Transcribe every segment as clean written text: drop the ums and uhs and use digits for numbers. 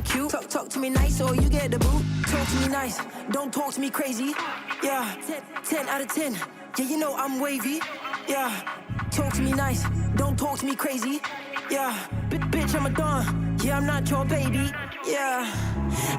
Cute. Talk to me nice or you get the boot. Talk to me nice, don't talk to me crazy. Yeah, 10 out of 10. Yeah, you know I'm wavy. Yeah, talk to me nice, don't talk to me crazy. Yeah, bitch, I'm a don. Yeah, I'm not your baby. Yeah,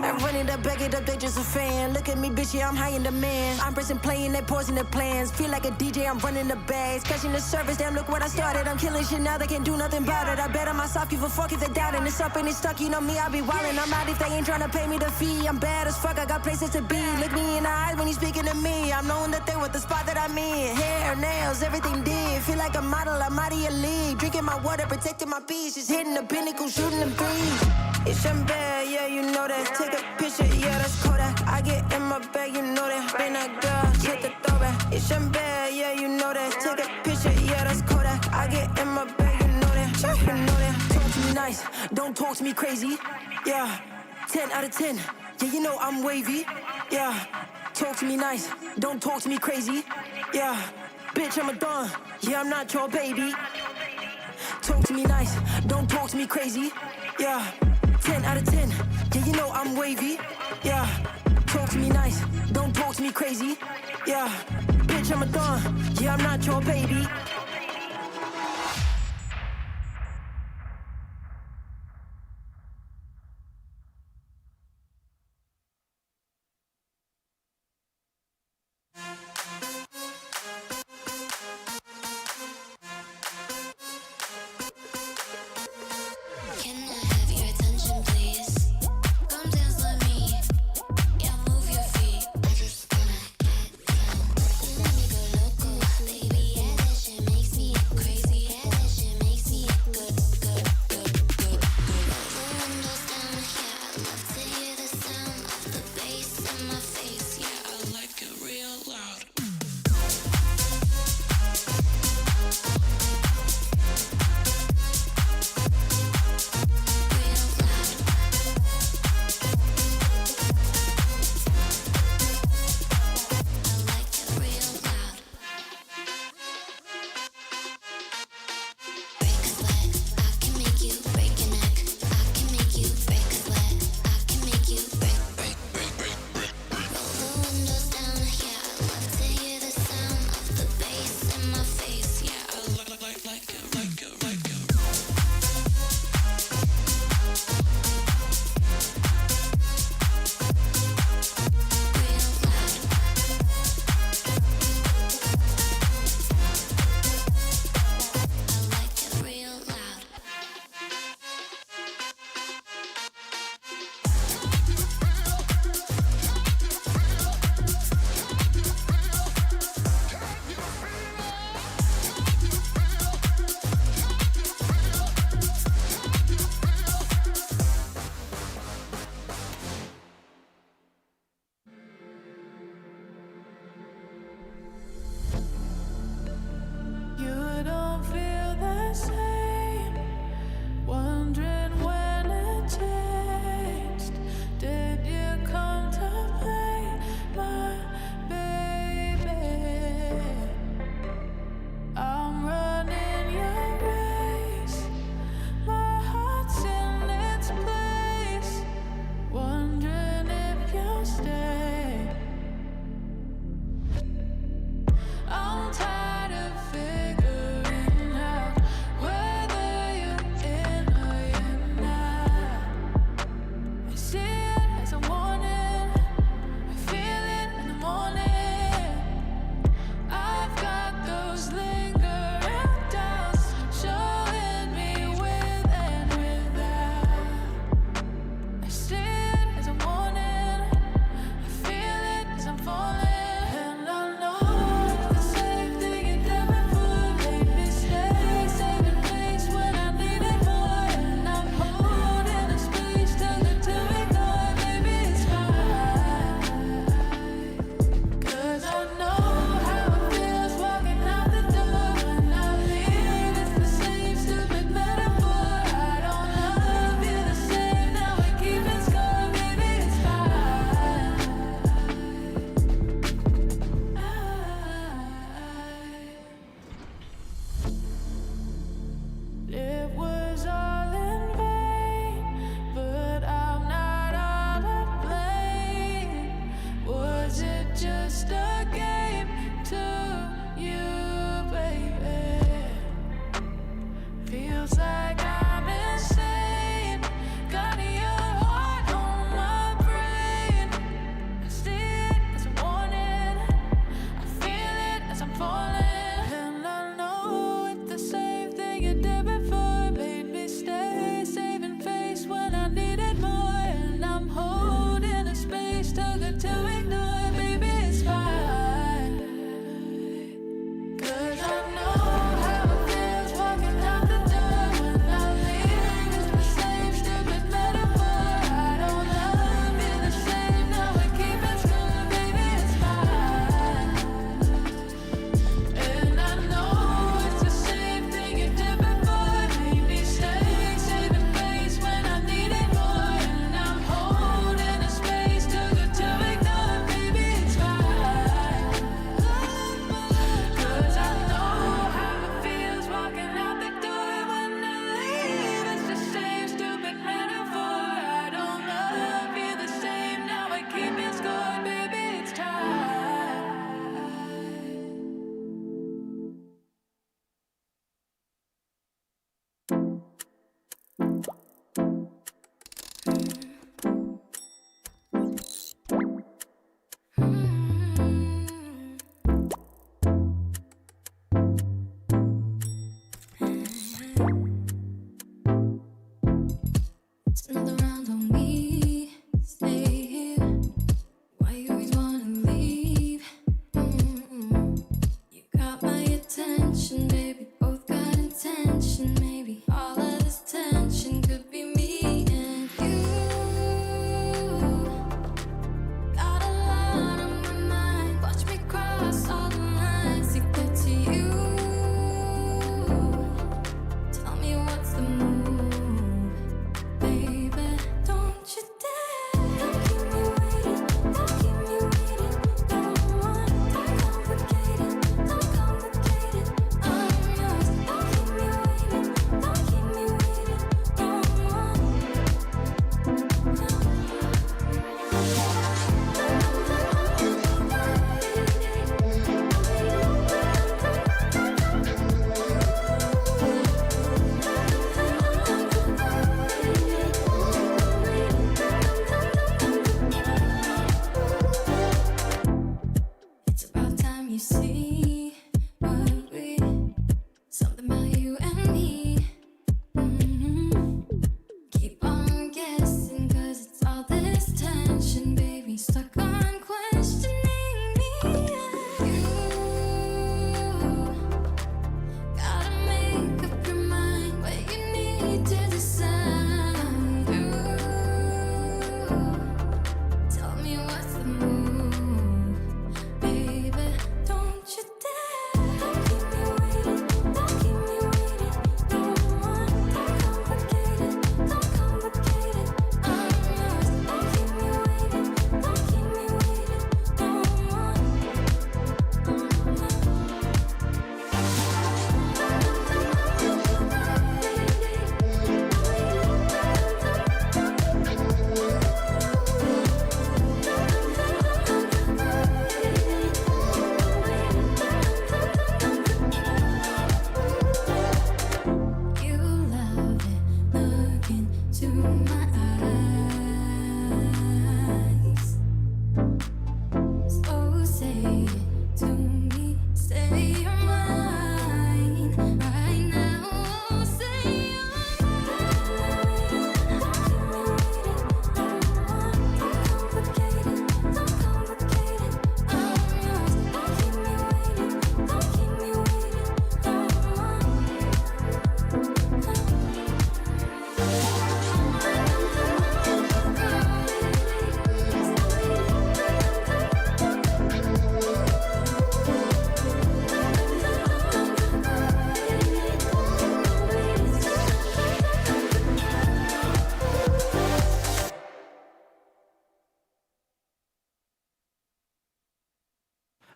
I'm running up, back it up, they just a fan. Look at me, bitch, yeah, I'm high in demand. I'm pressing play and they pausing their plans. Feel like a DJ, I'm running the bags. Catching the service, damn, look what I started. I'm killing shit now, they can't do nothing about it. I bet on myself, give a fuck if they doubt it. It's up and it's stuck, you know me, I be wildin'. I'm out if they ain't tryna pay me the fee. I'm bad as fuck, I got places to be. Look me in the eyes when you speaking to me. I'm knowing that they with the spot that I'm in. Hair, nails, everything did. Feel like a model, I'm out of your league. Drinking my water, protecting my peace. Just hitting the pinnacle, shooting them threes. It's your bad, yeah, you know that. Take a picture, yeah, that's Kodak. I get in my bag, you know that. Been that girl, hit the throwback. It's your bad, yeah, you know that. Take a picture, yeah, that's Kodak. I get in my bag, you know that. You know that. Talk to me nice, don't talk to me crazy. Yeah, 10 out of 10. Yeah, you know I'm wavy. Yeah, talk to me nice, don't talk to me crazy. Yeah, bitch, I'm a don. Yeah, I'm not your baby. Talk to me nice, don't talk to me crazy. Yeah, 10 out of 10. Yeah, you know I'm wavy. Yeah, talk to me nice, don't talk to me crazy. Yeah, bitch, I'm a don. Yeah, I'm not your baby. Shimmy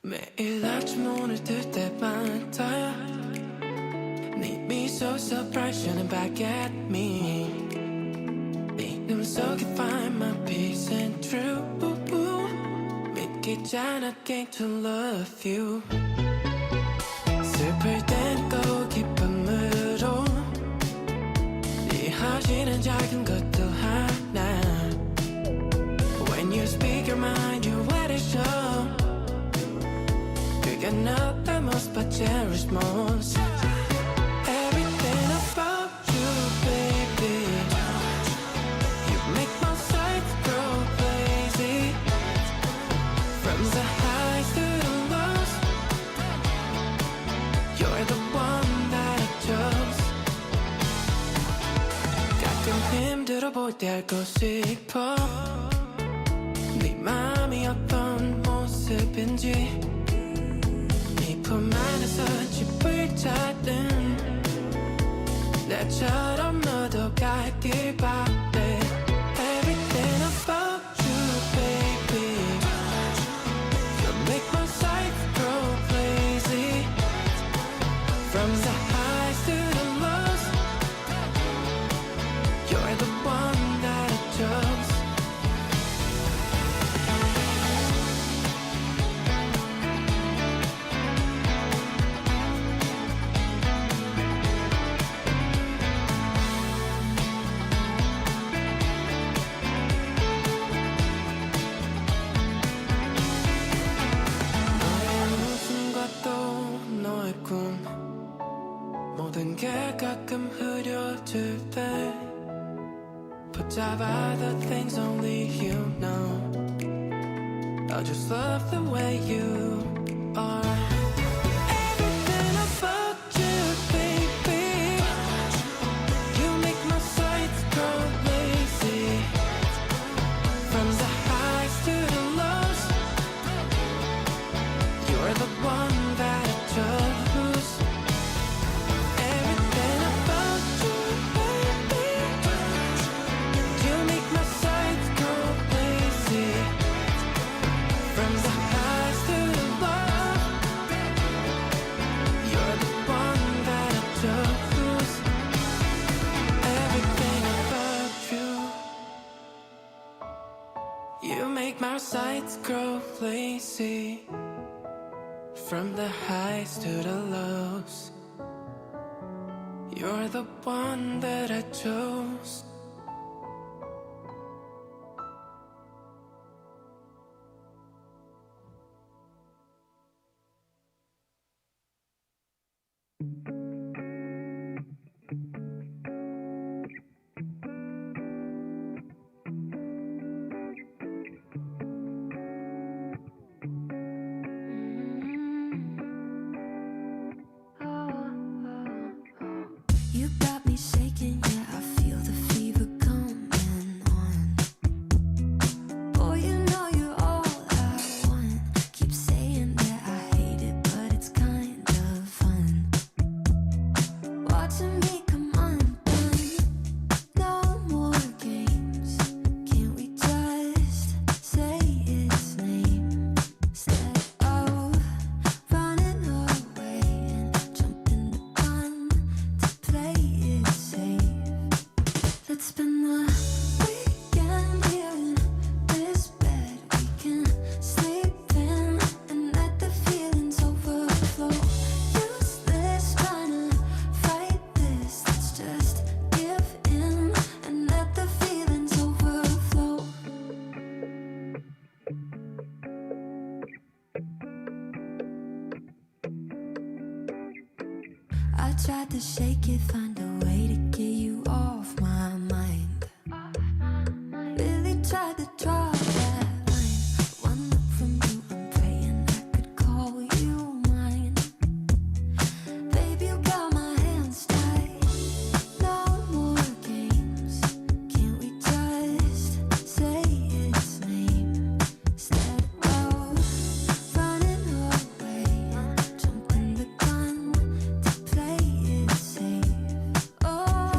매일 아침 오늘 뜰 때마다 네 미소 surprise shining back at me 네 눈 속에 find my peace and truth 믿기지 않아 came to love you 슬플 땐 꼭 기쁨으로 이해하시는 작은 것도 하나 When you speak your mind you let it show 그게 너의 most but cherish most Everything about you baby You make my sights go crazy From the highs to the lows You're the one that I chose 가끔 힘들어 보일 때 알고 싶어 네 맘이 어떤 모습인지 네 품 안에서 집을 찾는 나처럼 너도 가길 바래 Everything about you baby You make my sights go crazy From the highs to the lows You're the one that I chose 모든 게 가끔 흐려질 때 붙잡아 the things only you know I just love the way you are Everything about you baby You make my sights go lazy From the highs to the lows You're the one that I chose My sights grow lazy From the highs to the lows You're the one that I chose I tried to shake it, find a way to get you off my mind. Really tried to draw that line. One look from you, I'm praying I could call you mine. Baby, you got my hands tied. No more games. Can't we just say its name? Instead of running away and jumping the gun to play it safe. Oh,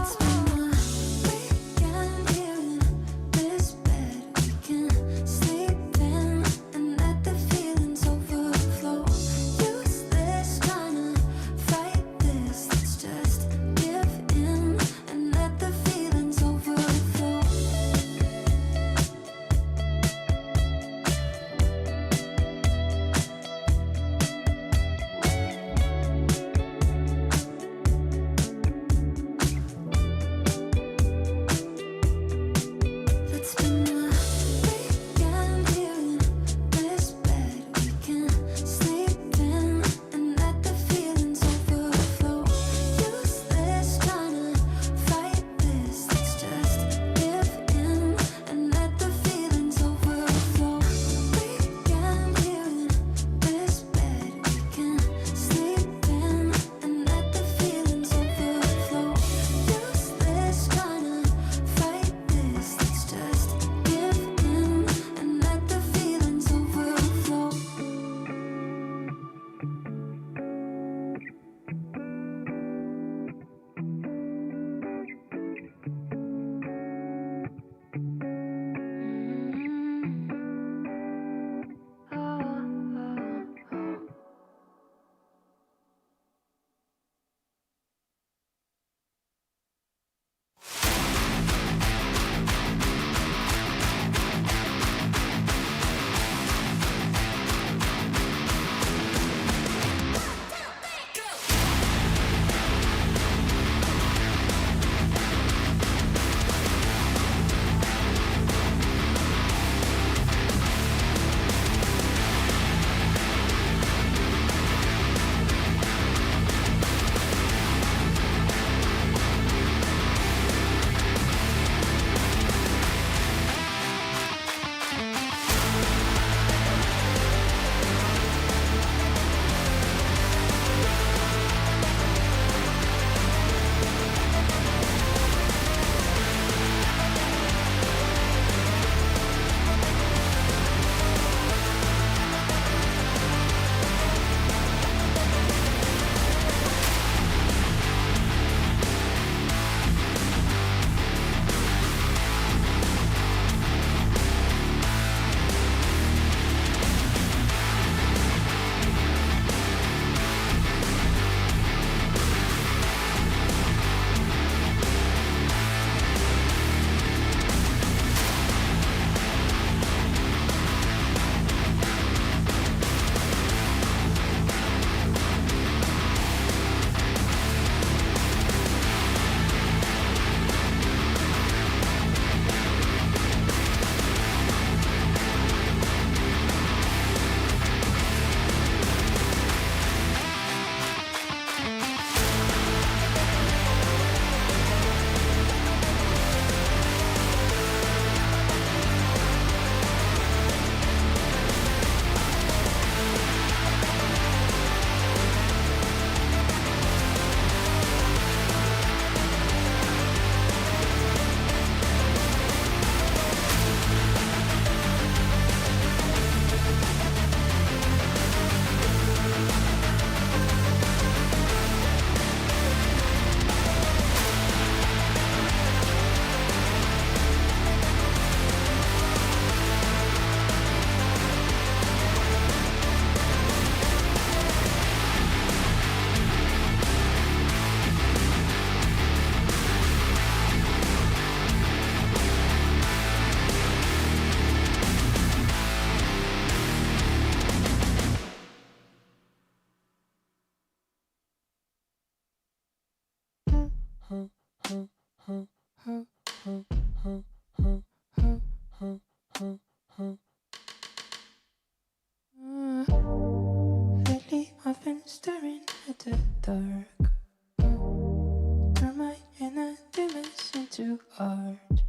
Lately I've been staring at the dark. Turn my inner demons into art.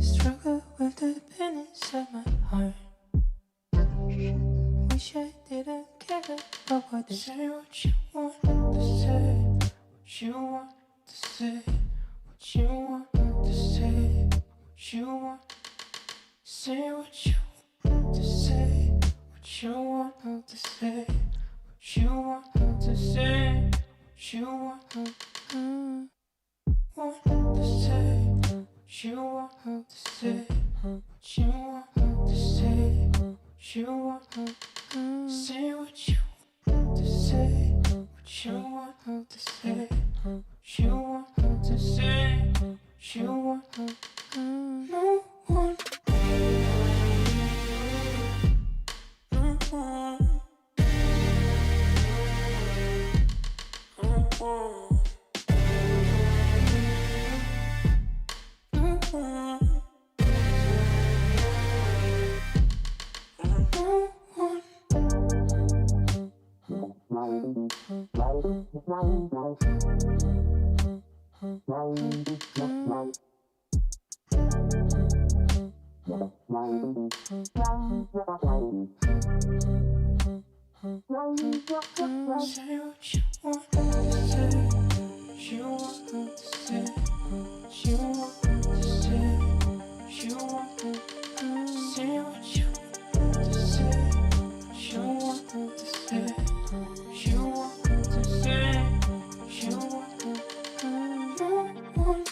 Struggle with the pain inside my heart. Wish I didn't care about what they say. What you want to say, what you want to say, what you want to say, what you want. Say what you want to say, what you want to say, what you want to say, what you want to say, what you want to say, what you want to say, what you want to say, what you want to say, what you want to say, what you want to say, what you want to no one. Say what you want to say, what you want to say, what you want to say, what you want to say, what you want to say, what you want to say, what you want to say, what you want to no one.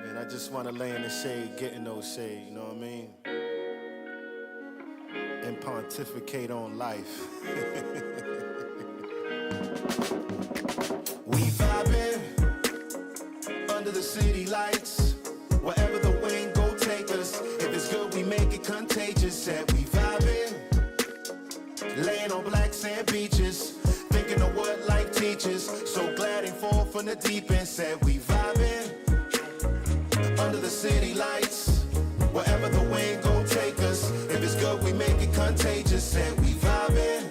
Man, I just want to lay in the shade, get in those shade, you know what I mean? And pontificate on life. We vibing under the city lights, wherever the wind go take us. If it's good, we make it contagious. Said we vibing, laying on black sand beaches, thinking of what life teaches. So glad ain't fall from the deep end. Said we vibing under the city lights, wherever the wind gon' take us. If it's good, we make it contagious. Said we vibing,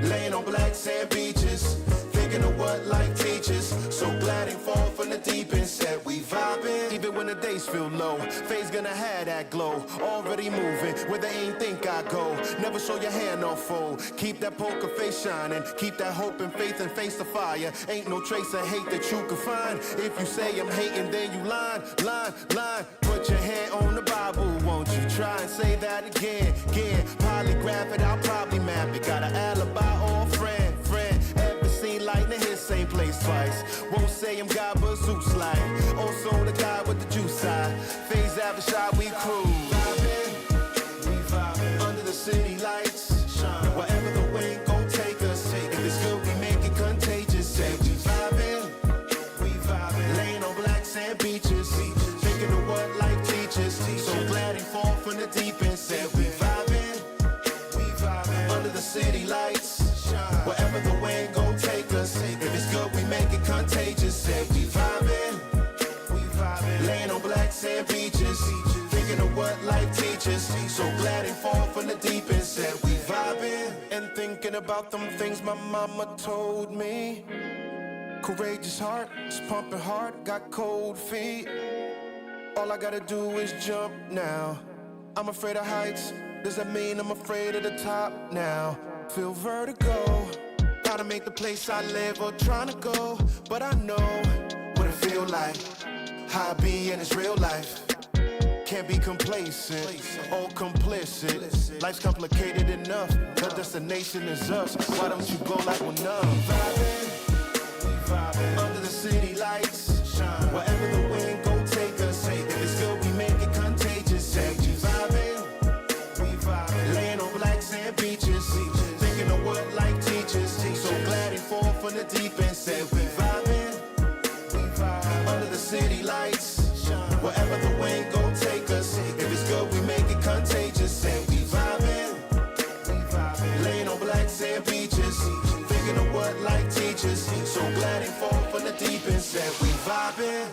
laying on black sand beaches, thinking of what life teaches. So glad ain't fall from the deep end. Said we vibing, even when the days feel low. Faith's gonna have that glow, already moving where they ain't think I go. Never show your hand on fold, keep that poker face shining, keep that hope and faith and face the fire. Ain't no trace of hate that you can find. If you say I'm hating, then you lying. Put your hand on the Bible, won't you try and say that again? Polygraph it, I'll probably map it. Got an alibi or a friend. Ever seen lightning hit same place twice? Won't say I'm God, but Zeus like. Also the guy with the juice side. Phase after shot, we cruise. Vibing under the city lights, wherever the wind gon' take us. If it's good, we make it contagious. Say we vibing, laying on black sand beaches, thinking of what life teaches. So glad he fall from the deep end. Said we vibing under the city lights, wherever the wind gon' take us. If it's good, we make it contagious. Say we vibing, laying on black sand beaches, thinking of what life teaches. So glad he fall from the deep end. Said we vibing and thinking about them things my mama told me. Courageous heart, it's pumping hard, got cold feet. All I gotta do is jump now. I'm afraid of heights, does that mean I'm afraid of the top now? Feel vertigo, how to make the place I live or trying to go, but I know what it feel like, how I be in this real life. Can't be complacent or complicit. Life's complicated enough. The destination is us. Why don't you go like we're numb? Vibing under the city lights. Wherever the wind go take us. If it's good, we make it contagious. Say we vibing, laying on black sand beaches, thinking of what life teaches. So glad he fall from the deep end. Said we vibing under the city lights. Wherever the wind go take us. If it's good, we make it contagious. Say we vibing, laying on black sand beaches, thinking of what life teaches. So glad he fall from the deep end. Said we vibing.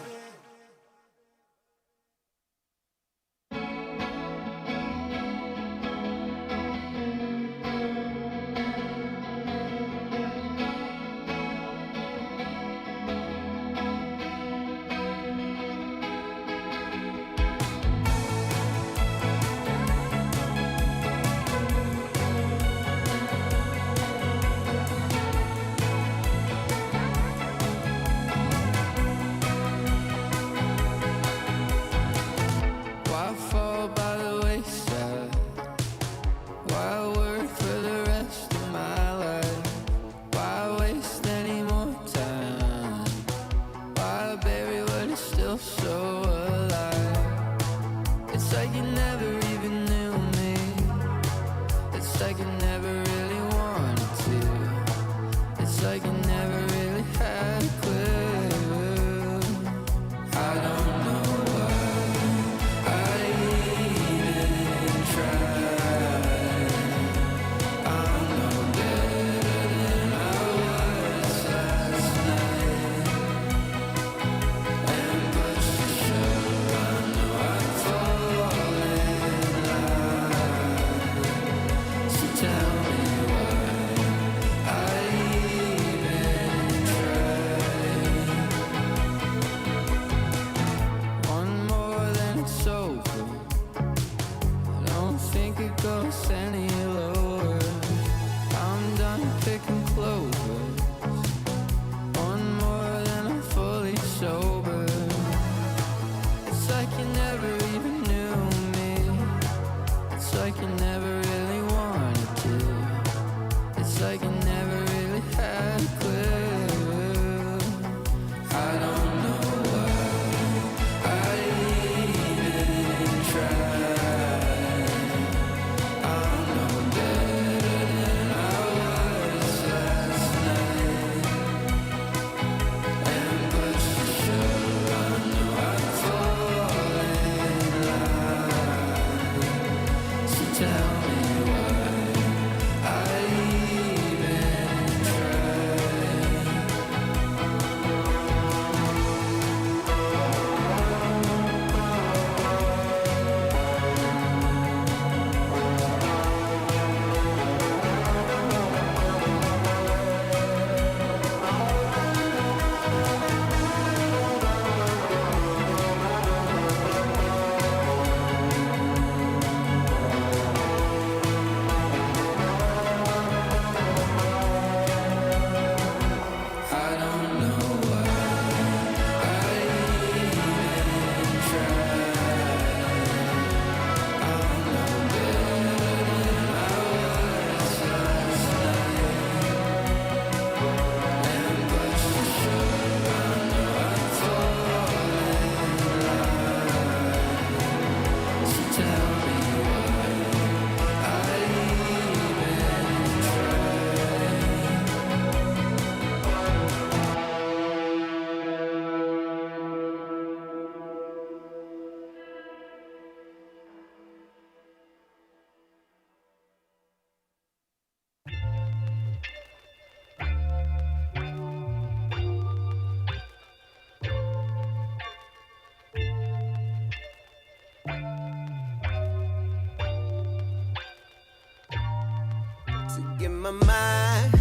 my mind,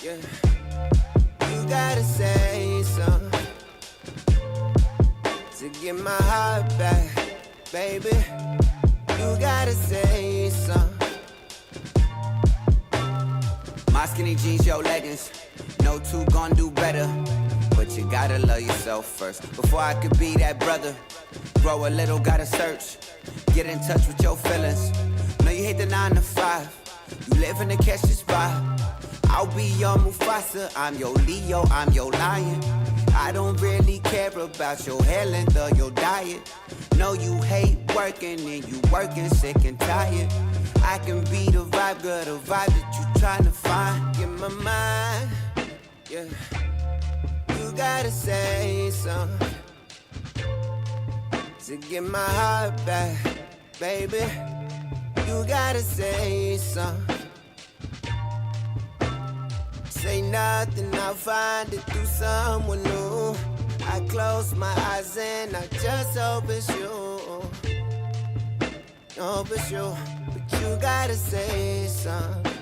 yeah. You gotta say something to get my heart back, baby. You gotta say something. My skinny jeans, your leggings. No two gon' do better. But you gotta love yourself first. Before I could be that brother. Grow a little, gotta search. Get in touch with your feelings. No, you hate the 9 to 5. You living to catch the spot. I'll be your Mufasa. I'm your Leo, I'm your lion. I don't really care about your hair length or your diet. No, you hate working and you working sick and tired. I can be the vibe, girl, the vibe that you trying to find. In my mind, yeah. You gotta say something to get my heart back, baby. You gotta say something. Say nothing, I'll find it through someone new. I close my eyes and I just hope it's you. Hope it's you, but you gotta say something.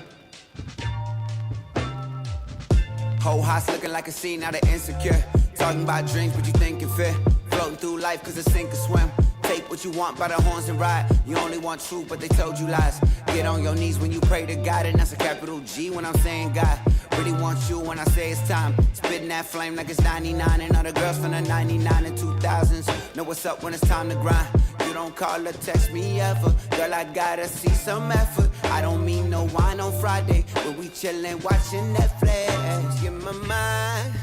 Whole house looking like a scene out of Insecure. Talking about dreams, but you thinking fit. Floating through life cause it's sink or swim. Take what you want by the horns and ride. You only want truth, but they told you lies. Get on your knees when you pray to God, and that's a capital G when I'm saying God. Really want you when I say it's time. Spitting that flame like it's 99. And all the girls from the 99 and 2000s know what's up when it's time to grind. You don't call or text me ever. Girl, I gotta see some effort. I don't mean no wine on Friday, but we chillin' watching Netflix. In my mind,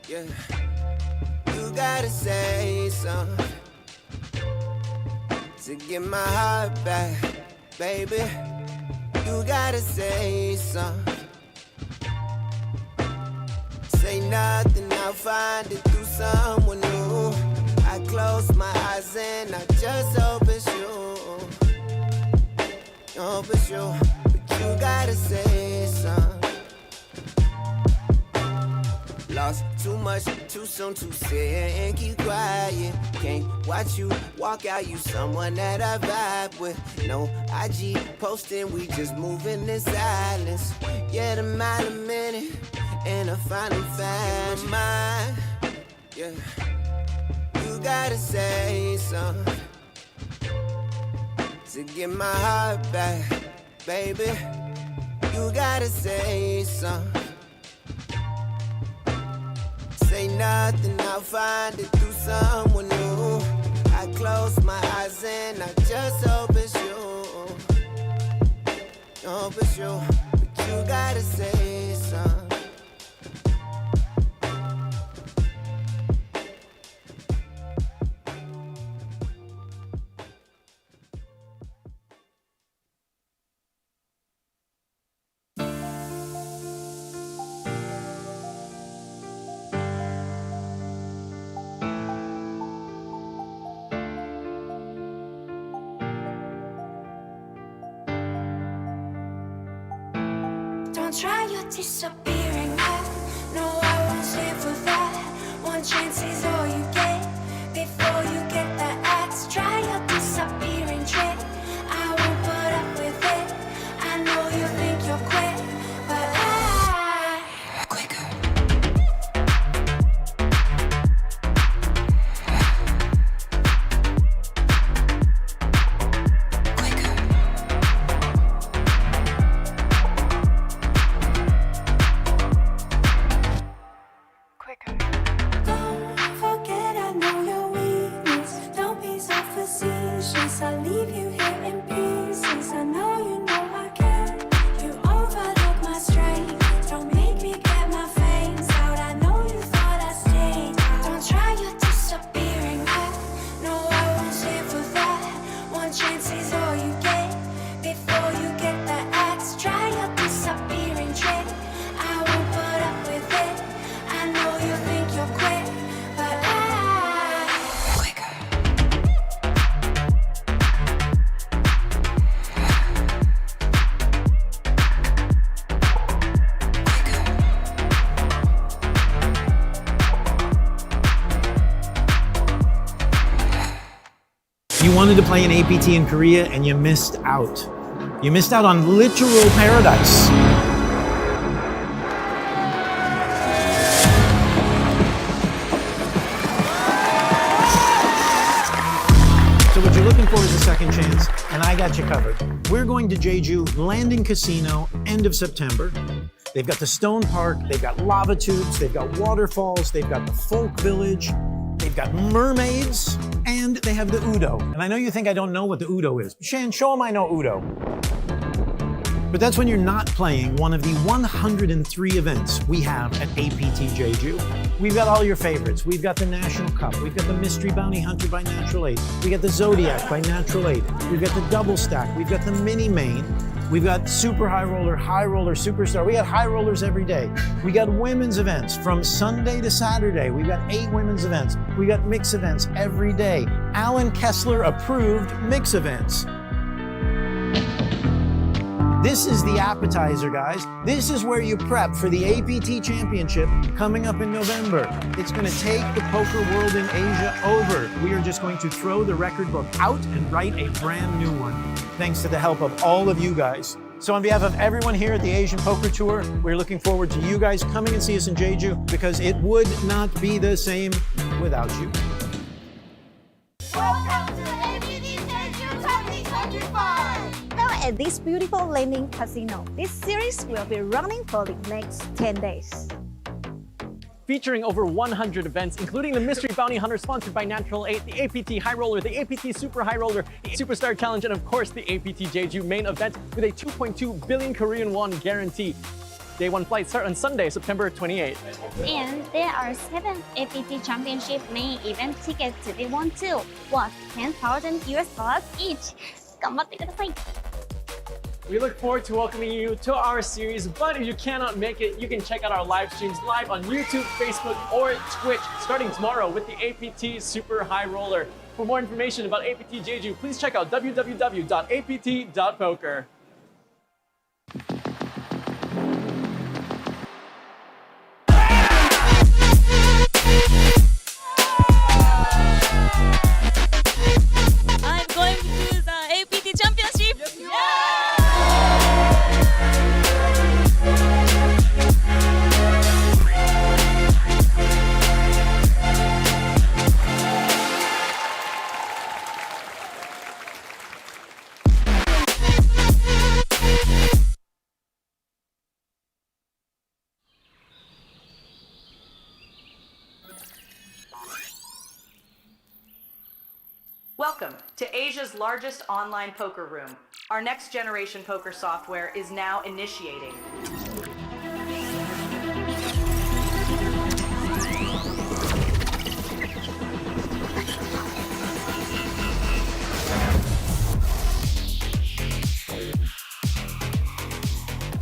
yeah. You gotta say something to get my heart back, baby. You gotta say something. Say nothing, I'll find it through someone new. I close my eyes and I just hope it's you. Hope it's you, but you gotta say something. Lost too much, too soon to sit and keep quiet. Can't watch you walk out, you someone that I vibe with. No IG posting, we just moving in silence. Yeah, the mile a minute, and I finally found mine. Yeah, you gotta say something to get my heart back, baby. You gotta say something. Say nothing, I'll find it through someone new. I close my eyes and I just hope it's you. Hope it's you, but you gotta say something. Don't try your disappearing act. No, I won't stand for that. One chance is all you get before you get the axe. Try your disappearing trick. I won't put up with it. I know you think you're quick, but I quicker. You wanted to play an APT in Korea and you missed out. You missed out on literal paradise. So what you're looking for is a second chance, and I got you covered. We're going to Jeju Landing Casino, end of September. They've got the stone park, they've got lava tubes, they've got waterfalls, they've got the folk village, they've got mermaids, and they have the Udo. And I know you think I don't know what the Udo is. Shan, show them I know Udo. But that's when you're not playing one of the 103 events we have at APT Jeju. We've got all your favorites. We've got the National Cup. We've got the Mystery Bounty Hunter by Natural Aid. We got the Zodiac by Natural Aid. We've got the Double Stack. We've got the Mini Main. We've got Super High Roller, Superstar. We got high rollers every day. We got women's events from Sunday to Saturday. We've got 8 women's events. We got mix events every day. Alan Kessler approved mix events. This is the appetizer, guys. This is where you prep for the APT Championship coming up in November. It's going to take the poker world in Asia over. We are just going to throw the record book out and write a brand new one, thanks to the help of all of you guys. So on behalf of everyone here at the Asian Poker Tour, we're looking forward to you guys coming and see us in Jeju, because it would not be the same without you. Welcome to APT Jeju 2025! Now at this beautiful landing casino, this series will be running for the next 10 days. Featuring over 100 events, including the Mystery Bounty Hunter sponsored by Natural Aid, the APT High Roller, the APT Super High Roller, the Superstar Challenge, and of course the APT Jeju main event with a 2.2 billion Korean won guarantee. Day 1 flights start on Sunday, September 28th. And there are 7 APT Championship main event tickets to be won too, worth $10,000 each. 頑張ってください. We look forward to welcoming you to our series, but if you cannot make it, you can check out our live streams live on YouTube, Facebook, or Twitch starting tomorrow with the APT Super High Roller. For more information about APT Jeju, please check out www.apt.poker. I'm going to the APT Championship. Welcome to Asia's largest online poker room. Our next generation poker software is now initiating.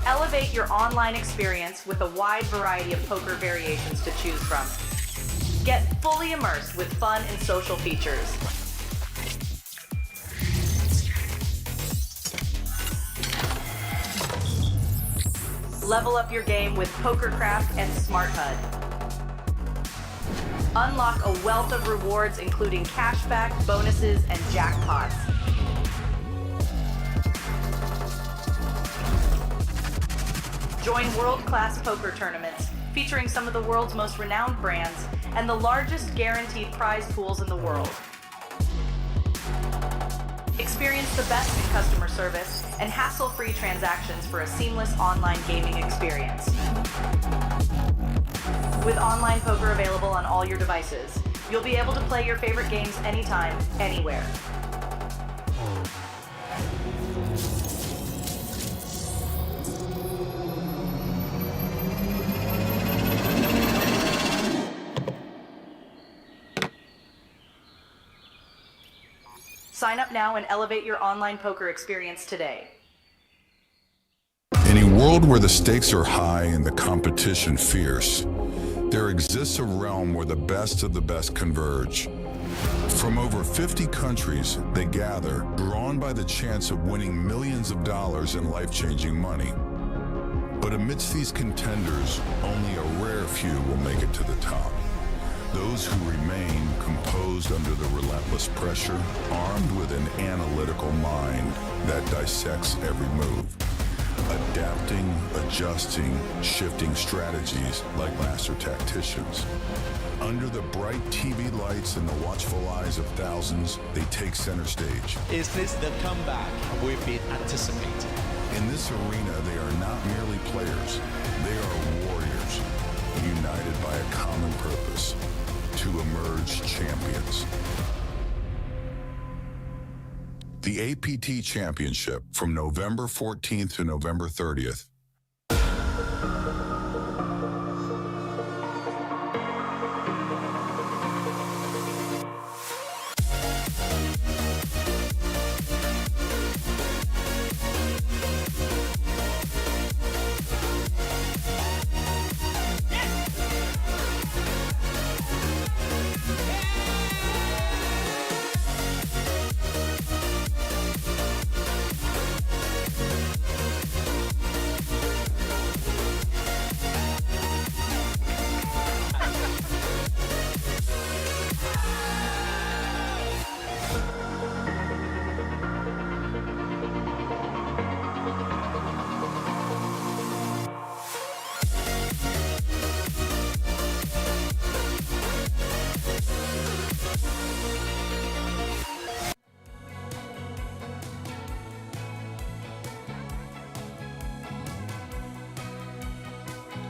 Elevate your online experience with a wide variety of poker variations to choose from. Get fully immersed with fun and social features. Level up your game with PokerCraft and Smart HUD. Unlock a wealth of rewards including cashback, bonuses, and jackpots. Join world-class poker tournaments featuring some of the world's most renowned brands and the largest guaranteed prize pools in the world. Experience the best in customer service and hassle-free transactions for a seamless online gaming experience. With online poker available on all your devices, you'll be able to play your favorite games anytime, anywhere. Sign up now and elevate your online poker experience today. In a world where the stakes are high and the competition fierce, there exists a realm where the best of the best converge. From over 50 countries, they gather, drawn by the chance of winning millions of dollars in life-changing money. But amidst these contenders, only a rare few will make it to the top. Those who remain composed under the relentless pressure, armed with an analytical mind that dissects every move, adapting, adjusting, shifting strategies like master tacticians. Under the bright TV lights and the watchful eyes of thousands, they take center stage. Is this the comeback we've been anticipating? In this arena, they are not merely players. to emerge champions. The APT Championship from November 14th to November 30th.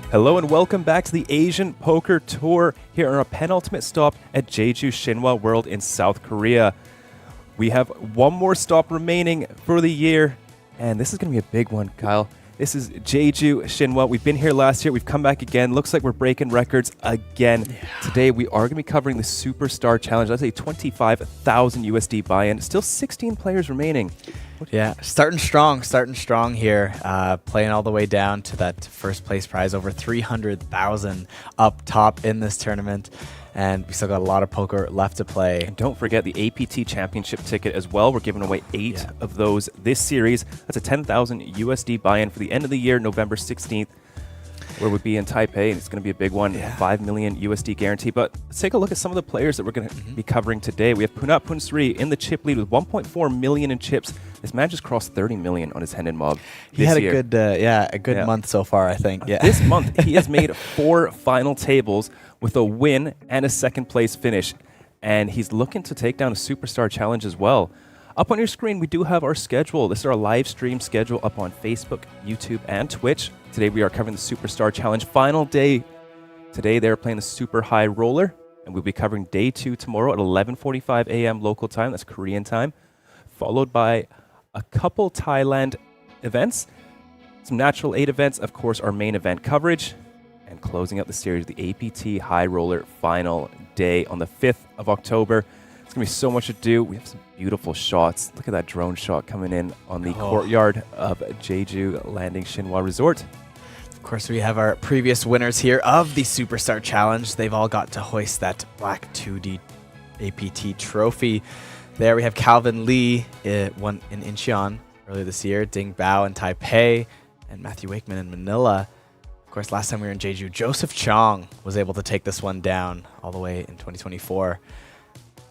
Hello and welcome back to the Asian Poker Tour here on our penultimate stop at Jeju Shinhwa World in South Korea. We have one more stop remaining for the year, and this is going to be a big one, Kyle. This is Jeju Shinhwa. We've been here last year. We've come back again. Looks like we're breaking records again. Yeah. Today, we are going to be covering the Superstar Challenge. That's a 25,000 USD buy-in. Still 16 players remaining. Yeah, starting strong here, playing all the way down to that first place prize, over 300,000 up top in this tournament. And we still got a lot of poker left to play. And don't forget the APT Championship ticket as well. We're giving away 8 of those this series. That's a 10,000 USD buy-in for the end of the year, November 16th, where we'll be in Taipei. And it's going to be a big one, 5 million USD guarantee. But let's take a look at some of the players that we're going to be covering today. We have Punat Punsri in the chip lead with 1.4 million in chips. This man just crossed 30 million on his Hendon Mob. He had a good month so far, I think. Yeah. This month, he has made 4 final tables with a win and a second place finish. And he's looking to take down a Superstar Challenge as well. Up on your screen, we do have our schedule. This is our live stream schedule up on Facebook, YouTube, and Twitch. Today, we are covering the Superstar Challenge final day. Today, they're playing the Super High Roller, and we'll be covering day 2 tomorrow at 11:45 a.m. local time. That's Korean time. Followed by a couple Thailand events, some Natural 8 events, of course, our main event coverage, and closing out the series, the APT High Roller final day on the 5th of October. It's going to be so much to do. We have some beautiful shots. Look at that drone shot coming in on the courtyard of Jeju Landing Shinhwa Resort. Of course, we have our previous winners here of the Superstar Challenge. They've all got to hoist that black 2D APT trophy. There we have Calvin Lee, won in Incheon earlier this year, Ding Bao in Taipei, and Matthew Wakeman in Manila. Of course, last time we were in Jeju, Joseph Chong was able to take this one down all the way in 2024.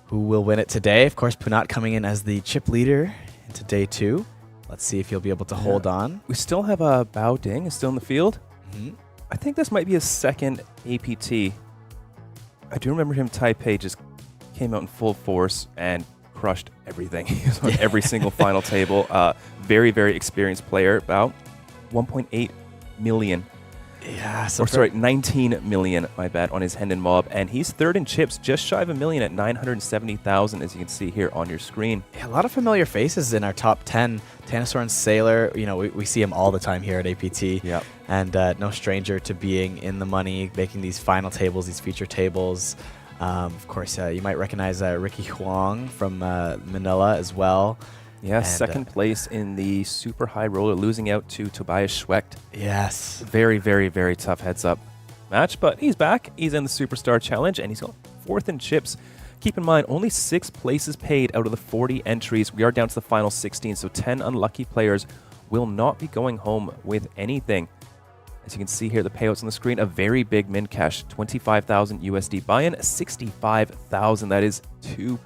Who will win it today? Of course, Punat coming in as the chip leader into day 2. Let's see if he'll be able to hold on. We still have Bao Ding is still in the field. I think this might be his second APT. I do remember him, Taipei just came out in full force and crushed everything. He was on every single final table. Very, very experienced player. About 1.8 million. Yeah, 19 million, my bad, on his Hendon Mob. And he's third in chips, just shy of $1 million at 970,000, as you can see here on your screen. Yeah, a lot of familiar faces in our top 10. Tanasoran Sailor, you know, we see him all the time here at APT. Yep. And no stranger to being in the money, making these final tables, these feature tables. Of course, you might recognize Ricky Huang from Manila as well. Yeah, second place in the Super High Roller, losing out to Tobias Schwecht. Yes. Very, very, very tough heads-up match, but he's back. He's in the Superstar Challenge, and he's got 4th in chips. Keep in mind, only 6 places paid out of the 40 entries. We are down to the final 16, so 10 unlucky players will not be going home with anything. As you can see here, the payouts on the screen, a very big min cash, 25,000 USD buy-in, 65,000. That is 2.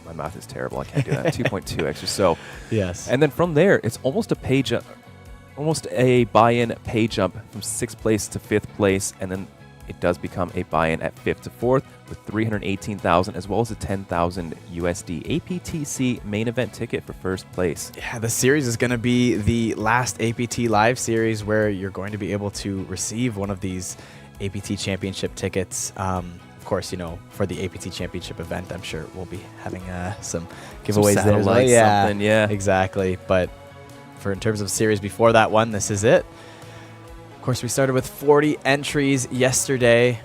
My math is terrible. I can't do that. 2.2x or so. Yes. And then from there, it's almost a buy-in pay jump from 6th place to 5th place, and then it does become a buy-in at 5th to 4th with 318,000 as well as a 10,000 USD APTC main event ticket for 1st place. Yeah, the series is going to be the last APT live series where you're going to be able to receive one of these APT championship tickets. of course, you know, for the APT Championship event, I'm sure we'll be having some giveaways there as well. satellites, Yeah, something, yeah. exactly. But for in terms of series before that one, this is it. Of course, we started with 40 entries yesterday.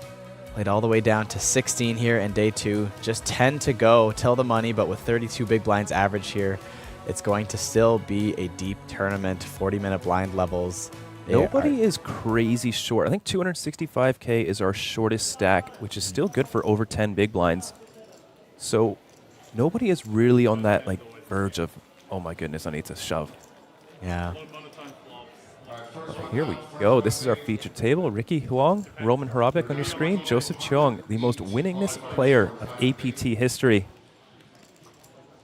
Played all the way down to 16 here in day 2. Just 10 to go till the money, but with 32 big blinds average here, it's going to still be a deep tournament, 40-minute blind levels. Nobody is crazy short. I think 265K is our shortest stack, which is still good for over 10 big blinds. So nobody is really on that like verge of, oh my goodness, I need to shove. Yeah. Here we go. This is our featured table. Ricky Huang, Roman Harabek on your screen. Joseph Cheong, the most winningest player of APT history.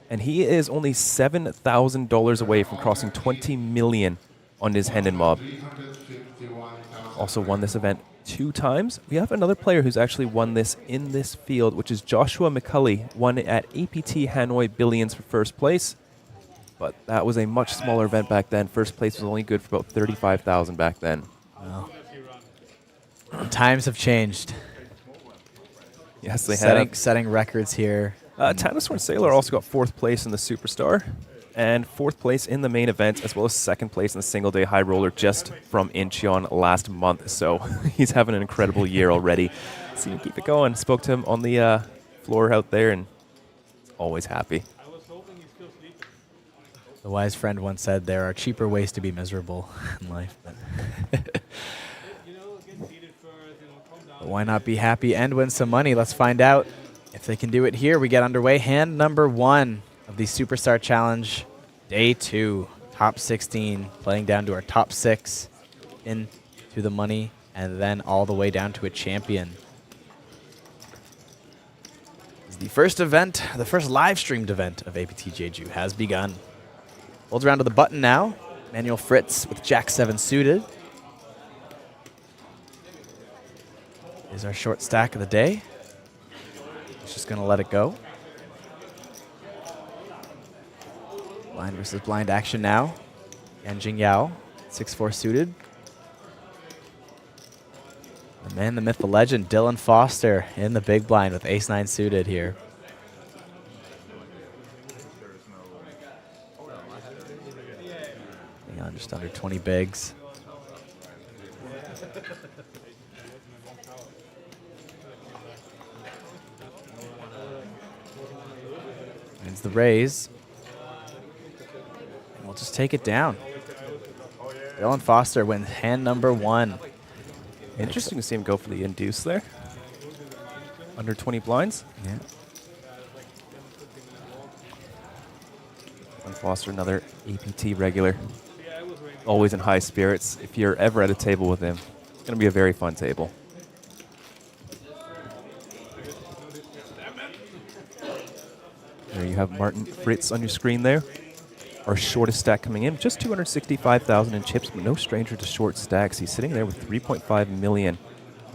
And he is only $7,000 away from crossing 20 million on his Hendon mob. Also won this event 2 times. We have another player who's actually won this in this field, which is Joshua McCulley, won it at APT Hanoi Billions for first place. But that was a much smaller event back then. First place was only good for about 35,000 back then. Well, times have changed. Yes, they have. Setting records here. Tanasor Sailor also got 4th place in the Superstar and 4th place in the main event, as well as 2nd place in the single-day high roller just from Incheon last month. So he's having an incredible year already. See him keep it going. Spoke to him on the floor out there, and always happy. The wise friend once said there are cheaper ways to be miserable in life. But why not be happy and win some money? Let's find out if they can do it here. We get underway. Hand number 1 of the Superstar Challenge, day 2, top 16, playing down to our top 6 into the money, and then all the way down to a champion. The first event, the first live streamed event of APT Jeju has begun. Holds around to the button now. Manuel Fritz with Jack 7 suited. Is our short stack of the day. He's just going to let it go. Blind versus blind action now. Yan Jing Yao, 6-4 suited. The man, the myth, the legend, Dylan Foster in the big blind with ace-9 suited here. Hang on, just under 20 bigs. Wins the raise. And we'll just take it down. Dylan Foster wins hand number 1. Interesting to see him go for the induce there. Under 20 blinds. Yeah. And Foster, another APT regular. Always in high spirits. If you're ever at a table with him, it's going to be a very fun table. There you have Martin Fritz on your screen there. Our shortest stack coming in, just 265,000 in chips, but no stranger to short stacks. He's sitting there with 3.5 million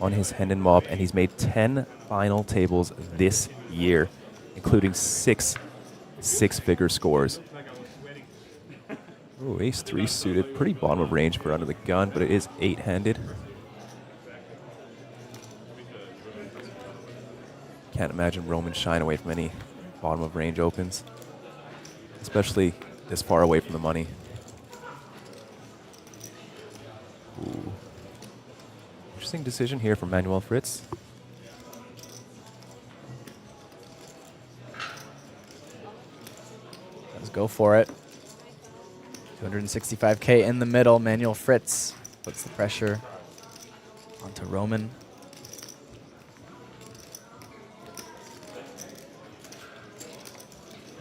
on his Hendon mob, and he's made 10 final tables this year, including 6 six-figure scores. Oh, ace-3 suited, pretty bottom of range for under the gun, but it is 8-handed. Can't imagine Roman shying away from any bottom of range opens, especially this far away from the money. Ooh. Interesting decision here from Manuel Fritz. Let's go for it. 265K in the middle. Manuel Fritz puts the pressure onto Roman.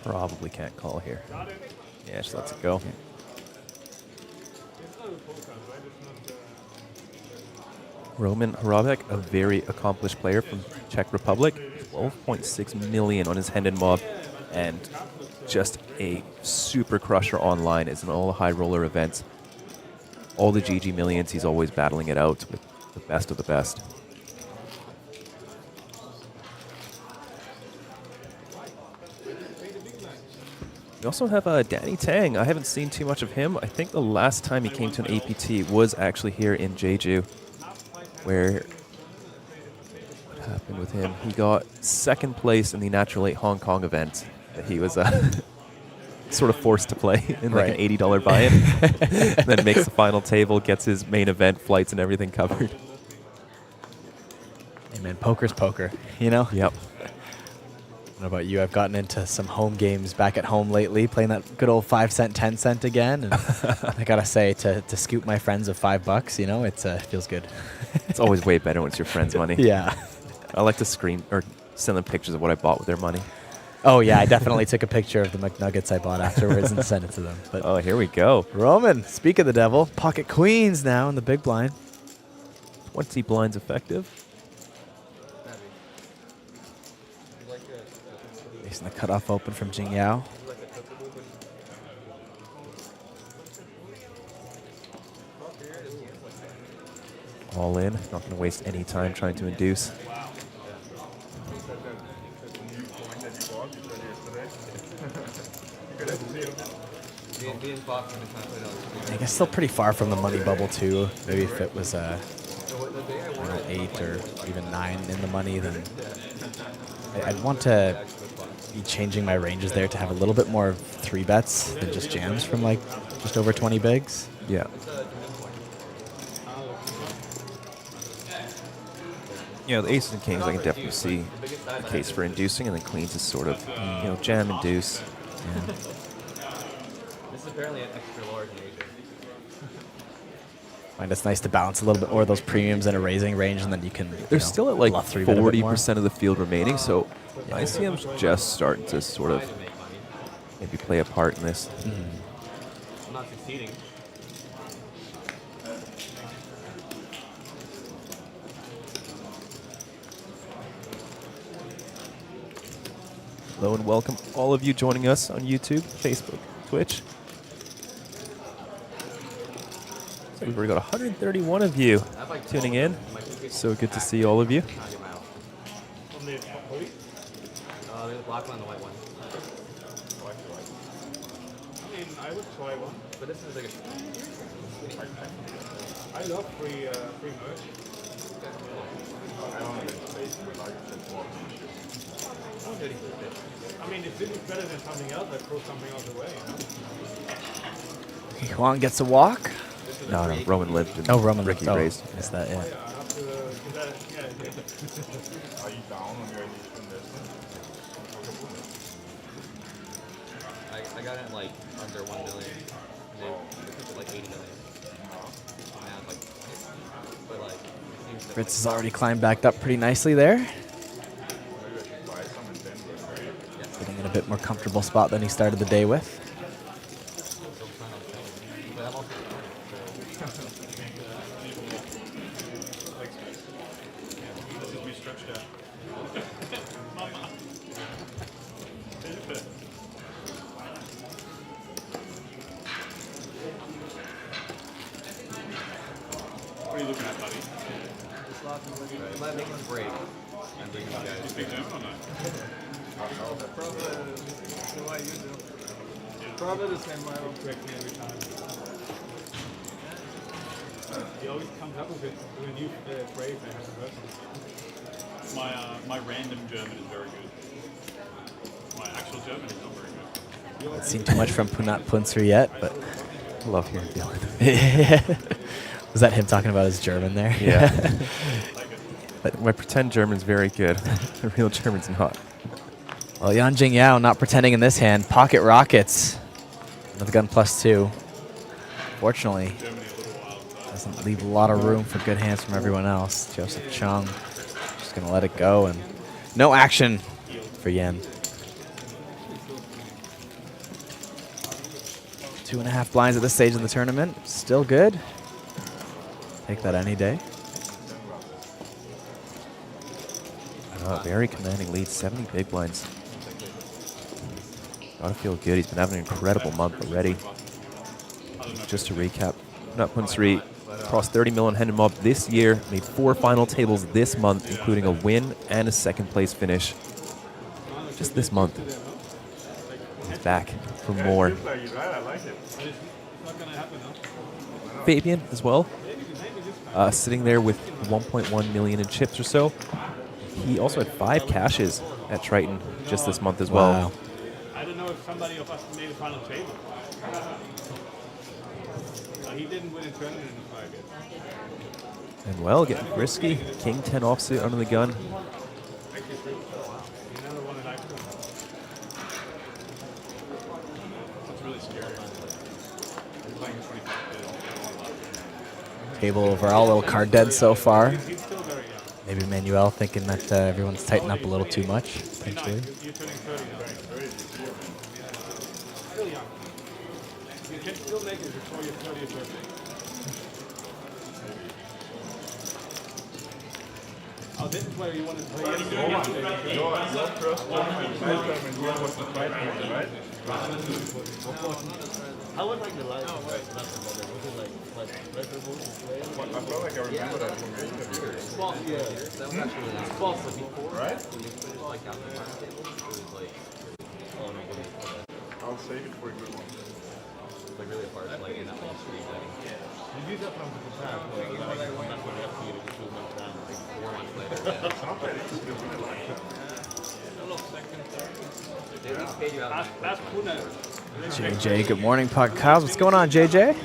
Probably can't call here. Yeah, just lets it go. Roman Harabek, a very accomplished player from Czech Republic, 12.6 million on his Hendon mob, and just a super crusher online. Is in all the high roller events. All the GG millions, he's always battling it out with the best of the best. We also have Danny Tang. I haven't seen too much of him. I think the last time he came to an APT was actually here in Jeju, where happened with him? He got second place in the Natural 8 Hong Kong event that he was sort of forced to play in like an $80 buy-in. Then makes the final table, gets his main event flights and everything covered. Hey man, poker's poker, you know? Yep. What about you? I've gotten into some home games back at home lately, playing that good old 5 cent, 10 cent again. And I gotta say, to scoop my friends of $5, you know, it feels good. It's always way better when it's your friend's money. Yeah. I like to screen or send them pictures of what I bought with their money. Oh yeah, I definitely took a picture of the McNuggets I bought afterwards and sent it to them. But oh, here we go. Roman, speak of the devil, pocket queens now in the big blind. 20 blinds effective. Facing the cutoff open from Jing Yao. All in. Not going to waste any time trying to induce. I guess still pretty far from the money bubble too. Maybe if it was 8 or even 9 in the money, then I'd want to be changing my ranges there to have a little bit more 3 bets than just jams from like just over 20 bigs. Yeah. You know, the aces and kings, I can definitely see a case for inducing, and then queens is sort of, you know, jam, induce. Yeah. This is apparently an extra large major. Find it's nice to balance a little bit more of those premiums in a raising range, and then you can. They're still at like bluff 3-bet a bit more. 40% of the field remaining, so ICM's just starting to sort of maybe play a part in this. I'm not succeeding. Hello and welcome all of you joining us on YouTube, Facebook, Twitch. So we've already got 131 of you tuning in. So good to see all of you. The black one and the white one. I mean, I would try one. But this is like a... I love free merch. I don't have space for like more I mean, if this is better than something else, I'd throw something else away. You know? Juan gets a walk. No, Roman lived and Roman Ricky lived. raised. Is that, yeah. Are you down on your investment? I got it like under 1 million. And they took it like 80 million. And now it's like... But like... Fritz has already climbed back up pretty nicely there. Getting in a bit more comfortable spot than he started the day with. What are you looking at, buddy? Am I making a break? I'm bringing you guys. You speak German or not? Probably the way you do. Probably the same way I will correct me every time. He always comes up with a new phrase I haven't heard from. My random German is very good. My actual German is not very good. Haven't seen too much from Punat Punser yet, but I love hearing Dylan. Was that him talking about his German there? Yeah. But my pretend German's very good. The real German's not. Well, Yan Jing Yao not pretending in this hand. Pocket rockets. Another gun +2. Fortunately, doesn't leave a lot of room for good hands from everyone else. Joseph Chung just going to let it go, and no action for Yan. 2.5 blinds at this stage of the tournament. Still good. Take that any day. Very commanding lead, 70 big blinds. Gotta feel good. He's been having an incredible month already. Just to recap, Punat Punser crossed 30 mil on Hendon Mob this year, made 4 final tables this month, including a win and a second place finish. Just this month. He's back for more. Fabian as well, sitting there with 1.1 million in chips or so. he also had 5 cashes at Triton just this month as well. Wow. I don't know if somebody of us made a final table. He didn't win a tournament in 5 years. And well, getting risky. King 10 offsuit under the gun. It's really scary. Table overall, a little card dead so far. Maybe Manuel thinking that everyone's tightened up a little too much, potentially. You're turning 30 now. Still young. You can still make it before your 30th birthday. Oh, this is where you want to play. Your first tournament, my tournament, you was the fight point, right? How was like the live? Was it like Red Bull display? I felt like I remember that from your interview. Well, yeah, that was actually before, right? When you put it like out the final table, it was like, oh no, I'll save it for a good one. Like really hard, like in that one street. You use that from the past, like you know, like one that's what you have to do to just move down like 4 months later. It's not bad, it's still really like that. They at least paid you out. JJ, good morning, Puck Cubs. What's going on, JJ?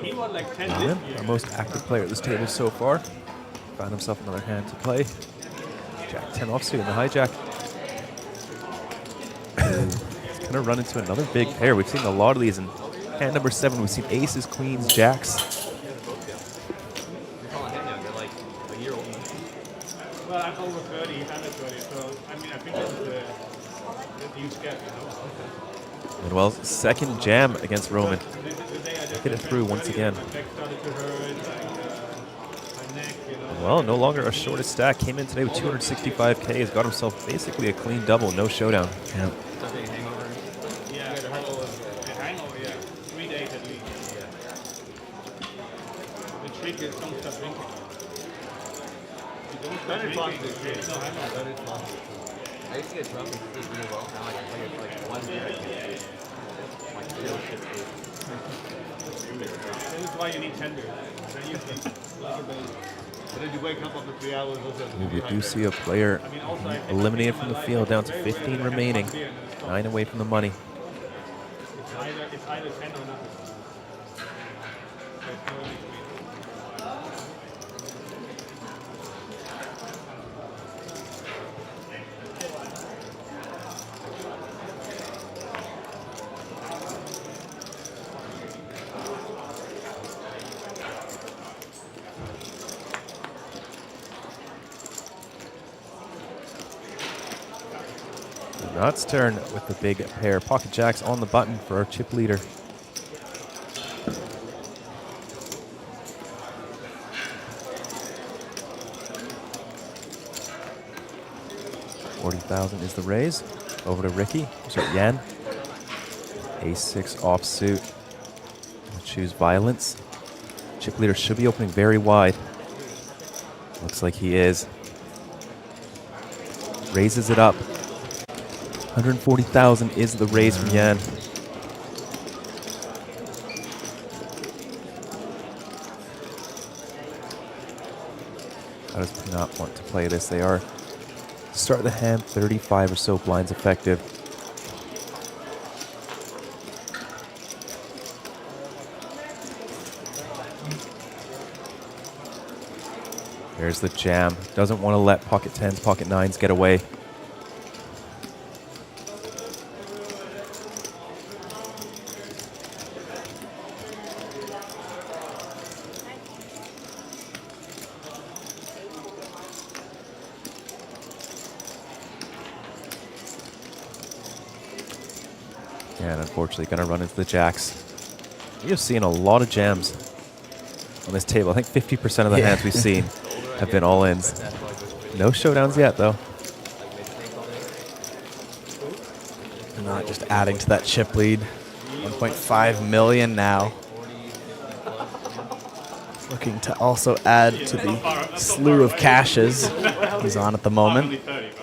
He won like 10 Yeah, our most active player at this table so far. Found himself another hand to play. Jack 10 offsuit in the hijack. He's going to run into another big pair. We've seen a lot of these in hand number 7. We've seen aces, queens, jacks. Well, I'm over 30, he's under 30, so I mean, I think that's the huge gap, you know? And well, second jam against Roman. Get it through once again. Well, no longer a shortest stack. Came in today with 265K. Has got himself basically a clean double, no showdown. Yeah. Yeah, the hangover, yeah. 3 days at least. The trick is don't stop drinking. That is fun. That is fun. I used to get drunk and sleep really well. Now I can play it like 1 beer. Like real shit. This is why you need 10 beers. Then you think, like a baby. But then you wake up after 3 hours. We do see a player eliminated from the field, down to 15 remaining. 9 away from the money. It's either 10 or nothing. There's no in between. Nuts turn with the big pair. Pocket jacks on the button for our chip leader. 40,000 is the raise. Over to Ricky. Sorry, Yan. Ace-6 offsuit. We'll choose violence. Chip leader should be opening very wide. Looks like he is. Raises it up. 140,000 is the raise from Yan. How does Pinot want to play this? They are start the hand 35 or so blinds effective. There's the jam. Doesn't want to let pocket 10s, pocket 9s get away. And unfortunately going to run into the jacks. You're seeing a lot of jams on this table. I think 50% of the hands we've seen have been all-ins. No showdowns yet, though. Not just adding to that chip lead. 1.5 million now. Looking to also add to the slew of caches he's on at the moment. That's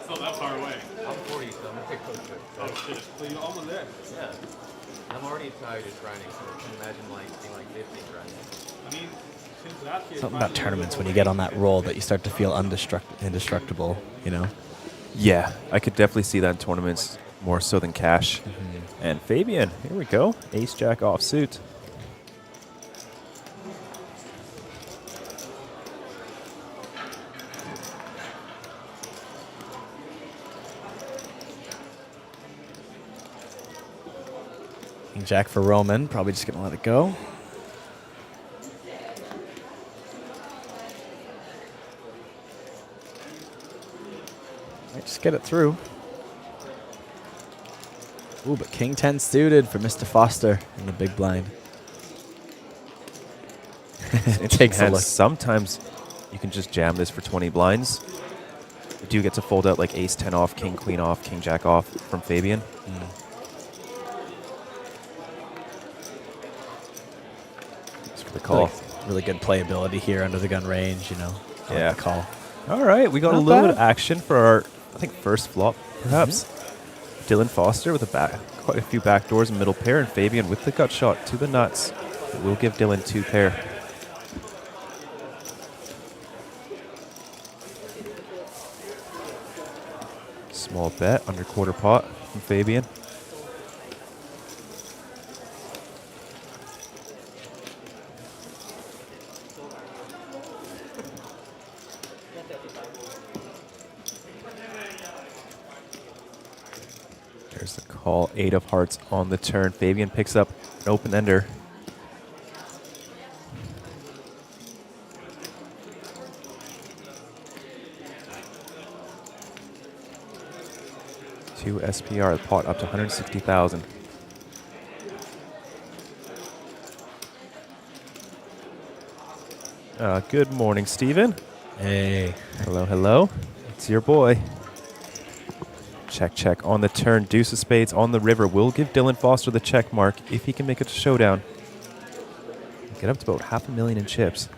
not that far away. I'm 40, so I'm going to take close to it. Oh, shit. So you're almost there. Yeah. I'm already already tired of grinding, so imagine like being like 50 grinding. I mean, since last year, Something about tournaments when you get on that roll that you start to feel indestructible, you know? Yeah, I could definitely see that in tournaments more so than cash. And Fabian, here we go. Ace Jack offsuit. King Jack for Roman, probably just gonna let it go. Might just get it through. Ooh, but King 10 suited for Mr. Foster in the big blind. It takes a look. Sometimes you can just jam this for 20 blinds. You do get to fold out like ace 10 off, king queen off, king jack off from Fabian. Just for the call. Really good playability here under the gun range, you know. I like the call. All right, we got Not a little bad. bit of action for our, I think, first flop, perhaps. Dylan Foster with quite a few backdoors and middle pair, and Fabian with the gut shot to the nuts. We'll give Dylan 2 pair. Small bet under quarter pot from Fabian. There's the call, 8 of hearts on the turn. Fabian picks up an open ender. Two SPR, the pot up to 160,000. Good morning, Steven. Hey. Hello, hello. It's your boy. Check, check on the turn. Deuce of spades on the river. Will give Dylan Foster the check mark if he can make it to showdown. Get up to about 500,000 in chips.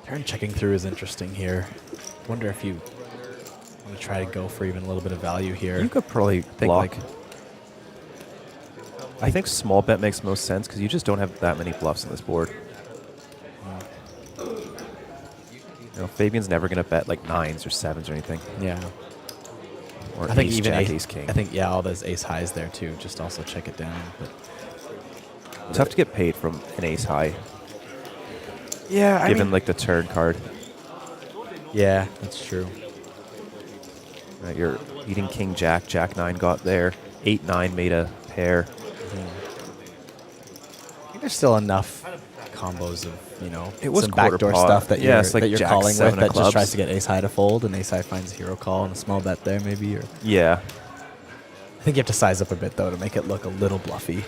Turn checking through is interesting here. Wonder if you want to try to go for even a little bit of value here. You could probably block. I think small bet makes most sense because you just don't have that many bluffs on this board. You know, Fabian's never going to bet like 9s or 7s or anything. Yeah. Or I think ace, even jack, ace, king. I think, yeah, all those ace highs there too. Just also check it down. But tough to get paid from an ace high. Yeah, given like the turn card. Yeah, that's true. Right, you're eating king jack. Jack 9 got there. 8-9 made a pair. I think there's still enough combos of, you know, It was some quarter backdoor pot. stuff that Yeah, you're, it's like that you're jack calling with 7 of that just clubs. tries to get ace high to fold, and ace high finds a hero call and a small bet there maybe. Or Yeah. I think you have to size up a bit though to make it look a little bluffy.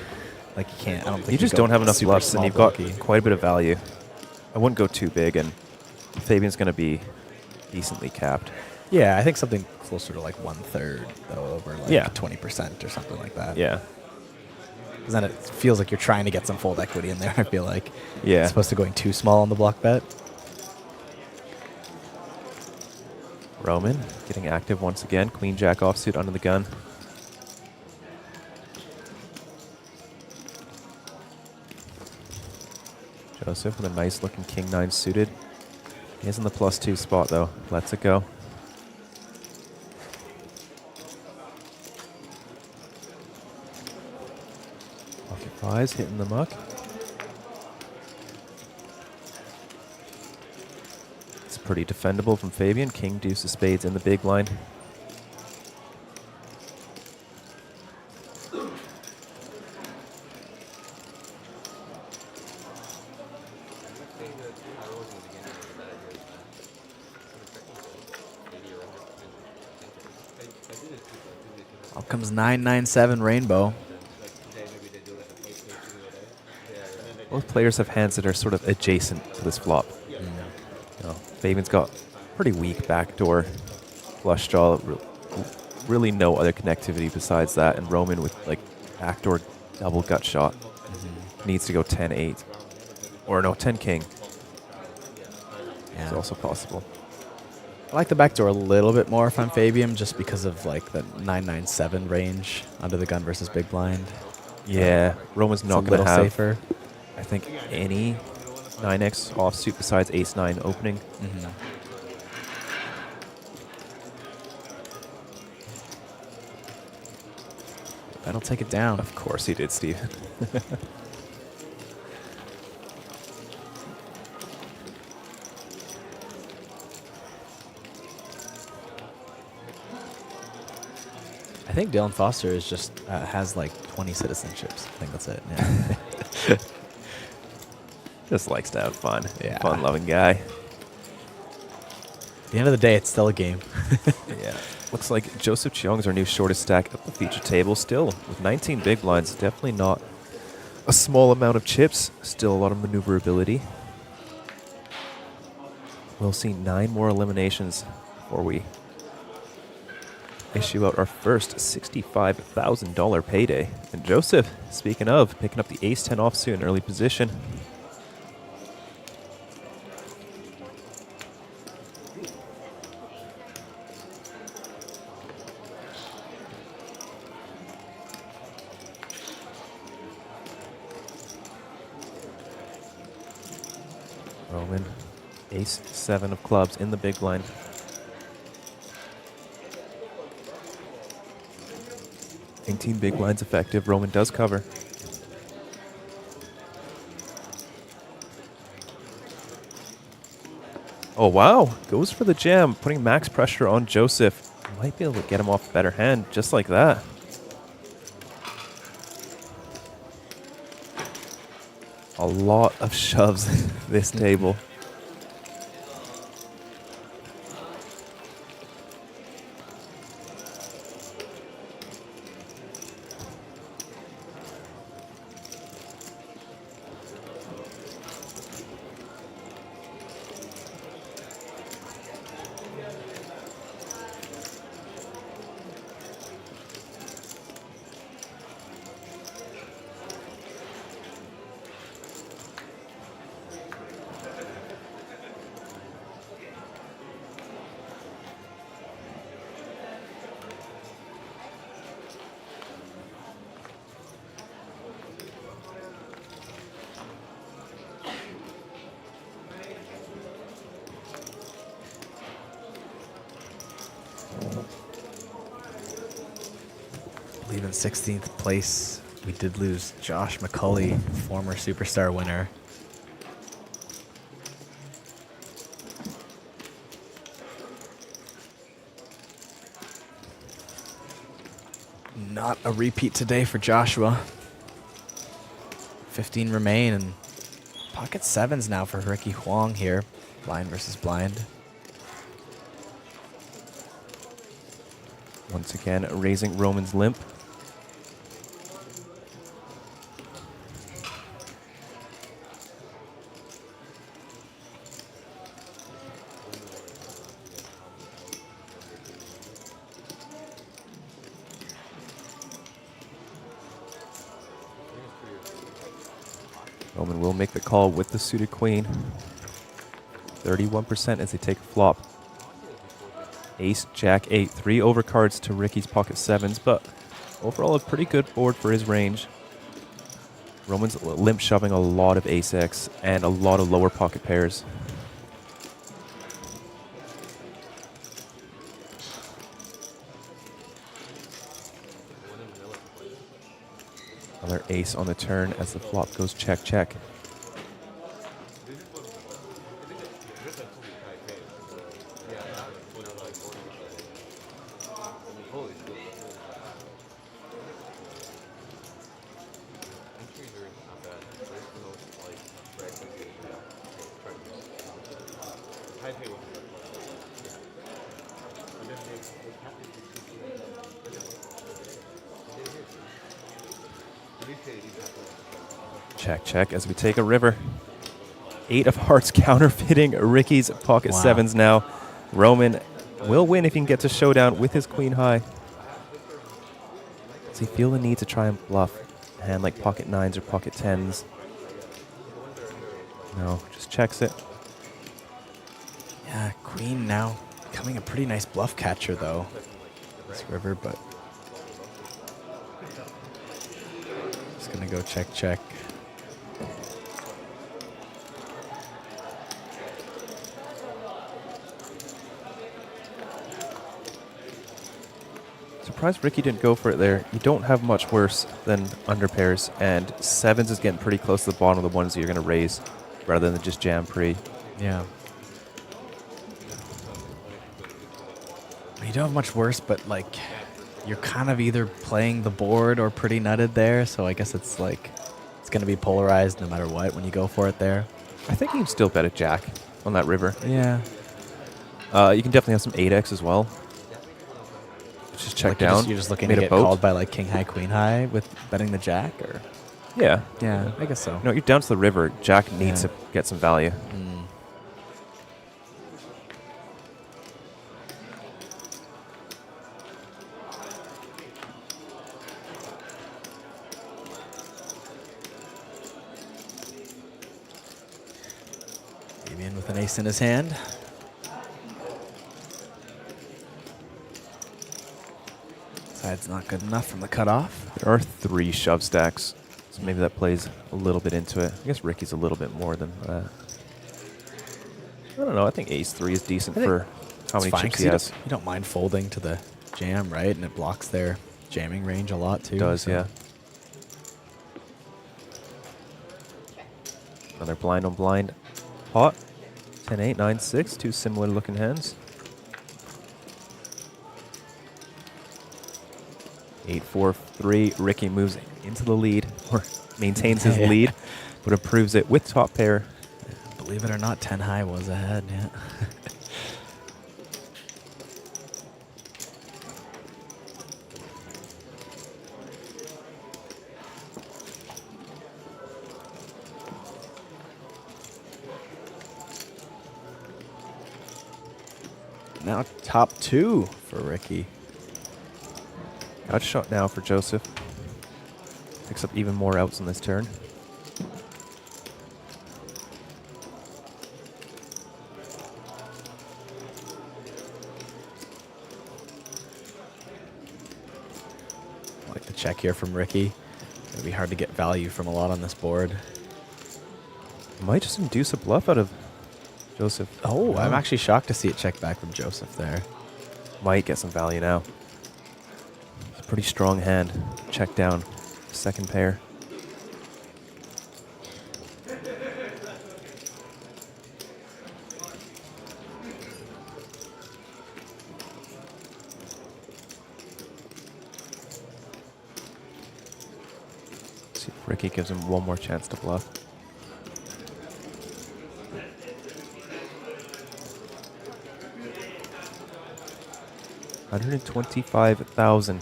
Like you can't. I don't think You just go don't have enough super bluffs, and small you've got blocky. quite a bit of value. I wouldn't go too big, and Fabian's going to be decently capped. Yeah, I think something closer to like 1/3 though, over like Yeah. 20% or something like that. Yeah. Because then it feels like you're trying to get some fold equity in there. I feel like. Yeah. As opposed to going too small on the block bet. Roman getting active once again. Queen jack offsuit under the gun. Joseph with a nice looking king 9 suited. He is in the +2 spot though. Lets it go. Pocket fives hitting the muck. It's pretty defendable from Fabian. King deuce of spades in the big blind. Up comes 997 Rainbow. Both players have hands that are sort of adjacent to this flop. You know, Fabian's got pretty weak backdoor flush draw. Really no other connectivity besides that. And Roman with like backdoor double gut shot needs to go 10-8. Or no, 10 king. Yeah. It's also possible. I like the backdoor a little bit more if I'm Fabian, just because of like the 997 range under the gun versus big blind. Yeah, Roman's not It's a going to little have, safer. I think, any 9x offsuit besides ace-9 opening. That'll take it down. Of course he did, Steve. I think Dylan Foster is just has like 20 citizenships. I think that's it. Yeah. Just likes to have fun. Yeah. Fun-loving guy. At the end of the day, it's still a game. Yeah. Looks like Joseph Cheong's our new shortest stack at the feature table still, with 19 big blinds. Definitely not a small amount of chips. Still a lot of maneuverability. We'll see 9 more eliminations before we issue out our first $65,000 payday. And Joseph, speaking of, picking up the ace-10 offsuit in early position. Roman, ace-7 of clubs in the big blind. Team big blinds effective. Roman does cover. Oh, wow. Goes for the jam, putting max pressure on Joseph. Might be able to get him off a better hand just like that. A lot of shoves this table. I believe in 16th place, we did lose Josh McCulley, former Superstar winner. Not a repeat today for Joshua. 15 remain, and pocket sevens now for Ricky Huang here. Blind versus blind. Once again, raising Roman's limp. Roman will make the call with the suited queen. 31% as they take a flop. Ace, Jack, 8, 3 overcards to Ricky's pocket sevens, but overall a pretty good board for his range. Roman's limp shoving a lot of ace X and a lot of lower pocket pairs. Another ace on the turn as the flop goes check, check. Check, check as we take a river. 8 of hearts counterfeiting Ricky's pocket sevens now. Roman will win if he can get to showdown with his queen high. Does he feel the need to try and bluff a hand like pocket 9s or pocket 10s? No, just checks it. Yeah, queen now Becoming a pretty nice bluff catcher, though, this river, but just gonna go check. Surprised Ricky didn't go for it there. You don't have much worse than under pairs, and 7s is getting pretty close to the bottom of the ones that you're going to raise rather than just jam pre. Yeah. You don't have much worse, but like you're kind of either playing the board or pretty nutted there, so I guess it's like it's going to be polarized no matter what when you go for it there. I think you can still bet a jack on that river. Yeah. You can definitely have some 8x as well. Just check like down. You're just looking made to a get boat. called by like king high, queen high with betting the jack, or Yeah. yeah, I guess so. No, you're down to the river. Jack needs to get some value. Damien with an ace in his hand. Side's not good enough from the cutoff. There are 3 shove stacks, so maybe that plays a little bit into it. I guess Ricky's a little bit more than that. I don't know. I think ace 3 is decent for how many chips he has. You don't mind folding to the jam, right? And it blocks their jamming range a lot too. It does, so. yeah. Another blind on blind pot. 10-8, 9-6, 2 similar looking hands. 8-4-3. Ricky moves into the lead, or maintains his lead, but improves it with top pair. Believe it or not, 10 high was ahead, yeah. Now top 2 for Ricky. Out shot now for Joseph. Picks up even more outs on this turn. I like the check here from Ricky. It'll be hard to get value from a lot on this board. Might just induce a bluff out of Joseph. Oh, I'm actually shocked to see it check back from Joseph there. Might get some value now. It's a pretty strong hand. Check down. Second pair. See if Ricky gives him one more chance to bluff. $125,000.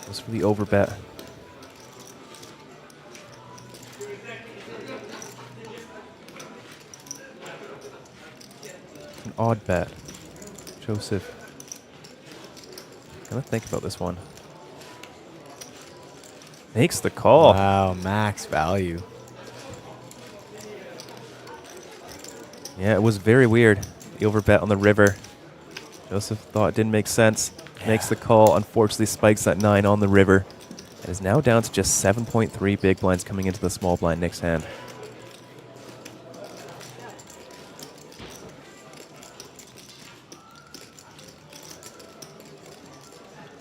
That's for the overbet. An odd bet. Joseph. Gonna think about this one. Makes the call. Wow, max value. Yeah, it was very weird. The overbet on the river. Joseph thought it didn't make sense. Makes the call. Unfortunately, spikes that 9 on the river. And is now down to just 7.3 big blinds coming into the small blind Nick's hand.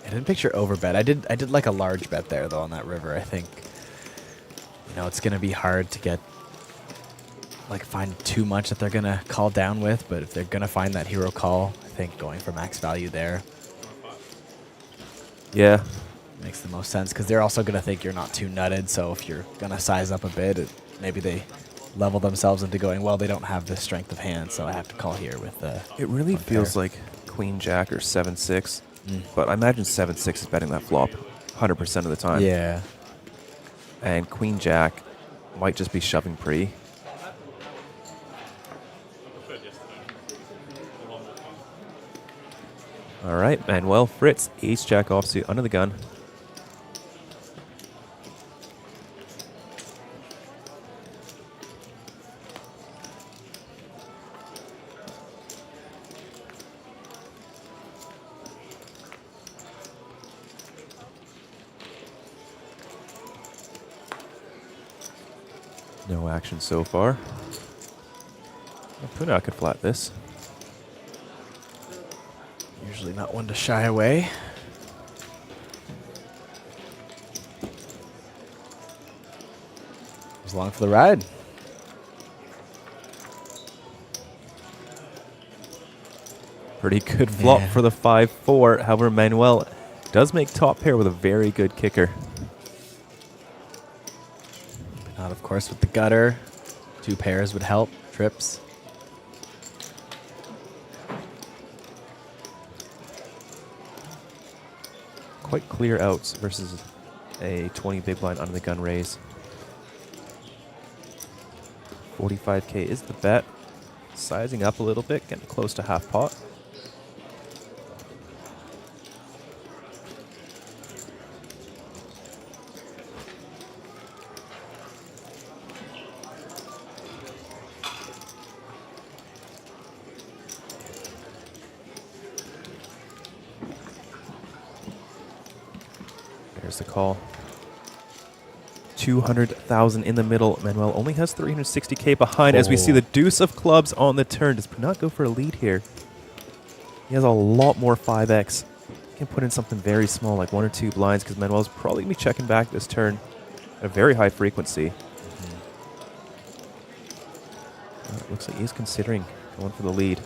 I didn't picture overbet. I did like a large bet there though on that river. I think it's gonna be hard to get find too much that they're gonna call down with, but if they're gonna find that hero call, I think going for max value there. Yeah. Makes the most sense because they're also gonna think you're not too nutted, so if you're gonna size up a bit, maybe they level themselves into going, well, they don't have the strength of hand, so I have to call here with the It really feels like Queen Jack or 7-6, but I imagine 7-6 is betting that flop 100% of the time. Yeah. And Queen Jack might just be shoving pre. All right, Manuel Fritz, ace jack offsuit under the gun. No action so far. Puna could flat this. Usually not one to shy away. He's along for the ride. Pretty good flop for the 5-4. However, Manuel does make top pair with a very good kicker. Not, of course, with the gutter. 2 pairs would help. Trips. Quite clear outs versus a 20 big blind under the gun raise. 45K is the bet. Sizing up a little bit, getting close to half pot. There's the call. 200,000 in the middle. Manuel only has 360K behind as we see the deuce of clubs on the turn. Does not go for a lead here. He has a lot more 5x. He can put in something very small like 1 or 2 blinds because Manuel's probably going to be checking back this turn at a very high frequency. Looks like he's considering going for the lead.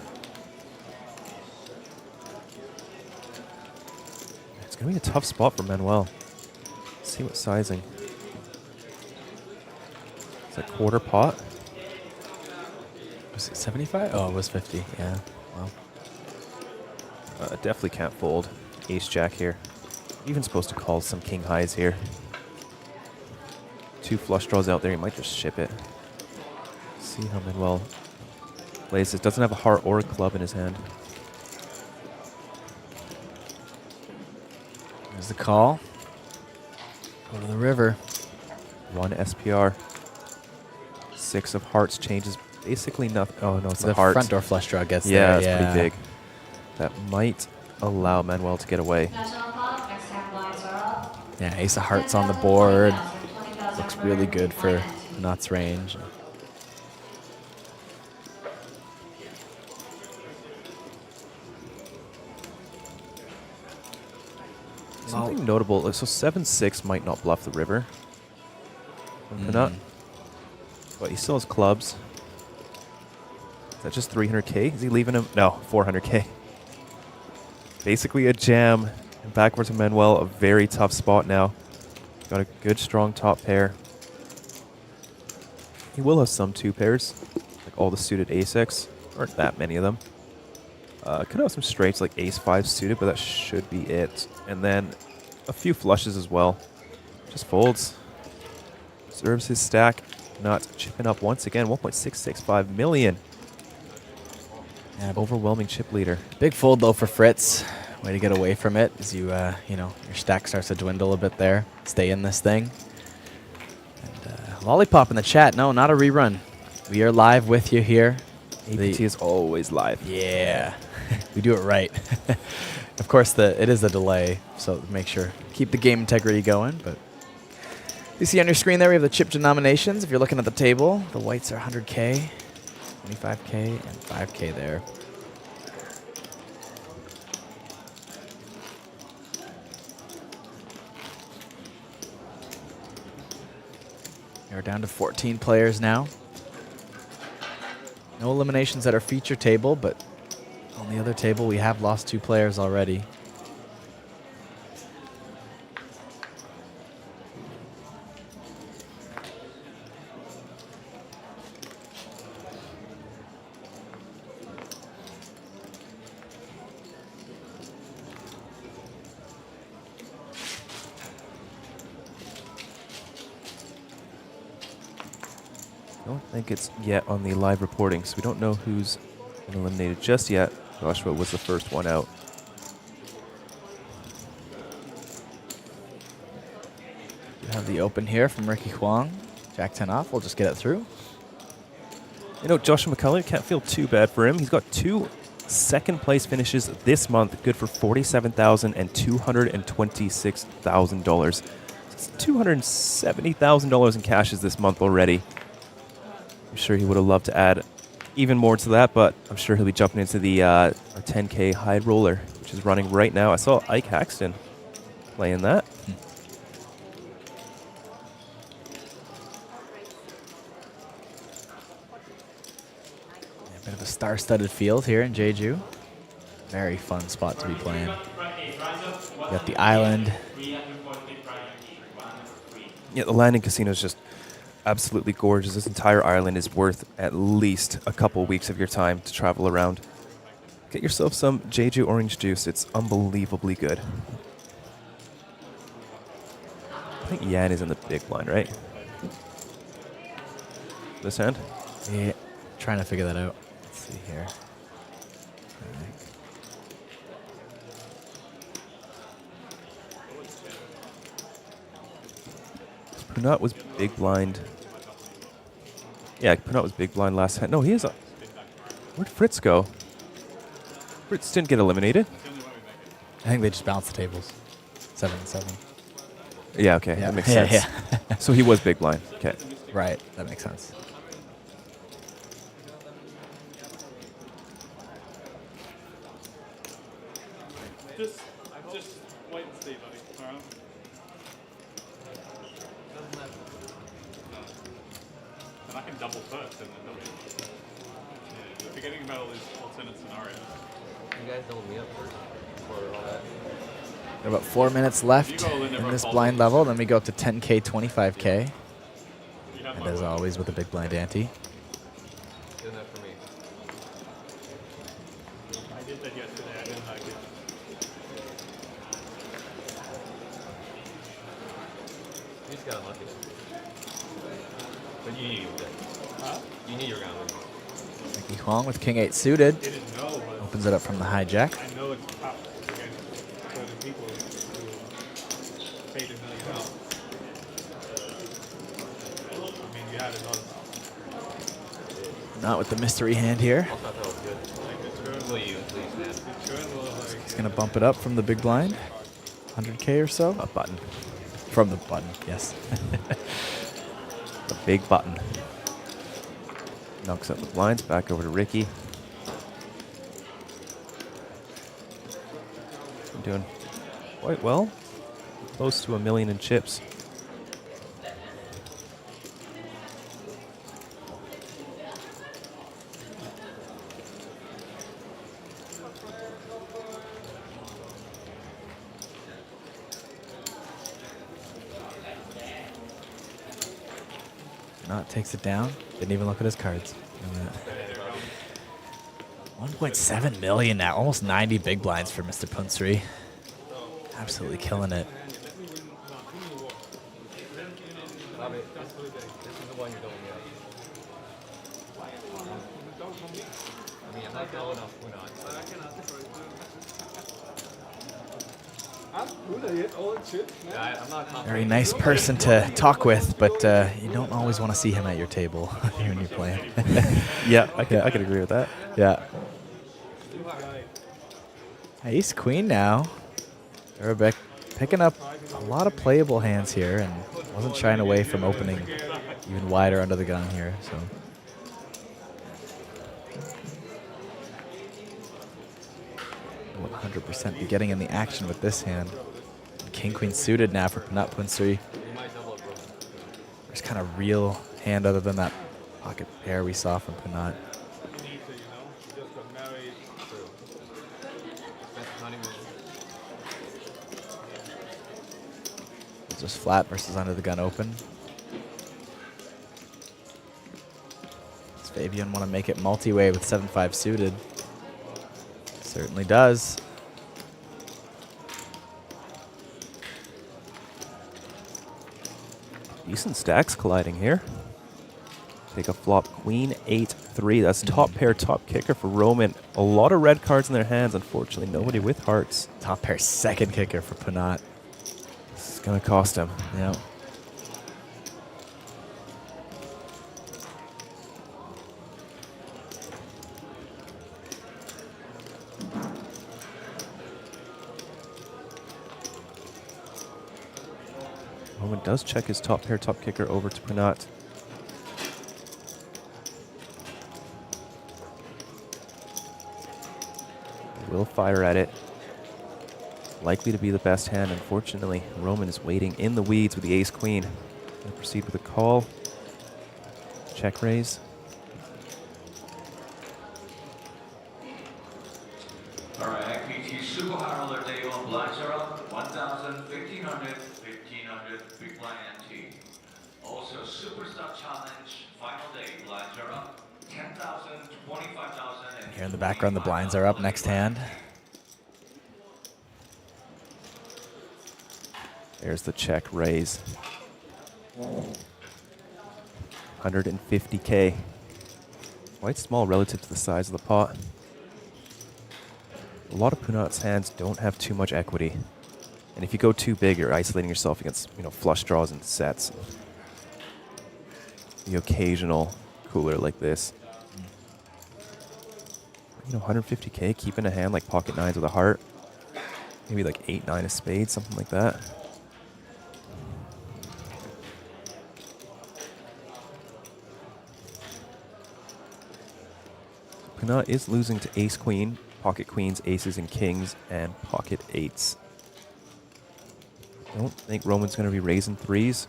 It's going to be a tough spot for Manuel. Let's see what sizing. It's a quarter pot. Was it 75? Oh, it was 50. Yeah. Well, definitely can't fold. Ace jack here. Even supposed to call some king highs here. 2 flush draws out there. He might just ship it. See how Manuel plays this. Doesn't have a heart or a club in his hand. There's the call. Go to the river. 1 SPR. 6 of hearts changes basically nothing. Oh no, it's the a heart. front door flush draw gets yeah, there. That's pretty big. That might allow Manuel to get away. Yeah, ace of hearts on the board. Looks really good for Nuts range. Something notable, so 7-6 might not bluff the river. Not. But he still has clubs. Is that just 300K? Is he leaving him? No, 400K. Basically a jam. And backwards to Manuel, a very tough spot now. Got a good, strong top pair. He will have some 2 pairs, like all the suited ace-X. Aren't that many of them. Could have some straights like ace-5 suited, but that should be it. And then a few flushes as well. Just folds. Serves his stack. Not chipping up once again. 1.665 million. Yeah, overwhelming chip leader. Big fold though for Fritz. Way to get away from it as you, you know, your stack starts to dwindle a bit there. Stay in this thing. And Lollipop in the chat. No, not a rerun. We are live with you here. APT is always live. Yeah, we do it right. Of course, it is a delay, so make sure keep the game integrity going. But you see on your screen there, we have the chip denominations. If you're looking at the table, the whites are 100K, 25K, and 5K there. We're down to 14 players now. No eliminations at our feature table, but on the other table, we have lost 2 players already. I don't think it's yet on the live reporting, so we don't know who's been eliminated just yet. Joshua was the first one out. We have the open here from Ricky Huang. Jack 10 off. We'll just get it through. You know, Joshua McCulley can't feel too bad for him. He's got 2 second-place finishes this month, good for $47,000 and $226,000. $270,000 in cashes this month already. I'm sure he would have loved to add even more to that, but I'm sure he'll be jumping into the our 10K high roller, which is running right now. I saw Ike Haxton playing that. A bit of a star-studded field here in Jeju. Very fun spot to be playing. You got the island. Yeah, the landing casino is just absolutely gorgeous. This entire island is worth at least a couple weeks of your time to travel around. Get yourself some Jeju orange juice. It's unbelievably good. I think Yan is in the big blind, right? This hand? Yeah, trying to figure that out. Let's see here. Punat was big blind. Yeah, Punat was big blind last hand. No, he is a... Where'd Fritz go? Fritz didn't get eliminated. I think they just bounced the tables. 7-7. Yeah, okay. Yeah. That makes sense. Yeah. So he was big blind. Okay. Right. That makes sense. Just wait and see, buddy. All right. And I can double first and then double. Yeah, you're forgetting about all these alternate scenarios. You guys doubled me up first for all that. Got about 4 minutes left in this blind level. Then we go up to 10K, 25K. And as always with a big blind ante. Isn't that for me? I did that yesterday. I didn't like it. You just got unlucky. But you knew you were good. Huh? You knew you were going to win. Mickey Huang with King 8 suited. I didn't know, but Opens it up from the hijack. I know it's tough against certain people who paid $1 million. I mean, you had it on. Not with the mystery hand here. I thought that was good. Please, man. He's going to bump it up from the big blind. 100K or so. A button. From the button, yes. The big button. Knocks up the blinds. Back over to Ricky. I'm doing quite well. Close to $1 million in chips. Not takes it down. Didn't even look at his cards. 1.7 million now. Almost 90 big blinds for Mr. Punsri. Absolutely killing it. Bobby, this is the one you're doing me I mean, I'm not going off Punat. I'm not confident. Very nice person to talk with, but you don't always want to see him at your table when you're playing. Yeah, I could agree with that. Yeah. Ace Queen now. Arabic picking up a lot of playable hands here and wasn't shying away from opening even wider under the gun here. So 100% be getting in the action with this hand. King Queen suited now for Punat Punsri. There's kind of real hand other than that pocket pair we saw from Punat. Just flat versus under the gun open. Does Fabian want to make it multi-way with 7-5 suited? Certainly does. Decent stacks colliding here. Take a flop, Queen 8-3. That's top pair, top kicker for Roman. A lot of red cards in their hands. Unfortunately, nobody with hearts. Top pair, second kicker for Punat. This is gonna cost him. Yeah. Roman does check his top pair, top kicker over to Punat. will fire at it. Likely to be the best hand, unfortunately. Roman is waiting in the weeds with the ace-queen. Gonna proceed with a call. Check raise. All right, APT Jeju World Day on blinds are up 1,000, 1,500, 1,500, big blind ante. Also, Superstar Challenge final day blinds are up 10,000, 25,000. Here in the background, the blinds are up next hand. There's the check raise. 150K. Quite small relative to the size of the pot. A lot of Punat's hands don't have too much equity. And if you go too big, you're isolating yourself against, flush draws and sets. The occasional cooler like this. 150K, keeping a hand like pocket nines with a heart. Maybe like 8-9 of spades, something like that. Punat is losing to ace-queen, pocket queens, aces, and kings, and pocket eights. I don't think Roman's going to be raising threes.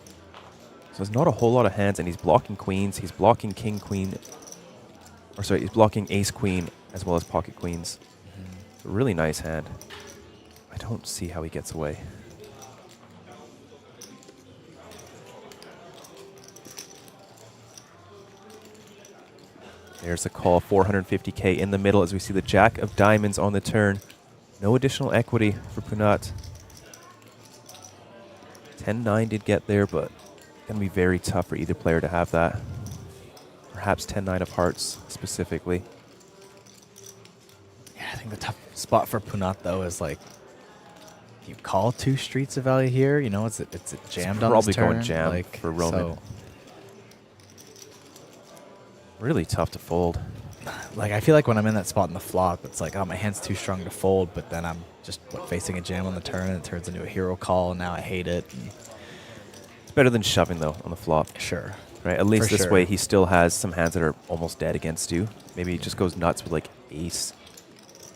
So there's not a whole lot of hands, and he's blocking queens. He's blocking king-queen. Or sorry, he's blocking ace-queen as well as pocket queens. A really nice hand. I don't see how he gets away. There's the call, 450K in the middle as we see the jack of diamonds on the turn. No additional equity for Punat. 10-9 did get there, but going to be very tough for either player to have that. Perhaps 10-9 of hearts specifically. Yeah, I think the tough spot for Punat though is like, you call 2 streets of value here. It's jammed on this turn. Probably going jam for Roman. So really tough to fold. Like, I feel like when I'm in that spot in the flop, it's like, oh, my hand's too strong to fold, but then I'm just facing a jam on the turn, and it turns into a hero call, and now I hate it. It's better than shoving, though, on the flop. Sure. Right? At least this way, he still has some hands that are almost dead against you. Maybe he just goes nuts with, like, ace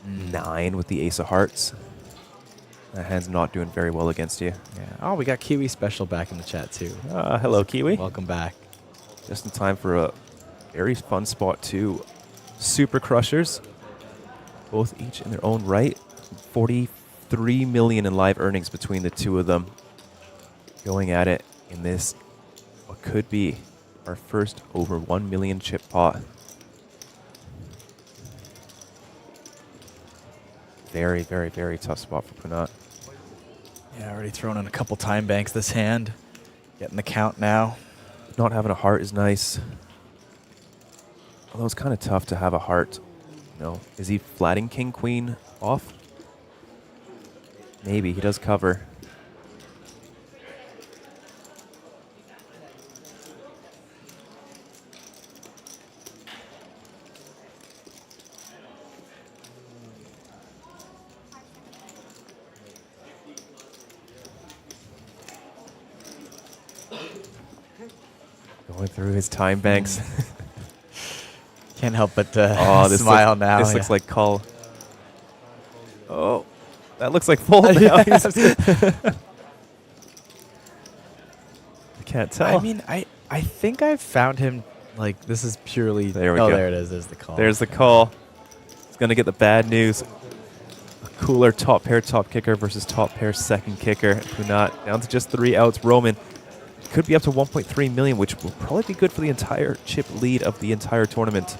9 with the ace of hearts. That hand's not doing very well against you. Yeah. Oh, we got Kiwi Special back in the chat, too. Hello, Kiwi. Welcome back. Just in time for a very fun spot, too. Super Crushers, both each in their own right. 43 million in live earnings between the two of them. Going at it in this, what could be our first over 1 million chip pot. Very, very, very tough spot for Punat. Yeah, already thrown in a couple time banks this hand. Getting the count now. Not having a heart is nice. Although it's kind of tough to have a heart. Is he flatting king, queen off? Maybe. He does cover. Going through his time banks. Can't help but this smile now. This looks like call. Oh, that looks like fold now. I can't tell. I mean, I think I've found him, like, this is purely... There we go. There it is. There's the call. There's the call. It's going to get the bad news. A cooler top pair top kicker versus top pair second kicker. Punat down to just 3 outs. Roman could be up to 1.3 million, which will probably be good for the entire chip lead of the entire tournament.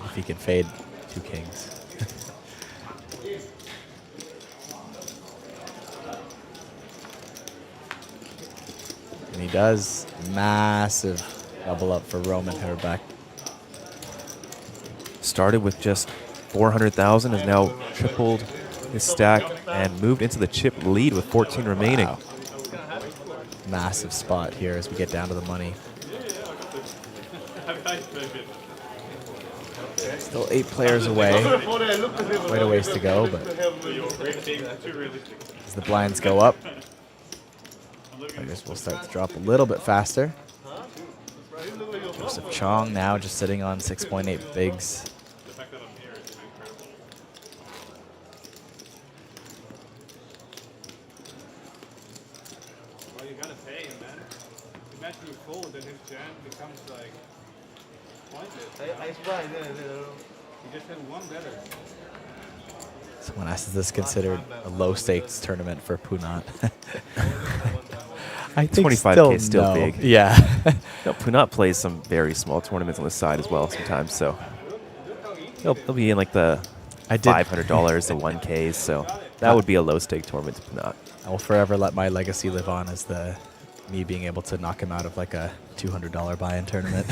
If he can fade 2 kings. And he does. Massive double up for Roman Herbeck. Started with just 400,000, has now tripled his stack and moved into the chip lead with 14 remaining. Wow. Massive spot here as we get down to the money. Still 8 players away. Quite a ways to go, but as the blinds go up, I guess we'll start to drop a little bit faster. Joseph Chong now just sitting on 6.8 bigs. Well, you gotta pay him, man. Imagine you fold and his jam becomes like pointless. I swear I didn't. You just had one better. Someone asked, is this considered a low stakes tournament for Punat? I think 25K is still no. big. Yeah. No, Punat plays some very small tournaments on the side as well sometimes, so he'll be in like the $500, the 1Ks, so that would be a low stake tournament to Punat. I will forever let my legacy live on as me being able to knock him out of like a $200 buy-in tournament.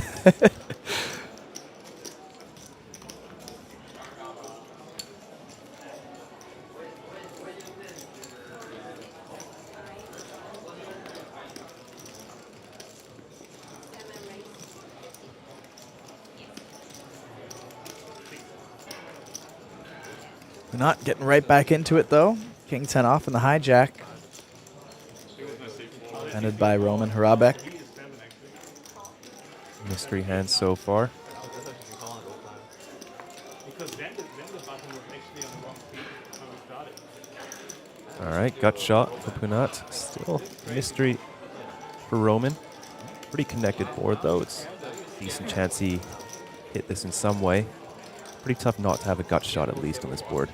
We're not getting right back into it though. King 10 off in the hijack. Ended by Roman Harabek. Mystery hand so far. All right, gut shot for Punat. Still mystery for Roman. Pretty connected board though. It's a decent chance he hit this in some way. Pretty tough not to have a gut shot at least on this board.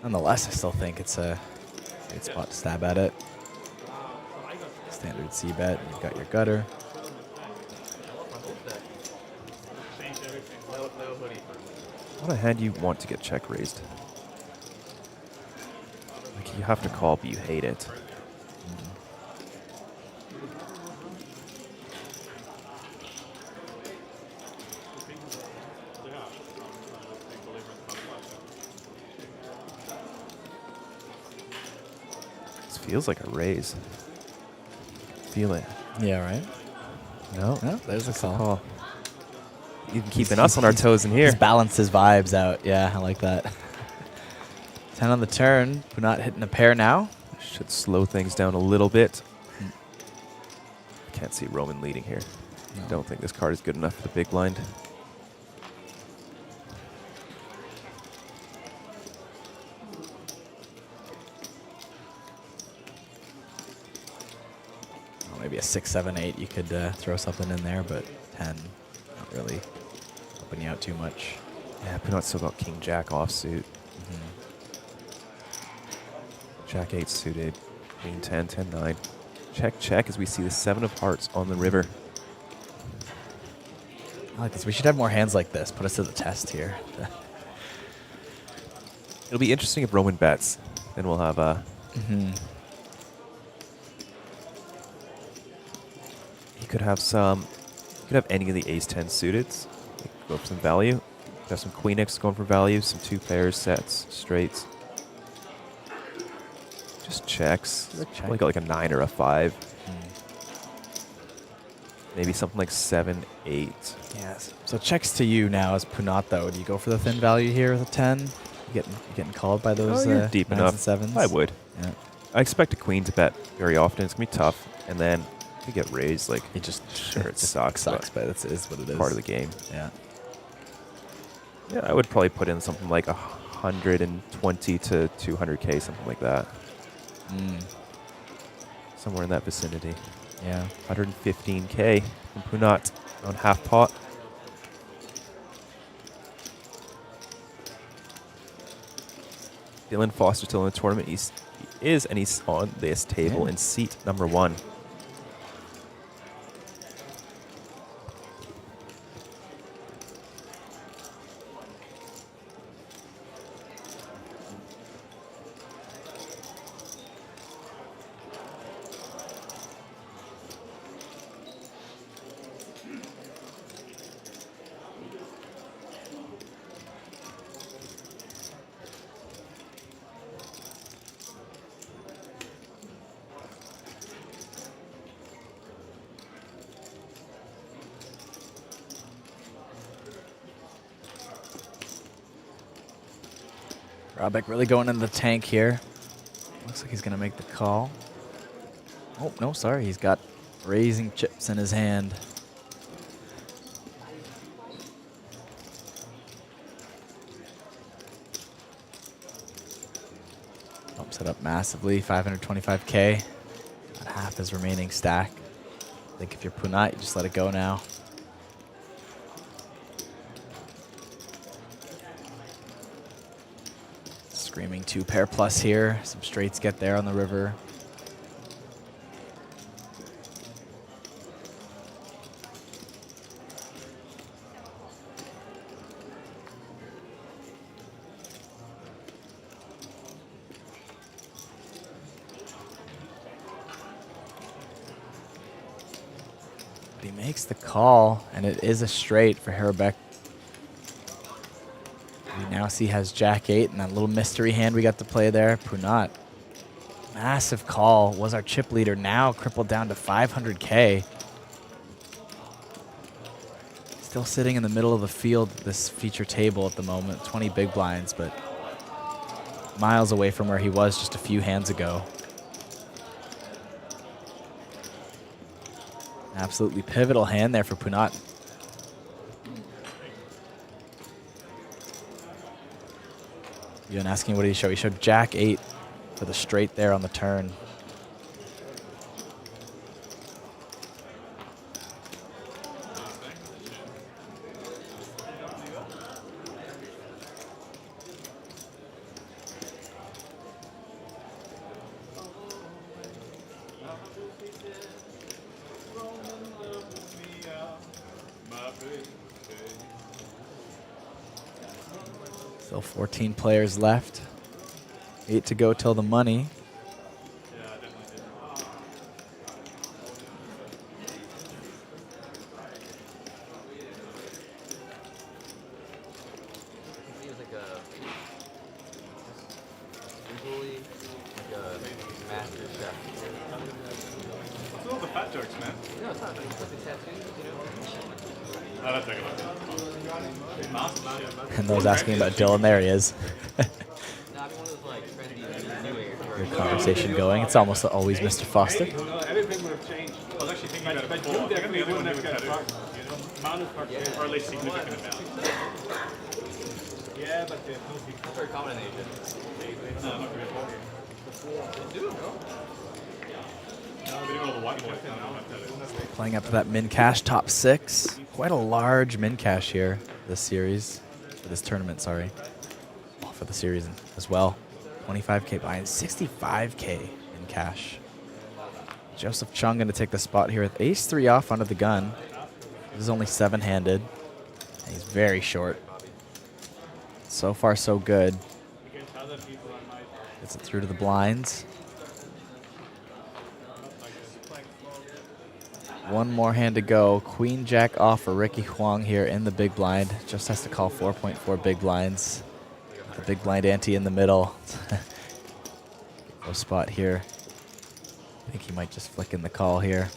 Nonetheless, I still think it's a great spot to stab at it. Standard C-bet, you've got your gutter. Not a hand you want to get check raised. Like you have to call, but you hate it. This feels like a raise. Feel it. Yeah, right? No, there's a call. Even keeping us on our toes in here. He's balanced his vibes out. Yeah, I like that. 10 on the turn. Punat hitting a pair now. Should slow things down a little bit. Can't see Roman leading here. No. Don't think this card is good enough for the big blind. Maybe a 6, 7, 8. You could throw something in there, but 10, not really helping you out too much. Yeah, Punat's still got King Jack offsuit. Jack 8 suited. Queen 10, 10, 9. Check, check as we see the 7 of hearts on the river. I like this. We should have more hands like this. Put us to the test here. It'll be interesting if Roman bets. Then we'll have a... He could have some... He could have any of the ace-10 suited. Go for some value. Got some Queen X going for value. Some 2 pairs, sets, straights. Just checks. Probably got like a 9 or a 5. Maybe something like 7, 8. Yes. So checks to you now as Punat though. Do you go for the thin value here with a 10? You getting called by those you're deep 9s enough. and 7s? I would. Yeah. I expect a queen to bet very often. It's gonna be tough, and then you get raised. Like it just it sucks, but it is what it is. Part of the game. Yeah. Yeah, I would probably put in something like 120 to 200K, something like that. Somewhere in that vicinity. Yeah. 115K from Punat on half pot. Dylan Foster still in the tournament. He is, and he's on this table in seat number 1. Robek really going in the tank here. Looks like he's going to make the call. Oh, no, sorry. He's got raising chips in his hand. Bumps it up massively, 525K. About half his remaining stack. I think if you're Punat, you just let it go now. Screaming 2-pair plus here. Some straights get there on the river. But he makes the call, and it is a straight for Herbeck. We now see has Jack 8 and that little mystery hand we got to play there. Punat. Massive call. Was our chip leader, now crippled down to 500K. Still sitting in the middle of the field, this feature table at the moment. 20 big blinds, but miles away from where he was just a few hands ago. Absolutely pivotal hand there for Punat. You're asking what did he show? He showed Jack 8 for the straight there on the turn. Still 14 players left. 8 to go till the money. What's all the fat jokes, man? No, it's not. It's like the tattoos, you know? Oh, that's like And those asking about Dylan, there he is. Good conversation going. It's almost always Mr. Foster. Everything would have changed. I was actually thinking about it before. I think the other one never got a amount of or at least significant amount. Yeah, but there's no people. That's very common in Asia. No, not really. They do, no? No, they do all the white boys now. Playing up to that min cash top 6. Quite a large min cash here this series, for this tournament, sorry. Well, for the series as well. 25K buy-in, 65K in cash. Joseph Chung going to take the spot here with ace-3 off under the gun. This is only 7-handed. And he's very short. So far, so good. Gets it through to the blinds. One more hand to go. Queen Jack off for Ricky Huang here in the big blind. Just has to call 4.4 big blinds. The big blind ante in the middle. No spot here. I think he might just flick in the call here.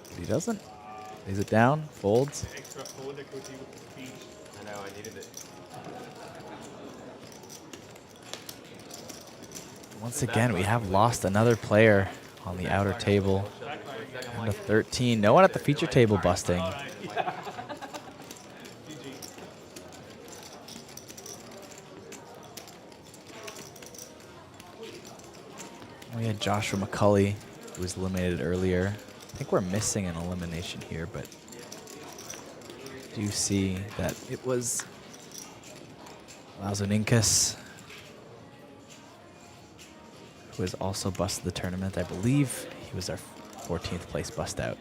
But he doesn't. Lays it down, folds. I know, I needed it. Once again, we have lost another player on the outer table. Down to 13. No one at the feature table busting. We had Joshua McCulley, who was eliminated earlier. I think we're missing an elimination here, but do see that it was Lazoninkas, who has also busted the tournament. I believe he was our 14th place bust out.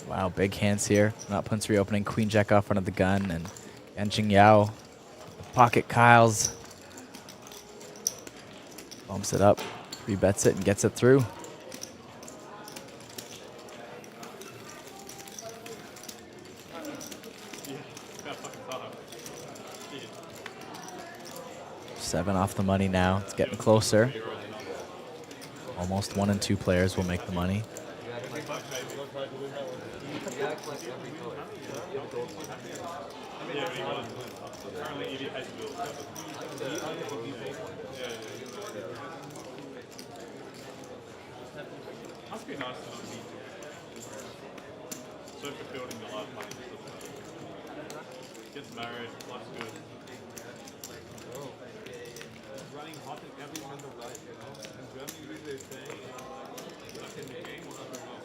Wow, big hands here. Not punts reopening. Queen Jack off front of the gun, and Yanqing Yao, pocket Kyles, bumps it up, rebets it, and gets it through. Seven off the money now. It's getting closer. Almost 1 and 2 players will make the money. Pretty much, maybe. You act like every color. You have gold one. Yeah, but he won. Apparently, Evie has gold. Must be nice to not need to. So fulfilling the life money. Gets married, life's good. Running hot in every single light, you know? In Germany, usually they say, like in the game, or I don't know.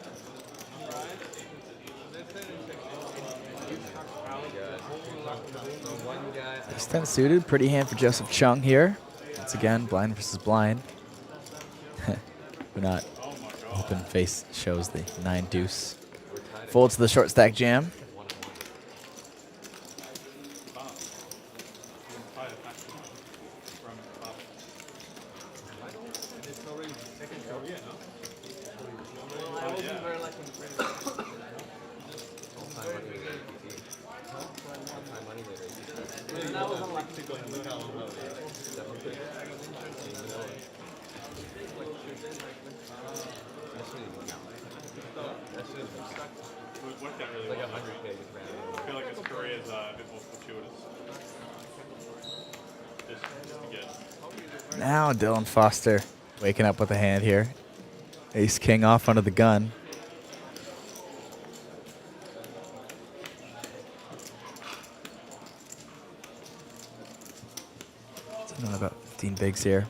Right? They say Ace 10 suited, pretty hand for Joseph Chung here. Once again, blind versus blind. We're not open face shows the 9 deuce. Folds to the short stack jam. Worked out really well. I feel like his career is a bit more fortuitous. Just again. Now Dylan Foster waking up with a hand here. Ace king off under the gun. Sitting on about 15 bigs here.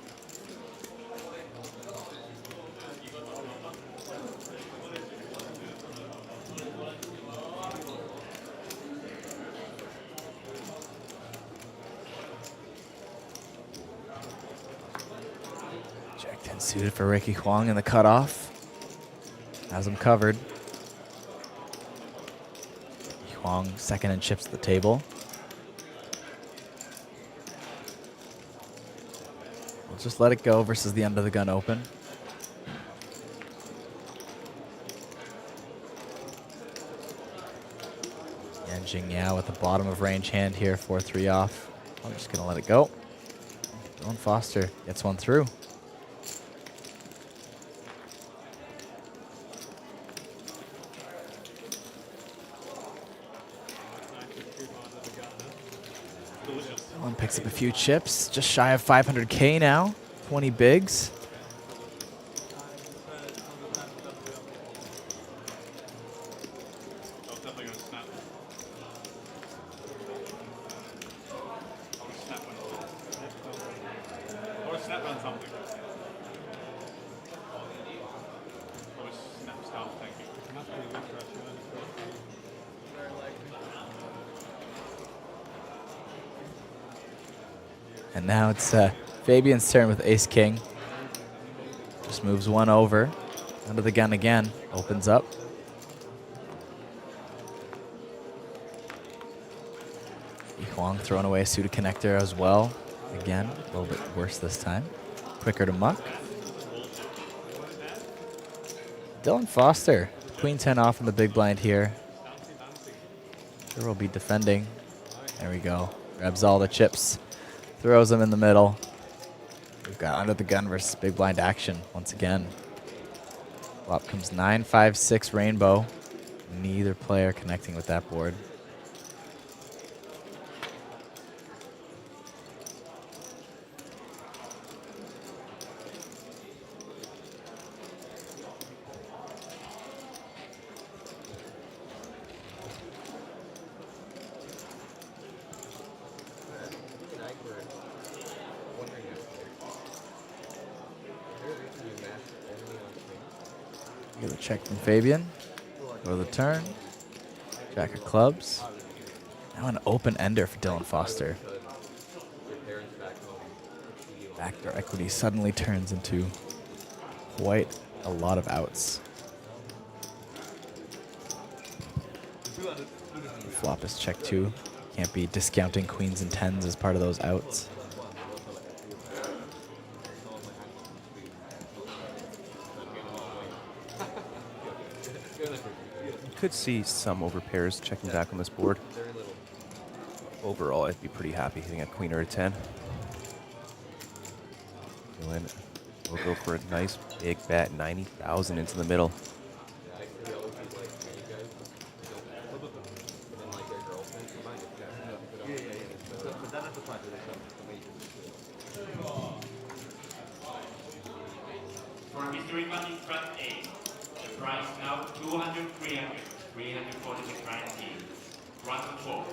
Jack 10 suited for Ricky Huang in the cutoff. Has him covered. Huang second and chips at the table. We'll just let it go versus the under the gun open. Yan Jing Yao at the bottom of range hand here, 4-3 off. I'm just gonna let it go. Dylan Foster gets one through. Dylan picks up a few chips, just shy of 500K now, 20 bigs. And now it's Fabian's turn with Ace King. Just moves one over. Under the gun again. Opens up. Huang throwing away a suited connector as well. Again, a little bit worse this time. Quicker to muck. Dylan Foster, Queen 10 off in the big blind here. Sure will be defending. There we go. Grabs all the chips. Throws them in the middle. We've got under the gun versus big blind action once again. Flop comes 9-5-6 rainbow. Neither player connecting with that board. Get a check from Fabian. Go to the turn. Jack of clubs. Now an open ender for Dylan Foster. Backdoor equity suddenly turns into quite a lot of outs. Flop is check 2. Can't be discounting queens and 10s as part of those outs. Could see some overpairs checking back on this board. Overall, I'd be pretty happy hitting a queen or a 10. We'll go for a nice big bet, 90,000 into the middle. For mystery money front A, the price now 200, 300, 300 for the decline team. Round of 4.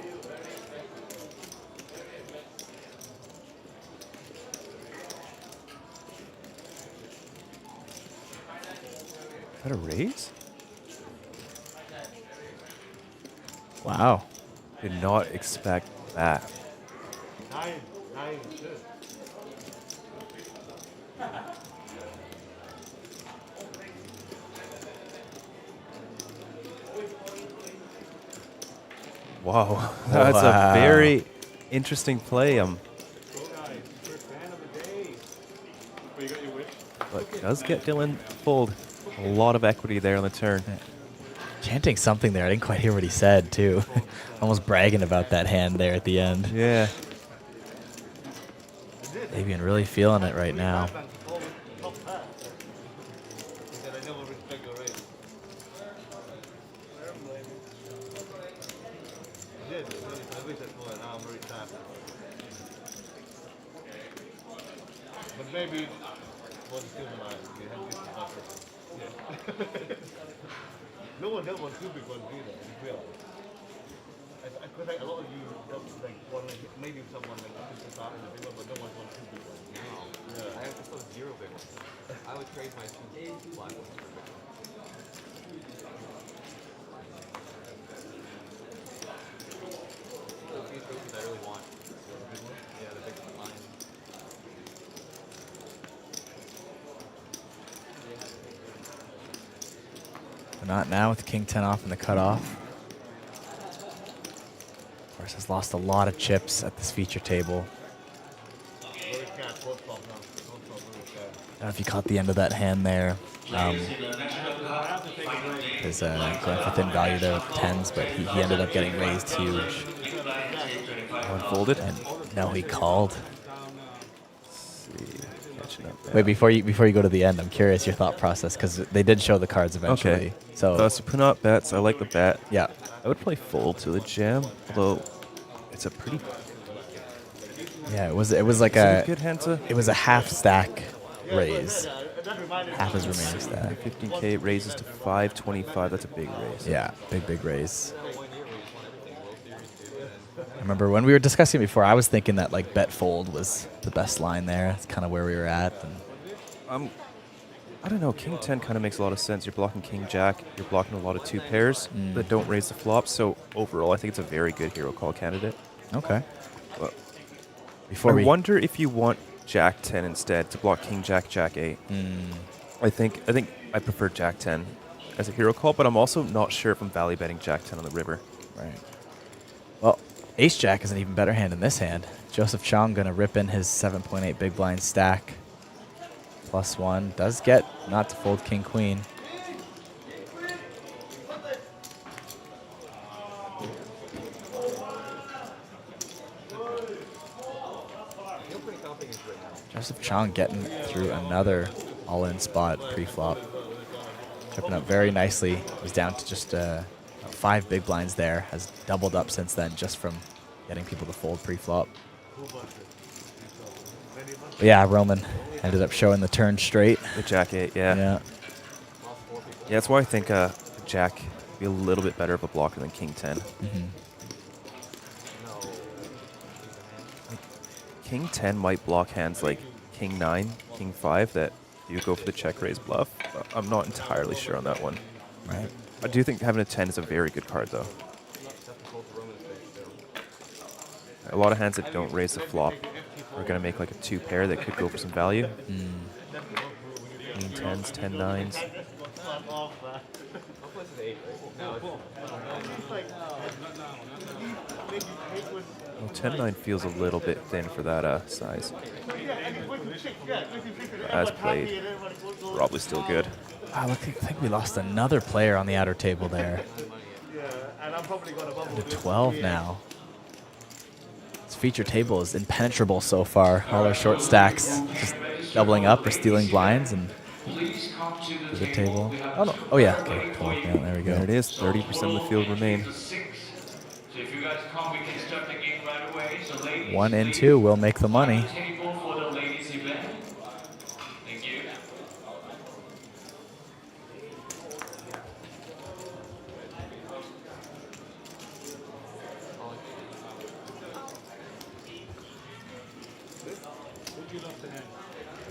Is that a raise? Wow. Did not expect that. 9, 9, good. Wow, that's a very interesting play. But does get Dylan fold. A lot of equity there on the turn. Chanting something there. I didn't quite hear what he said, too. Almost bragging about that hand there at the end. Yeah. Fabian really feeling it right now. But maybe was civilized. You have to yeah. No one else was too big one either. I feel like a lot of you like want maybe someone like to start in the big one, but no one wants too big one. No. Yeah. I have just those 0 big ones. I would trade my 2 black ones for big ones. Those 2 trophies I really want. The big one? Yeah, the big line. But not now with King 10 off and the cutoff. Of course, has lost a lot of chips at this feature table. I don't know if you caught the end of that hand there. Is going for thin value there with 10s, but he ended up getting raised huge. Unfolded? And no, he called. Catching up there. Wait, before you go to the end, I'm curious your thought process, because they did show the cards eventually. Okay. So put up bets. I like the bet. Yeah. I would play fold to the jam, although it's a pretty... Yeah, it was like a good hand to... It was a half stack raise. Half his remaining stack. 15K raises to 525. That's a big raise. Yeah, big raise. I remember when we were discussing before, I was thinking that like bet fold was the best line there. It's kind of where we were at. And I don't know. King 10 kind of makes a lot of sense. You're blocking King Jack. You're blocking a lot of 2 pairs that don't raise the flop. So overall, I think it's a very good hero call candidate. Okay. But I wonder if you want Jack 10 instead to block King Jack, Jack 8. I think I prefer Jack 10 as a hero call, but I'm also not sure if I'm value betting Jack 10 on the river. Right. Well, Ace Jack is an even better hand in this hand. Joseph Chong gonna rip in his 7.8 big blind stack. +1 does get not to fold King Queen. Joseph Chong getting through another all-in spot pre-flop. Tripping up very nicely. Was down to just 5 big blinds there. Has doubled up since then just from getting people to fold pre-flop. But yeah, Roman ended up showing the turn straight. The Jack 8, yeah. Yeah. Yeah, that's why I think Jack would be a little bit better of a blocker than King 10. King 10 might block hands like King 9, King 5 that do go for the check raise bluff. I'm not entirely sure on that one. Right. I do think having a 10 is a very good card, though. A lot of hands that don't raise the flop are going to make like a 2 pair that could go for some value. Queen 10s, 10 9s. Well, 10-9 feels a little bit thin for that size. As played, probably still good. I think we lost another player on the outer table there. To 12 now. This feature table is impenetrable so far. All our short stacks just doubling up or stealing blinds and to the table. Oh no! Oh yeah. Okay. 12 now. There we go. There it is. 30% of the field remain. 1 and 2 will make the money.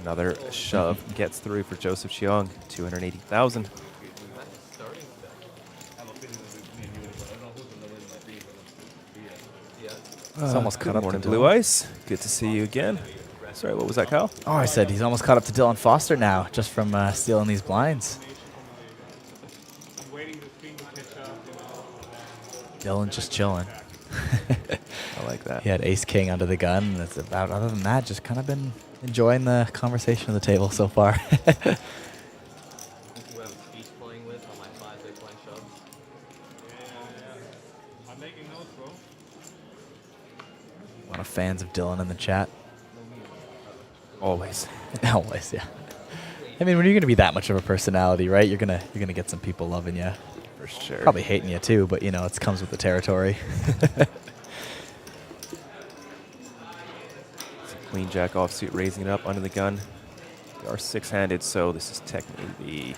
Another shove gets through for Joseph Cheong, 280,000. He's almost caught good up morning, to Blue Dylan. Ice. Good to see you again. Sorry, what was that, Kyle? Oh, I said he's almost caught up to Dylan Foster now, just from stealing these blinds. Dylan just chilling. I like that. He had Ace King under the gun, and that's about. Other than that, just kind of been enjoying the conversation at the table so far. Who I have a speech playing with on my 5 big blind shoves. Yeah. I'm making notes, bro. A lot of fans of Dylan in the chat. Always. Always, yeah. I mean, when you're gonna be that much of a personality, right? You're gonna get some people loving you. For sure. Probably hating you too, but you know, it comes with the territory. Queen Jack offsuit, raising it up under the gun. They are 6-handed, so this is technically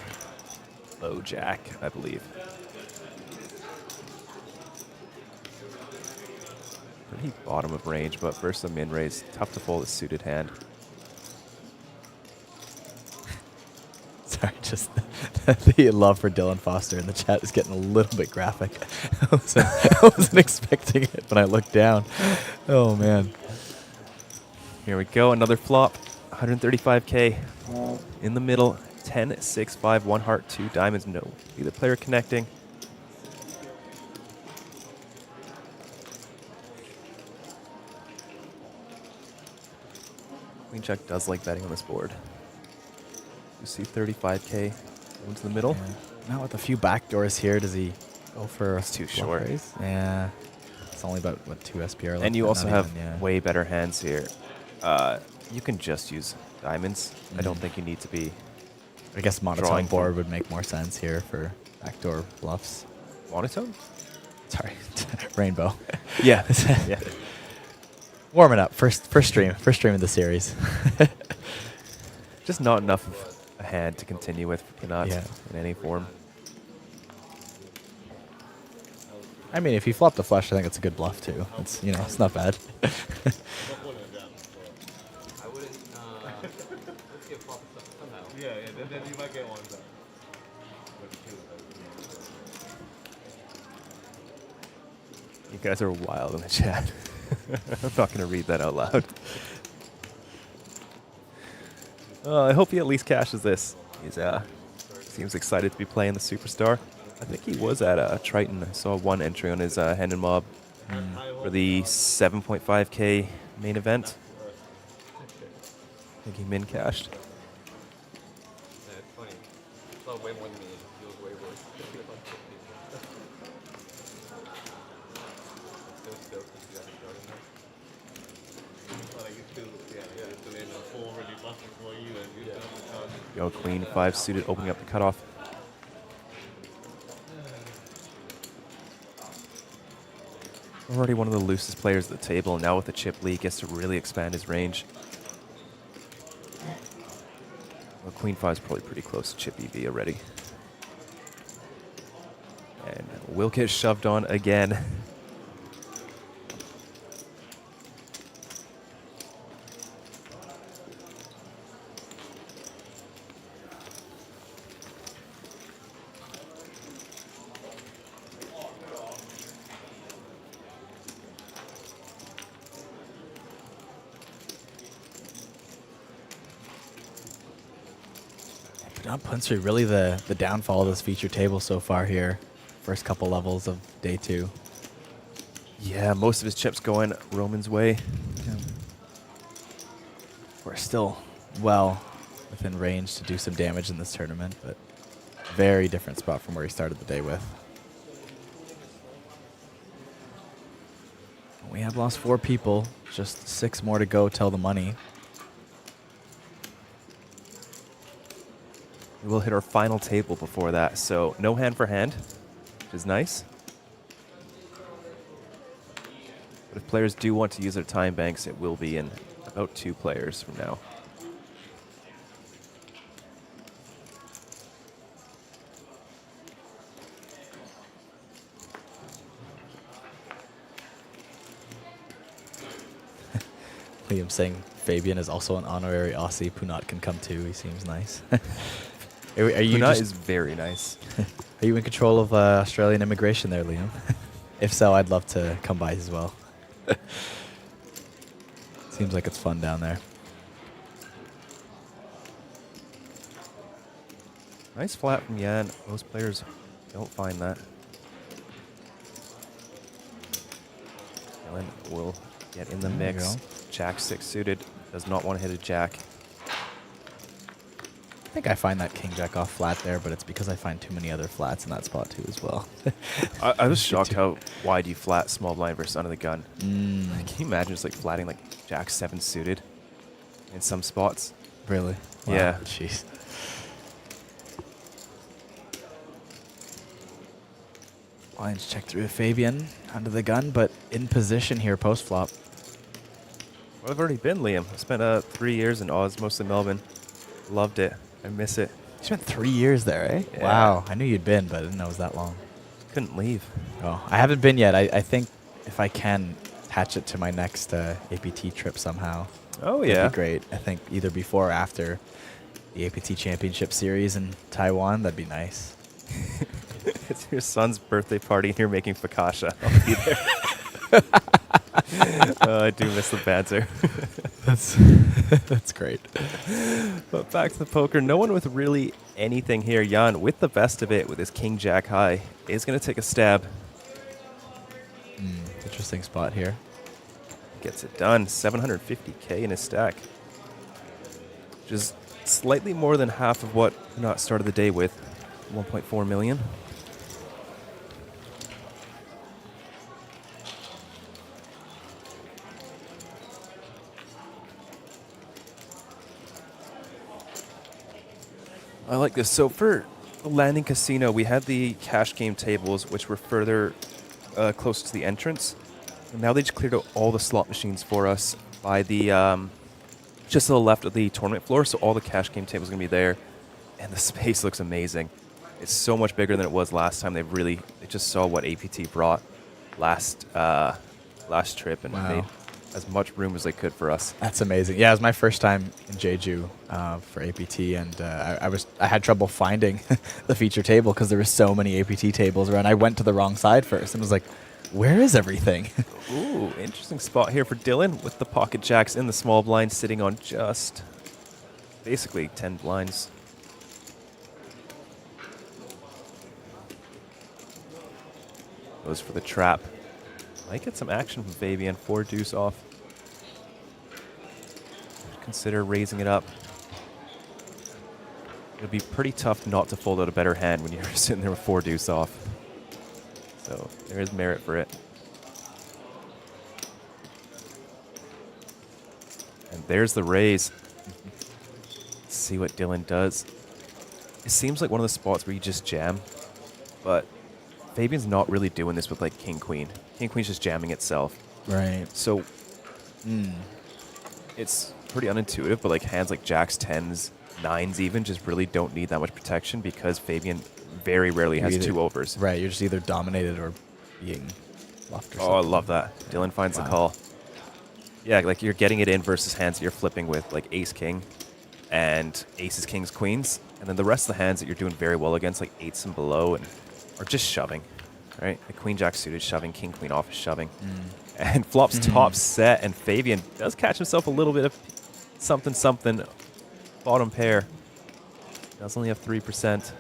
the low jack, I believe. Pretty bottom of range, but versus a min raise, tough to fold a suited hand. Sorry, just the love for Dylan Foster in the chat is getting a little bit graphic. I wasn't expecting it when I looked down. Oh, man. Here we go, another flop. 135K in the middle. 10, 6, 5, 1 heart, 2 diamonds. No, either player connecting. Queen Jack does like betting on this board. You see 35K into the middle. Yeah. Now with a few backdoors here, does he go for It's too short. raise? Yeah. It's only about, what, 2 SPR left? And you but also not have even, yeah. way better hands here. You can just use diamonds. I don't think you need to be. I guess monotone drawing board would make more sense here for backdoor bluffs. Monotone? Sorry, rainbow. Yeah. Yeah. Warming up. First stream of the series. Just not enough of a hand to continue with for Pinot Yeah. in any form. I mean, if he flopped the flush, I think it's a good bluff too. It's it's not bad. I wouldn't, let's get flop somehow. Yeah, then you might get one. You guys are wild in the chat. I'm not going to read that out loud. I hope he at least cashes this. He's seems excited to be playing the Superstar. I think he was at Triton. I saw one entry on his hand and mob for the 7.5K main event. I think he min cashed. Yeah, it's funny. It's not way more than me. It feels way worse. Go Queen 5 suited, opening up the cutoff. Already one of the loosest players at the table, and now with the chip lead, gets to really expand his range. Well, Queen 5 is probably pretty close to chip EV already. And will get shoved on again. Punts are really the downfall of this feature table so far here. First couple levels of day 2. Yeah, most of his chips going Roman's way. We're still well within range to do some damage in this tournament, but very different spot from where he started the day with. We have lost 4 people, just 6 more to go till the money. We'll hit our final table before that, so no hand for hand, which is nice. But if players do want to use their time banks, it will be in about 2 players from now. Liam saying Fabian is also an honorary Aussie. Punat can come too. He seems nice. Are you Punat just- is very nice. Are you in control of Australian immigration there, Liam? If so, I'd love to come by as well. Seems like it's fun down there. Nice flat from Yan. Most players don't find that. Dylan will get in the There you mix. go. Jack 6 suited. Does not want to hit a jack. I think I find that king jack off flat there, but it's because I find too many other flats in that spot too as well. I was shocked how wide you flat small blind versus under the gun. Mm. Like, can you imagine just like flatting like Jack 7 suited in some spots? Really? Wow. Yeah. Jeez. Lines check through Fabian under the gun, but in position here post flop. Well, I've already been, Liam. I spent 3 years in Oz, mostly Melbourne. Loved it. I miss it. You spent 3 years there, eh? Yeah. Wow. I knew you'd been, but I didn't know it was that long. Couldn't leave. Oh, I haven't been yet. I think if I can attach it to my next APT trip somehow. Oh, that'd yeah. be great. I think either before or after the APT Championship Series in Taiwan. That'd be nice. It's your son's birthday party and you're making focaccia. I'll be there. Oh, I do miss the banter. That's great. But back to the poker. No one with really anything here. Jan, with the best of it, with his king jack high, is going to take a stab. Interesting spot here. Gets it done. 750K in his stack. Which is slightly more than half of what Not started the day with. 1.4 million. I like this. So for the landing casino, we had the cash game tables, which were further close to the entrance. And now they just cleared out all the slot machines for us by the just to the left of the tournament floor. So all the cash game tables are going to be there. And the space looks amazing. It's so much bigger than it was last time. They just saw what APT brought last trip and Wow. made as much room as they could for us. That's amazing. Yeah, it was my first time in Jeju for APT, and I had trouble finding the feature table because there were so many APT tables around. I went to the wrong side first and was like, where is everything? Ooh, interesting spot here for Dylan with the pocket jacks in the small blind, sitting on just basically 10 blinds. Goes for the trap. Might get some action from Fabian. 4 deuce off. Consider raising it up. It'll be pretty tough not to fold out a better hand when you're sitting there with 4 deuce off. So there is merit for it. And there's the raise. Let's see what Dylan does. It seems like one of the spots where you just jam, but Fabian's not really doing this with like King Queen. King Queen's just jamming itself. Right. So it's pretty unintuitive, but like hands like jacks, 10s, 9s even just really don't need that much protection because Fabian very rarely has 2 overs. Right, you're just either dominated or being bluffed or Oh, I something. love that. Dylan finds Wow. the call. Yeah, like you're getting it in versus hands that you're flipping with like ace king and aces, kings, queens. And then the rest of the hands that you're doing very well against, like 8s and below, and are just shoving. Right? The queen jack suited shoving, king queen off is shoving. And flops top set, and Fabian does catch himself a little bit of something. Bottom pair. Does only have 3%.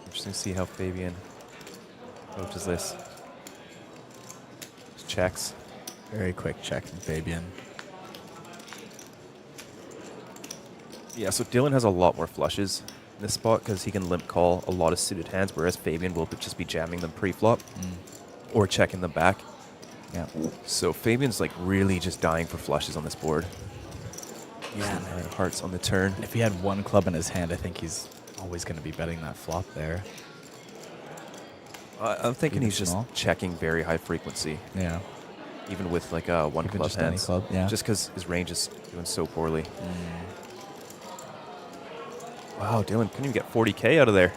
Interesting to see how Fabian approaches this. Just checks. Very quick check from Fabian. Yeah, so Dylan has a lot more flushes in this spot because he can limp call a lot of suited hands, whereas Fabian will just be jamming them pre-flop or checking them back. Yeah. So Fabian's like really just dying for flushes on this board. Yeah. Hearts on the turn. If he had one club in his hand, I think he's always going to be betting that flop there. I'm thinking Even he's just small. checking very high frequency. Yeah. Even with like a one Even club just any hands. club, yeah. Just because his range is doing so poorly. Wow, Dylan couldn't even get 40K out of there.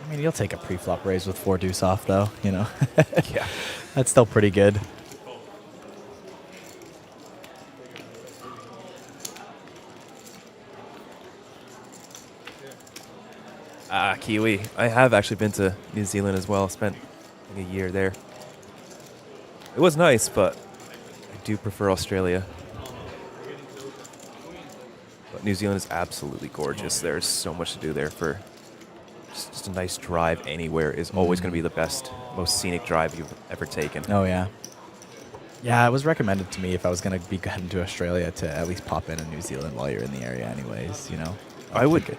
I mean, you'll take a pre-flop raise with 4 deuce off, though, you know. Yeah. That's still pretty good. Kiwi. I have actually been to New Zealand as well. Spent like a year there. It was nice, but I do prefer Australia. But New Zealand is absolutely gorgeous. There's so much to do there for just a nice drive anywhere is always going to be the best, most scenic drive you've ever taken. Oh, yeah. Yeah, it was recommended to me if I was going to be heading to Australia to at least pop in New Zealand while you're in the area anyways, you know. I would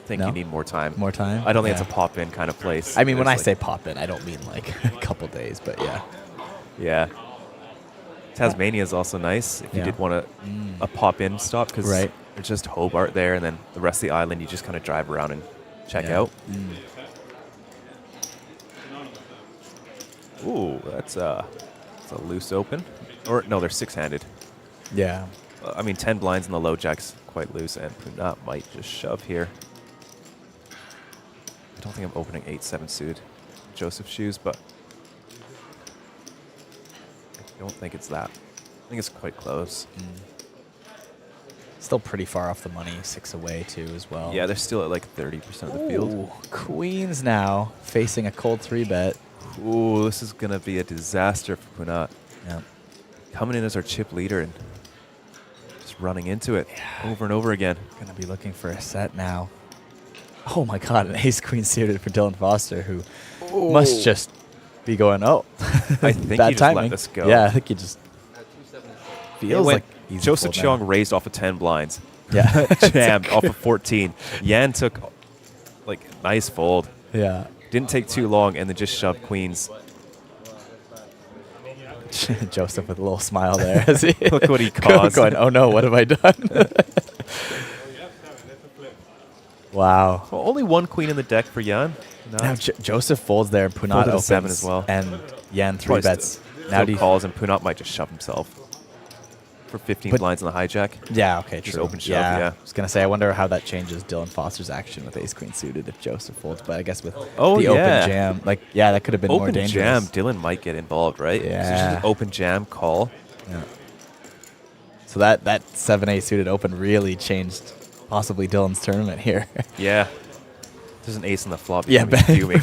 think No? you need more time. More time? I don't think Yeah. it's a pop-in kind of place. I mean, when I There's say pop in, I don't mean like a couple days, but yeah. Yeah. Tasmania is also nice if you Yeah. did want a pop-in stop because Right. there's just Hobart there, and then the rest of the island you just kind of drive around and check Yeah. out. Ooh, that's a loose open. Or no, they're 6-handed. Yeah. I mean, 10 blinds in the low jack's quite loose, and Punat might just shove here. I don't think I'm opening 8-7 suited Joseph's shoes, but I don't think it's that. I think it's quite close. Still pretty far off the money, 6 away too as well. Yeah, they're still at like 30% of the field. Ooh, Queens now facing a cold 3-bet. Ooh, this is going to be a disaster for Punat. Yeah. Coming in as our chip leader and just running into it over and over again. Gonna be looking for a set now. Oh my god, an ace-queen suited for Dylan Foster, who must just be going, oh, I think bad he just timing. let this go. Yeah, I think he just feels like easy Joseph fold now. Cheong raised off of 10 blinds. Yeah. Jammed off of 14. Yan took like nice fold. Yeah. Didn't take too long and then just shoved queens. Joseph with a little smile there. As he Look what he caused. Going, oh no, what have I done? Wow. Well, only one queen in the deck for Yan. No. Now Joseph folds there, and Punat Folded a opens 7 as well. and Yan Probably 3-bets. Now he calls and Punat might just shove himself for 15 blinds on the hijack. Yeah, okay, Just true. open shove, yeah. I was going to say, I wonder how that changes Dylan Foster's action with ace-queen suited if Joseph folds, but I guess with the open jam, like, yeah, that could have been more Open dangerous. jam, Dylan might get involved, right? So Yeah. just an open jam call. Yeah. So that 7-8 suited open really changed possibly Dylan's tournament here. Yeah. There's an ace in the flop. Yeah, fuming.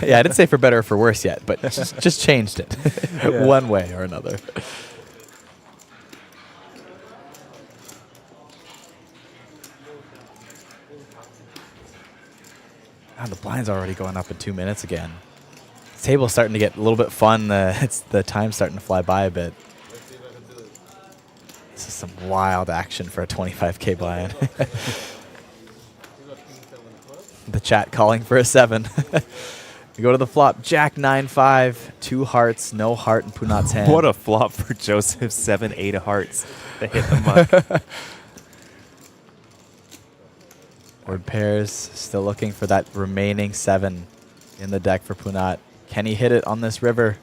yeah, I didn't say for better or for worse yet, but just changed it one way or another. God, the blind's already going up in 2 minutes again. This table's starting to get a little bit fun. The time's starting to fly by a bit. This is some wild action for a 25K blind. The chat calling for a 7. We go to the flop. Jack 9-5, 2 hearts, no heart in Punat's hand. What a flop for Joseph. 7-8 of hearts to hit the muck. Board pairs still looking for that remaining 7 in the deck for Punat. Can he hit it on this river?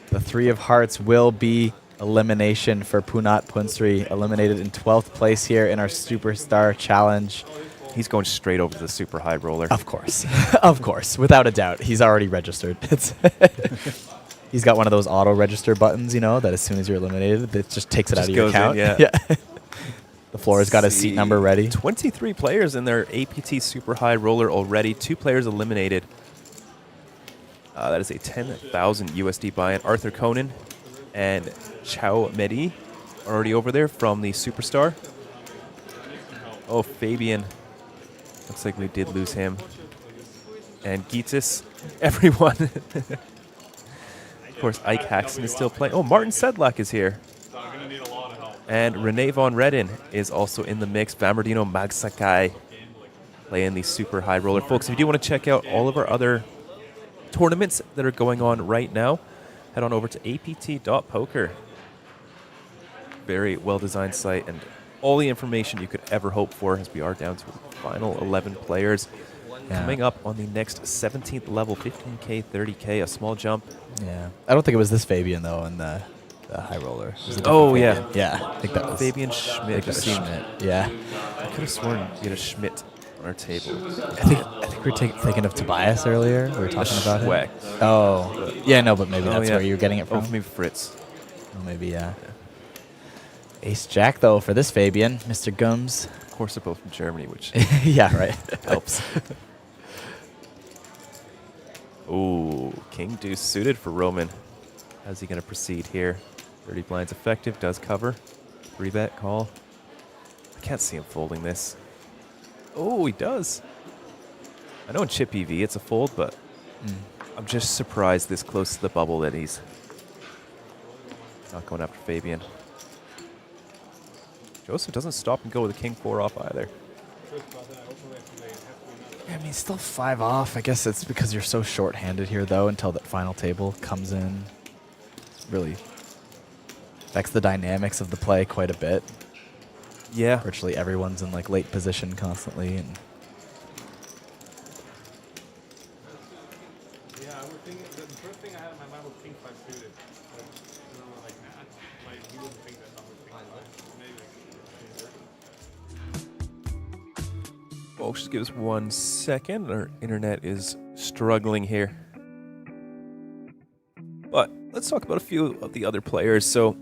The 3 of hearts will be elimination for Punat Punsri, eliminated in 12th place here in our Superstar Challenge. He's going straight over to the super high roller. Of course. Of course. Without a doubt. He's already registered. He's got one of those auto register buttons, you know, that as soon as you're eliminated, it just takes it out of your goes in, account. yeah. The floor has got his seat number ready. 23 players in their APT super high roller already. 2 players eliminated. That is a 10,000 USD buy-in. Arthur Conan and Chow Medi already over there from the Superstar. Oh, Fabian. Looks like we did lose him. And Gitis. Everyone. Of course, Ike Haxton is still playing. Oh, Martin Sedlak is here. And Renee Von Redden is also in the mix. Bamardino Magsakai playing the super high roller. Folks, if you do want to check out all of our other tournaments that are going on right now, head on over to apt.poker. Very well-designed site and all the information you could ever hope for as we are down to the final 11 players. Yeah. Coming up on the next 17th level, 15K, 30K, a small jump. Yeah. I don't think it was this Fabian, though, in the high roller. Was it Oh, different yeah. Fabian? Yeah. I think that was Fabian Schmidt. Schmidt. Yeah. I could have sworn we had a Schmidt on our table. I think we were thinking of Tobias earlier. We were talking about him. Schweck. Oh, yeah, no, but maybe that's where you're getting it from. Oh, maybe Fritz. Oh, maybe, yeah. Ace Jack, though, for this Fabian, Mr. Gums. Of course, they're both from Germany, which yeah, right. helps. Ooh, King Deuce suited for Roman. How's he going to proceed here? 30 blinds effective, does cover. 3-bet call. I can't see him folding this. Oh, he does. I know in chip EV it's a fold, but I'm just surprised this close to the bubble that he's not going after Fabian. Joseph doesn't stop and go with a king 4 off either. Yeah, I mean, still 5 off. I guess it's because you're so short-handed here, though, until that final table comes in. Really affects the dynamics of the play quite a bit. Yeah. Virtually everyone's in like late position constantly, and Yeah, I would think the first thing I had in my mind was king 5 suited. But, you know, like, you wouldn't think that number king 5. Maybe. Folks, just give us 1 second. Our internet is struggling here. But let's talk about a few of the other players. So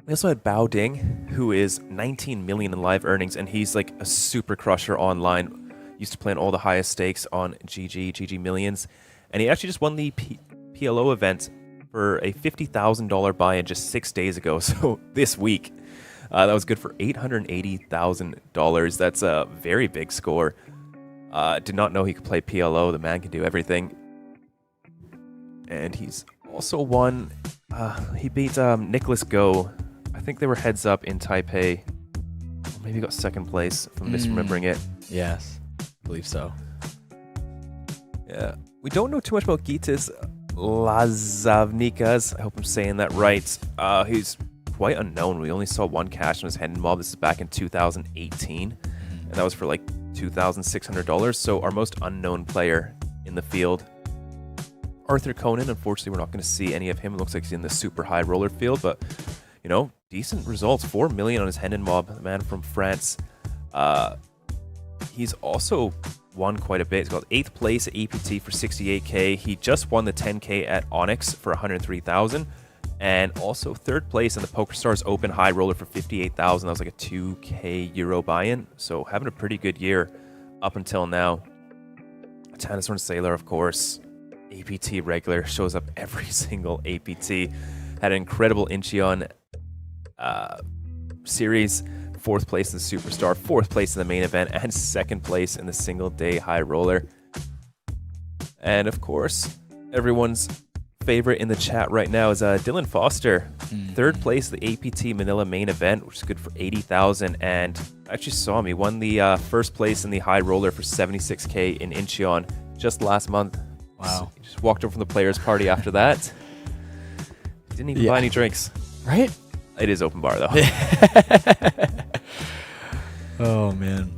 we also had Bao Ding, who is 19 million in live earnings, and he's like a super crusher online. Used to play on all the highest stakes on GG Millions. And he actually just won the PLO event for a $50,000 buy-in just 6 days ago. So this week, that was good for $880,000. That's a very big score. Did not know he could play PLO. The man can do everything. And he's also won. He beat Nicholas Go. I think they were heads up in Taipei. Maybe got second place, if I'm misremembering it. Yes, I believe so. Yeah. We don't know too much about Gitas Lazavnikas. I hope I'm saying that right. He's quite unknown. We only saw 1 cash on his hand mob. This is back in 2018. And that was for like $2,600. So our most unknown player in the field. Arthur Conan, unfortunately, we're not going to see any of him. It looks like he's in the super high roller field, but, you know, decent results. 4 million on his Hendon mob, the man from France. He's also won quite a bit. He's got 8th place at APT for 68K. He just won the 10K at Onyx for 103,000, and also 3rd place in the PokerStars Open High Roller for 58,000. That was like a 2K euro buy-in. So having a pretty good year up until now. Tanasor Sailor, of course. APT regular, shows up every single APT. Had an incredible Incheon series. 4th place in the Superstar, 4th place in the main event, and 2nd place in the single day high roller. And of course, everyone's favorite in the chat right now is Dylan Foster. 3rd place in the APT Manila main event, which is good for 80,000. And actually saw him. He won the 1st place in the high roller for 76K in Incheon just last month. Wow. He just walked over from the players' party after that. Didn't even buy any drinks. Right? It is open bar, though. Oh, man.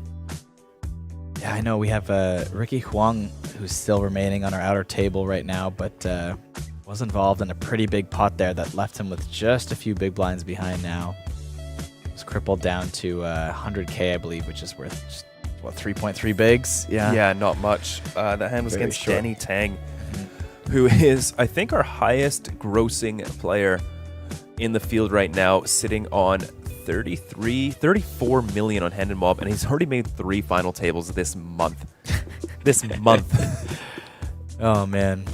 Yeah, I know we have Ricky Huang, who's still remaining on our outer table right now, but was involved in a pretty big pot there that left him with just a few big blinds behind now. Was crippled down to 100K, I believe, which is worth just, what, 3.3 bigs? Yeah. Yeah, not much. That hand was Very against short. Danny Tang, who is, I think, our highest grossing player in the field right now, sitting on 34 million on Hendon Mob, and he's already made 3 final tables this month. This month. Oh, man.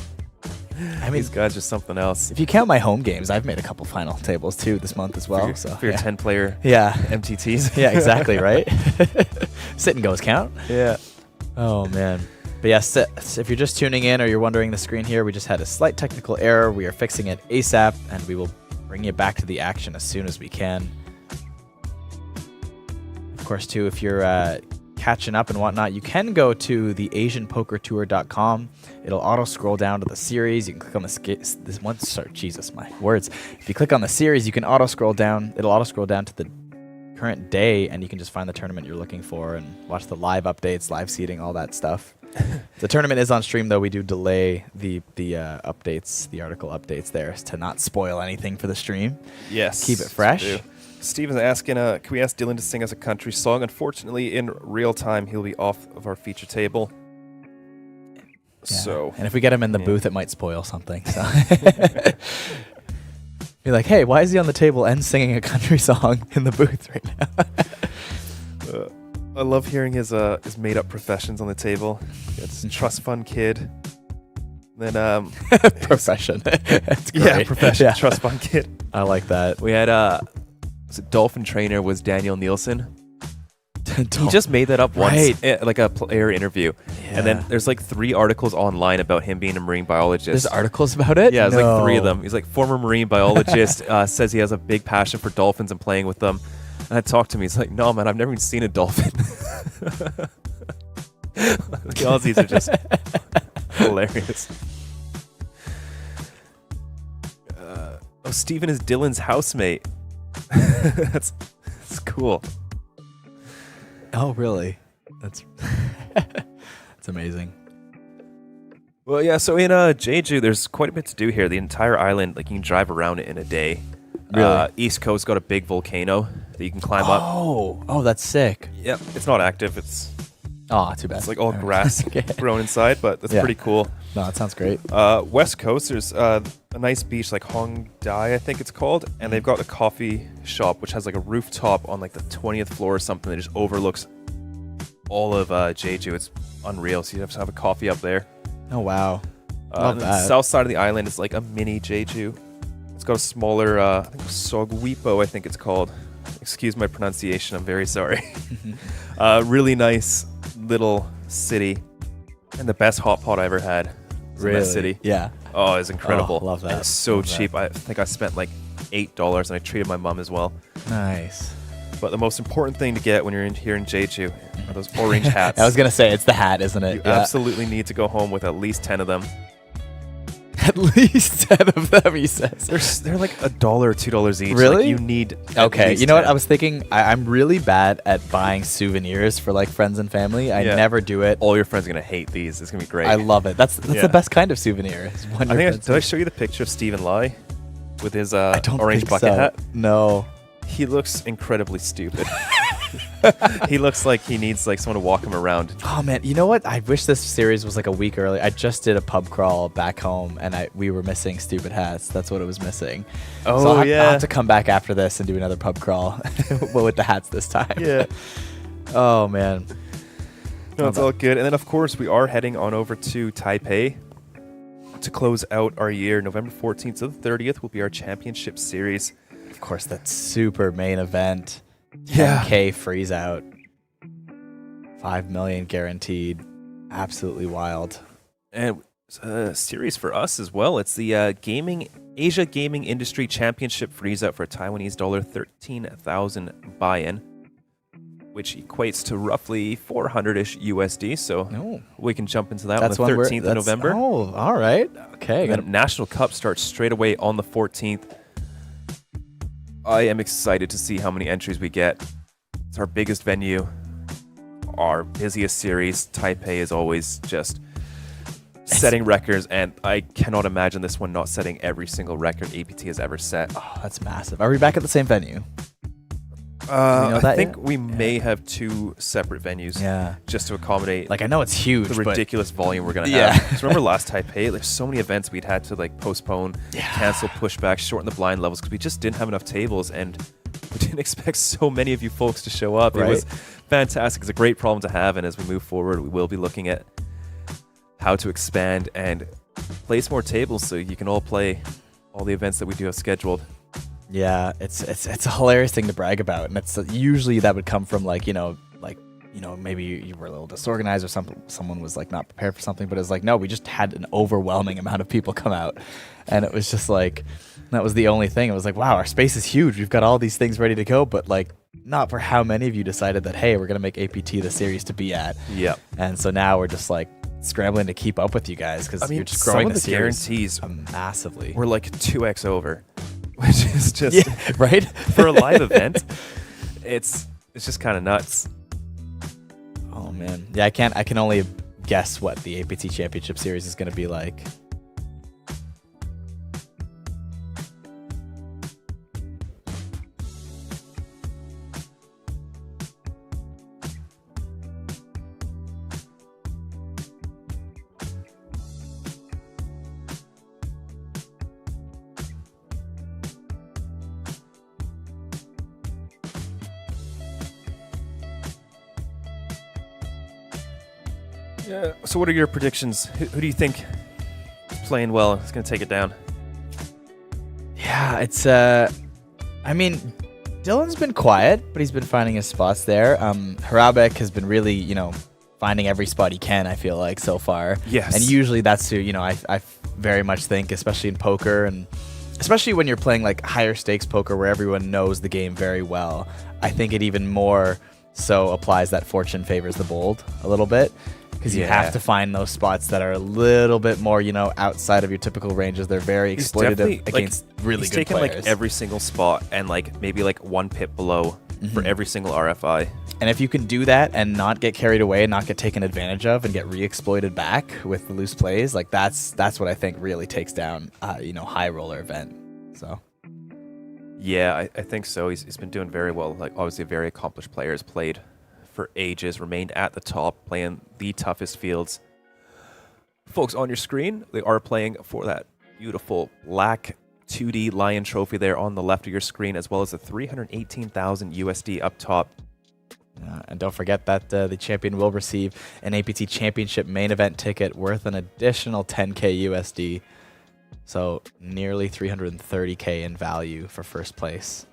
I mean, these guys are something else. If you count my home games, I've made a couple final tables too this month as well. For your 10-player MTTs. Yeah, exactly, right? Sit and goes count. Yeah. Oh, man. But yes, if you're just tuning in or you're wondering the screen here, we just had a slight technical error. We are fixing it ASAP, and we will bring you back to the action as soon as we can. Of course, too, if you're catching up and whatnot, you can go to the AsianPokerTour.com. It'll auto-scroll down to the series. You can click on this one. Sorry, Jesus, my words. If you click on the series, you can auto-scroll down. It'll auto-scroll down to the current day, and you can just find the tournament you're looking for and watch the live updates, live seeding, all that stuff. The tournament is on stream, though. We do delay the updates, the article updates there to not spoil anything for the stream. Yes. Keep it fresh. Steven's asking, can we ask Dylan to sing us a country song? Unfortunately, in real time, he'll be off of our feature table. Yeah. So, and if we get him in the booth, it might spoil something. So. Be like, hey, why is he on the table and singing a country song in the booth right now? I love hearing his made-up professions on the table. It's trust fund kid. Then profession. That's great. Yeah, profession. Trust fund kid. I like that. We had dolphin trainer was Daniel Nielsen. He just made that up once, like a player interview. Yeah. And then there's like 3 articles online about him being a marine biologist. There's articles about it? Yeah, there's like 3 of them. He's like former marine biologist, says he has a big passion for dolphins and playing with them. And I talked to him. He's like, no, man, I've never even seen a dolphin. The Aussies are just hilarious. Steven is Dylan's housemate. That's cool. Oh, really? That's that's amazing. Well, yeah, so in Jeju, there's quite a bit to do here. The entire island, like you can drive around it in a day. Really? East Coast got a big volcano that you can climb up. Oh, that's sick. Yep, it's not active. It's too bad. It's like all grass grown inside, but that's pretty cool. No, that sounds great. West Coast, there's a nice beach like Hongdae, I think it's called, and they've got a coffee shop which has like a rooftop on like the 20th floor or something that just overlooks all of Jeju. It's unreal. So you have to have a coffee up there. Oh wow! Love The that. south side of the island is like a mini Jeju. It's got a smaller, I think Sogwipo, I think it's called. Excuse my pronunciation. I'm very sorry. Really nice little city, and the best hot pot I ever had was in that city. Yeah. Oh, it's incredible. Oh, love that. It's so Love cheap. that. I think I spent like $8, and I treated my mom as well. Nice. But the most important thing to get when you're here in Jeju are those orange hats. I was gonna say it's the hat, isn't it? You absolutely need to go home with at least 10 of them. At least 10 of them, he says. They're like $1 or $2 each. Really? Like you need. Okay, you know what? I was thinking I'm really bad at buying souvenirs for like friends and family. I never do it. All your friends are gonna hate these. It's gonna be great. I love it. That's the best kind of souvenir. Did I show you the picture of Stephen Lai with his I don't orange think bucket so. hat? No. He looks incredibly stupid. He looks like he needs like someone to walk him around. Oh man, you know what? I wish this series was like a week early. I just did a pub crawl back home, and we were missing stupid hats. That's what it was missing. Oh, so I'll yeah. have to come back after this and do another pub crawl, but with the hats this time. Yeah. Oh man. No, it's all good. And then of course we are heading on over to Taipei to close out our year. November 14th to the 30th will be our championship series. Of course, that super main event. Yeah. 10K freeze out. 5 million guaranteed. Absolutely wild. And a series for us as well. It's the Asia Gaming Industry Championship freeze out for a Taiwanese dollar 13,000 buy-in, which equates to roughly 400-ish USD. So we can jump into that on the 13th of November. Oh, all right. Okay. And then National Cup starts straight away on the 14th. I am excited to see how many entries we get. It's our biggest venue, our busiest series. Taipei is always just setting records, and I cannot imagine this one not setting every single record APT has ever set. Oh, that's massive. Are we back at the same venue? I think we may have 2 separate venues. Yeah. Just to accommodate. Like I know it's huge, the but ridiculous volume we're gonna Yeah. have. So remember last Taipei? There's so many events we'd had to like postpone, cancel, push back, shorten the blind levels because we just didn't have enough tables, and we didn't expect so many of you folks to show up. It was fantastic. It's a great problem to have, and as we move forward, we will be looking at how to expand and place more tables so you can all play all the events that we do have scheduled. Yeah, it's a hilarious thing to brag about, and it's usually that would come from like maybe you were a little disorganized or something. Someone was like not prepared for something, but it's like no, we just had an overwhelming amount of people come out, and it was just like that was the only thing. It was like wow, our space is huge. We've got all these things ready to go, but like not for how many of you decided that hey, we're gonna make APT the series to be at. Yeah, and so now we're just like scrambling to keep up with you guys because you're just growing some of the series guarantees massively. We're like 2x over. Which is just right for a live event. It's just kind of nuts. Oh man, yeah. I can only guess what the APT Championship Series is going to be like. Yeah. So what are your predictions? Who do you think is playing well? Is going to take it down? Yeah, it's I mean, Dylan's been quiet, but he's been finding his spots there. Harabek has been really, you know, finding every spot he can, I feel like, so far. Yes. And usually that's who, you know, I very much think, especially in poker, and especially when you're playing like higher stakes poker where everyone knows the game very well, I think it even more so applies that fortune favors the bold a little bit. Because you have to find those spots that are a little bit more, you know, outside of your typical ranges. They're very exploitative against really good taken players. Like every single spot and like maybe like 1 pip below for every single RFI. And if you can do that and not get carried away and not get taken advantage of and get re-exploited back with the loose plays, like that's what I think really takes down, you know, high roller event. So. Yeah, I think so. He's been doing very well. Like obviously a very accomplished player, has played for ages, remained at the top, playing the toughest fields. Folks, on your screen, they are playing for that beautiful black 2D Lion trophy there on the left of your screen, as well as the 318,000 USD up top. And don't forget that the champion will receive an APT Championship main event ticket worth an additional 10K USD. So nearly 330K in value for first place.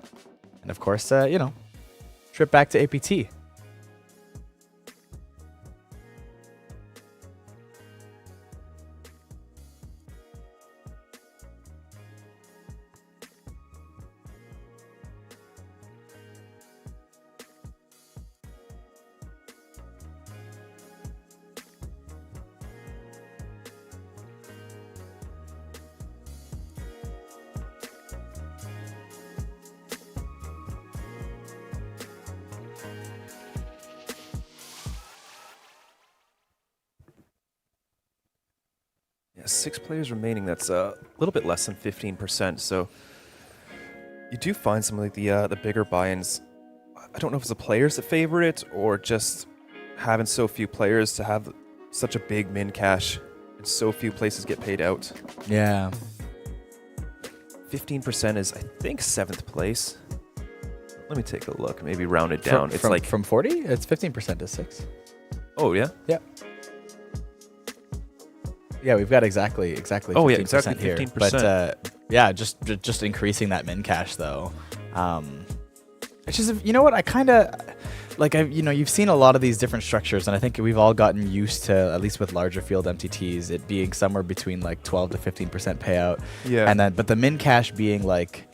And of course, you know, trip back to APT. Yeah, 6 players remaining. That's a little bit less than 15%. So you do find some of like the bigger buy-ins. I don't know if it's the players that favor it or just having so few players to have such a big min cash and so few places get paid out. Yeah. 15% is, I think, 7th place. Let me take a look. Maybe round it down. It's like from 40. It's 15% to 6. Oh yeah. Yeah. Yeah, we've got exactly 15% oh, yeah, exactly here. 15%. But yeah, just increasing that min cash though. It's just, you know what, I kind of like, you know, you've seen a lot of these different structures, and I think we've all gotten used to, at least with larger field MTTs, it being somewhere between like 12 to 15% payout. Yeah. And then, but the min cash being like,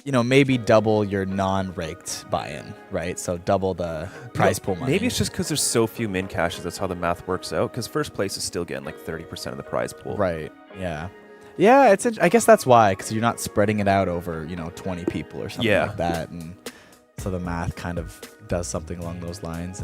you know, maybe double your non-raked buy-in, right? So double the prize pool money. Maybe it's just because there's so few min cashes. That's how the math works out. Because first place is still getting like 30% of the prize pool. Right. Yeah. Yeah. I guess that's why, because you're not spreading it out over, you know, 20 people or something like that, and so the math kind of does something along those lines.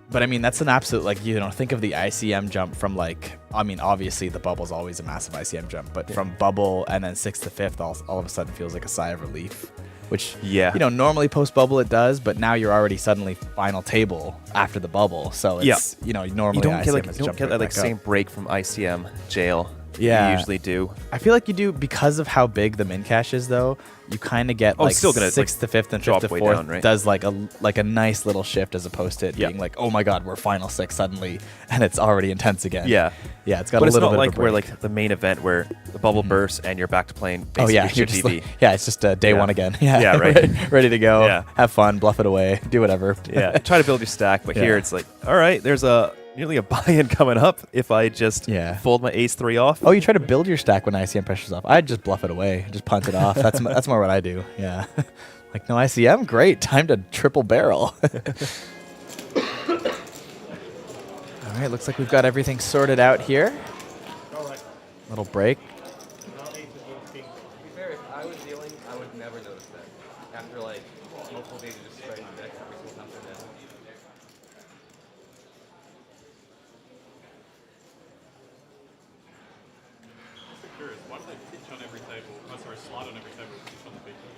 But I mean, that's an absolute, like, you know, think of the ICM jump from like, I mean, obviously the bubble's always a massive ICM jump, but from bubble and then 6th to 5th, all of a sudden feels like a sigh of relief, which, you know, normally post bubble it does, but now you're already suddenly final table after the bubble. So it's, you know, normally you don't ICM get, you don't get that like same break from ICM jail. Yeah, you usually do. I feel like you do, because of how big the min cash is, though. You kind of get like still gonna 6th to 5th and 5th to 4th down, right? does like a nice little shift, as opposed to it being like, oh my god, we're final 6 suddenly, and it's already intense again. Yeah, it's got but a little bit it's not like of a where break. like the main event where the bubble bursts and you're back to playing. Oh yeah, basically you're just GBV. like, it's just day one again. Yeah, right. ready to go. Yeah. Have fun, bluff it away, do whatever. Yeah, try to build your stack, but here it's like, all right, there's nearly a buy-in coming up if I just fold my ace-3 off. Oh, you try to build your stack when ICM pressure's off. I'd just bluff it away, just punt it off. That's more what I do. Yeah. Like, no ICM? Great. Time to triple barrel. All right, looks like we've got everything sorted out here. Little break. To be fair, if I was dealing, I would never notice that. After like multiple days of just spreading the deck every single time for that. Curious, why do they pitch on every table? Oh, sorry, slide on every table, pitch on the big table.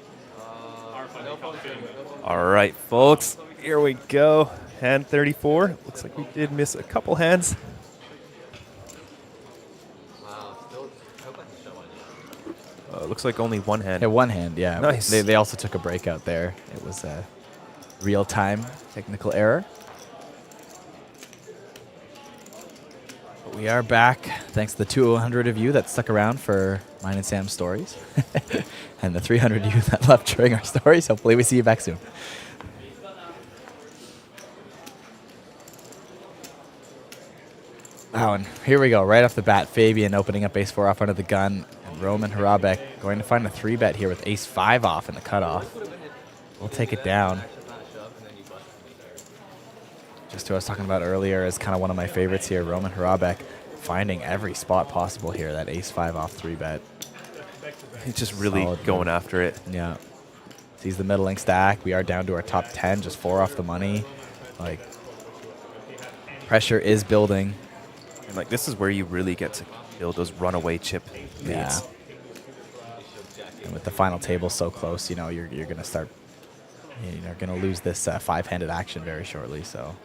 All right, folks, here we go. Hand 34. Looks like we did miss a couple hands. Wow, still hope I can show one. Looks like only one hand. Yeah, one hand, yeah. Nice. They also took a breakout there. It was a real-time technical error. we are back. Thanks to the 200 of you that stuck around for mine and Sam's stories. And the 300 of you that left during our stories. Hopefully we see you back soon. Oh, and here we go. Right off the bat, Fabian opening up ace-4 off under the gun. And Roman Harabek going to find a 3-bet here with ace-5 off in the cutoff. We'll take it down. Just who I was talking about earlier is kind of one of my favorites here, Roman Harabek, finding every spot possible here, that ace-5 off 3-bet. He's just really going after it. Yeah. Sees the middling stack. We are down to our top 10, just 4 off the money. Like, pressure is building. And like, this is where you really get to build those runaway chip leads. Yeah. And with the final table so close, you know, you're going to start, you're going to lose this 5-handed action very shortly, so.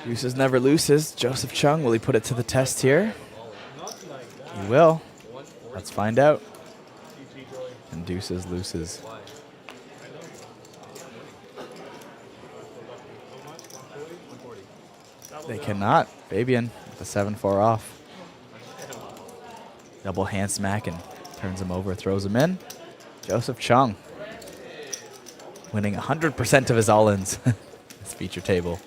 Deuces never loses. Joseph Chung, will he put it to the test here? He will. Let's find out. And Deuces loses. They cannot. Fabian with a 7-4 off. Double hand smack and turns him over, throws him in. Joseph Chung winning 100% of his all-ins. This feature table.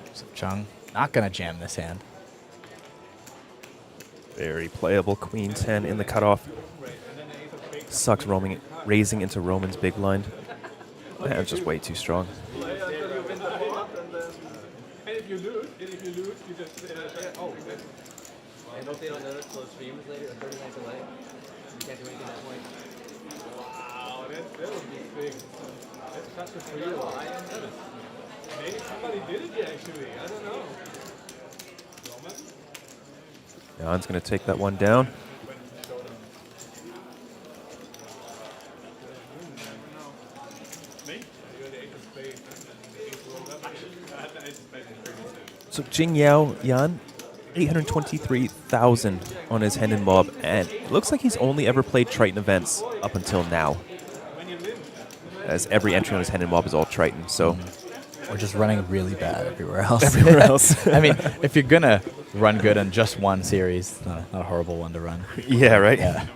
Joseph Chung not going to jam this hand. Very playable. Queen 10 in the cutoff. Sucks raising into Roman's big blind. The hand's just way too strong. If you lose, you just oh. And hope they don't notice those streams later, 30 minutes delay. You can't do anything at that point. Wow, that would be big. That's such a free line. Maybe somebody did it actually. I don't know. Roman? Jan's going to take that one down. So Jing Yao Yan, 823,000 on his Hendon Mob, and it looks like he's only ever played Triton events up until now. As every entry on his Hendon Mob is all Triton, so. Or just running really bad everywhere else. Everywhere else. I mean, if you're going to run good on just one series, not a horrible one to run. Yeah, right? Yeah.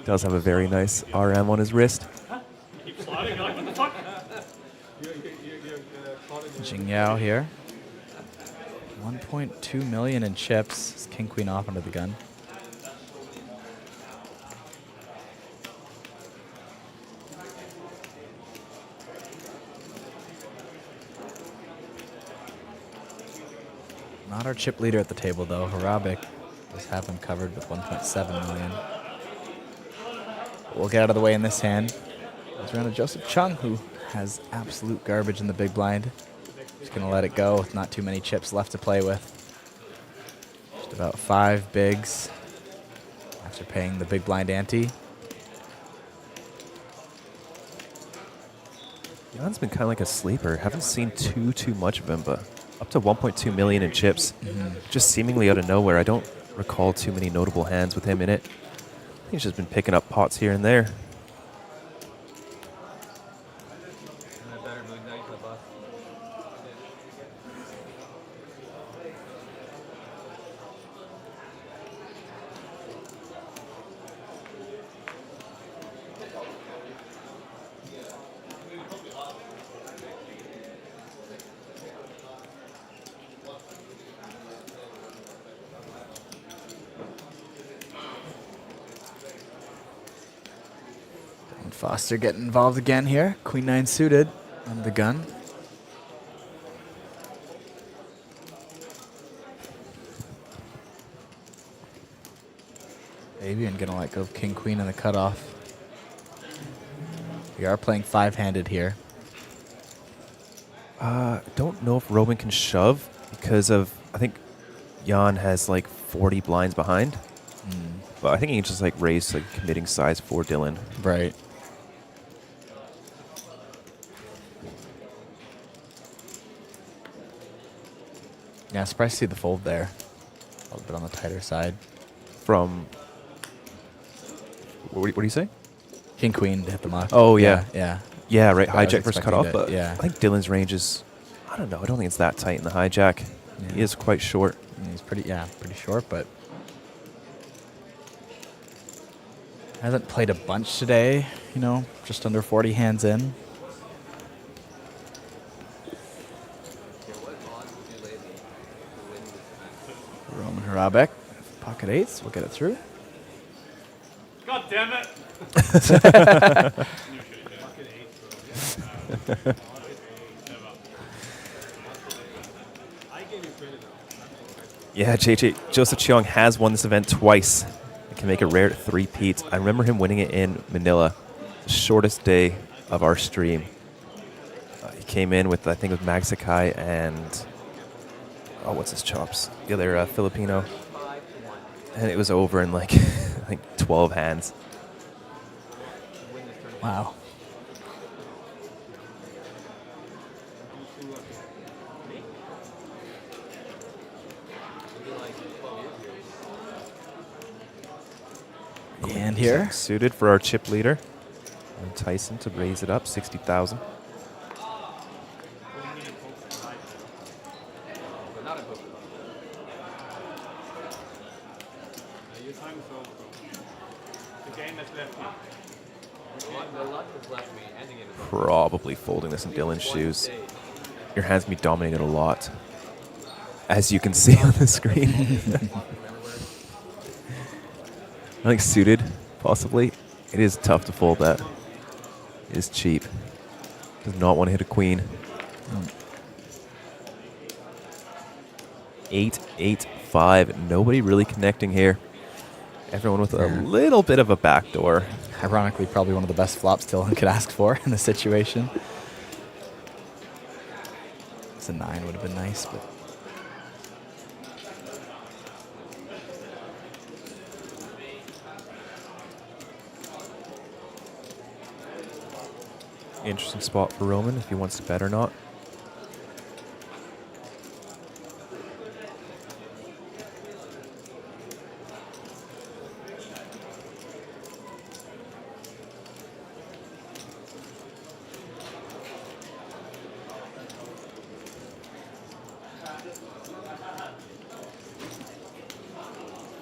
Does have a very nice RM on his wrist. Jing Yao here. 1.2 million in chips. It's king queen off under the gun. Not our chip leader at the table though. Harabek does have him covered with 1.7 million. We'll get out of the way in this hand. Goes around to Joseph Chung, who has absolute garbage in the big blind. Just gonna let it go with not too many chips left to play with. Just about 5 bigs after paying the big blind ante. Jan's been kind of like a sleeper. Haven't seen too much of him, but up to 1.2 million in chips. Just seemingly out of nowhere. I don't recall too many notable hands with him in it. He's just been picking up pots here and there. Foster getting involved again here. Queen 9 suited on the gun. Avian gonna let go of King Queen in the cutoff. We are playing 5-handed here. Don't know if Roman can shove because of, I think Jan has like 40 blinds behind. But I think he can just like raise like committing size for Dylan. Right. Yeah, surprised to see the fold there. A little bit on the tighter side. From, what do you say? King Queen to hit the muck. Oh, yeah. Yeah. Yeah, right. I was Hijack versus expecting cutoff. But yeah. I think Dylan's range is, I don't know. I don't think it's that tight in the hijack. Yeah. He is quite short. He's pretty short, but hasn't played a bunch today. You know, just under 40 hands in. Roman Hrabek, pocket eights. We'll get it through. God damn it! Yeah, JJ, Joseph Cheong has won this event twice. He can make it rare at 3-peat. I remember him winning it in Manila, the shortest day of our stream. He came in with, I think it was Mag Sakai and, oh, what's his chops? The other Filipino. And it was over in like, I think 12 hands. Wow. And here, suited for our chip leader. And Tyson to raise it up, 60,000. Probably folding this in Dylan's shoes. Your hands can be dominated a lot, as you can see on the screen. I think suited, possibly. It is tough to fold that. It is cheap. Does not want to hit a queen. 8-8-5. Nobody really connecting here. Everyone with a little bit of a backdoor. ironically, probably one of the best flops Dylan could ask for in the situation. It's a 9 would have been nice, but. Interesting spot for Roman if he wants to bet or not.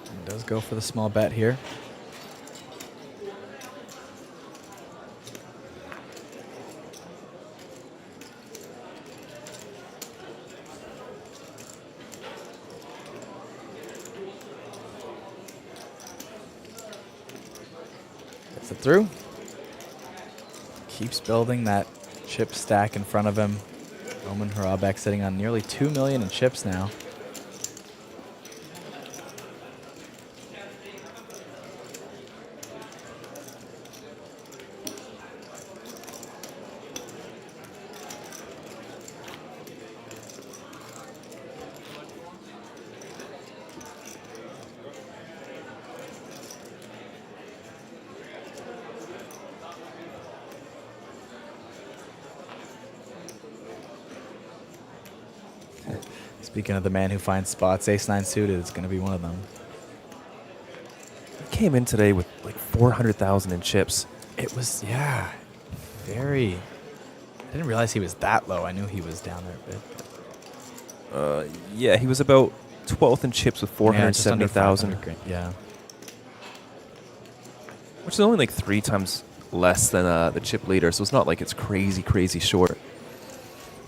He does go for the small bet here. Gets it through. Keeps building that chip stack in front of him. Roman Hrabek sitting on nearly 2 million in chips now. Speaking of the man who finds spots, ace-9 suited is going to be one of them. He came in today with like 400,000 in chips. It was, yeah, very. I didn't realize he was that low. I knew he was down there a bit. Yeah, he was about 12th in chips with 470,000. Yeah. Which is only like 3 times less than the chip leader, so it's not like it's crazy, crazy short.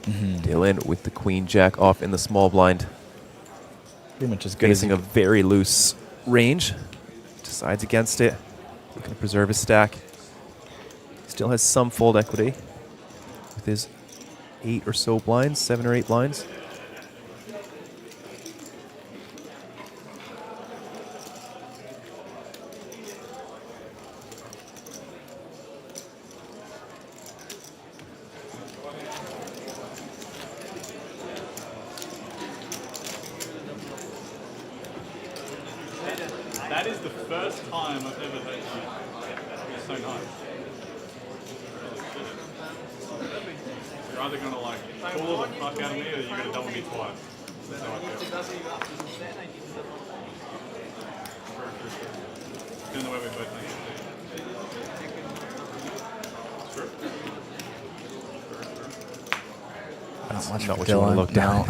Dylan with the queen jack off in the small blind. Pretty much as good facing a very loose range. Decides against it. Looking to preserve his stack. Still has some fold equity with his 8 or so blinds, 7 or 8 blinds. That is the first time I've ever heard you. It's so nice. You're either going to like pull the fuck out of me or you're going to double me twice. That's how I feel. Doing the way we both think. True. Not much Not for what you want Dylan, to look no. down.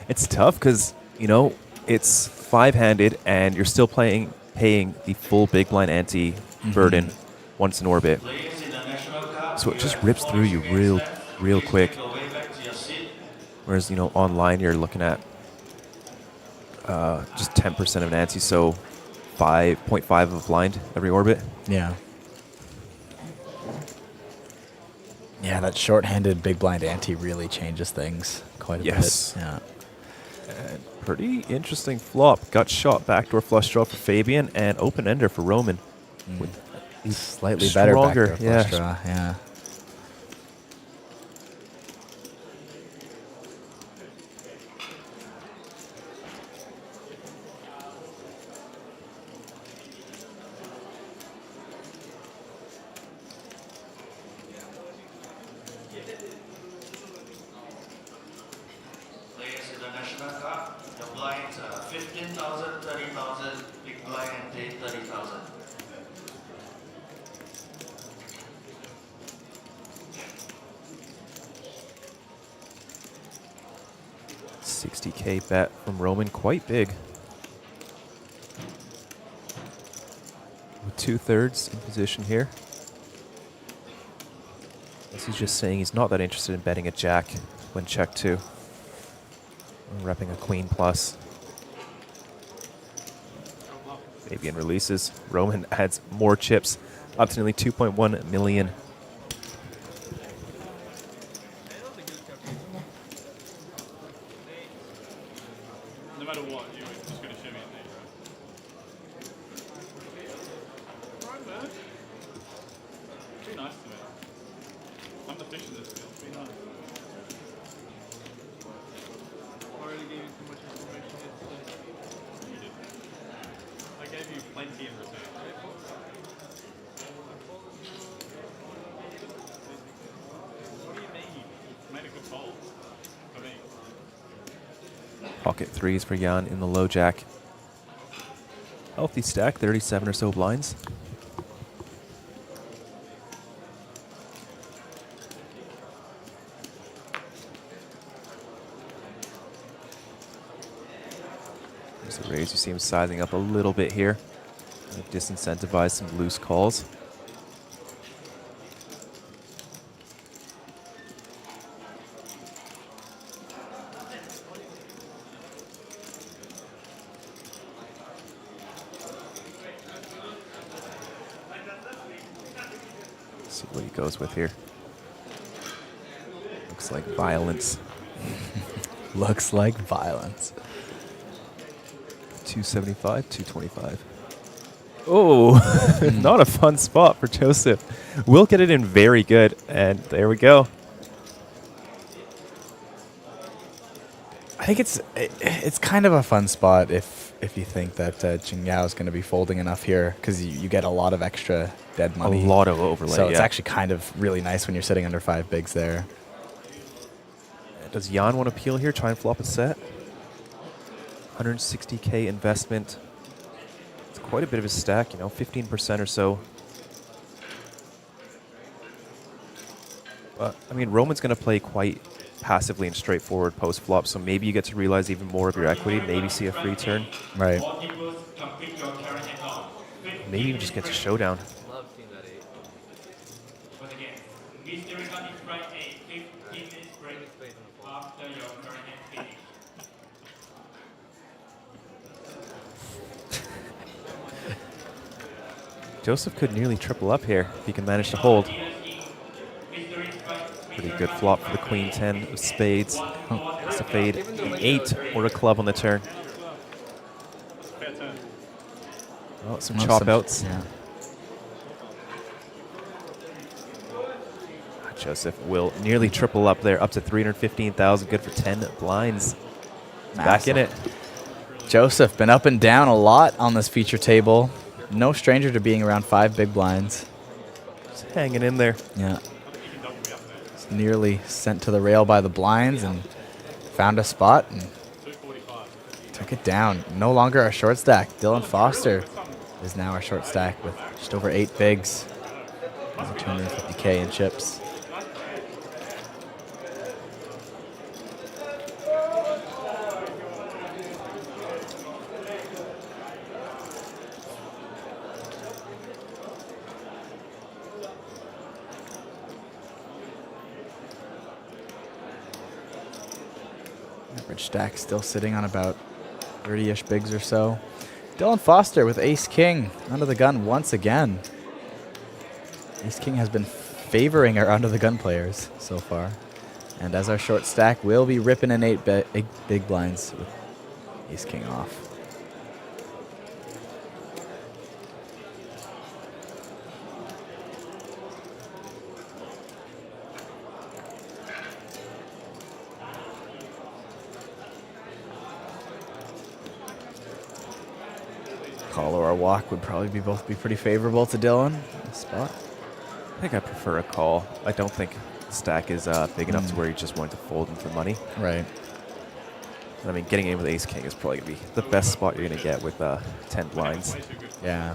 It's tough because, you know, it's five-handed and you're still paying the full big blind ante burden once in orbit. So it just rips through you real quick. Whereas, you know, online you're looking at just 10% of an ante, so 0.5 of a blind every orbit. Yeah. Yeah, that short-handed big blind ante really changes things quite a Yes. bit. Yeah. And pretty interesting flop. Gut shot, backdoor flush draw for Fabian, and open ender for Roman. With Slightly better stronger, backdoor flush draw, yeah. Players in the National Cup, the blinds are 15,000, 30,000, big blind ante 30,000. 60K bet from Roman, quite big. With 2/3 in position here. Guess he's just saying he's not that interested in betting a jack when check two. Repping a queen plus. Fabian releases. Roman adds more chips, up to nearly 2.1 million. No matter what, you're just going to shimmy at me, right? Right, man. Be nice to me. I'm the fish in this field. Be nice. I already gave you too much information yesterday. You did. I gave you plenty in return. What do you mean? You made a good call. For me. Pocket threes for Jan in the low jack. Healthy stack, 37 or so blinds. There's a raise. You see him sizing up a little bit here. Disincentivize some loose calls. See what he goes with here. Looks like violence. Looks like violence. 275, 225. Oh, not a fun spot for Joseph. We'll get it in very good, and there we go. I think it's kind of a fun spot if you think that Jing Yao is going to be folding enough here, because you get a lot of extra dead money. A lot of overlay, So it's yeah. actually kind of really nice when you're sitting under 5 bigs there. Does Jan want to peel here, try and flop a set? 160K investment. It's quite a bit of a stack, you know, 15% or so. But, I mean, Roman's going to play quite passively and straightforward post-flop, so maybe you get to realize even more of your equity, maybe see a free turn. Right. Maybe even just get to showdown. Love seeing that 8. But again, mystery gun is right 8, 15 minutes break after your current hand finish. Joseph could nearly triple up here if he can manage to hold. Pretty good flop for the queen 10 of spades. It's a fade an 8 or a club on the turn. Oh, some chop outs. Yeah. Joseph will nearly triple up there, up to 315,000. Good for 10 blinds. Back in it. Joseph, been up and down a lot on this feature table. No stranger to being around 5 big blinds. Just hanging in there. Yeah. Just nearly sent to the rail by the blinds and found a spot and took it down. No longer our short stack. Dylan Foster is now our short stack with just over 8 bigs. 250K in chips. Average stack still sitting on about 30-ish bigs or so. Dylan Foster with Ace King under the gun once again. Ace King has been favoring our under the gun players so far. And as our short stack, we'll be ripping in 8 big blinds with Ace King off. Call or a walk would probably both be pretty favorable to Dylan in this spot. I think I prefer a call. I don't think the stack is big enough to where you just want to fold in for money. Right. I mean, getting in with Ace King is probably going to be the best spot you're going to get with 10 blinds. Yeah.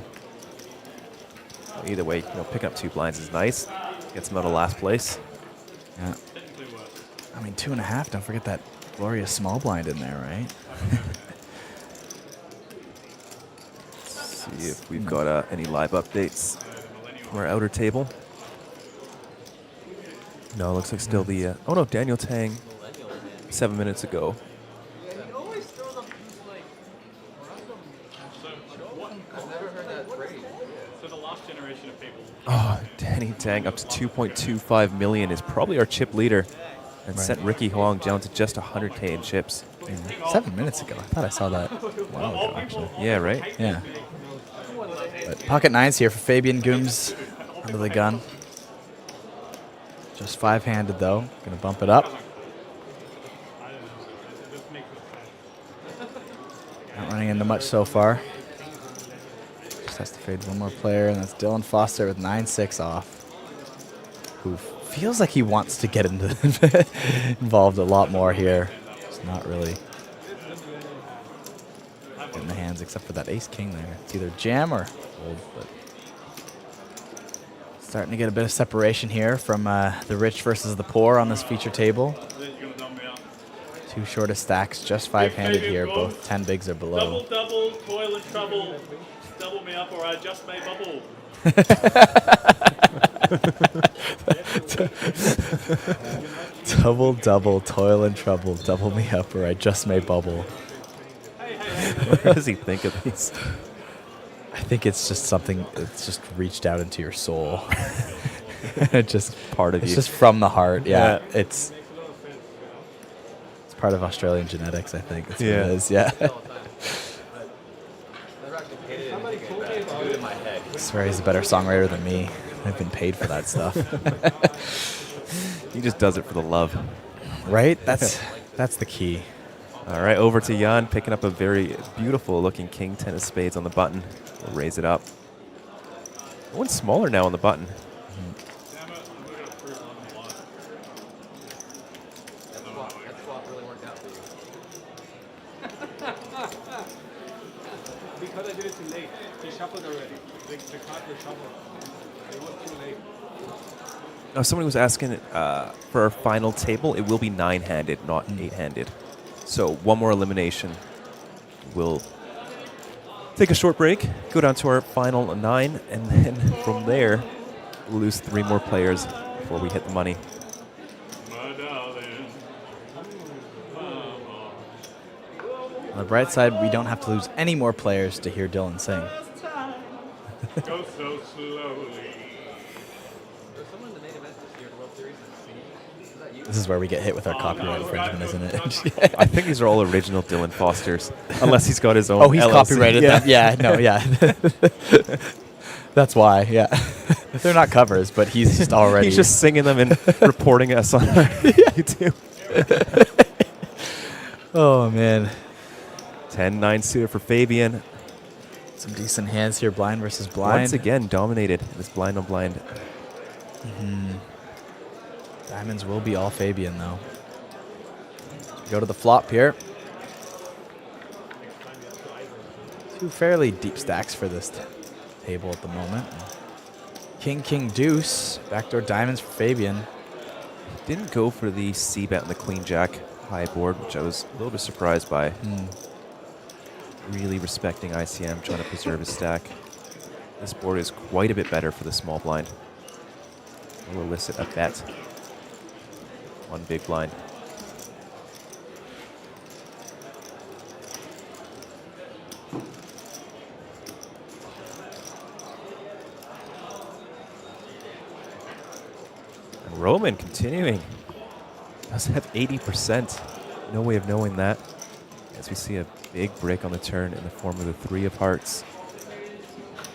Either way, you know, picking up 2 blinds is nice. Gets them out of last place. Yeah. I mean, 2.5. Don't forget that glorious small blind in there, right? See if we've got any live updates from our outer table. No, looks like still the... oh no, Daniel Tang, 7 minutes ago. So the last generation of people. Oh, Danny Tang up to 2.25 million is probably our chip leader. And Right. sent Ricky Huang down to just 100K in chips. 7 minutes ago. I thought I saw that a while ago, actually. Yeah, right? Yeah. But pocket 9s here for Fabian Gooms under the gun. Just 5-handed, though. Going to bump it up. Not running into much so far. Just has to fade one more player, and that's Dylan Foster with 9-6 off. Who feels like he wants to get involved a lot more here. It's not really getting the hands except for that Ace King there. It's either jam or fold, but starting to get a bit of separation here from the rich versus the poor on this feature table. 2 shortest stacks, just 5-handed here. Both 10 bigs are below. Double, toil and trouble. Double me up or I just may bubble. Double, toil and trouble. Double me up or I just may bubble. What does he think of these? I think it's just something that's just reached out into your soul. Just part of it's you. It's just from the heart. Yeah, Yeah. It's part of Australian genetics, I think. That's Yeah. what it is. Yeah. I swear he's a better songwriter than me. I've been paid for that stuff. He just does it for the love. Right? That's the key. All right, over to Jan, picking up a very beautiful-looking King 10 of spades on the button. We'll raise it up. One's smaller now on the button. Because I did it too late. He shuffled already. The card was shuffled. It was too late. Now, somebody was asking for our final table. It will be 9-handed, not 8-handed. So one more elimination. We'll take a short break, go down to our final 9, and then from there, we'll lose 3 more players before we hit the money. On the bright side, we don't have to lose any more players to hear Dylan sing. Go so slowly. This is where we get hit with our copyright infringement, isn't it? I think these are all original Dylan Fosters, unless he's got his own. Oh, he's LLC. copyrighted them. Yeah, no, yeah. That's why, yeah. They're not covers, but he's just already... He's just singing them and reporting us on YouTube. Oh, man. 10-9 suited for Fabian. Some decent hands here, blind versus blind. Once again, dominated in this blind on blind. Diamonds will be all Fabian, though. Go to the flop here. Two fairly deep stacks for this table at the moment. King, king, deuce. Backdoor diamonds for Fabian. Didn't go for the C-bet on the queen jack high board, which I was a little bit surprised by. Really respecting ICM, trying to preserve his stack. This board is quite a bit better for the small blind. We'll elicit a bet. One big blind. And Roman continuing. Does have 80%. No way of knowing that. As we see a big break on the turn in the form of the 3 of hearts.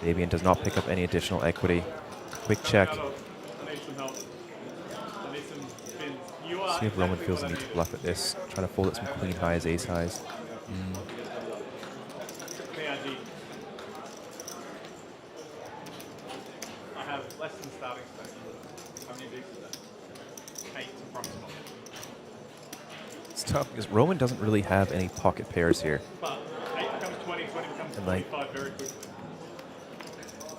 Fabian does not pick up any additional equity. Quick check. See if Roman feels the need to bluff at this. Trying to fold it some queen highs, ace highs. I have less than starting stack. How many bigs is that? 8 approximately. It's tough because Roman doesn't really have any pocket pairs here. But 8 becomes 20, 20 becomes And like, 25 very quickly.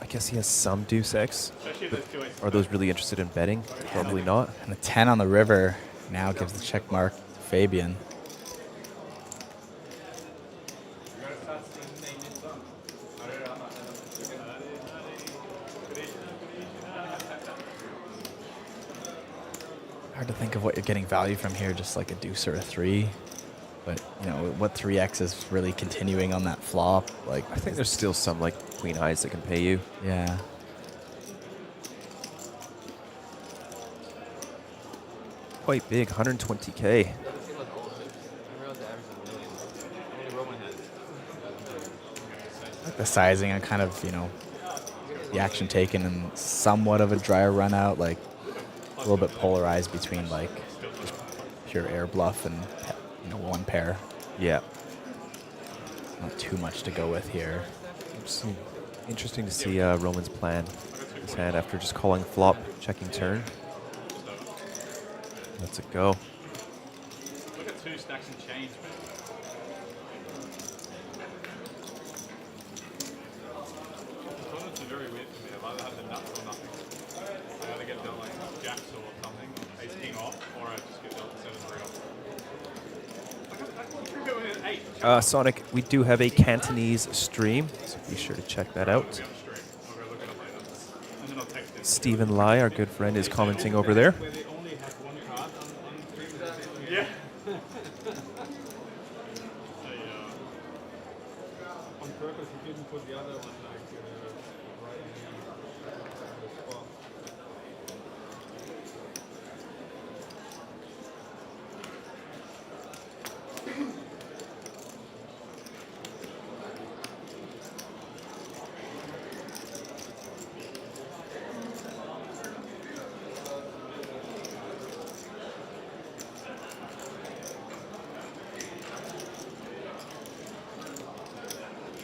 I guess he has some deuce X. Especially if But there's 2 aces. are those really interested in betting? Probably not. And the 10 on the river now gives the check mark to Fabian. Hard to think of what you're getting value from here, just like a deuce or a 3. But, you know, what 3x is really continuing on that flop? Like, I think there's still some like queen highs that can pay you. Yeah. Quite big, 120K. Like the sizing and kind of, you know, the action taken and somewhat of a drier run out, like a little bit polarized between like just pure air bluff and, you know, one pair. Yeah. Not too much to go with here. Interesting to see Roman's plan. His hand after just calling flop, checking turn. Let's it go. Look at 2 stacks and change, man. Tournaments are very weird for me. I've either had the nuts or nothing. I either get dealt like jacks or something, ace king off, or I just get dealt 7-3 off. I can go with an 8. Sonic, we do have a Cantonese stream, so be sure to check that out. Stephen Lai, our good friend, is commenting over there. Yeah. On purpose, he didn't put the other one like right in the spot.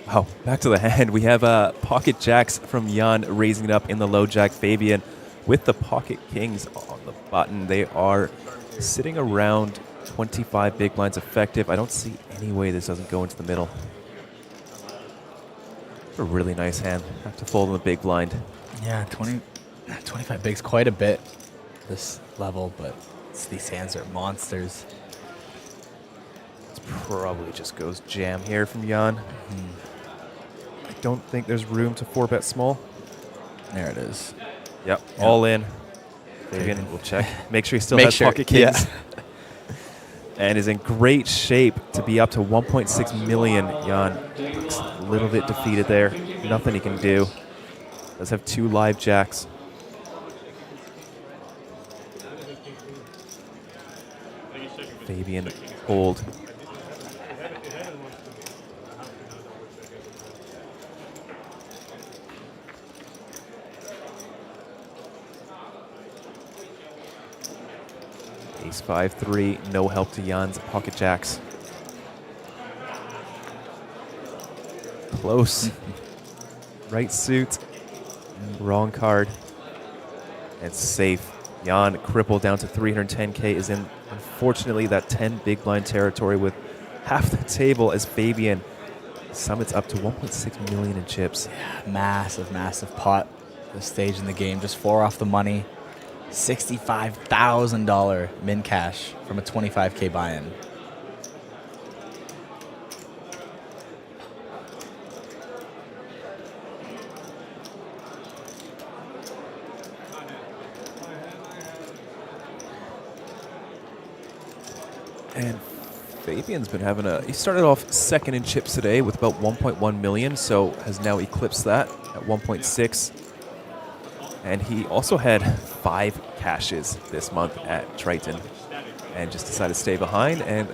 Wow, back to the hand. We have pocket jacks from Jan raising it up in the low jack. Fabian with the pocket kings on the button. They are sitting around 25 big blinds effective. I don't see any way this doesn't go into the middle. A really nice hand. Have to fold in the big blind. Yeah, 25 bigs, quite a bit this level, but these hands are monsters. This probably just goes jam here from Jan. I don't think there's room to 4-bet small. There it is. Yep, all in. Fabian will check. Make sure he still has pocket kings. Yeah. And is in great shape to be up to 1.6 million. Jan looks a little bit defeated there. Nothing he can do. Does have 2 live jacks. Fabian hold. Ace 5-3, no help to Jan's pocket jacks. close. Right suit, wrong card. It's safe. Jan crippled down to 310K is in, unfortunately, that 10 big blind territory with half the table as Fabian summits up to 1.6 million in chips. Yeah, massive, massive pot. This stage in the game, just 4 off the money. $65,000 min cash from a 25K buy-in. And Fabian's been having he started off second in chips today with about 1.1 million, so has now eclipsed that at 1.6. And he also had 5 cashes this month at Triton and just decided to stay behind, and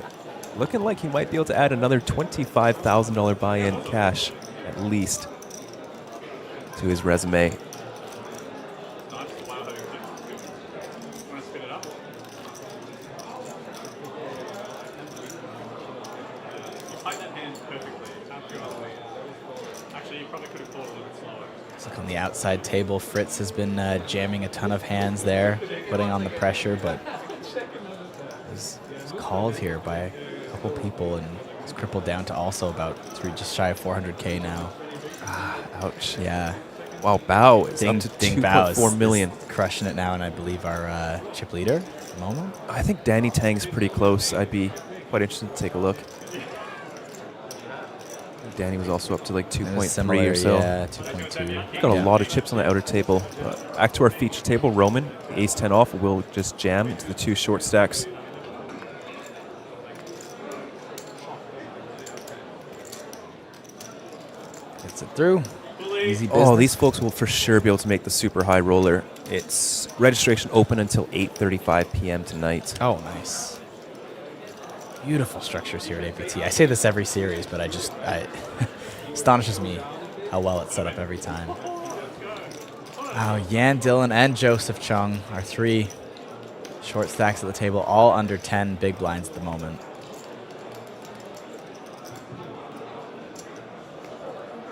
looking like he might be able to add another $25,000 buy-in cash at least to his resume. On the outside table, Fritz has been jamming a ton of hands there, putting on the pressure, but was called here by a couple people and is crippled down to also about just shy of 400K now. Ouch. Yeah. Wow, Bao is Ding, up to Ding Bao 2.4 million. is crushing it now, and I believe our chip leader at the moment. I think Danny Tang's pretty close. I'd be quite interested to take a look. Danny was also up to like 2.3 or so. Yeah, 2.2. Got a lot of chips on the outer table. Back to our feature table. Roman, the ace 10 off, will just jam into the 2 short stacks. Gets it through. Easy business. Oh, these folks will for sure be able to make the super high roller. It's registration open until 8:35 p.m. tonight. Oh, nice. Beautiful structures here at APT. I say this every series, but I astonishes me how well it's set up every time. Wow, Yan, Dylan, and Joseph Chung are 3 short stacks at the table, all under 10 big blinds at the moment.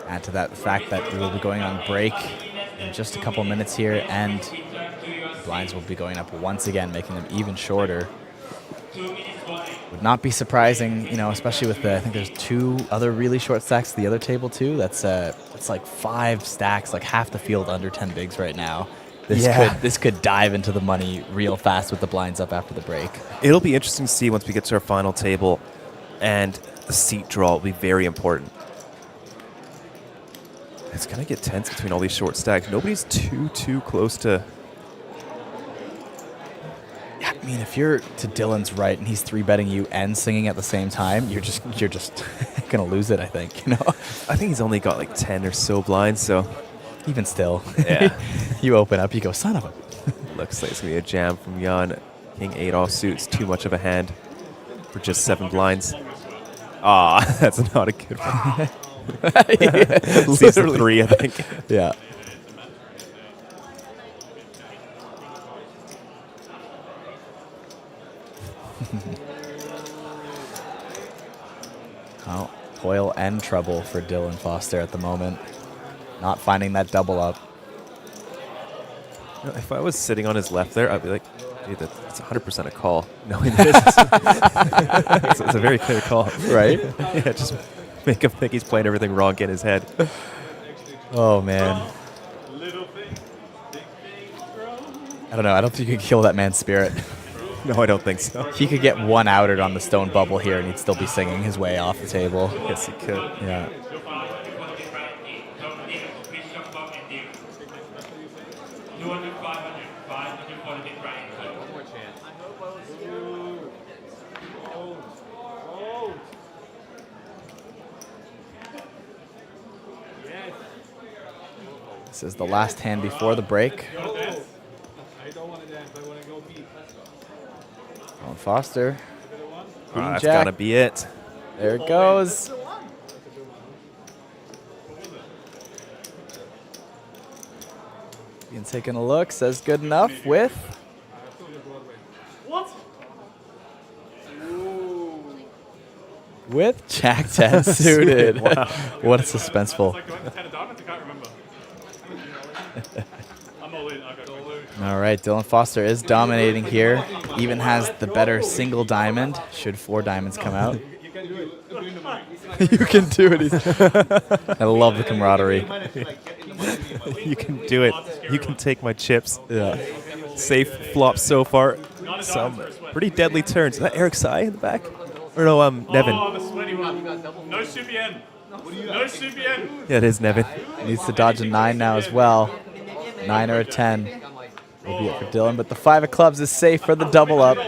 Add to that the fact that we will be going on break in just a couple minutes here, and blinds will be going up once again, making them even shorter. Would not be surprising, especially with I think there's 2 other really short stacks at the other table too. That's like 5 stacks, like half the field under 10 bigs right now. This could dive into the money real fast with the blinds up after the break. It'll be interesting to see once we get to our final table, and the seat draw will be very important. It's gonna get tense between all these short stacks. Nobody's too close to. I mean, if you're to Dylan's right and he's 3-betting you and singing at the same time, you're just gonna lose it, I think. I think he's only got like 10 or so blinds, so even still, yeah. You open up, you go, son of a. Looks like it's gonna be a jam from Jan. King 8 off suits, too much of a hand for just 7 blinds. Ah, that's not a good one. Sees the 3, I think. Yeah. Oh, toil and trouble for Dylan Foster at the moment. Not finding that double up. If I was sitting on his left there, I'd be like, dude, that's 100% a call. No, it is. It's a very clear call. Right? Yeah, just make him think he's playing everything wrong, get in his head. Oh, man. I don't know. I don't think you can kill that man's spirit. No, I don't think so. He could get 1 outed on the stone bubble here, and he'd still be singing his way off the table. Yes, he could. Yeah. This is the last hand before the break. Dylan Foster. That's gotta be it. There it goes. Ian taking a look, says good enough with. What? With Jack 10 suited. Wow. What a suspenseful. It's like going to 10 of diamonds, I can't remember. I'm all in. I got blue. All right, Dylan Foster is dominating here. Even has the better single diamond, should 4 diamonds come out. You can do it. I love the camaraderie. You can do it. You can take my chips. Yeah. Safe flop so far. Some pretty deadly turns. Is that Eric Sai in the back? Or no, Nevin. Oh, the sweaty one. No CBN. No CBN. Yeah, it is Nevin. Needs to dodge a 9 now as well. 9 or a 10 will be it for Dylan, but the 5 of clubs is safe for the double up.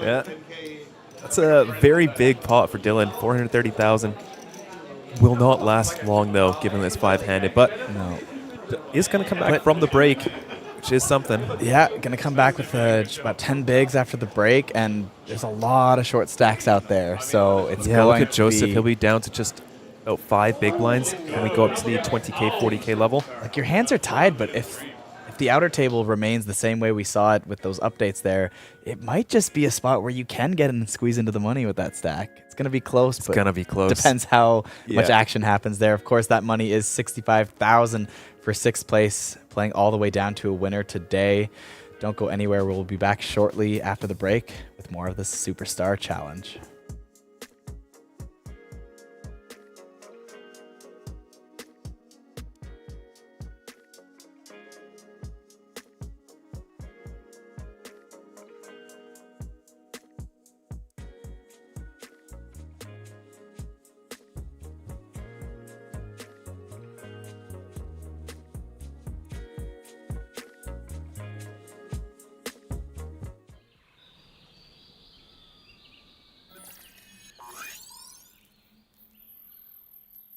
Yeah. That's a very big pot for Dylan. 430,000. Will not last long though, given this 5-handed, but no, is going to come back from the break, which is something. Yeah, going to come back with just about 10 bigs after the break, and there's a lot of short stacks out there, so it's yeah. going Look at Joseph. to be, He'll be down to just 5 big blinds, and we go up to the 20K, 40K level. like your hands are tied, but if the outer table remains the same way we saw it with those updates there, it might just be a spot where you can get in and squeeze into the money with that stack. It's going to be close, but gonna be close. Depends how much Yeah. action happens there. Of course, that money is 65,000 for 6th place, playing all the way down to a winner today. Don't go anywhere. We'll be back shortly after the break with more of the Superstar Challenge.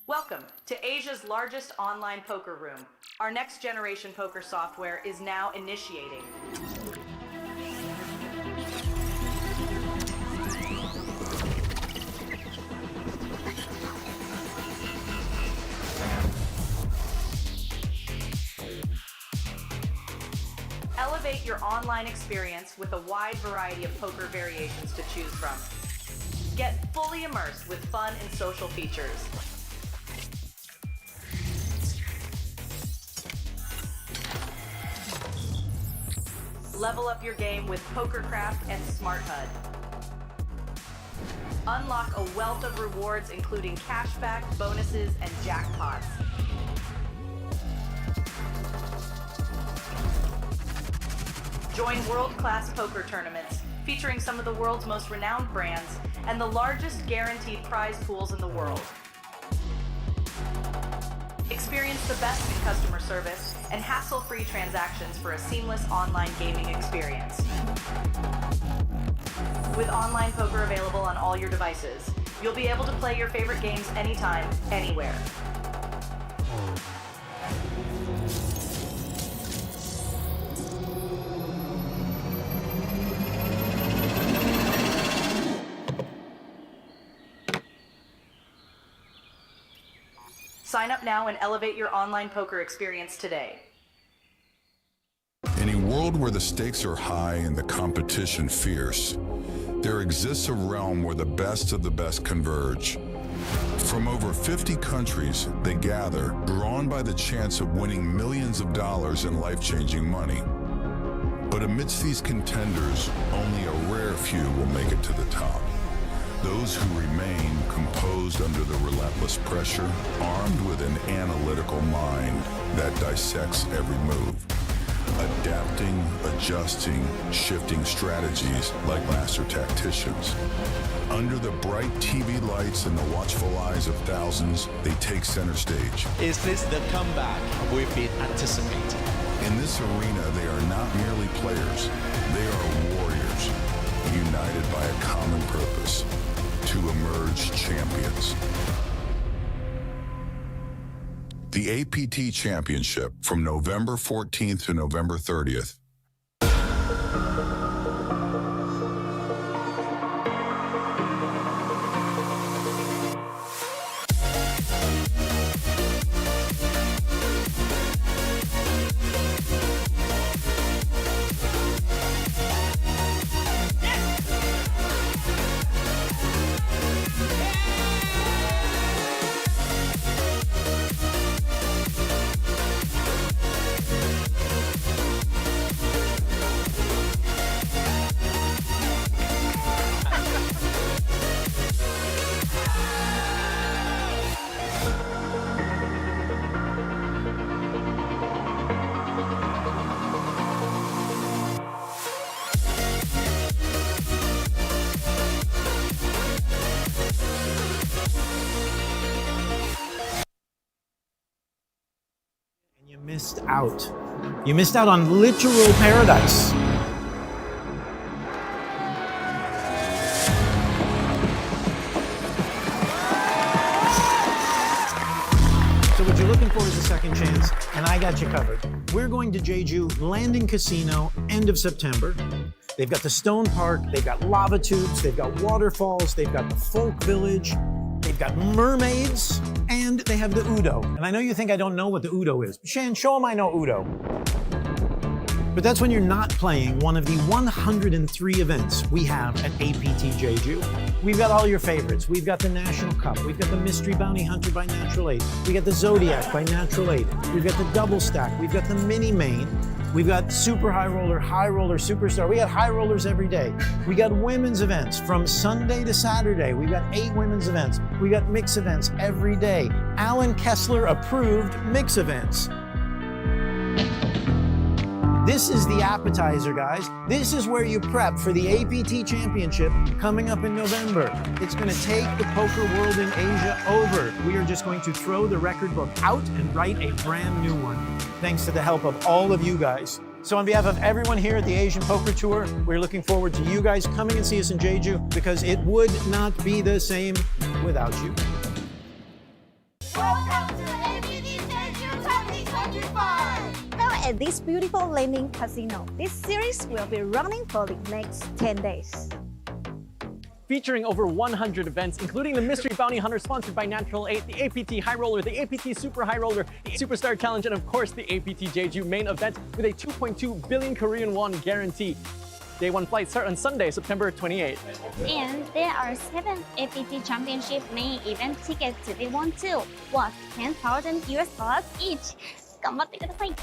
Welcome to Asia's largest online poker room. Our next generation poker software is now initiating. Elevate your online experience with a wide variety of poker variations to choose from. Get fully immersed with fun and social features. Level up your game with PokerCraft and Smart HUD. Unlock a wealth of rewards including cashback, bonuses, and jackpots. Join world-class poker tournaments featuring some of the world's most renowned brands and the largest guaranteed prize pools in the world. Experience the best in customer service and hassle-free transactions for a seamless online gaming experience. With online poker available on all your devices, you'll be able to play your favorite games anytime, anywhere. Sign up now and elevate your online poker experience today. In a world where the stakes are high and the competition fierce, there exists a realm where the best of the best converge. From over 50 countries, they gather, drawn by the chance of winning millions of dollars in life-changing money. But amidst these contenders, only a rare few will make it to the top. Those who remain composed under the relentless pressure, armed with an analytical mind that dissects every move, adapting, adjusting, shifting strategies like master tacticians. Under the bright TV lights and the watchful eyes of thousands, they take center stage. Is this the comeback we've been anticipating? In this arena, they are not merely players, they are warriors, united by a common purpose: to emerge champions. The APT Championship from November 14th to November 30th. Missed out. You missed out on literal paradise. So what you're looking for is a second chance, and I got you covered. We're going to Jeju Landing Casino, end of September. They've got the stone park, they've got lava tubes, they've got waterfalls, they've got the folk village, they've got mermaids, and they have the Udo. And I know you think I don't know what the Udo is. Shan, show them I know Udo. But that's when you're not playing one of the 103 events we have at APT Jeju. We've got all your favorites. We've got the National Cup. We've got the Mystery Bounty Hunter by Natural Aid. We got the Zodiac by Natural Aid. We've got the Double Stack. We've got the Mini Main. We've got Super High Roller, Superstar. We got high rollers every day. We got women's events from Sunday to Saturday. We've got 8 women's events. We got mix events every day. Alan Kessler approved mix events. This is the appetizer, guys. This is where you prep for the APT Championship coming up in November. It's going to take the poker world in Asia over. We are just going to throw the record book out and write a brand new one, thanks to the help of all of you guys. So on behalf of everyone here at the Asian Poker Tour, we're looking forward to you guys coming and see us in Jeju, because it would not be the same without you. Welcome to APT Jeju 2025! Now at this beautiful landing casino, this series will be running for the next 10 days. Featuring over 100 events, including the Mystery Bounty Hunter sponsored by Natural 8, the APT High Roller, the APT Super High Roller, the Superstar Challenge, and of course the APT Jeju main event with a 2.2 billion Korean won guarantee. Day 1 flights start on Sunday, September 28th. And there are 7 APT Championship main event tickets to be won too, worth $10,000 each. 頑張ってください.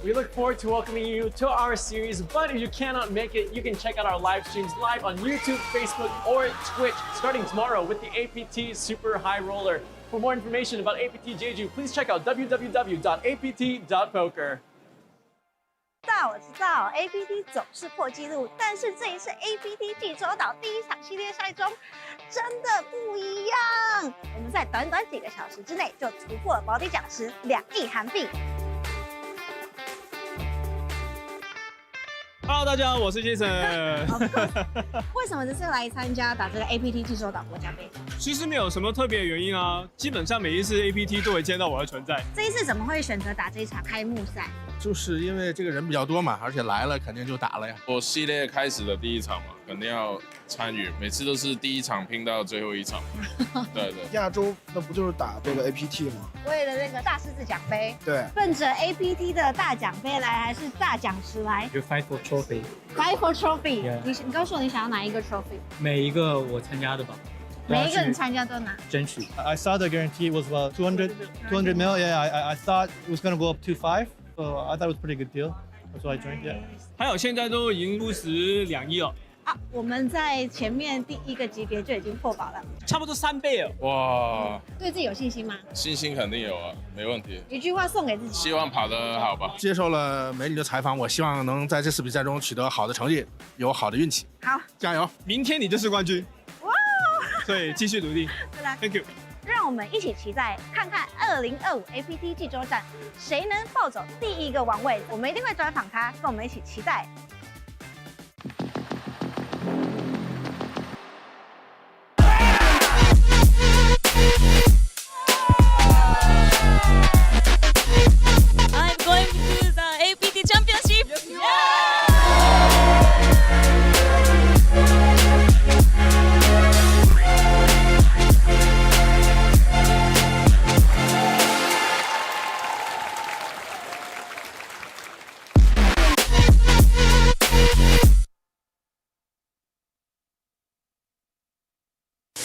We look forward to welcoming you to our series, but if you cannot make it, you can check out our live streams live on YouTube, Facebook, or Twitch starting tomorrow with the APT Super High Roller. For more information about APT Jeju, please check out www.apt.poker. 我知道 APT 总是破纪录，但是这一次 APT 济州岛第一场系列赛中真的不一样。我们在短短几个小时之内就突破了保底奖池2亿韩币。Hello， 大家好，我是 Jason。为什么这次来参加打这个 APT 济州岛国家杯？其实没有什么特别的原因啊，基本上每一次 APT 都会见到我的存在。这一次怎么会选择打这一场开幕赛？就是因为这个人比较多嘛，而且来了肯定就打了呀。我系列开始的第一场嘛，肯定要参与，每次都是第一场拼到最后一场。对对。亚洲那不就是打这个 APT 吗？为了那个大狮子奖杯，对，奔着 APT 的大奖杯来，还是大奖池来 You fight for trophy. Fight for trophy. Yeah. 你告诉我你想要哪一个 trophy？ 每一个我参加的吧。每一个人参加都拿。争取。I saw the guarantee was about 200 mil. Yeah, I thought it was gonna go up to 5. So I thought it was a pretty good deal. That's why I joined. Yeah. 还有现在都已经不时2亿了。啊，我们在前面第一个级别就已经破保了，差不多3倍了。哇！对自己有信心吗？信心肯定有啊，没问题。一句话送给自己，希望跑得好吧。接受了美女的采访，我希望能在这次比赛中取得好的成绩，有好的运气。好，加油！明天你就是冠军。哇！所以继续努力。Thank you。让我们一起期待，看看2025 APT 济州站谁能抱走第一个王位。我们一定会专访他，跟我们一起期待。I'm going to the APT Championship.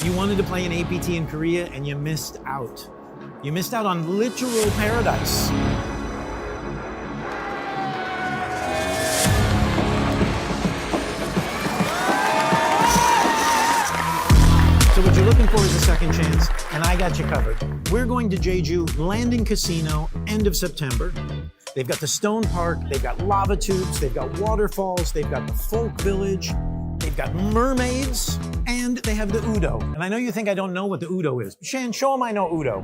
You wanted to play an APT in Korea and you missed out. You missed out on literal paradise. So what you're looking for is a second chance, and I got you covered. We're going to Jeju Landing Casino, end of September. They've got the stone park, they've got lava tubes, they've got waterfalls, they've got the folk village, they've got mermaids, and they have the Udo. And I know you think I don't know what the Udo is. Shan, show them I know Udo.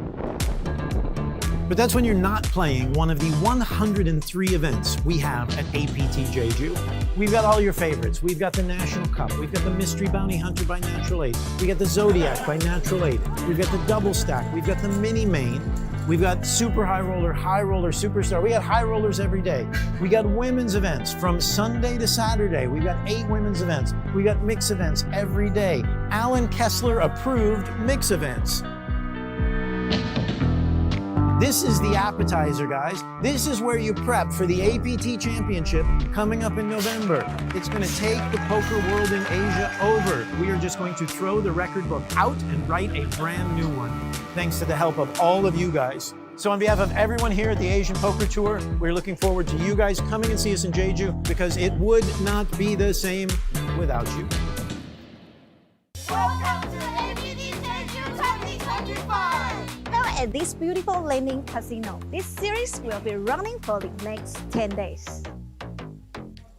But that's when you're not playing one of the 103 events we have at APT Jeju. We've got all your favorites. We've got the National Cup. We've got the Mystery Bounty Hunter by Natural 8. We got the Zodiac by Natural 8. We've got the Double Stack. We've got the Mini Main. We've got Super High Roller, Superstar. We got high rollers every day. We got women's events from Sunday to Saturday. We've got 8 women's events. We got mix events every day. Alan Kessler approved mix events. This is the appetizer, guys. This is where you prep for the APT Championship coming up in November. It's going to take the poker world in Asia over. We are just going to throw the record book out and write a brand new one, thanks to the help of all of you guys. So on behalf of everyone here at the Asian Poker Tour, we're looking forward to you guys coming and see us in Jeju, because it would not be the same without you. Welcome to APT Jeju 2025! Now at this beautiful landing casino, this series will be running for the next 10 days.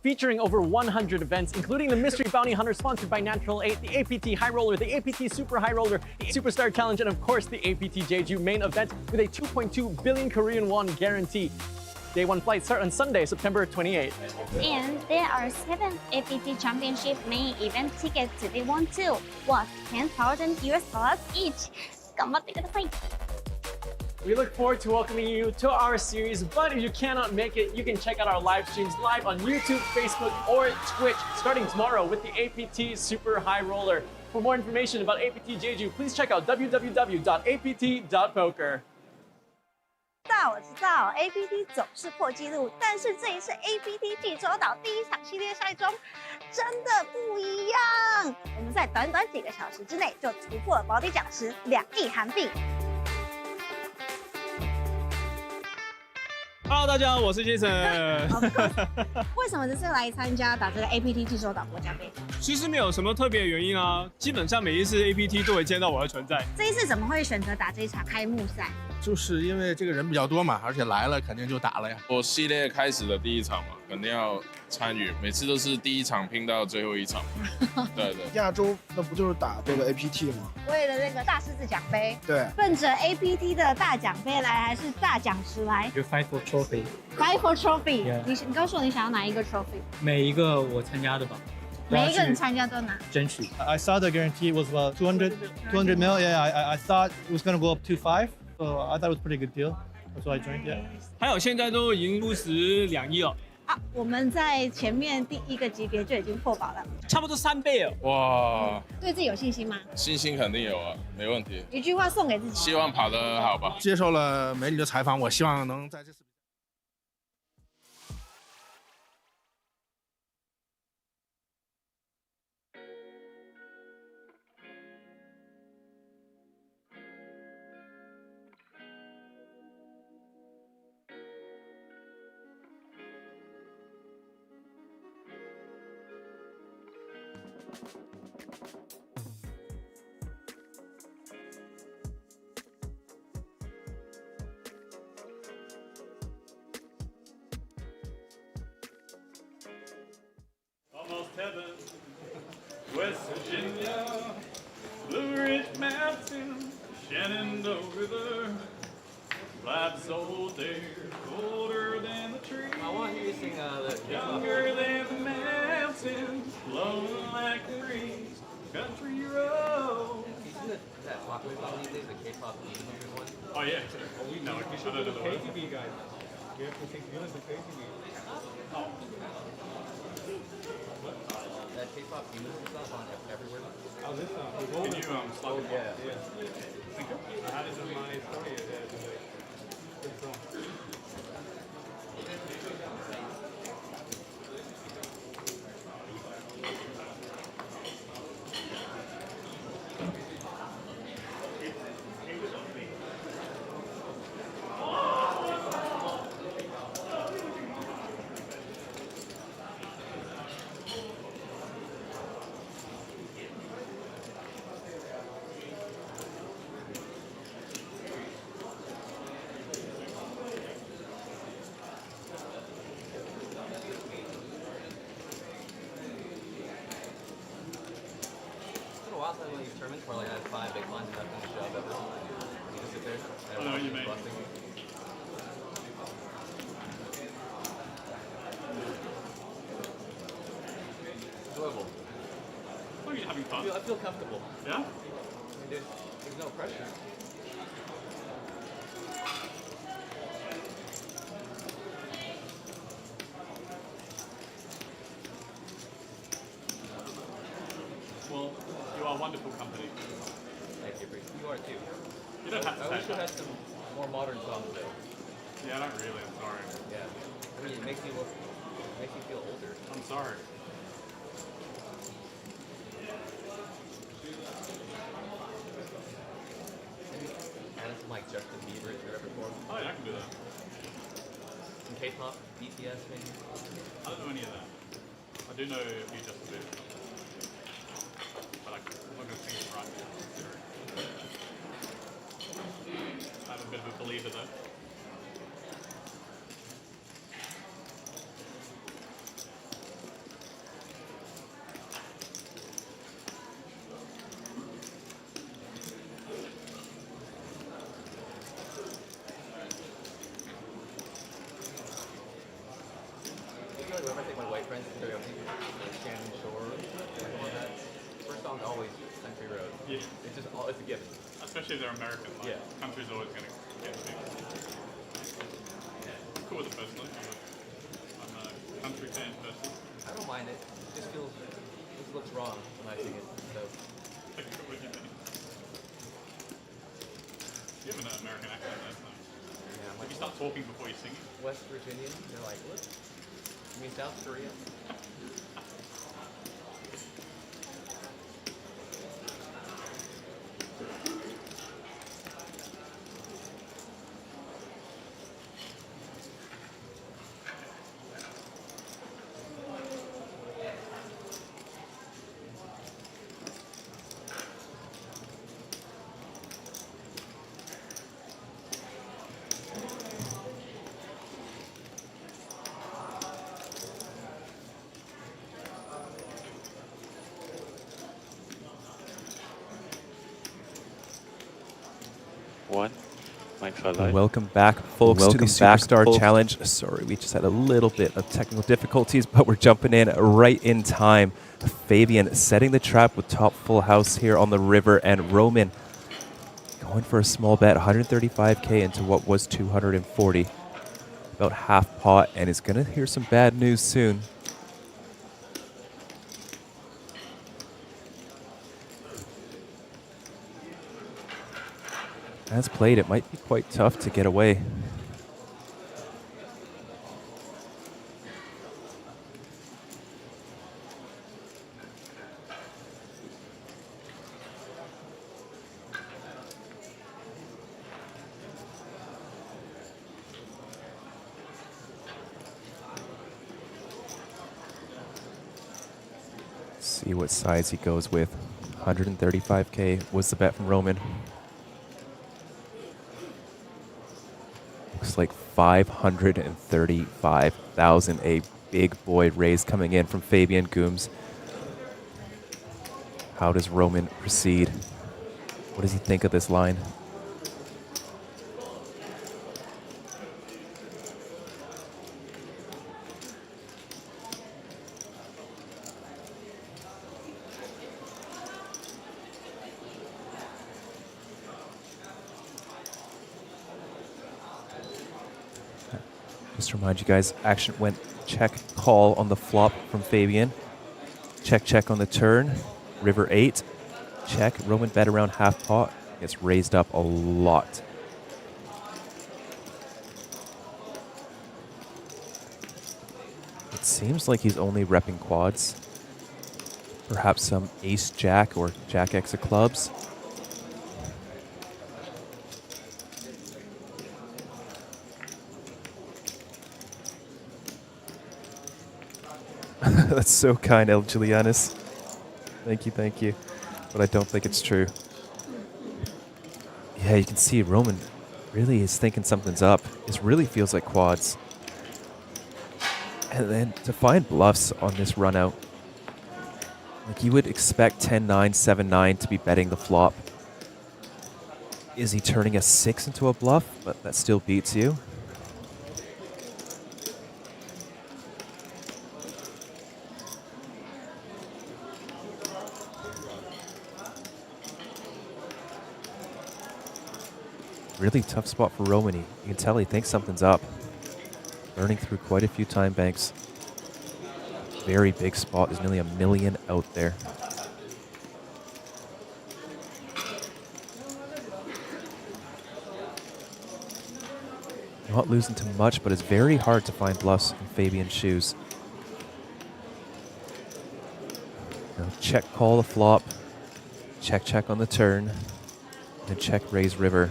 Featuring over 100 events, including the Mystery Bounty Hunter sponsored by Natural 8, the APT High Roller, the APT Super High Roller, the Superstar Challenge, and of course the APT Jeju main event with a 2.2 billion Korean won guarantee. Day 1 flights start on Sunday, September 28th. And there are 7 APT Championship main event tickets to be won too, worth $10,000 each. 頑張ってください. We look forward to welcoming you to our series, but if you cannot make it, you can check out our live streams live on YouTube, Facebook, or Twitch starting tomorrow with the APT Super High Roller. For more information about APT Jeju, please check out www.apt.poker. 我知道 APT 总是破纪录，但是这一次 APT 济州岛第一场系列赛中真的不一样。我们在短短几个小时之内就突破了保底奖池2亿韩币。Hello， 大家好，我是 Jason。为什么这次来参加打这个 APT 济州岛国家杯？其实没有什么特别的原因啊，基本上每一次 APT 都会见到我的存在。这一次怎么会选择打这一场开幕赛？就是因为这个人比较多嘛，而且来了肯定就打了呀。我系列开始的第一场嘛，肯定要参与，每次都是第一场拼到最后一场。对对。亚洲那不就是打这个 APT 吗？为了那个大狮子奖杯，对，奔着 APT 的大奖杯来，还是大奖池来 You fight for trophy.？Fight for trophy. Yeah. 你告诉我你想要哪一个 trophy？ 每一个我参加的吧。每一个人参加都拿。争取。I saw the guarantee was about 200 mil. Yeah, I thought it was gonna go up to 5, so I thought it was a pretty good deal. That's why I joined. Yeah. 还有现在都已经入时2亿了。啊，我们在前面第一个级别就已经破保了，差不多3倍了。哇，对自己有信心吗？信心肯定有啊，没问题。一句话送给自己，希望跑得好吧。接受了美女的采访，我希望能在这次。Almost heaven, West Virginia, Blue Ridge Mountain, Shenandoah River, life's old there, older than the trees. I want you to sing younger than the mountain, blowing like the breeze, country road. That popular song these days, the K-pop one? Oh yeah, no, You should do the KTV guys. You have to take you as the KTV. Oh. That K-pop demon stuff on everywhere. Oh, this song. Can you slap it? Yeah. Thank you. I had it in my story. Good song. Last time when these tournaments where like I had 5 big blinds left in the shove ever. You just sit there. I know what you mean. fun. I feel comfortable. Yeah? I mean, there's no pressure. Well, you are wonderful company. Thank you, Bruce. You are too. You don't have to I say wish you that. had some more modern songs though. Yeah, I don't really. I'm sorry. Yeah. I mean, it makes you feel older. I'm sorry. And it's like Justin Bieber is your repertoire. Oh yeah, I can do that. Some K-pop, BTS maybe. I don't know any of that. I do know a few Justin Bieber songs. But I'm not going to sing it right now. I'm a bit of a believer though. I feel like whenever I take my white friends to karaoke, like Shannon Shore, something like that, first song's always Country Road. Yeah. It's just it's a given. Especially if they're American. Like, Yeah. Country's always going to get me. I'm cool with it personally. I'm a country fan personally. I don't mind it. It just looks wrong when I sing it. So What do you mean? You have an American accent, that's nice. yeah, I'm If like you start talking before you sing it, West Virginia. They're like, what? You mean South Korea? One. Mic for life. Welcome back, folks, to the Superstar Challenge. Sorry, we just had a little bit of technical difficulties, but we're jumping in right in time. Fabian setting the trap with top full house here on the river, and Roman going for a small bet, 135k into what was 240. About half pot, and is going to hear some bad news soon. As played, it might be quite tough to get away. See what size he goes with. 135k was the bet from Roman. Looks like 535,000. A big boy raise coming in from Fabian Gooms. How does Roman proceed? What does he think of this line? Just to remind you guys, action went check call on the flop from Fabian. Check, check on the turn. River 8. Check. Roman bet around half pot. Gets raised up a lot. It seems like he's only repping quads. Perhaps some ace jack or jack X of clubs. That's so kind, El Julianus. Thank you, thank you. But I don't think it's true. Yeah, you can see Roman really is thinking something's up. This really feels like quads. And then to find bluffs on this run out, like you would expect 10-9, 7-9 to be betting the flop. Is he turning a 6 into a bluff? But that still beats you. Really tough spot for Roman. You can tell he thinks something's up. Burning through quite a few time banks. Very big spot. There's nearly 1 million out there. Not losing too much, but it's very hard to find bluffs in Fabian's shoes. Now check call the flop. Check check on the turn. And check raise river.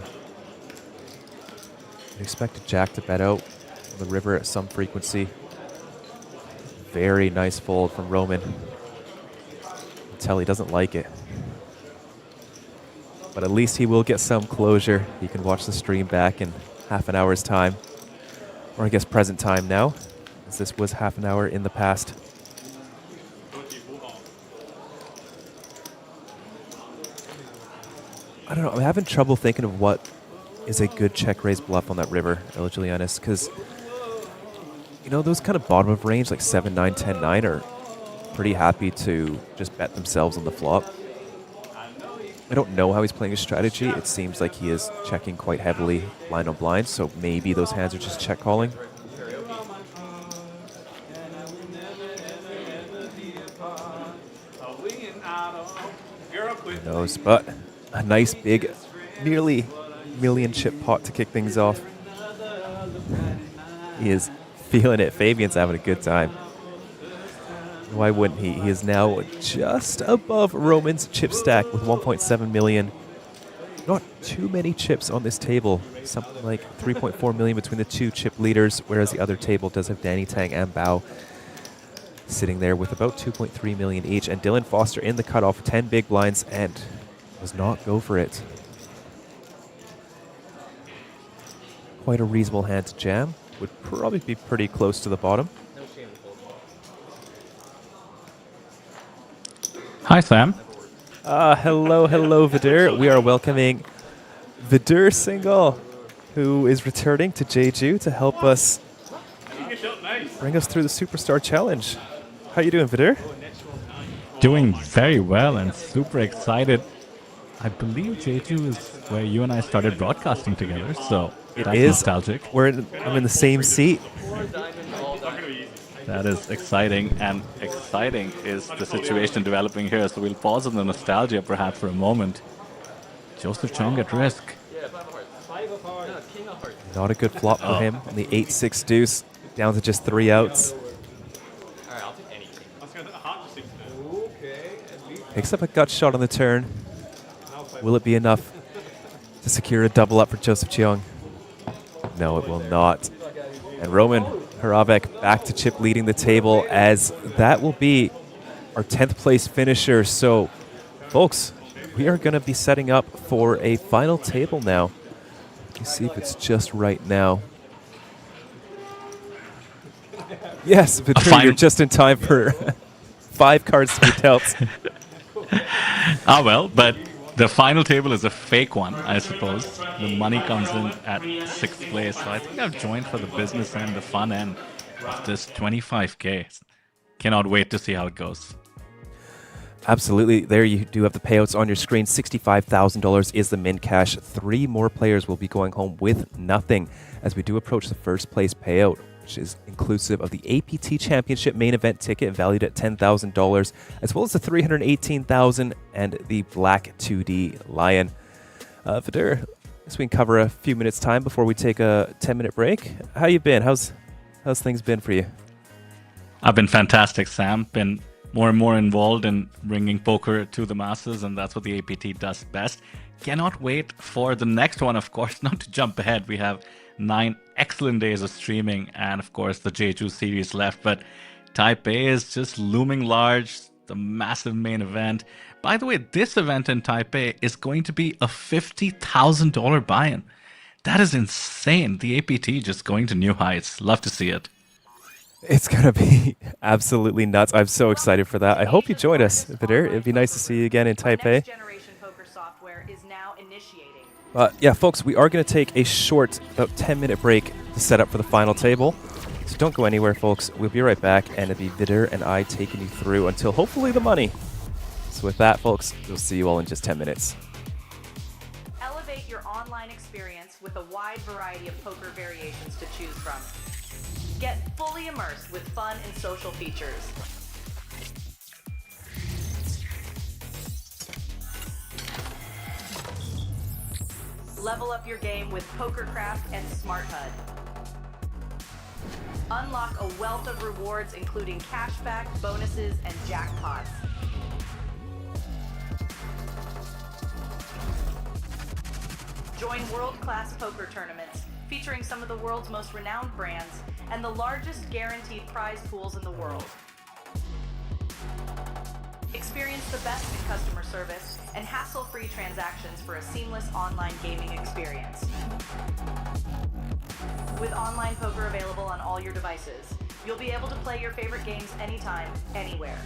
I'd expect a jack to bet out on the river at some frequency. Very nice fold from Roman. You can tell he doesn't like it. But at least he will get some closure. He can watch the stream back in half an hour's time. Or I guess present time now, as this was half an hour in the past. I don't know, I'm having trouble thinking of what is a good check raise bluff on that river, Julianis, because you know, those kind of bottom of range, like 7, 9, 10, 9, are pretty happy to just bet themselves on the flop. I don't know how he's playing his strategy. It seems like he is checking quite heavily blind on blind, so maybe those hands are just check calling. Who knows, but a nice big, nearly million chip pot to kick things off. He is feeling it. Fabian's having a good time. Why wouldn't he? He is now just above Roman's chip stack with 1.7 million. Not too many chips on this table. Something like 3.4 million between the two chip leaders, whereas the other table does have Danny Tang and Bao sitting there with about 2.3 million each. And Dylan Foster in the cutoff, 10 big blinds, and does not go for it. Quite a reasonable hand to jam. Would probably be pretty close to the bottom. Hi, Sam. Hello, Vidur. We are welcoming Vidur Singhal, who is returning to Jeju to help us bring us through the Superstar Challenge. How you doing, Vidur? Doing very well and super excited. I believe Jeju is where you and I started broadcasting together, so it that's is nostalgic. I'm in the same seat. That is exciting, and exciting is the situation developing here, so we'll pause on the nostalgia perhaps for a moment. Joseph Chong at risk. Not a good flop for him on the 8-6 deuce, down to just 3 outs. Picks up a gut shot on the turn. Will it be enough to secure a double up for Joseph Cheong? No, it will not. And Roman Haravec back to chip leading the table, as that will be our 10th place finisher. So, folks, we are going to be setting up for a final table now. Let's see if it's just right now. Yes, Vidur, you're just in time for 5 cards to be dealt. Well, but the final table is a fake one, I suppose. The money comes in at 6th place, so I think I've joined for the business and the fun end of this 25K. Cannot wait to see how it goes. Absolutely. There you do have the payouts on your screen. $65,000 is the min cash. 3 more players will be going home with nothing as we do approach the first place payout, which is inclusive of the APT Championship main event ticket valued at $10,000, as well as the $318,000 and the Black 2D Lion. Vidur, I guess we can cover a few minutes time before we take a 10-minute break. How you been? How's things been for you? I've been fantastic, Sam. Been more and more involved in bringing poker to the masses, and that's what the APT does best. Cannot wait for the next one, of course. Not to jump ahead, we have 9 excellent days of streaming and, of course, the Jeju series left. But Taipei is just looming large, the massive main event. By the way, this event in Taipei is going to be a $50,000 buy-in. That is insane. The APT just going to new heights. Love to see it. It's going to be absolutely nuts. I'm so excited for that. I hope you join us, Vidur. It'd be nice to see you again in Taipei. Yeah, folks, we are going to take a short, about 10-minute break to set up for the final table. So don't go anywhere, folks. We'll be right back, and it'll be Vidur and I taking you through until hopefully the money. So with that, folks, we'll see you all in just 10 minutes. Elevate your online experience with a wide variety of poker variations to choose from. Get fully immersed with fun and social features. Level up your game with PokerCraft and Smart HUD. Unlock a wealth of rewards including cashback, bonuses, and jackpots. Join world-class poker tournaments featuring some of the world's most renowned brands and the largest guaranteed prize pools in the world. Experience the best in customer service and hassle-free transactions for a seamless online gaming experience. With online poker available on all your devices, you'll be able to play your favorite games anytime, anywhere.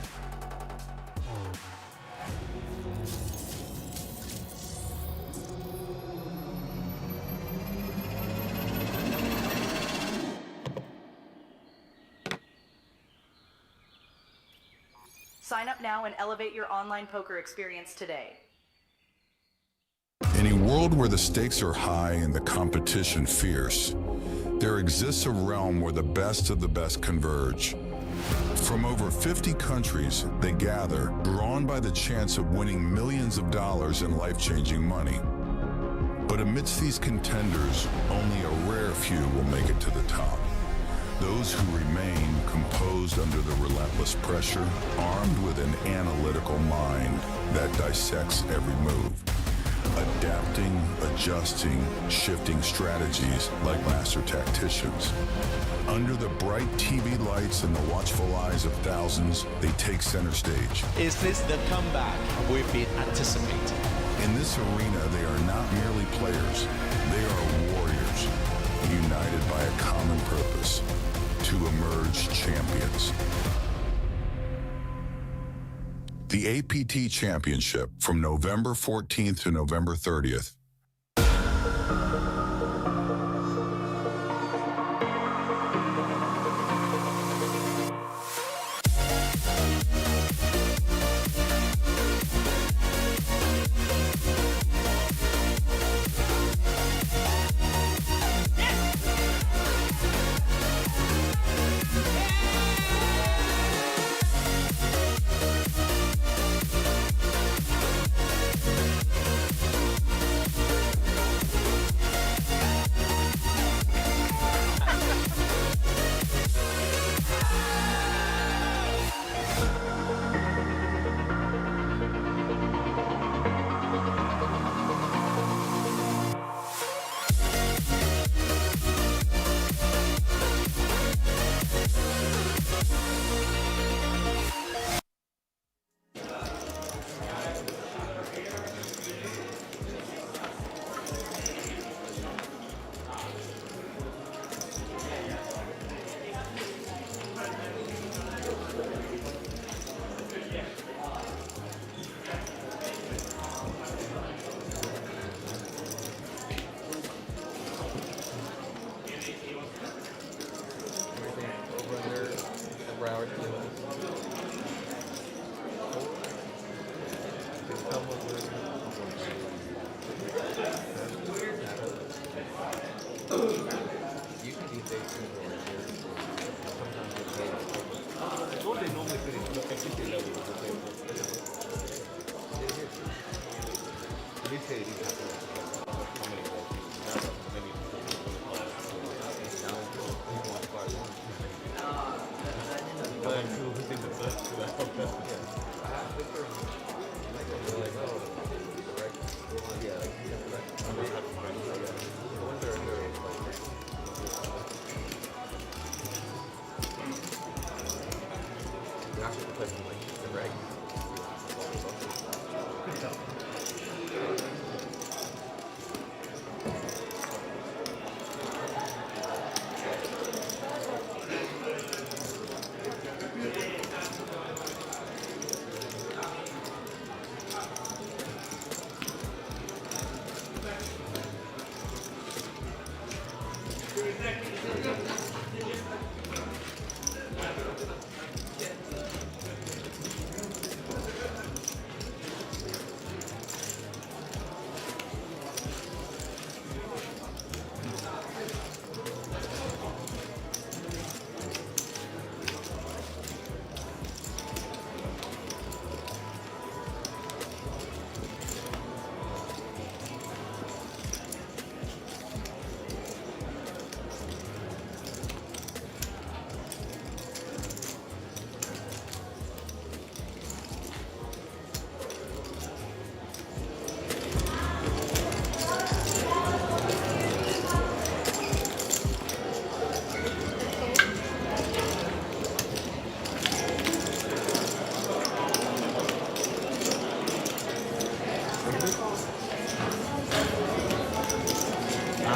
Sign up now and elevate your online poker experience today. In a world where the stakes are high and the competition fierce, there exists a realm where the best of the best converge. From over 50 countries, they gather, drawn by the chance of winning millions of dollars in life-changing money. But amidst these contenders, only a rare few will make it to the top. Those who remain composed under the relentless pressure, armed with an analytical mind that dissects every move. Adapting, adjusting, shifting strategies like master tacticians. Under the bright TV lights and the watchful eyes of thousands, they take center stage. Is this the comeback we've been anticipating? In this arena, they are not merely players. They are warriors, united by a common purpose: to emerge champions. The APT Championship from November 14th to November 30th.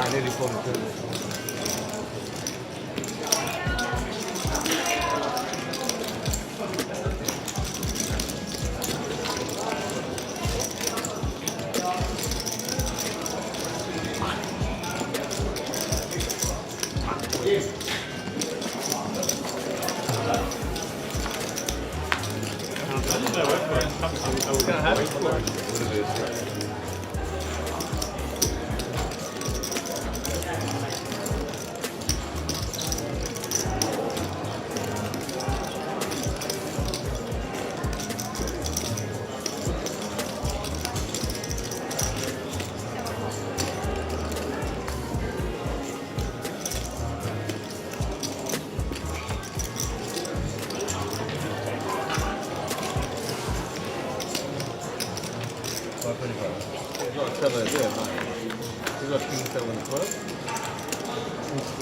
nearly falling through.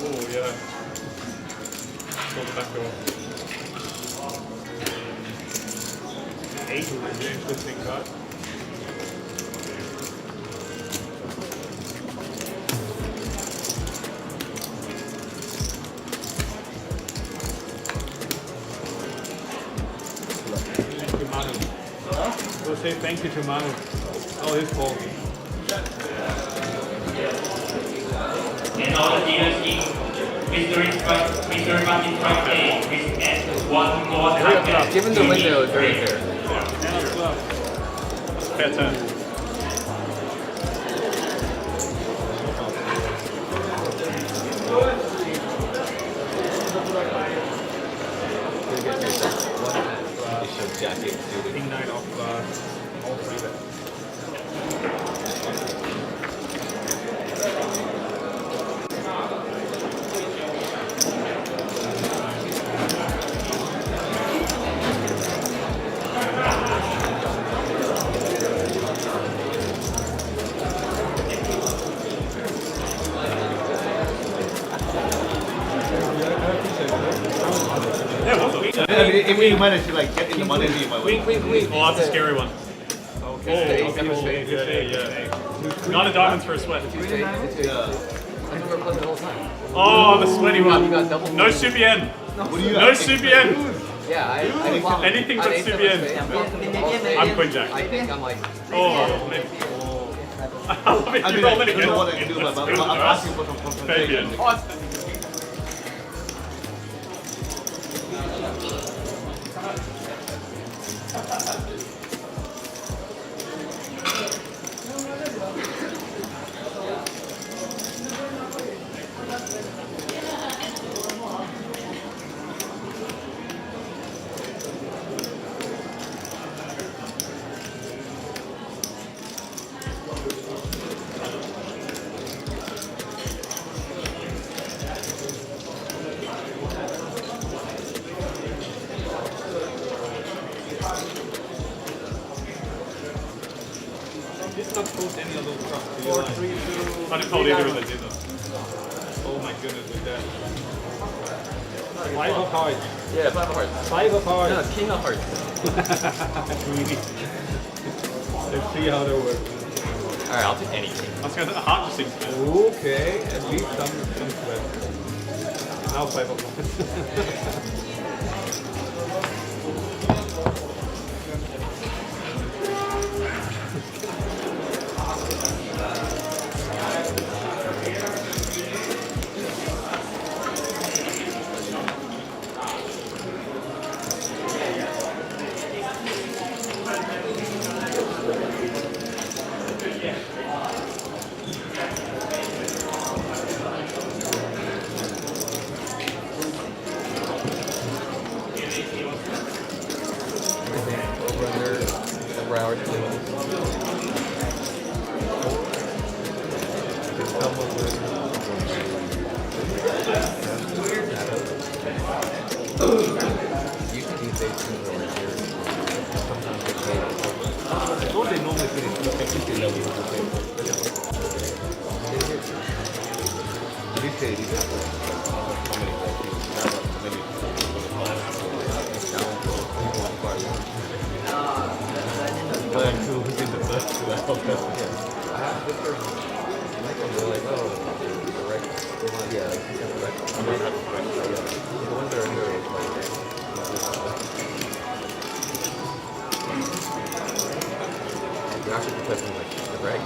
Oh, yeah. Pull the back door. 800 James, this thing got. Thank you, Manu. Go say thank you to Manu. Oh, his fault. And all the dealers in Mr. Martin Truck A with S1 more target. Given the window, it's very fair. Fair turn. King 9 off all three bets. If we manage to like get in the money, Queen. Oh, that's a scary one. Okay. Oh, yeah. Not a diamonds for a sweat. Oh, the sweaty one. No CBN. No CBN. Yeah, anything but CBN. I'm Queen Jack. I think I'm like. Oh, man. I love it. You roll it again. I don't know what I can do, but I'm asking for some compensation. Fabian. It's not close any of those trucks. 4, 3, 2. I didn't call either of them, did I? Oh my goodness, with that. 5 of hearts. Yeah, 5 of hearts. 5 of hearts. No, king of hearts. Let's see how that works. Alright, I'll take any king. I was going to heart just seems bad. Okay, at least some sweat. Now 5 of hearts. I have this person. Like, oh. Yeah, like you said, right? The ones that are here is like you're actually protecting like the reg.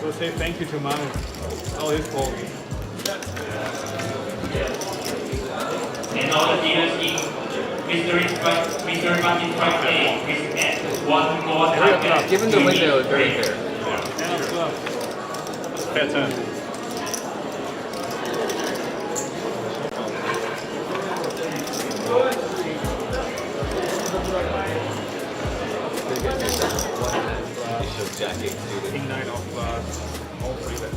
Go say thank you to Manu. All his fault. And all the dealers in Mr. Martin Strike A with S one more target. Given the window, it's very fair. Fair turn. King 9 of all three bets.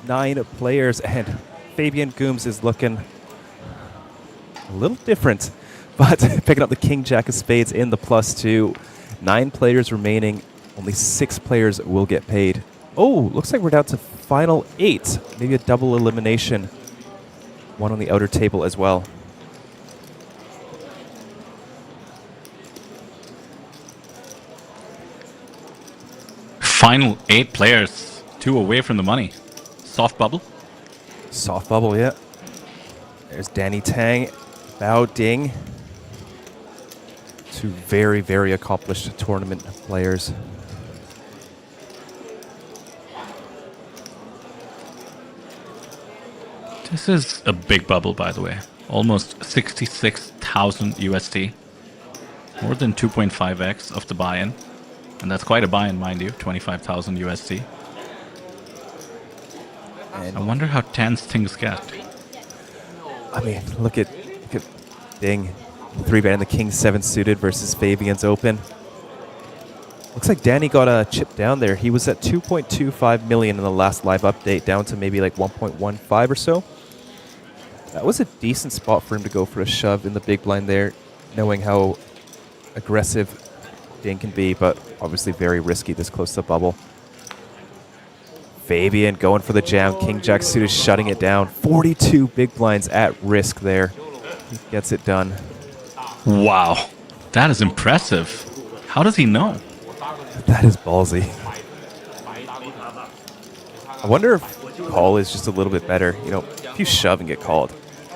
9 players, and Fabian Gooms is looking a little different, but picking up the King Jack of Spades in the +2. 9 players remaining. Only 6 players will get paid. Oh, looks like we're down to final 8. Maybe a double elimination. One on the outer table as well. Final 8 players, 2 away from the money. Soft bubble? Soft bubble, yeah. There's Danny Tang, Bao Ding. 2 very, very accomplished tournament players. This is a big bubble, by the way. Almost 66,000 USD. More than 2.5x of the buy-in. And that's quite a buy-in, mind you, 25,000 USD. And I wonder how tense things get. I mean, look at Ding. 3-bet in the King 7 suited versus Fabian's open. Looks like Danny got a chip down there. He was at 2.25 million in the last live update, down to maybe like 1.15 or so. That was a decent spot for him to go for a shove in the big blind there, knowing how aggressive Ding can be, but obviously very risky this close to the bubble. Fabian going for the jam. King Jack suited shutting it down. 42 big blinds at risk there. He gets it done. Wow, that is impressive. How does he know? That is ballsy. I wonder if call is just a little bit better. You know, if you shove and get called.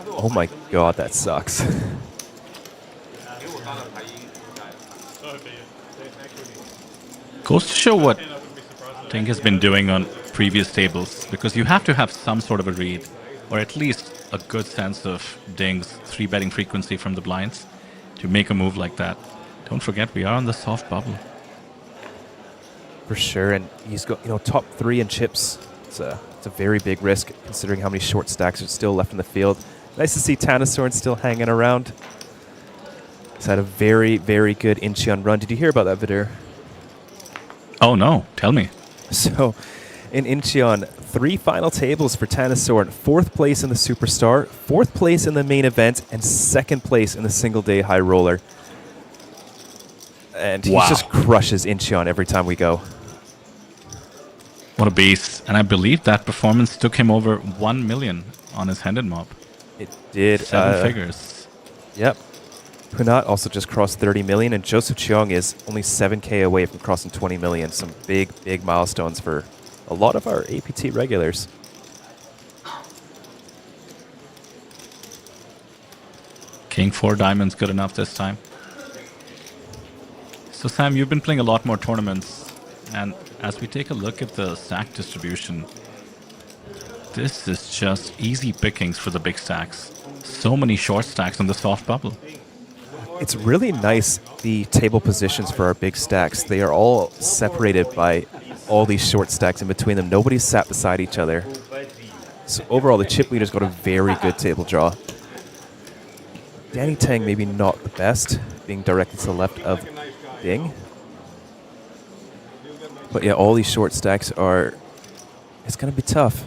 Oh my god, that sucks. Goes to show what Ding has been doing on previous tables, because you have to have some sort of a read, or at least a good sense of Ding's 3-betting frequency from the blinds to make a move like that. Don't forget, we are on the soft bubble. For sure, and he's got, you know, top 3 in chips. It's a very big risk considering how many short stacks are still left in the field. Nice to see Tanasorn still hanging around. He's had a very, very good Incheon run. Did you hear about that, Vidur? Oh no, tell me. So, in Incheon, 3 final tables for Tanasorn. 4th place in the Superstar, 4th place in the main event, and 2nd place in the single-day high roller. And he just crushes Incheon every time we go. What a beast. And I believe that performance took him over 1 million on his handed mob. It did. 7 figures. Yep. Hunat also just crossed 30 million, and Joseph Cheong is only 7k away from crossing 20 million. Some big, big milestones for a lot of our APT regulars. King 4 diamonds good enough this time. So Sam, you've been playing a lot more tournaments, and as we take a look at the stack distribution, this is just easy pickings for the big stacks. So many short stacks on the soft bubble. It's really nice, the table positions for our big stacks. They are all separated by all these short stacks in between them. Nobody's sat beside each other. So overall, the chip leaders got a very good table draw. Danny Tang maybe not the best, being directed to the left of Ding. But yeah, all these short stacks are... It's going to be tough.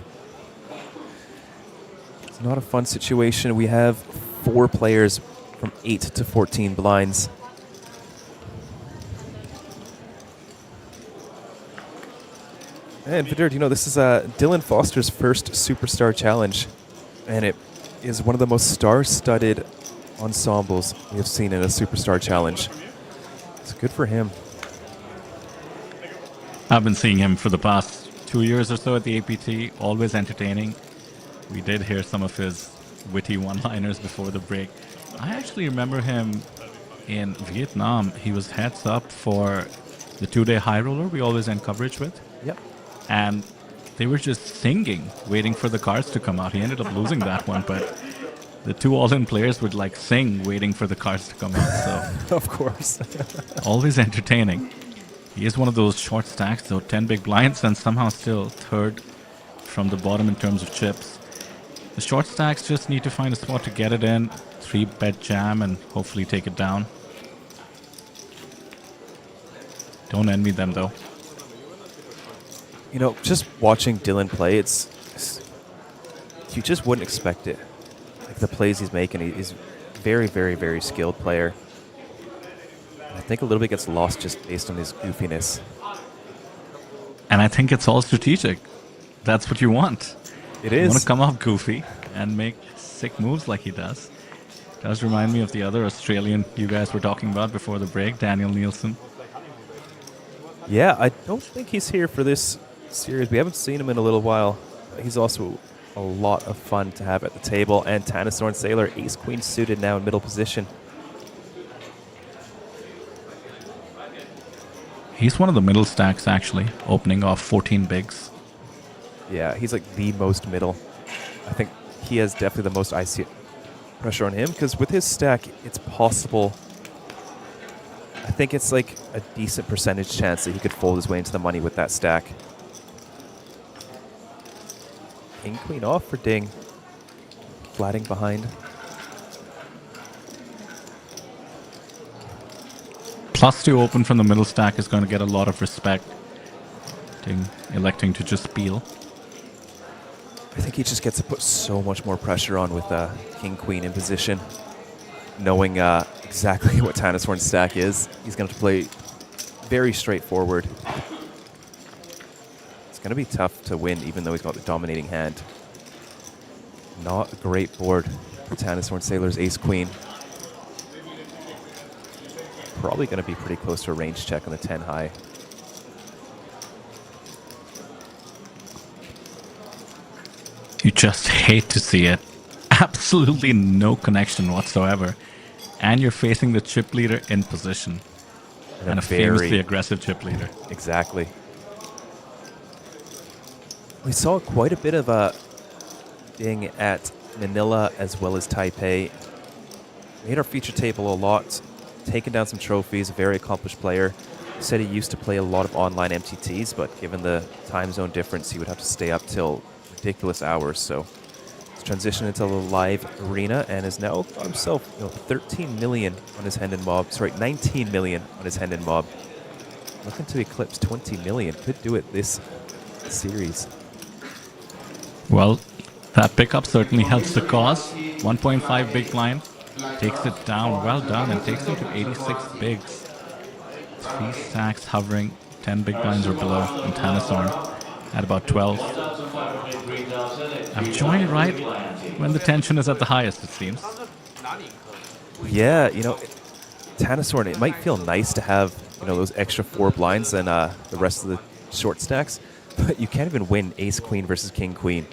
It's not a fun situation. We have 4 players from 8 to 14 blinds. And Vidur, you know, this is Dylan Foster's first Superstar Challenge, and it is one of the most star-studded ensembles we have seen in a Superstar Challenge. It's good for him. I've been seeing him for the past 2 years or so at the APT, always entertaining. We did hear some of his witty one-liners before the break. I actually remember him in Vietnam. He was heads up for the 2-day high roller we always end coverage with. Yep. And they were just singing, waiting for the cards to come out. He ended up losing that one, but the 2 all-in players would like sing, waiting for the cards to come out. So of course. always entertaining. He is one of those short stacks, though, 10 big blinds, and somehow still 3rd from the bottom in terms of chips. The short stacks just need to find a spot to get it in, 3-bet jam, and hopefully take it down. Don't envy them, though. You know, just watching Dylan play, it's you just wouldn't expect it. Like the plays he's making, he's very, very, very skilled player. And I think a little bit gets lost just based on his goofiness. And I think it's all strategic. That's what you want. It You is. want to come off goofy and make sick moves like he does. Does remind me of the other Australian you guys were talking about before the break, Daniel Nielsen. Yeah, I don't think he's here for this series. We haven't seen him in a little while. He's also a lot of fun to have at the table. And Tanasorn Sailor, ace-queen suited now in middle position. He's one of the middle stacks, actually, opening off 14 bigs. Yeah, he's like the most middle. I think he has definitely the most IC pressure on him, because with his stack, it's possible. I think it's like a decent percentage chance that he could fold his way into the money with that stack. King queen off for Ding. Flatting behind. +2 open from the middle stack is going to get a lot of respect. Ding electing to just peel. I think he just gets to put so much more pressure on with King Queen in position. Knowing exactly what Tanasorn's stack is, he's going to play very straightforward. It's going to be tough to win, even though he's got the dominating hand. Not a great board for Tanasorn Sailor's ace-queen. Probably going to be pretty close to a range check on the 10 high. You just hate to see it. Absolutely no connection whatsoever. And you're facing the chip leader in position. And a famously aggressive chip leader. Exactly. We saw quite a bit of Ding at Manila as well as Taipei. Made our feature table a lot. Taken down some trophies, a very accomplished player. Said he used to play a lot of online MTTs, but given the time zone difference, he would have to stay up till ridiculous hours. So he's transitioned into the live arena and is now got himself 13 million on his hand and mob. Sorry, 19 million on his hand and mob. Looking to eclipse 20 million. Could do it this series. Well, that pickup certainly helps the cause. 1.5 big blind. Takes it down. Well done. And takes him to 86 bigs. 3 stacks hovering. 10 big blinds or below. And Tanasorn at about 12. I'm enjoying it right when the tension is at the highest, it seems. Yeah, Tanasorn, it might feel nice to have, those extra 4 blinds than the rest of the short stacks, but you can't even win ace-queen versus king-queen.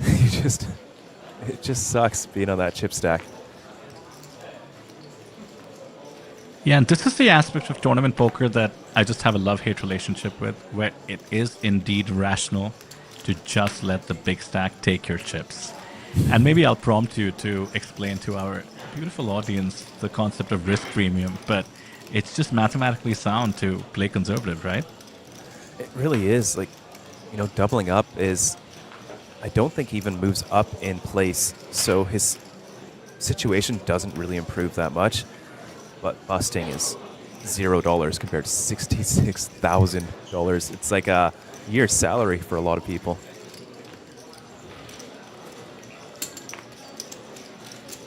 It just sucks being on that chip stack. Yeah, and this is the aspect of tournament poker that I just have a love-hate relationship with, where it is indeed rational to just let the big stack take your chips. And maybe I'll prompt you to explain to our beautiful audience the concept of risk premium, but it's just mathematically sound to play conservative, right? It really is. Doubling up is, I don't think he even moves up in place, so his situation doesn't really improve that much. But busting is $0 compared to $66,000. It's like a year's salary for a lot of people.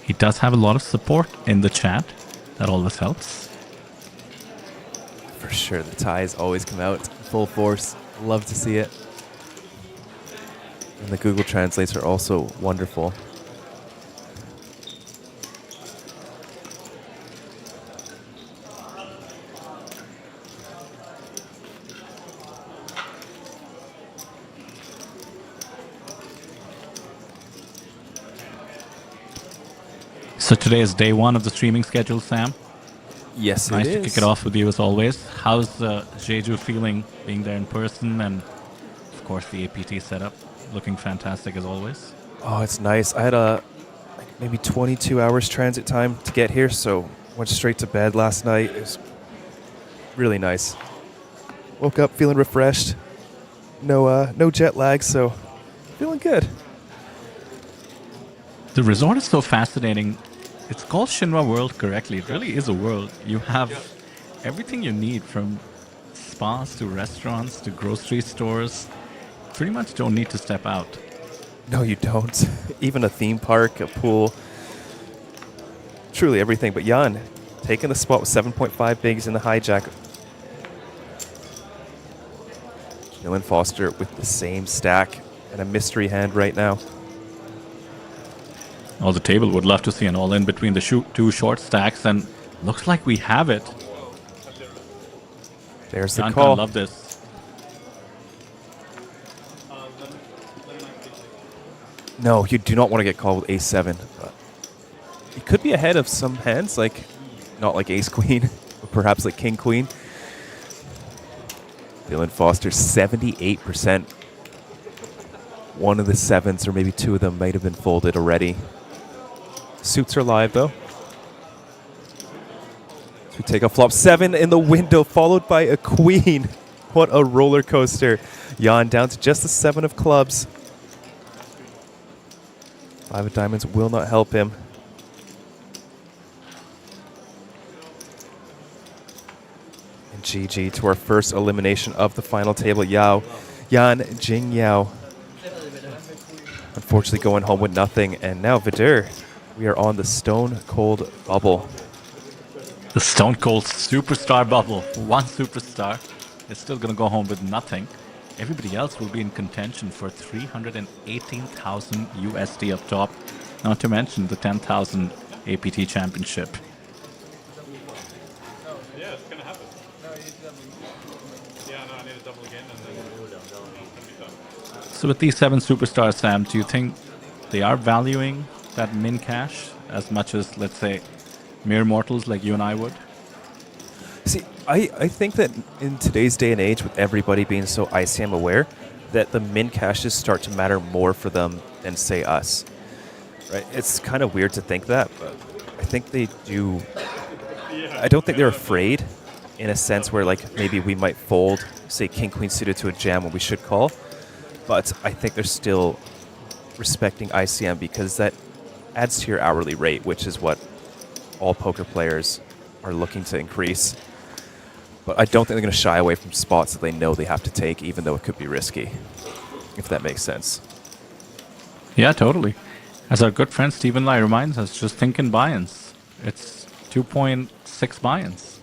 He does have a lot of support in the chat. That always helps. For sure, the ties always come out full force. Love to see it. And the Google Translates are also wonderful. So today is day 1 of the streaming schedule, Sam. Yes, nice it is. to kick it off with you as always. How's Jeju feeling being there in person, and of course the APT setup looking fantastic as always? Oh, it's nice. I had maybe 22 hours transit time to get here, so went straight to bed last night. It was really nice. Woke up feeling refreshed. No jet lag, so feeling good. The resort is so fascinating. It's called Shinhwa World correctly. It really is a world. You have everything you need, from spas to restaurants to grocery stores. Pretty much don't need to step out. No, you don't. Even a theme park, a pool, truly everything. But Jan taking the spot with 7.5 bigs in the hijack. Dylan Foster with the same stack and a mystery hand right now. Oh, the table would love to see an all-in between the two short stacks, and looks like we have it. There's the Jan call. gonna love this. No, you do not want to get called with ace-7. You could be ahead of some hands, like not like ace-queen, but perhaps like king-queen. Dylan Foster, 78%. One of the 7s, or maybe 2 of them, might have been folded already. Suits are live, though. So we take a flop 7 in the window, followed by a queen. What a roller coaster. Jan down to just the 7 of clubs. 5 of diamonds will not help him. And GG to our first elimination of the final table. Yan Jingyao. Unfortunately going home with nothing. And now Vidur, we are on the Stone Cold Bubble. The Stone Cold Superstar Bubble. One superstar is still going to go home with nothing. Everybody else will be in contention for 318,000 USD up top. Not to mention the 10,000 APT Championship. Yeah, it's gonna happen. Yeah, no, I need to double again and then it's gonna be done. So with these 7 superstars, Sam, do you think they are valuing that min cash as much as, let's say, mere mortals like you and I would? See, I think that in today's day and age, with everybody being so ICM aware, that the min cashes start to matter more for them than, say, us. Right? It's kind of weird to think that, but I think they do. I don't think they're afraid in a sense where, like, maybe we might fold, say, king-queen suited to a jam when we should call. But I think they're still respecting ICM because that adds to your hourly rate, which is what all poker players are looking to increase. But I don't think they're going to shy away from spots that they know they have to take, even though it could be risky, if that makes sense. Yeah, totally. As our good friend Stephen Lai reminds us, just think in buy-ins. It's 2.6 buy-ins.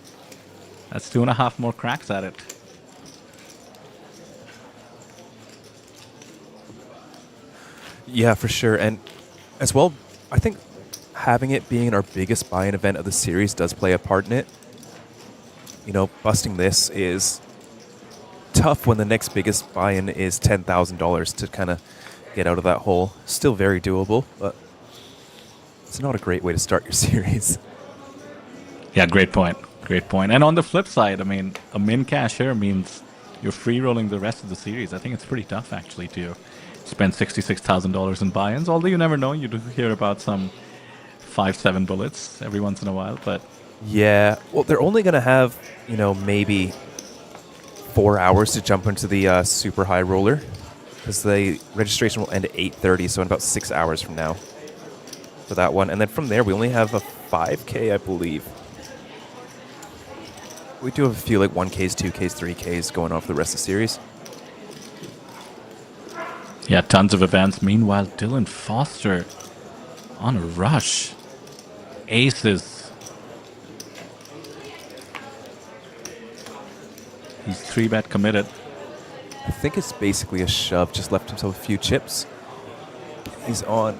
That's 2.5 more cracks at it. Yeah, for sure. And as well, I think having it being our biggest buy-in event of the series does play a part in it. You know, busting this is tough when the next biggest buy-in is $10,000 to kind of get out of that hole. Still very doable, but it's not a great way to start your series. Yeah, great point. Great point. And on the flip side, I mean, a min cash here means you're free rolling the rest of the series. I think it's pretty tough, actually, to spend $66,000 in buy-ins, although you never know. You do hear about some 5-7 bullets every once in a while, but... Yeah, well, they're only going to have, you know, maybe 4 hours to jump into the super high roller, because the registration will end at 8:30, so in about 6 hours from now for that one. And then from there, we only have a 5K, I believe. We do have a few, like 1Ks, 2Ks, 3Ks going on for the rest of the series. Yeah, tons of events. Meanwhile, Dylan Foster on a rush. Aces. He's 3-bet committed. I think it's basically a shove. Just left himself a few chips. He's on...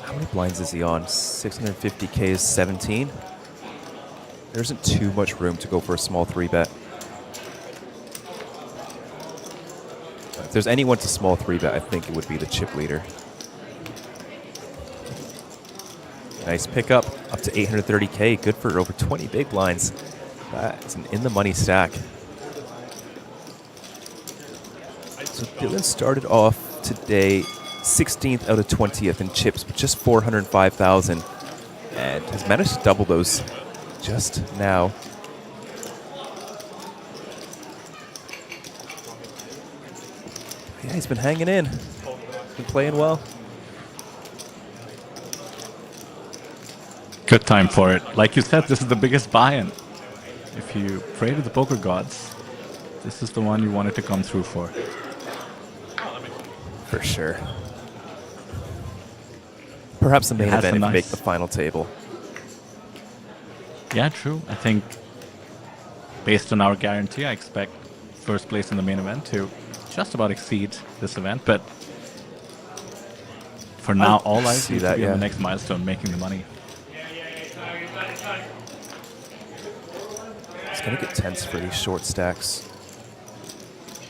How many blinds is he on? 650K is 17. There isn't too much room to go for a small 3-bet. If there's anyone to small 3-bet, I think it would be the chip leader. Nice pickup, up to 830K. Good for over 20 big blinds. That's an in-the-money stack. So Dylan started off today 16th out of 20th in chips, with just 405,000, and has managed to double those just now. Yeah, he's been hanging in. He's been playing well. Good time for it. Like you said, this is the biggest buy-in. If you pray to the poker gods, this is the one you wanted to come through for. for sure. Perhaps the main Has event a if you make nice- the final table. Yeah, true. I think based on our guarantee, I expect first place in the main event to just about exceed this event. But for now, all eyes see seem to that, be on yeah. the next milestone, making the money. It's going to get tense for these short stacks.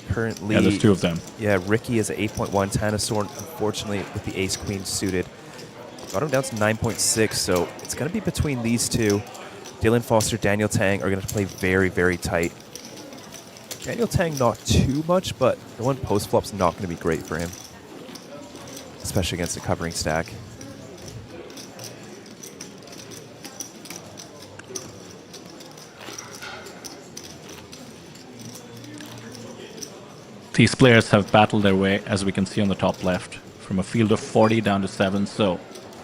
Currently, Yeah, there's two of them. Yeah, Ricky is at 8.1. Tanasorn, unfortunately, with the ace-queen suited, got him down to 9.6, so it's going to be between these two. Dylan Foster, Daniel Tang are going to play very, very tight. Daniel Tang not too much, but the one post-flop's not going to be great for him, especially against a covering stack. These players have battled their way, as we can see on the top left, from a field of 40 down to 7, so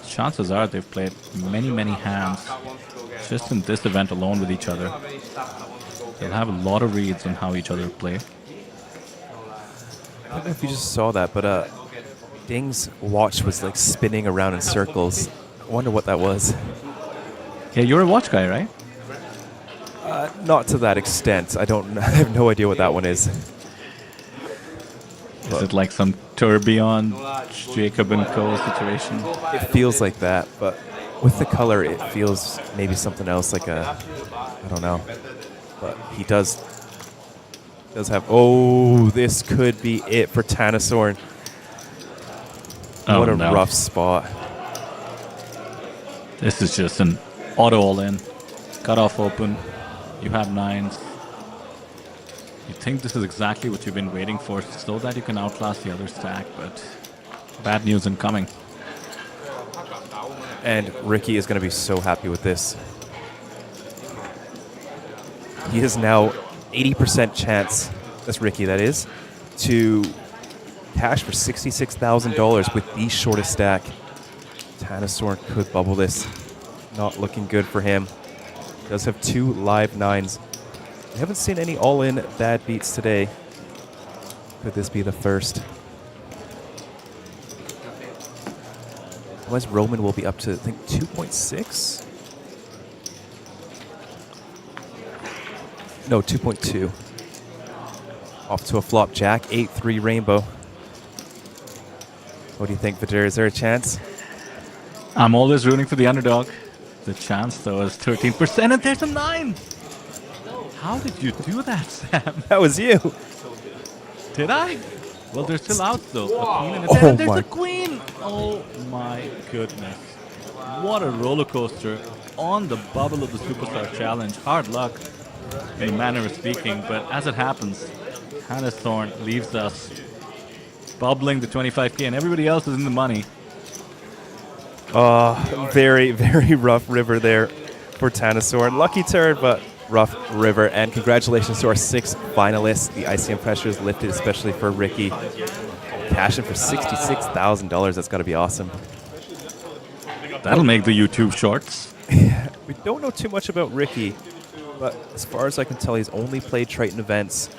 chances are they've played many, many hands just in this event alone with each other. They'll have a lot of reads on how each other play. I don't know if you just saw that, but Ding's watch was like spinning around in circles. I wonder what that was. Yeah, you're a watch guy, right? Not to that extent. I have no idea what that one is. Is it like some tourbillon, Jacob and Co. situation? It feels like that, but with the color, it feels maybe something else, like I don't know. But he does have, oh, this could be it for Tanasorn. Oh, What a no. rough spot. This is just an auto all-in. Cut off open. You have 9s. You think this is exactly what you've been waiting for, so that you can outlast the other stack, but bad news incoming. And Ricky is going to be so happy with this. He is now 80% chance, that's Ricky that is, to cash for $66,000 with the shortest stack. Tanasorn could bubble this. Not looking good for him. Does have 2 live 9s. We haven't seen any all-in bad beats today. Could this be the first? Otherwise, Roman will be up to, I think, 2.6? No, 2.2. Off to a flop jack, 8-3 rainbow. What do you think, Vadir? Is there a chance? I'm always rooting for the underdog. The chance, though, is 13%, and there's a 9! How did you do that, Sam? That was you. Did I? Well, they're still out, though. A queen and a Oh 10, and there's my. a queen! Oh my goodness. What a roller coaster on the bubble of the Superstar Challenge. Hard luck, in a manner of speaking, but as it happens, Tanasorn leaves us bubbling the 25k, and everybody else is in the money. Very, very rough river there for Tanasorn. Lucky turn, but rough river. And congratulations to our 6 finalists. The ICM pressure is lifted, especially for Ricky. Cashing for $66,000. That's got to be awesome. That'll make the YouTube shorts. We don't know too much about Ricky, but as far as I can tell, he's only played Triton events.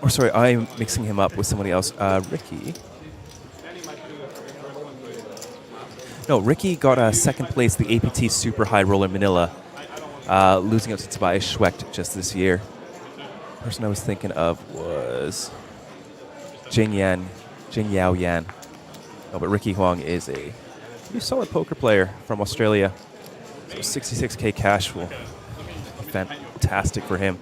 Or sorry, I'm mixing him up with somebody else. Ricky. No, Ricky got second place the APT Super High Roller Manila, losing out to Tobias Schwecht just this year. The person I was thinking of was Jing Yao Yan. Oh, but Ricky Huang is a pretty solid poker player from Australia. So 66k cash will be fantastic for him.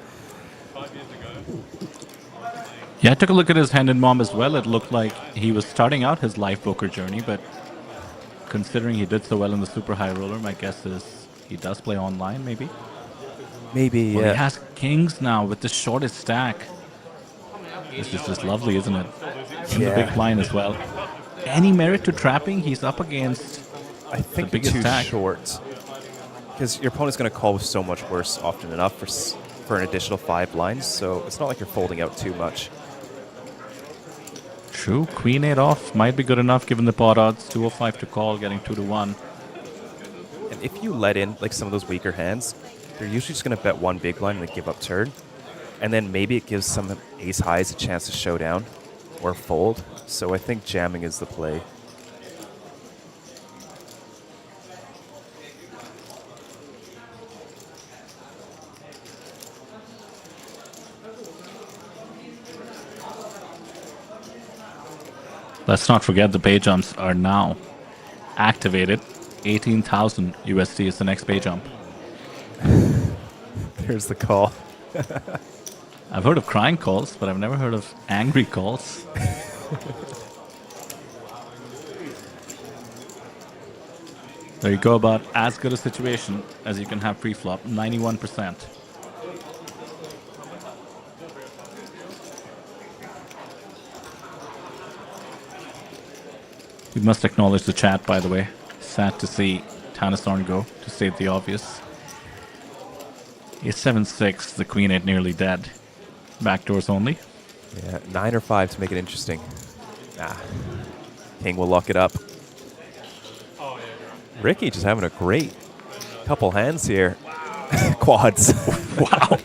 Yeah, I took a look at his hand and mom as well. It looked like he was starting out his live poker journey, but considering he did so well in the Super High Roller, my guess is he does play online, maybe? Maybe, well, yeah. He has kings now with the shortest stack. This is just lovely, isn't it? In the big blind as well. Any merit to trapping? He's up against I think the biggest too stack. short. Because your opponent's going to call with so much worse often enough for an additional 5 blinds, so it's not like you're folding out too much. True, Queen 8 off might be good enough given the pot odds. 205 to call, getting 2 to 1. And if you let in like some of those weaker hands, they're usually just going to bet 1 big blind and they give up turn. And then maybe it gives some ace highs a chance to show down. or fold. So I think jamming is the play. Let's not forget the pay jumps are now activated. 18,000 USD is the next pay jump. There's the call. I've heard of crying calls, but I've never heard of angry calls. There you go, about as good a situation as you can have pre-flop, 91%. We must acknowledge the chat, by the way. Sad to see Tanasorn go, to state the obvious. He's 7-6, the queen 8 nearly dead. Backdoors only. Yeah, 9 or 5 to make it interesting. Nah. King will lock it up. Ricky just having a great couple hands here. Quads. Wow.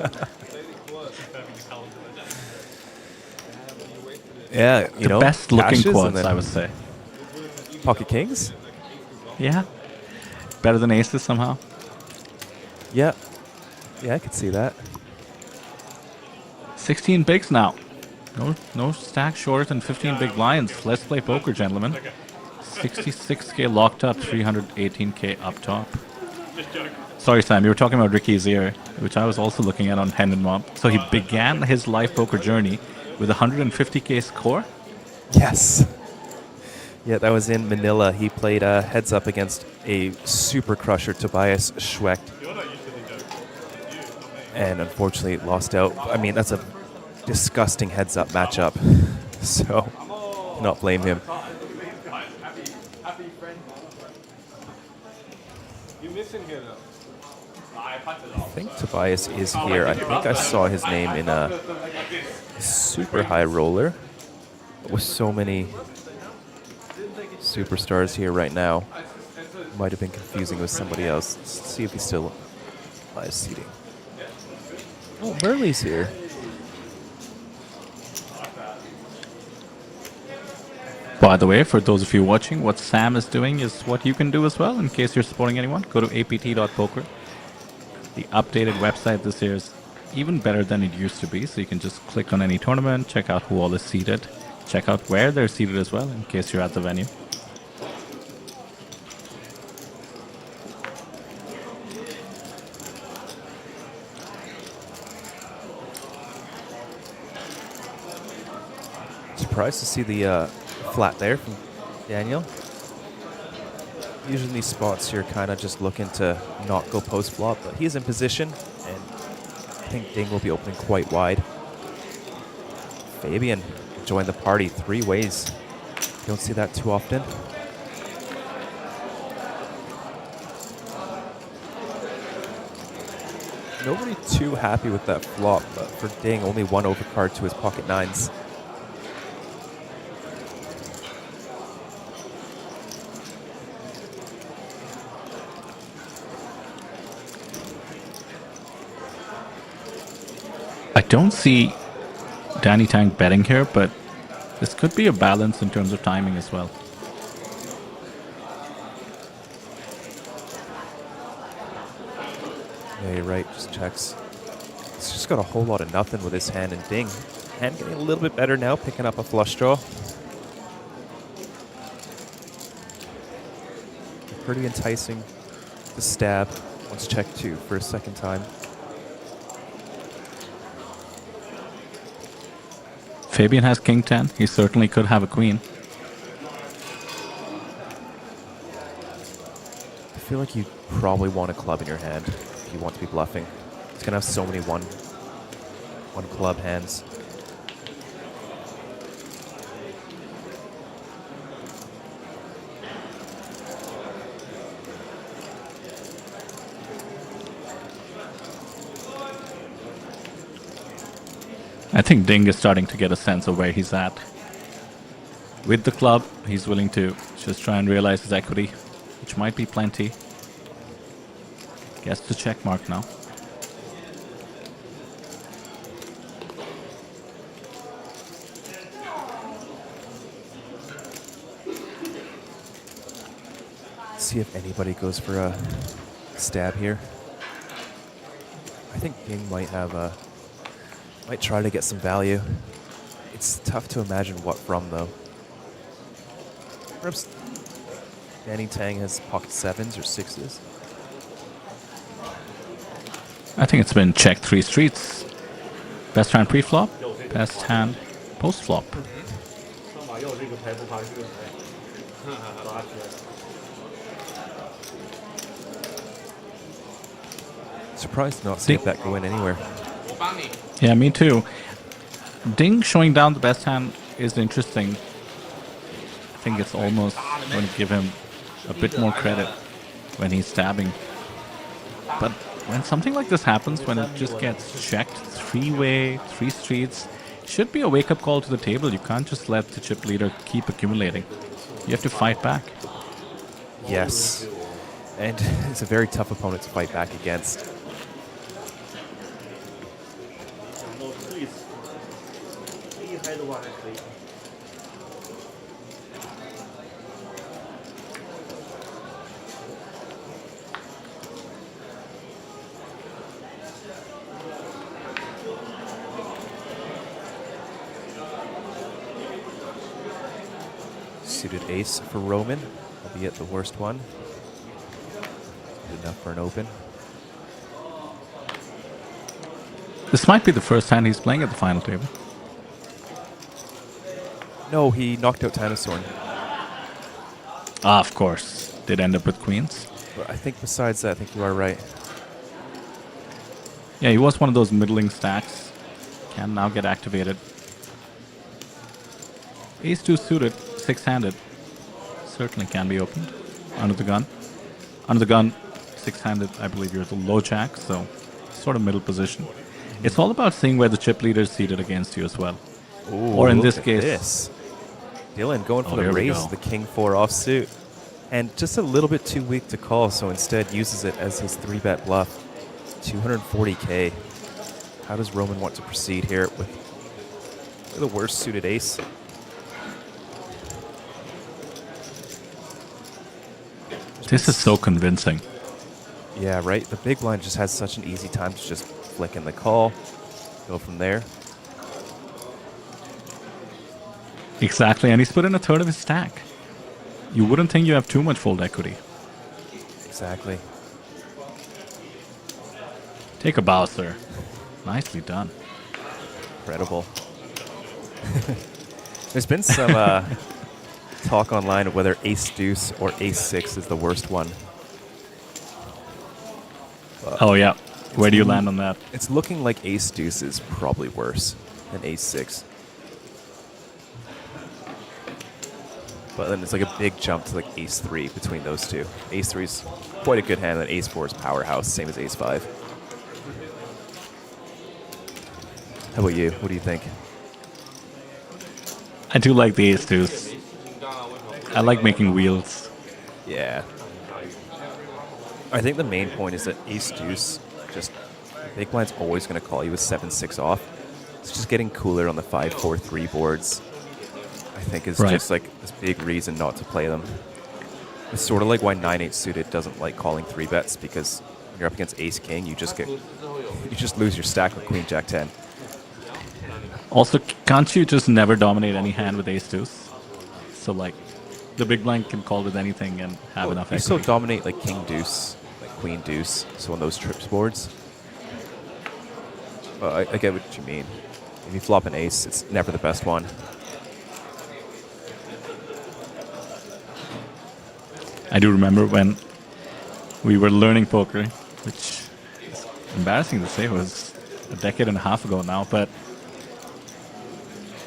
Yeah, you know, best looking cashes quads, and then I would say. Pocket kings? Yeah. Better than aces somehow. Yeah. Yeah, I could see that. 16 bigs now. No stack shorter than 15 big blinds. Let's play poker, gentlemen. 66k locked up, 318k up top. Sorry, Sam, you were talking about Ricky's ear, which I was also looking at on Hand and Mob. So he began his live poker journey with a 150k score? Yes. Yeah, that was in Manila. He played heads up against a super crusher, Tobias Schwecht. And unfortunately lost out. I mean, that's a disgusting heads up matchup. So, cannot blame him. I think Tobias is here. I think I saw his name in a super high roller. With so many superstars here right now. Might have been confusing with somebody else. Let's see if he's still live seating. Oh, Burley's here. By the way, for those of you watching, what Sam is doing is what you can do as well. In case you're supporting anyone, go to apt.poker. The updated website this year is even better than it used to be, so you can just click on any tournament, check out who all is seated, check out where they're seated as well, in case you're at the venue. Surprised to see the flat there from Daniel. Usually in these spots you're kind of just looking to not go post flop, but he's in position, and I think Ding will be opening quite wide. Fabian joined the party 3 ways. Don't see that too often. Nobody too happy with that flop, but for Ding, only 1 overcard to his pocket 9s. I don't see Danny Tang betting here, but this could be a balance in terms of timing as well. Yeah, you're right, just checks. He's just got a whole lot of nothing with his hand and Ding. Hand getting a little bit better now, picking up a flush draw. Pretty enticing to stab. Let's check 2 for a second time. Fabian has king 10. He certainly could have a queen. I feel like you probably want a club in your hand if you want to be bluffing. It's gonna have so many one club hands. I think Ding is starting to get a sense of where he's at. With the club, he's willing to just try and realize his equity, which might be plenty. Gets the check mark now. see if anybody goes for a stab here. I think King might have might try to get some value. It's tough to imagine what from though. Perhaps Danny Tang has pocket 7s or 6s. I think it's been check 3 streets. Best hand pre-flop, best hand post-flop. Surprised to not see that go in anywhere. Yeah, me too. Ding showing down the best hand is interesting. I think it's almost going to give him a bit more credit when he's stabbing. But when something like this happens, when it just gets checked 3-way, 3 streets, should be a wake-up call to the table. You can't just let the chip leader keep accumulating. You have to fight back. Yes. And it's a very tough opponent to fight back against. Suited ace for Roman, albeit the worst one. Good enough for an open. This might be the first hand he's playing at the final table. No, he knocked out Tanasorn. Ah, of course. Did end up with queens. But I think besides that, I think you are right. Yeah, he was one of those middling stacks. Can now get activated. Ace-2 suited, 6-handed. Certainly can be opened. Under the gun. Under the gun, 6-handed, I believe you're the low jack, so sort of middle position. It's all about seeing where the chip leader is seated against you as well. Ooh, or in look this at case... this. Dylan going for the here we raise, go. the king-4 offsuit. And just a little bit too weak to call, so instead uses it as his 3-bet bluff. 240k. How does Roman want to proceed here with the worst suited ace? This is so convincing. Yeah, right? The big blind just has such an easy time to just flick in the call, go from there. Exactly, and he's put in a third of his stack. You wouldn't think you have too much fold equity. Exactly. Take a bow, sir. Nicely done. Incredible. There's been some talk online of whether ace-deuce or ace-6 is the worst one. Oh, yeah. Where do you land on that? It's looking like ace-deuce is probably worse than ace-6. But then it's like a big jump to like ace-3 between those two. Ace-3 is quite a good hand, and ace-4 is powerhouse, same as ace-5. How about you? What do you think? I do like the ace-deuce. I like making wheels. Yeah. I think the main point is that ace-deuce, just big blind's always going to call you with 7-6 off. It's just getting cooler on the 5-4-3 boards, I think, is just like this big reason not to play them. It's sort of like why 9-8 suited doesn't like calling 3-bets, because when you're up against ace-king, you just lose your stack with queen jack 10. Also, can't you just never dominate any hand with ace-deuce? So, like, the big blind can call with anything and have enough equity. You still dominate, like, king-deuce, like queen-deuce, so on those trips boards. I get what you mean. If you flop an ace, it's never the best one. I do remember when we were learning poker, which is embarrassing to say was a decade and a half ago now, but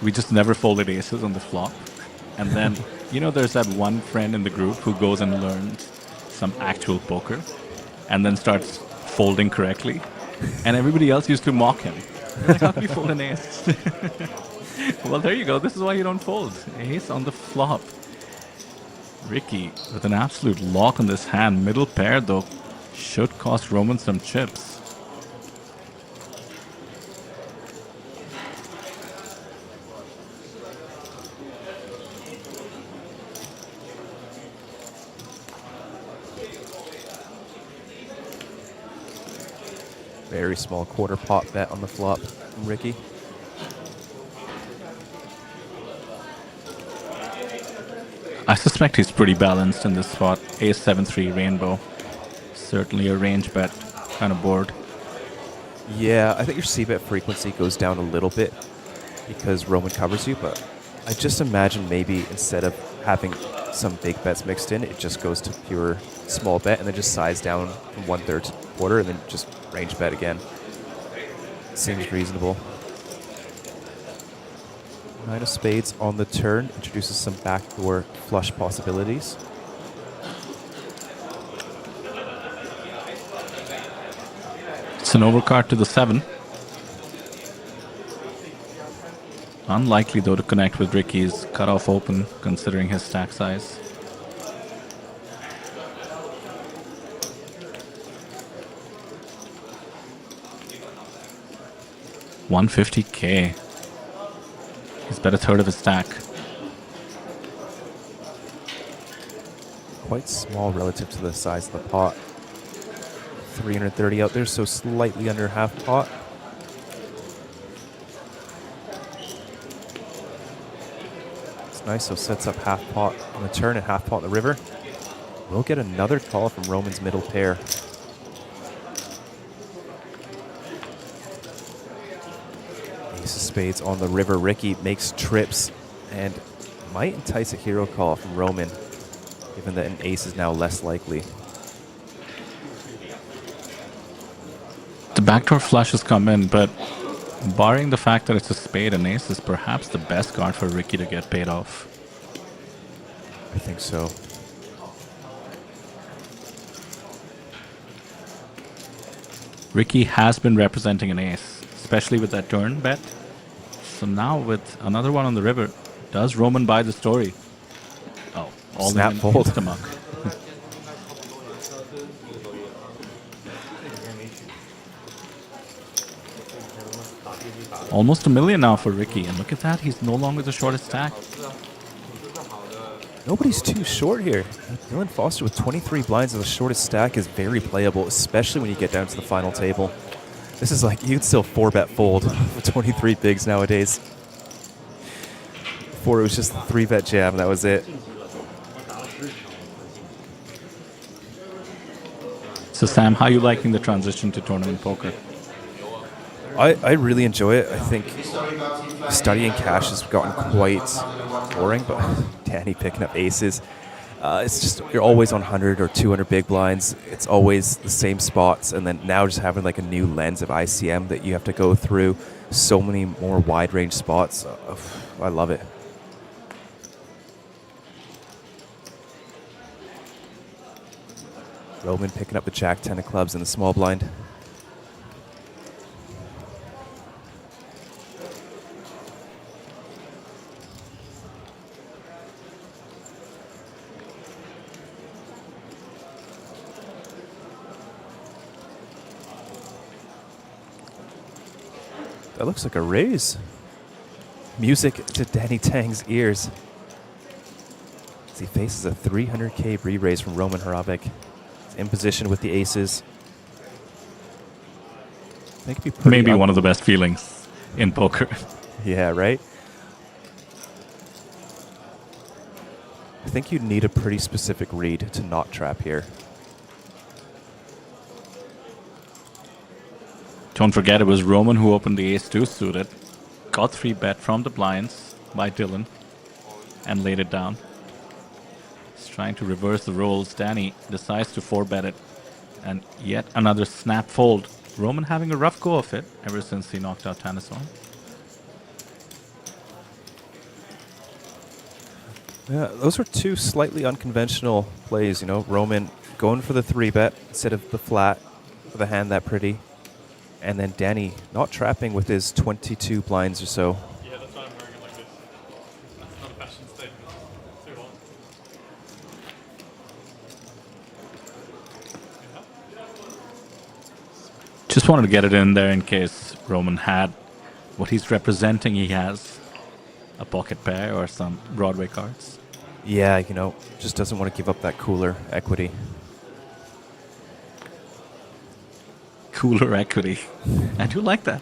we just never folded aces on the flop. And then, you know, there's that one friend in the group who goes and learns some actual poker and then starts folding correctly. And everybody else used to mock him. Like, how can you fold an ace? Well, there you go. This is why you don't fold. Ace on the flop. Ricky with an absolute lock on this hand. Middle pair, though, should cost Roman some chips. Very small quarter pot bet on the flop from Ricky. I suspect he's pretty balanced in this spot. Ace 7-3 rainbow. Certainly a range bet kind of board. Yeah, I think your c-bet frequency goes down a little bit because Roman covers you, but I just imagine maybe instead of having some big bets mixed in, it just goes to pure small bet and then just size down from 1/3 to quarter and then just range bet again. Seems reasonable. 9 of spades on the turn introduces some backdoor flush possibilities. It's an overcard to the 7. Unlikely though to connect with Ricky's cutoff open considering his stack size. $150K. He's bet a third of his stack. Quite small relative to the size of the pot. 330 out there, so slightly under half pot. It's nice, so sets up half pot on the turn and half pot on the river. We'll get another call from Roman's middle pair. Ace of spades on the river. Ricky makes trips and might entice a hero call from Roman, given that an ace is now less likely. The backdoor flush has come in, but barring the fact that it's a spade, an ace is perhaps the best card for Ricky to get paid off. I think so. Ricky has been representing an ace, especially with that turn bet. So now with another one on the river, does Roman buy the story? Oh, all snap fold. Insta-muck. Almost $1 million now for Ricky, and look at that, he's no longer the shortest stack. Nobody's too short here. Dylan Foster with 23 blinds as the shortest stack is very playable, especially when you get down to the final table. This is like, you'd still 4-bet fold with 23 bigs nowadays. Before it was just 3-bet jam, that was it. So Sam, how are you liking the transition to tournament poker? I really enjoy it. I think studying cash has gotten quite boring, but Danny picking up aces. It's just, you're always on 100 or 200 big blinds. It's always the same spots. And then now just having like a new lens of ICM that you have to go through. So many more wide range spots. I love it. Roman picking up the Jack 10 of clubs in the small blind. That looks like a raise. Music to Danny Tang's ears as he faces a 300K re-raise from Roman Hrabek. He's in position with the aces. That could be pretty maybe one of the best feelings in poker. Yeah, right? I think you'd need a pretty specific read to not trap here. Don't forget, it was Roman who opened the ace-2 suited, got 3-bet from the blinds by Dylan, and laid it down. He's trying to reverse the roles. Danny decides to 4-bet it, and yet another snap fold. Roman having a rough go of it ever since he knocked out Tanason. Yeah, those were two slightly unconventional plays, you know. Roman going for the 3-bet instead of the flat with a hand that pretty. And then Danny not trapping with his 22 blinds or so. Yeah, that's why I'm wearing it like this. That's not a fashion statement. Too hot. Just wanted to get it in there in case Roman had what he's representing. He has a pocket pair or some Broadway cards. Yeah, you know, just doesn't want to give up that cooler equity. cooler equity. I do like that.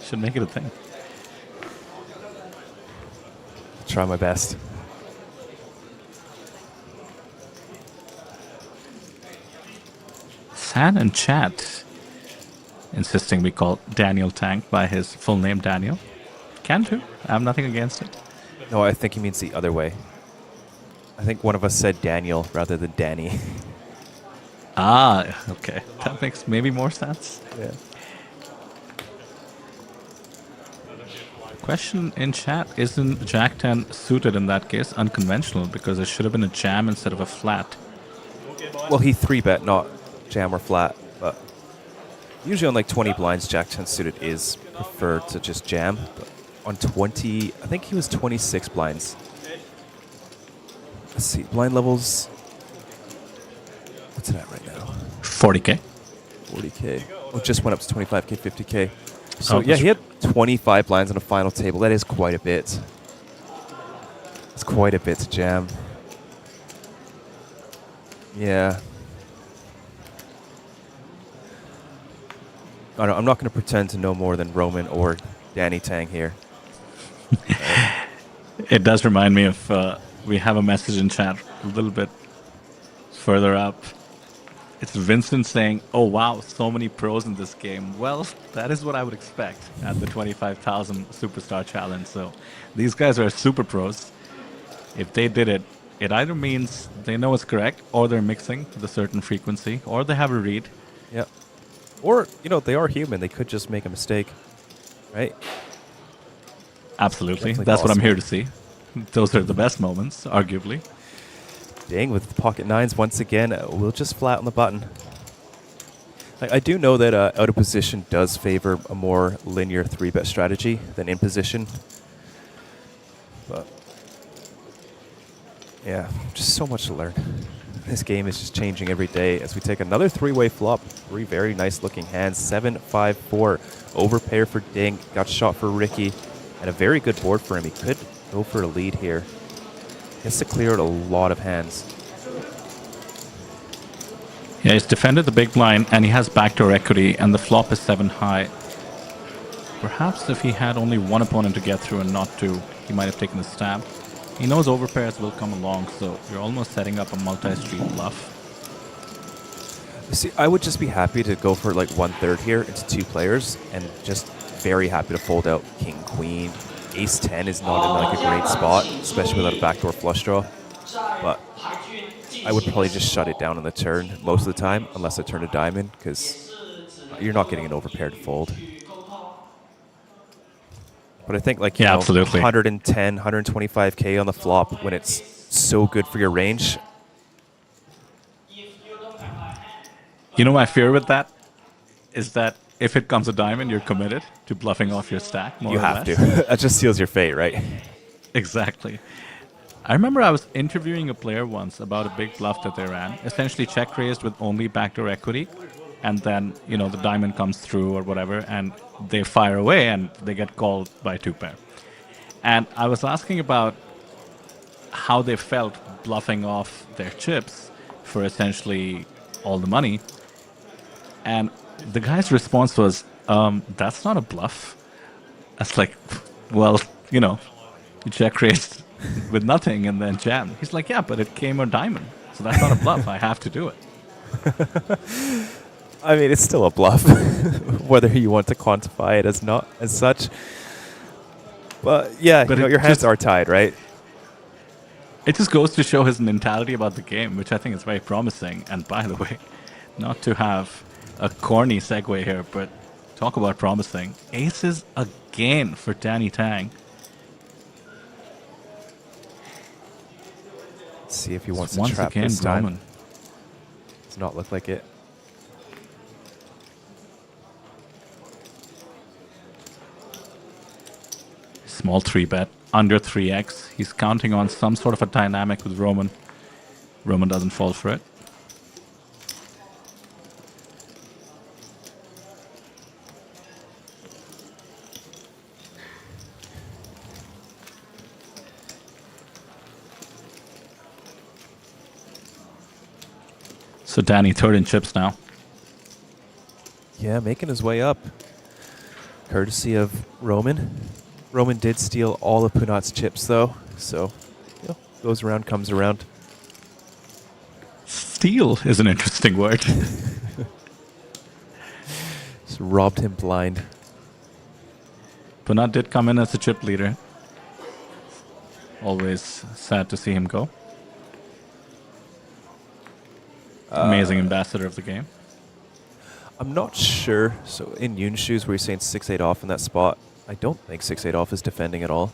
Should make it a thing. Try my best. San and chat insisting we call Daniel Tank by his full name Daniel. Can do. I have nothing against it. No, I think he means the other way. I think one of us said Daniel rather than Danny. Ah, okay. That makes maybe more sense. Yeah. Question in chat, isn't Jack 10 suited in that case? Unconventional, because it should have been a jam instead of a flat. Well, he 3-bet, not jam or flat, but usually on like 20 blinds, Jack 10 suited is preferred to just jam. But on 20, I think he was 26 blinds. Let's see, blind levels. What's it at right now? 40K. 40K. Oh, just went up to 25K, 50K. So Oh, yeah, he had 25 blinds on a final table. That is quite a bit. It's quite a bit to jam. Yeah. I don't, I'm not going to pretend to know more than Roman or Danny Tang here. It does remind me of, we have a message in chat a little bit further up. It's Vincent saying, oh wow, so many pros in this game. Well, that is what I would expect at the 25,000 Superstar Challenge. So these guys are super pros. If they did it, it either means they know it's correct, or they're mixing with a certain frequency, or they have a read. Yeah. Or, you know, they are human. They could just make a mistake, right? Absolutely. Definitely That's what I'm possible. here to see. Those are the best moments, arguably. Dang, with pocket nines once again, we'll just flatten the button. I do know that out of position does favor a more linear 3-bet strategy than in position. But yeah, just so much to learn. This game is just changing every day as we take another 3-way flop. 3 very nice looking hands. 7-5-4. Overpair for Ding. Got shot for Ricky. And a very good board for him. He could go for a lead here. He has to clear out a lot of hands. Yeah, he's defended the big blind, and he has backdoor equity, and the flop is 7 high. Perhaps if he had only one opponent to get through and not 2, he might have taken a stab. He knows overpairs will come along, so you're almost setting up a multi-street bluff. See, I would just be happy to go for like 1/3 here into 2 players, and just very happy to fold out King, Queen. Ace 10 is not in like a great spot, especially without a backdoor flush draw. But I would probably just shut it down on the turn most of the time, unless I turn a diamond, because you're not getting an overpair to fold. But I think like, you know, absolutely. 110, 125K on the flop when it's so good for your range. You know, my fear with that is that if it comes a diamond, you're committed to bluffing off your stack, more You or have less. to. That just seals your fate, right? Exactly. I remember I was interviewing a player once about a big bluff that they ran, essentially check raised with only backdoor equity, and then, you know, the diamond comes through or whatever, and they fire away and they get called by 2-pair. And I was asking about how they felt bluffing off their chips for essentially all the money. And the guy's response was, that's not a bluff. That's like, well, you know, you check raised with nothing and then jam. He's like, yeah, but it came a diamond. So that's not a bluff. I have to do it. I mean, it's still a bluff, whether you want to quantify it as not as such. But yeah, But you know, it your hands just- are tied, right? It just goes to show his mentality about the game, which I think is very promising. And by the way, not to have a corny segue here, but talk about promising. Aces again for Danny Tang. Let's see if he wants to Once trap again, this time. Roman. Does not look like it. Small 3-bet, under 3x. He's counting on some sort of a dynamic with Roman. Roman doesn't fall for it. So Danny, third in chips now. Yeah, making his way up. Courtesy of Roman. Roman did steal all of Punat's chips, though. So, you know, goes around, comes around. Steal is an interesting word. Just robbed him blind. Punat did come in as the chip leader. Always sad to see him go. Amazing ambassador of the game. I'm not sure. So in Yoon's shoes, where you're saying 6-8 off in that spot, I don't think 6-8 off is defending at all.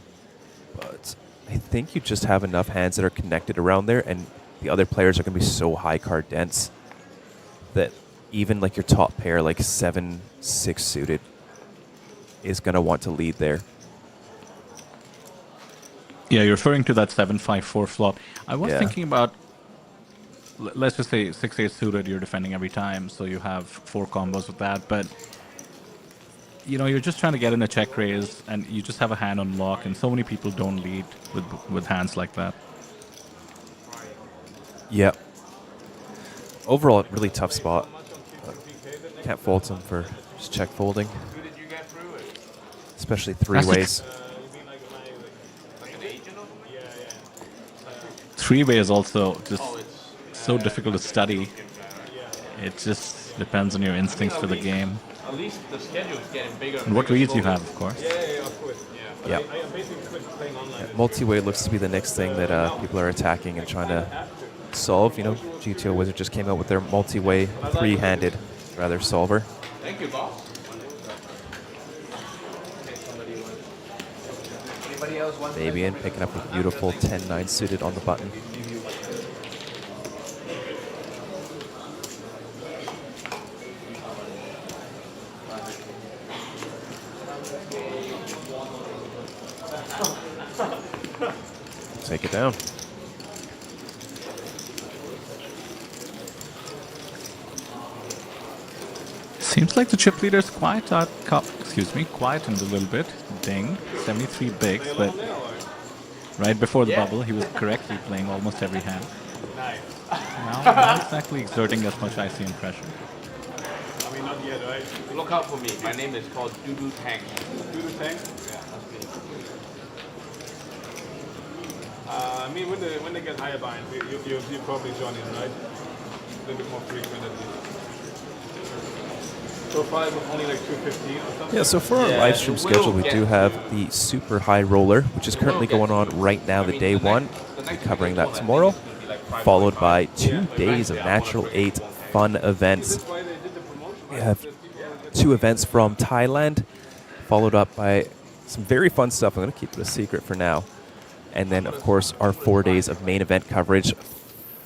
But I think you just have enough hands that are connected around there, and the other players are going to be so high card dense that even like your top pair, like 7-6 suited, is going to want to lead there. Yeah, you're referring to that 7-5-4 flop. I was thinking about, let's just say 6-8 suited, you're defending every time, so you have 4 combos with that. But, you know, you're just trying to get in a check raise, and you just have a hand on lock, and so many people don't lead with hands like that. Yeah. Overall, really tough spot. Can't fault him for just check folding. Especially three ways. Three-way is also just so difficult to study. It just depends on your instincts for the game. At least the schedule is getting bigger. And what reads you have, of course. Yeah, of course. Yeah. I basically quit playing online. Multi-way looks to be the next thing that people are attacking and trying to solve. You know, GTO Wizard just came out with their multi-way three-handed, rather, solver. Thank you, boss. Fabian picking up a beautiful 10-9 suited on the button. Take it down. Seems like the chip leader's quiet, quietened a little bit. Ding, 73 bigs, but right before the bubble, he was correctly playing almost every hand. Now, not exactly exerting as much ICM pressure. I mean, not yet, right? Look out for me. My name is called Dudu Tang. Dudu Tang? Yeah, that's me. I mean, when they get higher binds, you probably join in, right? A little bit more frequent at least. So far, it was only like 215 or something. Yeah, so for our live stream schedule, we do have the Super High Roller, which is currently going on right now, the day one. We'll be covering that tomorrow, followed by 2 days of Natural 8 fun events. We have 2 events from Thailand, followed up by some very fun stuff. I'm going to keep it a secret for now. And then, of course, our 4 days of main event coverage,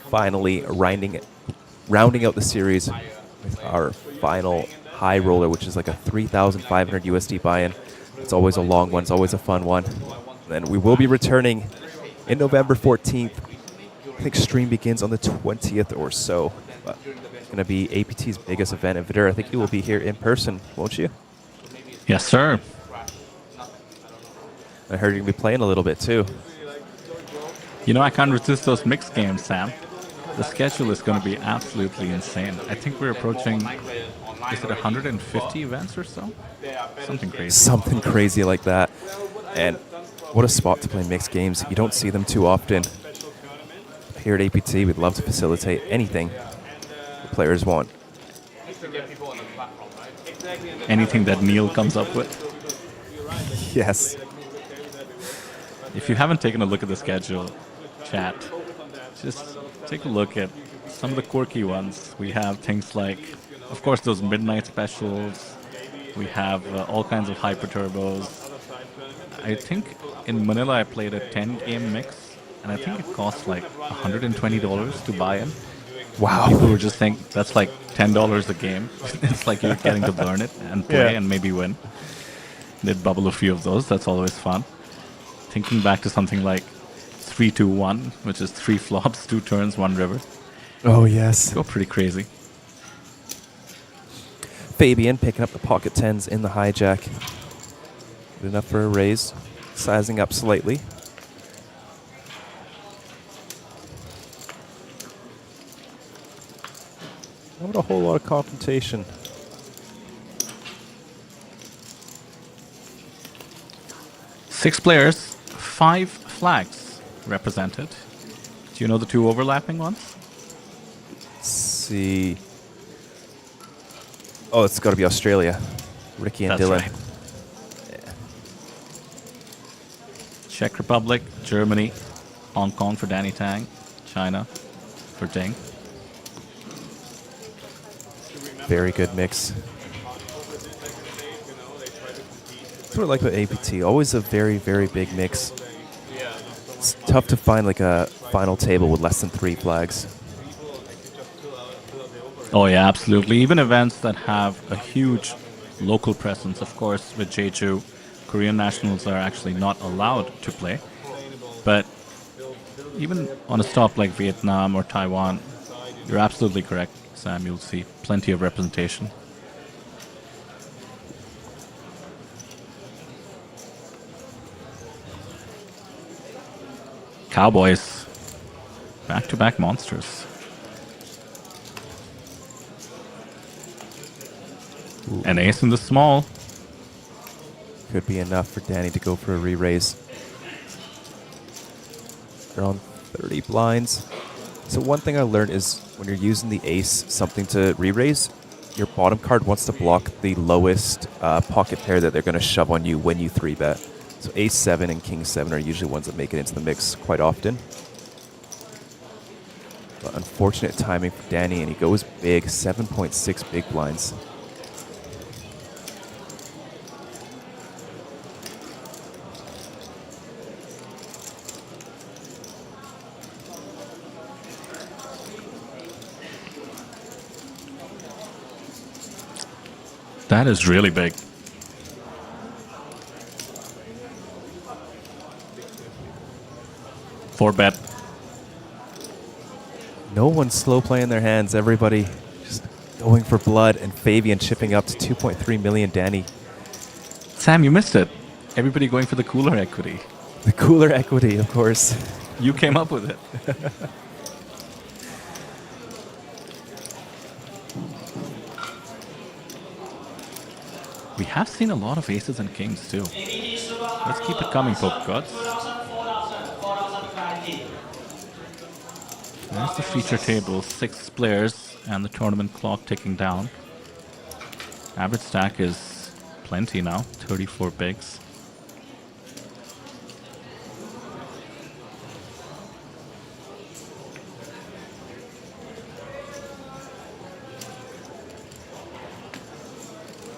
finally rounding out the series with our final High Roller, which is like a 3,500 USD buy-in. It's always a long one. It's always a fun one. And then we will be returning in November 14th. I think stream begins on the 20th or so. But it's going to be APT's biggest event in Vidura. I think you will be here in person, won't you? Yes, sir. I heard you're going to be playing a little bit, too. You know, I can't resist those mixed games, Sam. The schedule is going to be absolutely insane. I think we're approaching, is it 150 events or so? Something crazy. Something crazy like that. And what a spot to play mixed games. You don't see them too often. Here at APT, we'd love to facilitate anything the players want. Anything that Neil comes up with. Yes. If you haven't taken a look at the schedule, chat, just take a look at some of the quirky ones. We have things like, of course, those midnight specials. We have all kinds of hyper turbos. I think in Manila I played a 10-game mix, and I think it cost like $120 to buy in. Wow. People would just think that's like $10 a game. It's like you're getting to learn it and play and maybe win. They'd bubble a few of those. That's always fun. Thinking back to something like 3-2-1, which is 3 flops, 2 turns, 1 river. Oh, yes. Go pretty crazy. Fabian picking up the pocket 10s in the hijack. Good enough for a raise. Sizing up slightly. Not a whole lot of confrontation. 6 players, 5 flags represented. Do you know the 2 overlapping ones? Let's see. Oh, it's got to be Australia. Ricky and That's Dylan. right. Czech Republic, Germany, Hong Kong for Danny Tang, China for Ding. Very good mix. That's what I like about APT. Always a very, very big mix. It's tough to find like a final table with less than 3 flags. Oh yeah, absolutely. Even events that have a huge local presence, of course, with Jeju, Korean nationals are actually not allowed to play. But even on a stop like Vietnam or Taiwan, you're absolutely correct, Sam. You'll see plenty of representation. Cowboys, back-to-back monsters. Ooh. An ace in the small. Could be enough for Danny to go for a re-raise. They're on 30 blinds. So one thing I learned is when you're using the ace something to re-raise, your bottom card wants to block the lowest pocket pair that they're going to shove on you when you 3-bet. So ace 7 and king 7 are usually ones that make it into the mix quite often. But unfortunate timing for Danny, and he goes big, 7.6 big blinds. That is really big. Four bet. No one's slow playing their hands. Everybody just going for blood, and Fabian chipping up to 2.3 million. Danny. Sam, you missed it. Everybody going for the cooler equity. The cooler equity, of course. You came up with it. We have seen a lot of aces and kings too. Let's keep it coming, Poke Gods. There's the feature table, 6 players and the tournament clock ticking down. Average stack is plenty now, 34 bigs.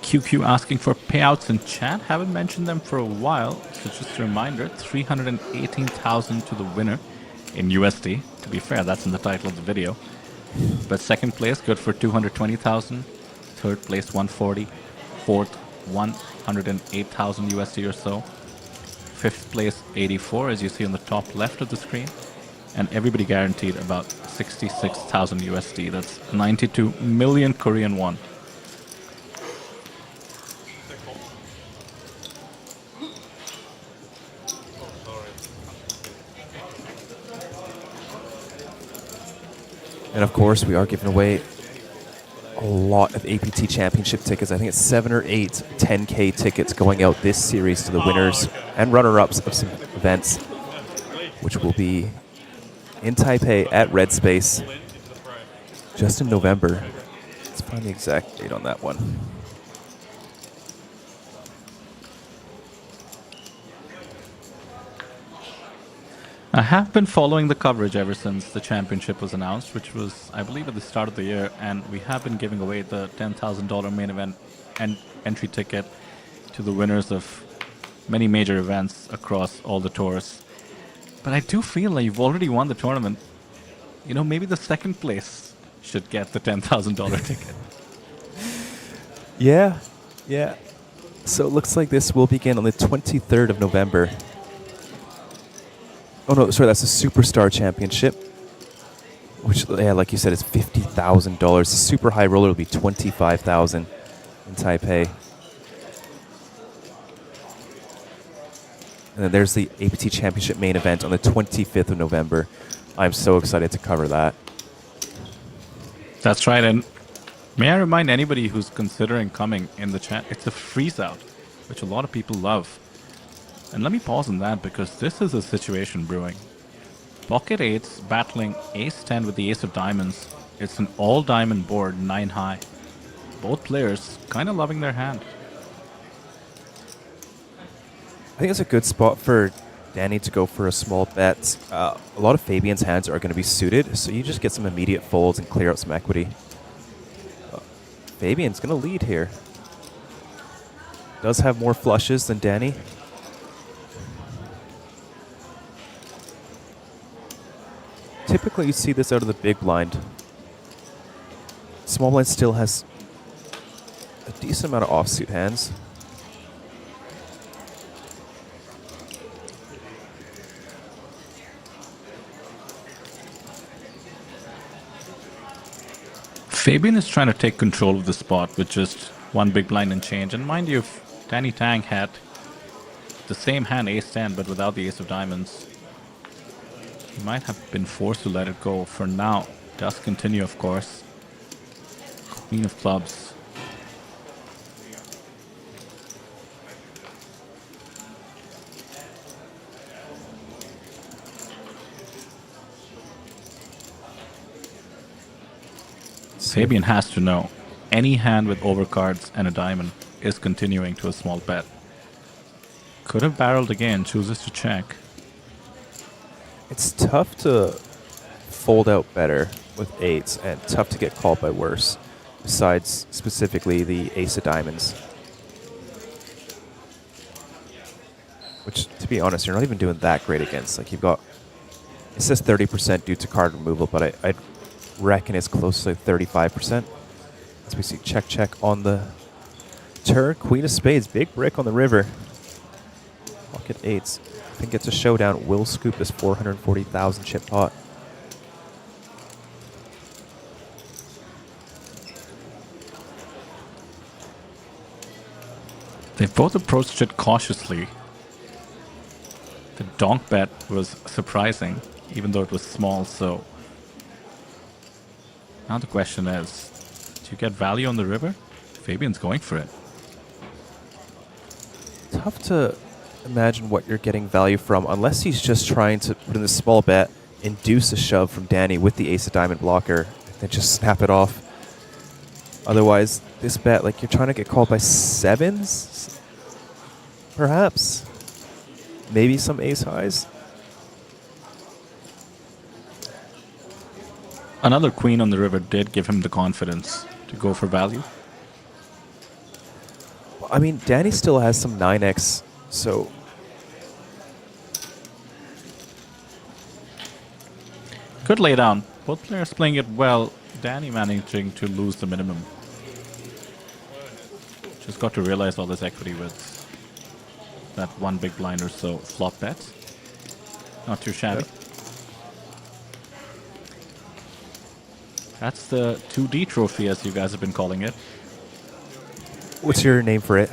QQ asking for payouts in chat. Haven't mentioned them for a while, so just a reminder, 318,000 to the winner in USD. To be fair, that's in the title of the video. But second place, good for 220,000. Third place, 140. Fourth, 108,000 USD or so. Fifth place, 84, as you see on the top left of the screen. And everybody guaranteed about 66,000 USD. That's 92 million Korean won. And of course, we are giving away a lot of APT Championship tickets. I think it's 7 or 8 10K tickets going out this series to the winners and runner-ups of some events, which will be in Taipei at Red Space just in November. Let's find the exact date on that one. I have been following the coverage ever since the championship was announced, which was, I believe, at the start of the year, and we have been giving away the $10,000 main event and entry ticket to the winners of many major events across all the tours. But I do feel like you've already won the tournament. You know, maybe the second place should get the $10,000 ticket. Yeah. So it looks like this will begin on the 23rd of November. Oh no, sorry, that's the Superstar Championship, which, yeah, like you said, is $50,000. The super high roller will be $25,000 in Taipei. And then there's the APT Championship main event on the 25th of November. I'm so excited to cover that. That's right, and may I remind anybody who's considering coming in the chat, it's a freeze out, which a lot of people love. And let me pause on that because this is a situation brewing. Pocket 8's battling ace 10 with the ace of diamonds. It's an all diamond board, 9 high. Both players kind of loving their hand. I think it's a good spot for Danny to go for a small bet. A lot of Fabian's hands are going to be suited, so you just get some immediate folds and clear out some equity. Fabian's going to lead here. Does have more flushes than Danny. Typically, you see this out of the big blind. Small blind still has a decent amount of offsuit hands. Fabian is trying to take control of the spot with just one big blind and change. And mind you, if Danny Tang had the same hand, ace 10, but without the ace of diamonds, he might have been forced to let it go. For now, does continue, of course. Queen of clubs. Fabian has to know, any hand with overcards and a diamond is continuing to a small bet. Could have barreled again, chooses to check. It's tough to fold out better with eights and tough to get called by worse, besides specifically the ace of diamonds. Which, to be honest, you're not even doing that great against. Like, you've got, it says 30% due to card removal, but I'd reckon it's close to 35%. As we see check on the turn. Queen of spades, big brick on the river. Pocket eights. I think it's a showdown. Will scoop this 440,000 chip pot. They both approached it cautiously. The donk bet was surprising, even though it was small, so now the question is, do you get value on the river? Fabian's going for it. Tough to imagine what you're getting value from, unless he's just trying to put in this small bet, induce a shove from Danny with the ace of diamond blocker, and then just snap it off. Otherwise, this bet, like, you're trying to get called by sevens, perhaps. Maybe some ace highs. Another queen on the river did give him the confidence to go for value. I mean, Danny still has some 9x, so... Good lay down. Both players playing it well. Danny managing to lose the minimum. Just got to realize all this equity with that one big blind or so flop bet. Not too shabby. Yep. That's the 2D trophy, as you guys have been calling it. What's your name for it?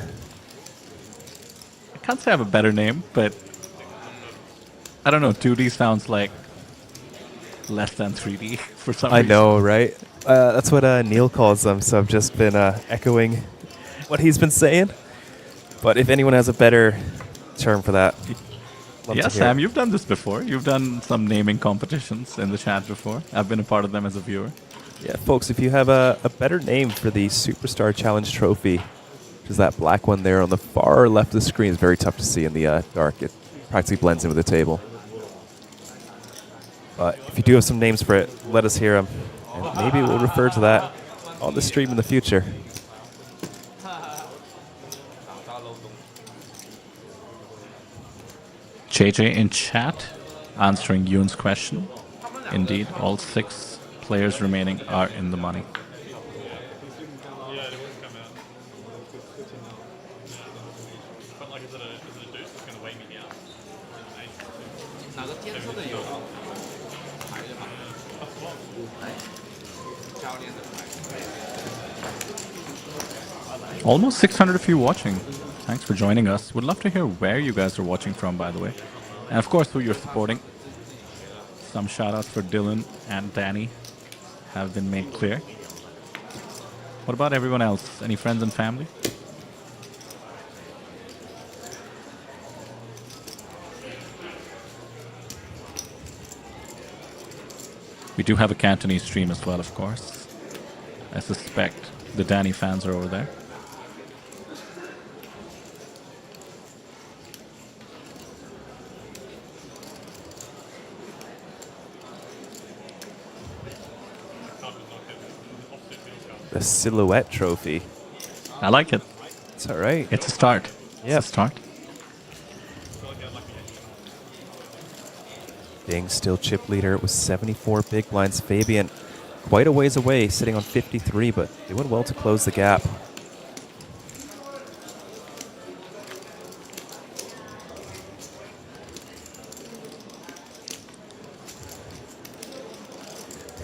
I can't say I have a better name, but I don't know, 2D sounds like less than 3D for some reason. I know, right? That's what Neil calls them, so I've just been echoing what he's been saying. But if anyone has a better term for that, love Yeah, to hear Sam, it. you've done this before. You've done some naming competitions in the chat before. I've been a part of them as a viewer. Yeah, folks, if you have a better name for the Superstar Challenge Trophy, which is that black one there on the far left of the screen, is very tough to see in the dark. It practically blends in with the table. But if you do have some names for it, let us hear them. And maybe we'll refer to that on the stream in the future. JJ in chat answering Yoon's question. Indeed, all 6 players remaining are in the money. But like, is it a deuce that's going to weigh me down? Almost 600 of you watching. Thanks for joining us. Would love to hear where you guys are watching from, by the way. And of course, who you're supporting. Some shout-outs for Dylan and Danny have been made clear. What about everyone else? Any friends and family? We do have a Cantonese stream as well, of course. I suspect the Danny fans are over there. The Silhouette Trophy. I like it. It's all right. It's a start. Yeah. It's a start. Ding still chip leader with 74 big blinds. Fabian quite a ways away, sitting on 53, but doing well to close the gap.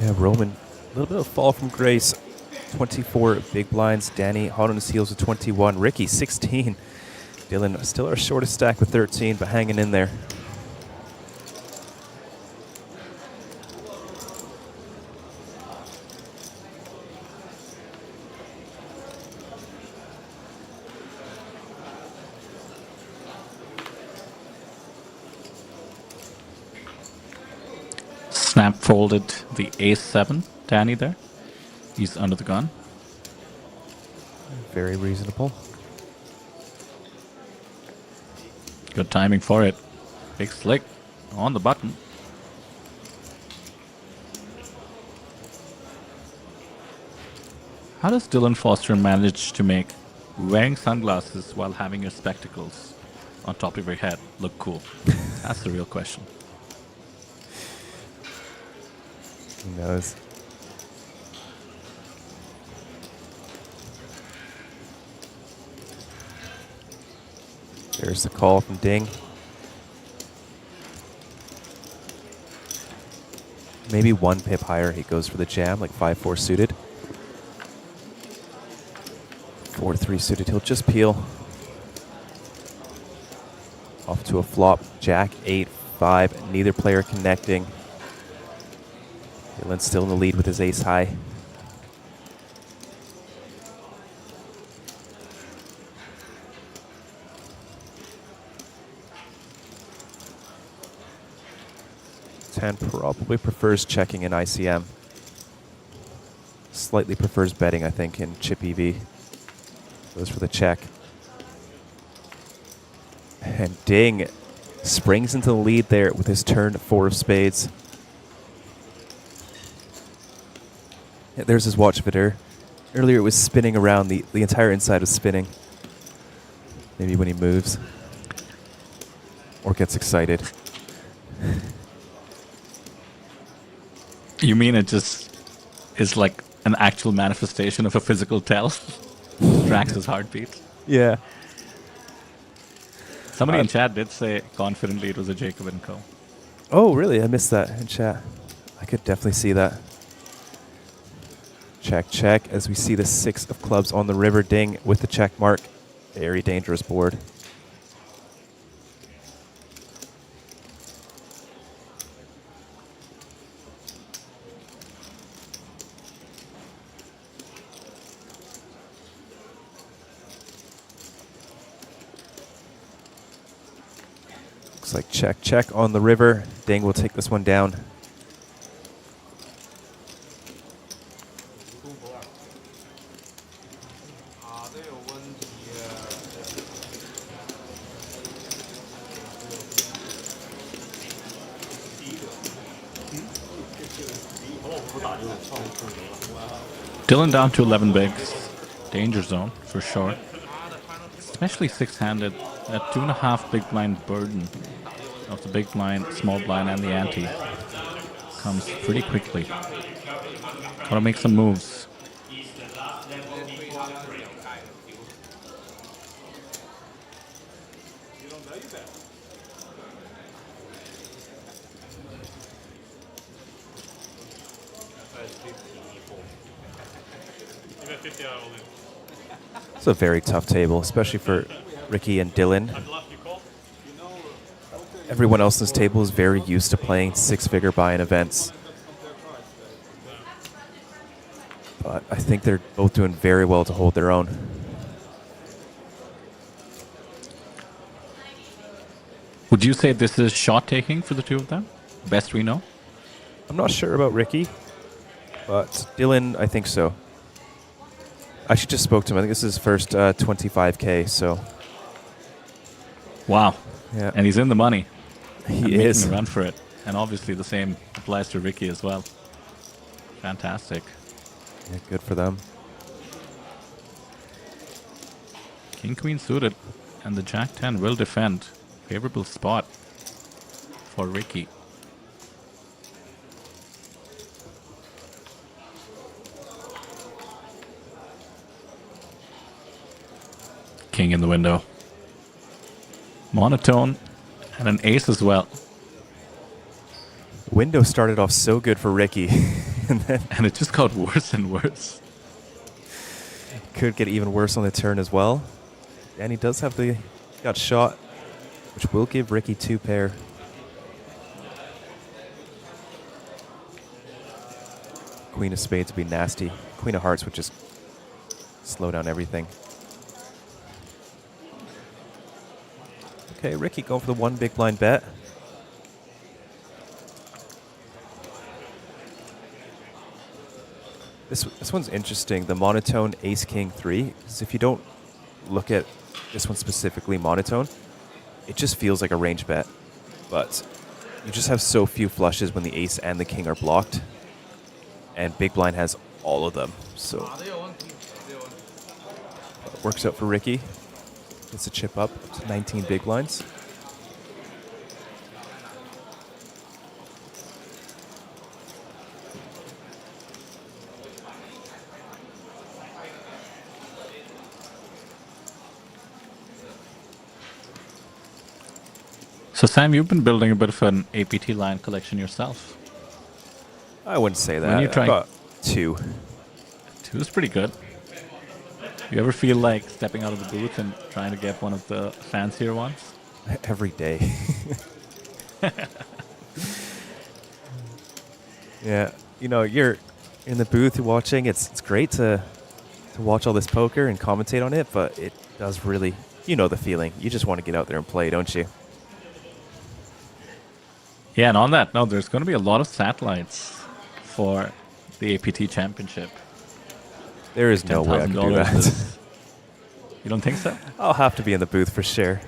Yeah, Roman, a little bit of fall from grace. 24 big blinds. Danny hot on his heels with 21. Ricky, 16. Dylan still our shortest stack with 13, but hanging in there. Snap folded the ace-7, Danny there. He's under the gun. Very reasonable. Good timing for it. Big slick on the button. How does Dylan Foster manage to make wearing sunglasses while having your spectacles on top of your head look cool? That's the real question. Who knows? There's the call from Ding. Maybe 1 pip higher, he goes for the jam, like 5-4 suited. 4-3 suited, he'll just peel. Off to a flop, Jack 8-5, neither player connecting. Dylan's still in the lead with his ace high. Tan probably prefers checking in ICM. Slightly prefers betting, I think, in chip EV. Goes for the check. And Ding springs into the lead there with his turn 4 of spades. Yeah, there's his watch vidder. Earlier it was spinning around, the entire inside was spinning. Maybe when he moves. Or gets excited. You mean it just is like an actual manifestation of a physical tell? Tracks his heartbeat. Yeah. Somebody in chat did say confidently it was a Jacob & Co. Oh, really? I missed that in chat. I could definitely see that. Check, check, as we see the 6 of clubs on the river. Ding with the check mark. Very dangerous board. Looks like check, check on the river. Ding will take this one down. Dylan down to 11 bigs. Danger zone, for sure. Especially 6-handed. That 2.5 big blind burden of the big blind, small blind, and the ante comes pretty quickly. Gotta make some moves. It's a very tough table, especially for Ricky and Dylan. Everyone else on this table is very used to playing 6-figure buy-in events. But I think they're both doing very well to hold their own. Would you say this is shot taking for the two of them? Best we know? I'm not sure about Ricky, but Dylan, I think so. I actually just spoke to him. I think this is his first 25K, so. Wow. Yeah. And he's in the money. He is. Making a run for it. And obviously the same applies to Ricky as well. Fantastic. Yeah, good for them. King Queen suited, and the Jack 10 will defend. Favorable spot for Ricky. King in the window. Monotone and an ace as well. Window started off so good for Ricky. and it just got worse and worse. Could get even worse on the turn as well. And he does have the got shot, which will give Ricky 2 pair. Queen of spades would be nasty. Queen of hearts would just slow down everything. Okay, Ricky going for the 1 big blind bet. This one's interesting. The monotone ace king 3. Because if you don't look at this one specifically monotone, it just feels like a range bet. But you just have so few flushes when the ace and the king are blocked. And big blind has all of them. So it works out for Ricky. Gets a chip up to 19 big blinds. So Sam, you've been building a bit of an APT line collection yourself. I wouldn't say that. When you try About 2. 2 is pretty good. You ever feel like stepping out of the booth and trying to get one of the fancier ones? Every day. Yeah, you know, you're in the booth watching. It's great to watch all this poker and commentate on it, but it does really, you know the feeling. You just want to get out there and play, don't you? Yeah, and on that note, there's going to be a lot of satellites for the APT Championship. There is no way I can do that. You don't think so? I'll have to be in the booth for sure.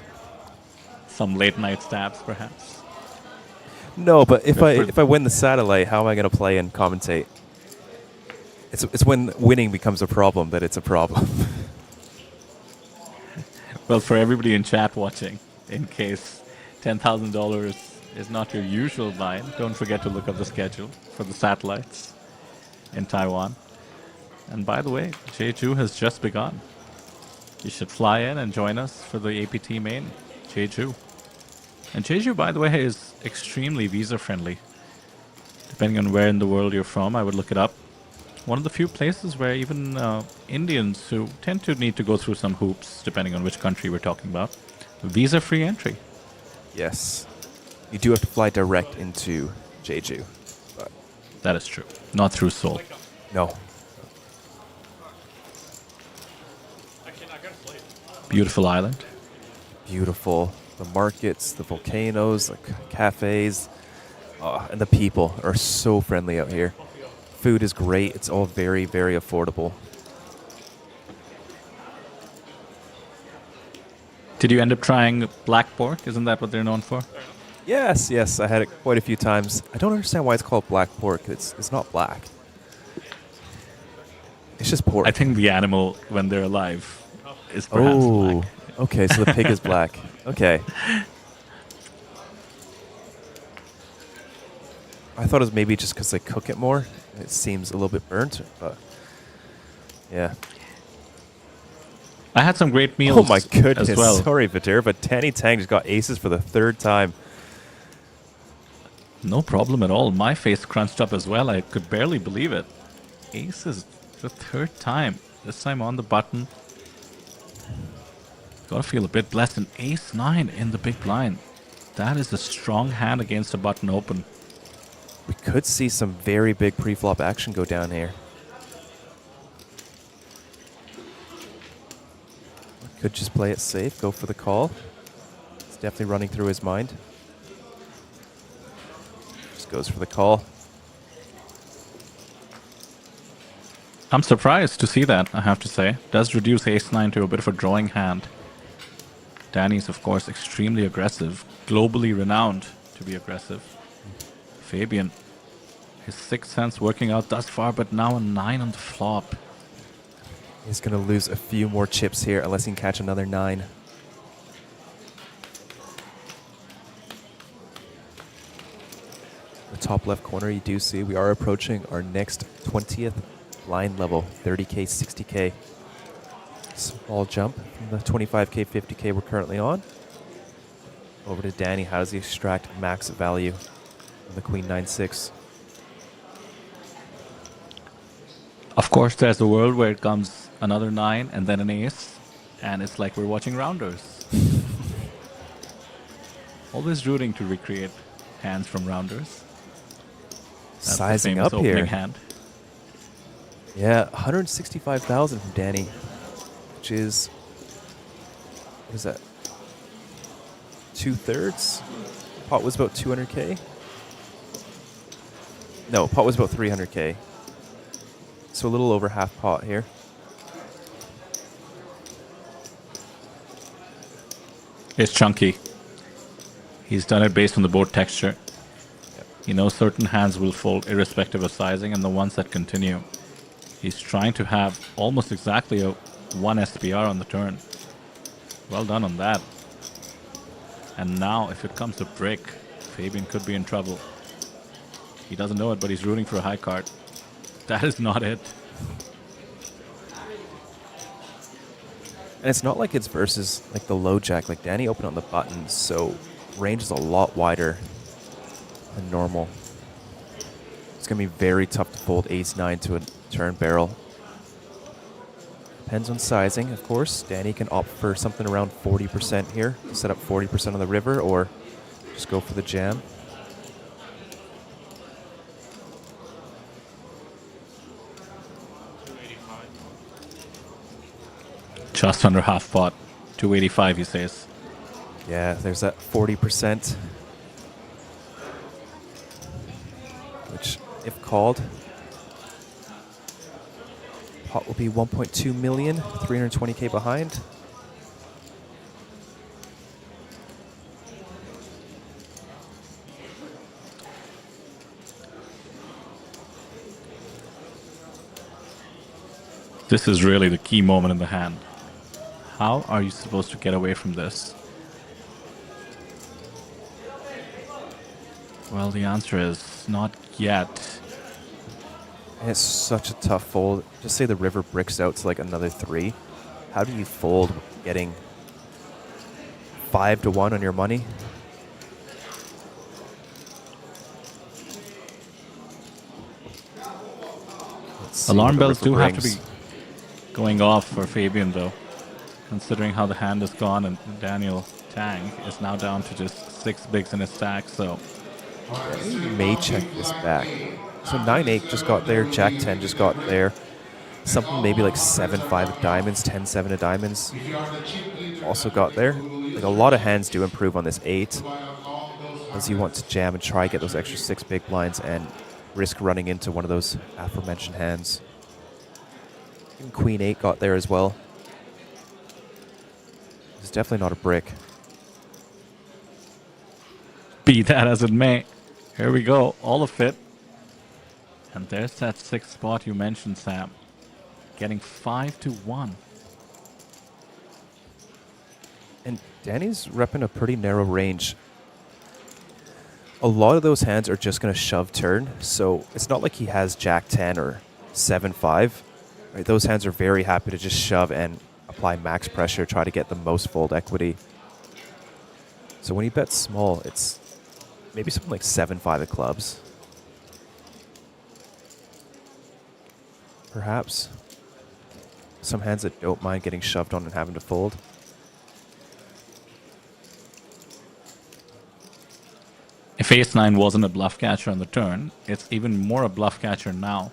Some late night stabs, perhaps? No, but if I win the satellite, how am I going to play and commentate? It's when winning becomes a problem that it's a problem. Well, for everybody in chat watching, in case $10,000 is not your usual buy-in, don't forget to look up the schedule for the satellites in Taiwan. And by the way, Jeju has just begun. You should fly in and join us for the APT main, Jeju. And Jeju, by the way, is extremely visa-friendly. Depending on where in the world you're from, I would look it up. One of the few places where even Indians who tend to need to go through some hoops, depending on which country we're talking about, visa-free entry. Yes. You do have to fly direct into Jeju. But that is true. Not through Seoul. No. Beautiful island. Beautiful. The markets, the volcanoes, the cafes, and the people are so friendly out here. Food is great. It's all very, very affordable. Did you end up trying black pork? Isn't that what they're known for? Yes, yes. I had it quite a few times. I don't understand why it's called black pork. It's not black. It's just pork. I think the animal, when they're alive, is perhaps black. Okay, so the pig is black. Okay. I thought it was maybe just because they cook it more. It seems a little bit burnt, but yeah. I had some great meals. Oh my goodness! As well. Sorry, Vadir, but Tanny Tang just got aces for the 3rd time. No problem at all. My face crunched up as well. I could barely believe it. Aces the 3rd time. This time on the button. Gotta feel a bit blessed. An ace-9 in the big blind. That is a strong hand against a button open. We could see some very big pre-flop action go down here. Could just play it safe, go for the call. It's definitely running through his mind. Just goes for the call. I'm surprised to see that, I have to say. Does reduce ace-9 to a bit of a drawing hand. Danny's, of course, extremely aggressive. Globally renowned to be aggressive. Fabian, his sixth sense working out thus far, but now a 9 on the flop. He's going to lose a few more chips here unless he can catch another 9. The top left corner, you do see we are approaching our next 20th line level, 30K, 60K. Small jump from the 25K, 50K we're currently on. Over to Danny. How does he extract max value of the Queen 9-6? Of course, there's a world where it comes another 9 and then an ace, and it's like we're watching rounders. Always rooting to recreate hands from rounders. That's Sizing the famous up here. opening hand. Yeah, 165,000 from Danny, which is, what is that? 2/3? Pot was about 200K? No, pot was about 300K. So a little over half pot here. It's chunky. He's done it based on the board texture. He knows certain hands will fold irrespective of sizing, and the ones that continue. He's trying to have almost exactly a 1 SPR on the turn. Well done on that. And now, if it comes to brick, Fabian could be in trouble. He doesn't know it, but he's rooting for a high card. That is not it. And it's not like it's versus like the low jack. Like Danny opened on the button, so range is a lot wider than normal. It's going to be very tough to fold ace-9 to a turn barrel. Depends on sizing, of course. Danny can opt for something around 40% here, set up 40% on the river, or just go for the jam. Just under half pot. 285, he says. Yeah, there's that 40%. Which, if called, pot will be 1.2 million, 320K behind. This is really the key moment in the hand. How are you supposed to get away from this? Well, the answer is not yet. And it's such a tough fold. Just say the river bricks out to like another 3. How do you fold getting 5 to 1 on your money? Alarm bells do have to be going off for Fabian, though, considering how the hand has gone, and Daniel Tang is now down to just 6 bigs in his stack, so... You may check this back. So 9-8 just got there, Jack-10 just got there. Something maybe like 7-5 of diamonds, 10-7 of diamonds also got there. Like a lot of hands do improve on this 8, as you want to jam and try get those extra 6 big blinds and risk running into one of those aforementioned hands. And Queen 8 got there as well. It's definitely not a brick. Be that as it may. Here we go, all of it. And there's that 6th spot you mentioned, Sam. Getting 5 to 1. And Danny's repping a pretty narrow range. A lot of those hands are just going to shove turn, so it's not like he has Jack-10 or 7-5. Right? Those hands are very happy to just shove and apply max pressure, try to get the most fold equity. So when he bets small, it's maybe something like 7-5 of clubs. Perhaps. Some hands that don't mind getting shoved on and having to fold. If ace-9 wasn't a bluff catcher on the turn, it's even more a bluff catcher now.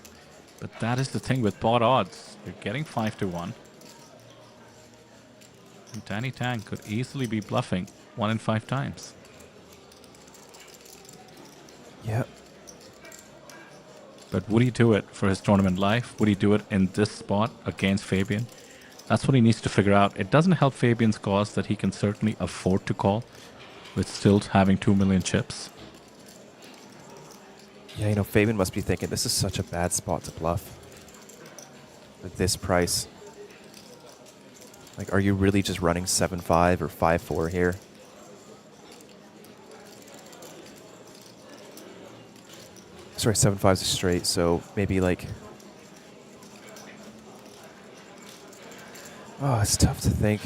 But that is the thing with pot odds. You're getting 5 to 1. And Danny Tang could easily be bluffing 1 in 5 times. Yep. But would he do it for his tournament life? Would he do it in this spot against Fabian? That's what he needs to figure out. It doesn't help Fabian's cause that he can certainly afford to call with still having 2 million chips. Yeah, you know, Fabian must be thinking, this is such a bad spot to bluff. At this price. Like, are you really just running 7-5 or 5-4 here? Sorry, 7-5 is straight, so maybe like... Oh, it's tough to think.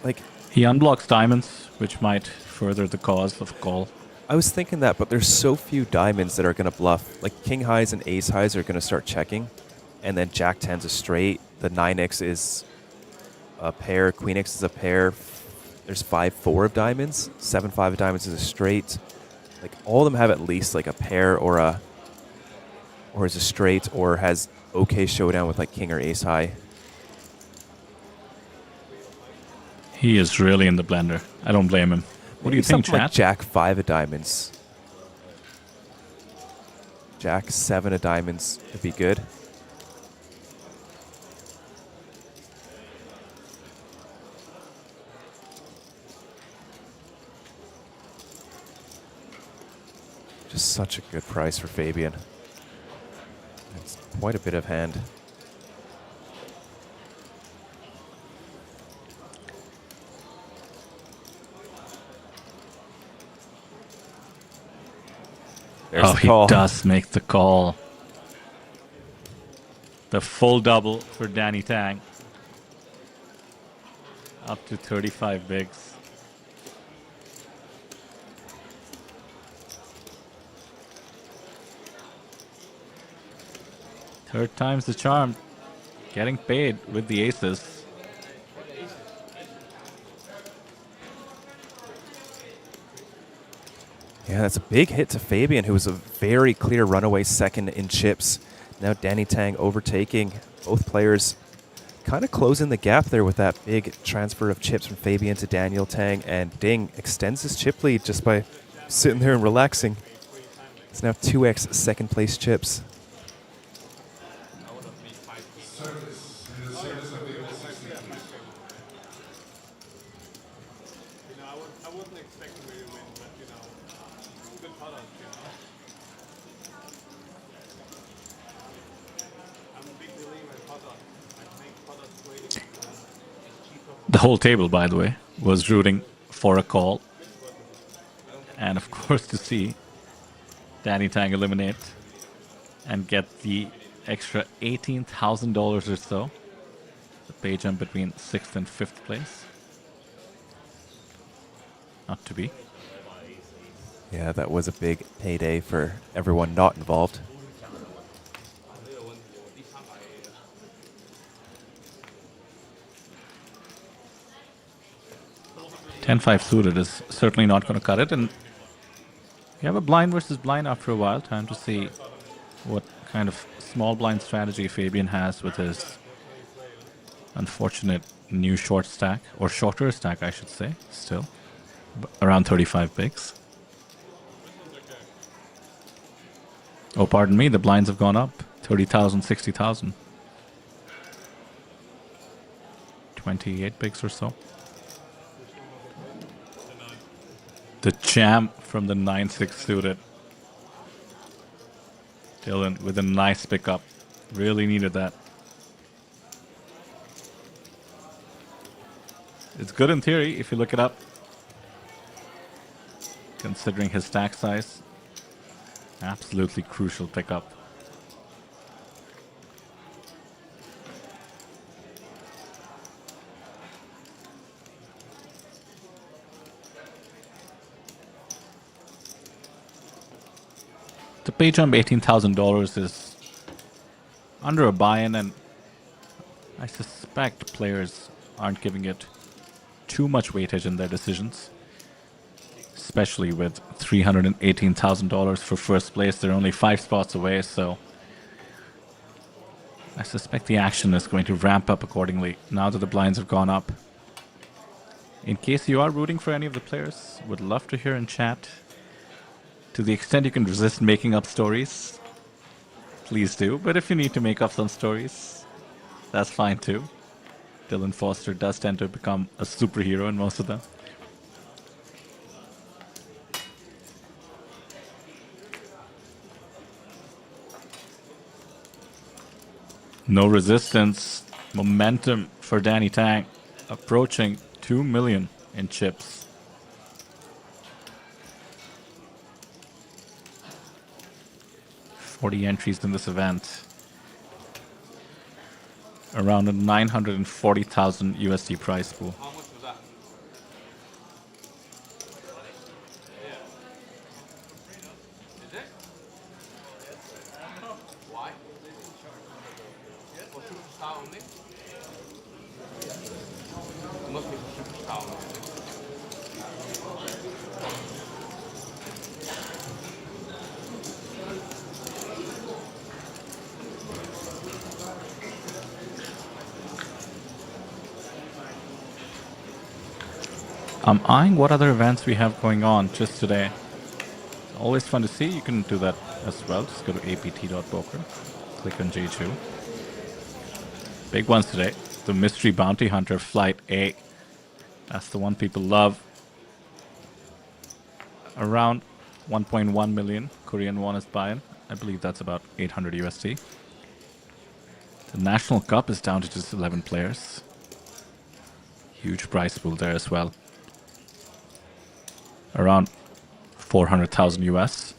Like... He unblocks diamonds, which might further the cause of call. I was thinking that, but there's so few diamonds that are going to bluff. Like, king highs and ace highs are going to start checking. And then jack 10's a straight. The 9x is a pair. Queen x is a pair. There's 5-4 of diamonds. 7-5 of diamonds is a straight. Like, all of them have at least like a pair or is a straight or has okay showdown with like king or ace high. He is really in the blender. I don't blame him. What do you think, Something chat? like jack 5 of diamonds. Jack 7 of diamonds would be good. Just such a good price for Fabian. It's quite a bit of hand. Oh, he does make the call. The full double for Danny Tang. Up to 35 bigs. Third time's the charm. Getting paid with the aces. Yeah, that's a big hit to Fabian, who was a very clear runaway second in chips. Now Danny Tang overtaking. Both players kind of closing the gap there with that big transfer of chips from Fabian to Daniel Tang. And Ding extends his chip lead just by sitting there and relaxing. It's now 2x second place chips. The whole table, by the way, was rooting for a call. And of course to see Danny Tang eliminate and get the extra $18,000 or so. The pay jump between 6th and 5th place. Not to be. Yeah, that was a big payday for everyone not involved. $10-5 suited is certainly not going to cut it, and you have a blind versus blind after a while. Time to see what kind of small blind strategy Fabian has with his unfortunate new short stack, or shorter stack I should say, still. Around 35 bigs. Oh, pardon me, the blinds have gone up. 30,000, 60,000. 28 bigs or so. The jam from the 9-6 suited. Dylan with a nice pickup. Really needed that. It's good in theory if you look it up. Considering his stack size. Absolutely crucial pickup. The pay jump $18,000 is under a buy-in, and I suspect players aren't giving it too much weightage in their decisions. Especially with $318,000 for first place. They're only 5 spots away, so I suspect the action is going to ramp up accordingly now that the blinds have gone up. In case you are rooting for any of the players, would love to hear in chat. To the extent you can resist making up stories, please do. But if you need to make up some stories, that's fine too. Dylan Foster does tend to become a superhero in most of them. No resistance. Momentum for Danny Tang, approaching 2 million in chips. $40 entries in this event. Around a 940,000 USD prize pool. How much was that? Is it? Why? For superstar only? It must be for superstar only. I'm eyeing what other events we have going on just today. It's always fun to see. You can do that as well. Just go to apt.poker. Click on Jeju. Big ones today. The Mystery Bounty Hunter Flight A. That's the one people love. Around 1.1 million Korean won is buy-in. I believe that's about 800 USD. The National Cup is down to just 11 players. Huge prize pool there as well. Around 400,000 US.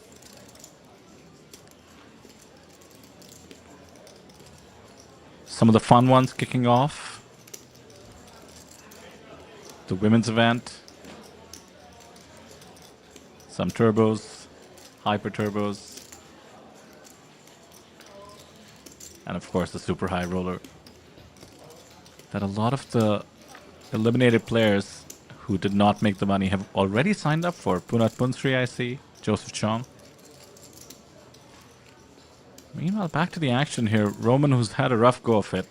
Some of the fun ones kicking off. The women's event. Some turbos, hyper turbos. And of course the super high roller. That a lot of the eliminated players who did not make the money have already signed up for. Punat Punsri, I see. Joseph Chong. Meanwhile, back to the action here. Roman, who's had a rough go of it.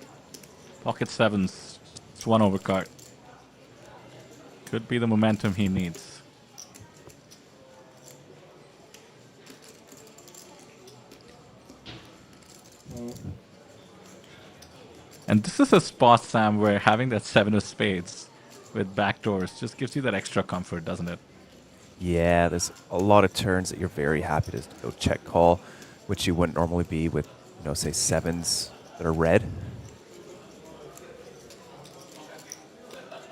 Pocket sevens. It's one overcard. Could be the momentum he needs. And this is a spot, Sam, where having that 7 of spades with backdoors just gives you that extra comfort, doesn't it? Yeah, there's a lot of turns that you're very happy to go check call, which you wouldn't normally be with, you know, say sevens that are red.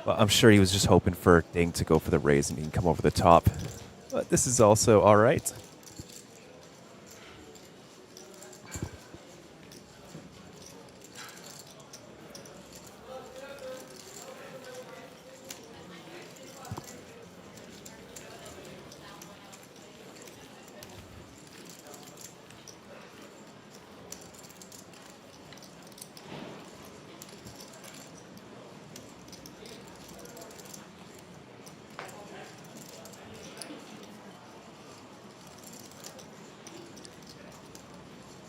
Well, I'm sure he was just hoping for Ding to go for the raise and he can come over the top. But this is also all right.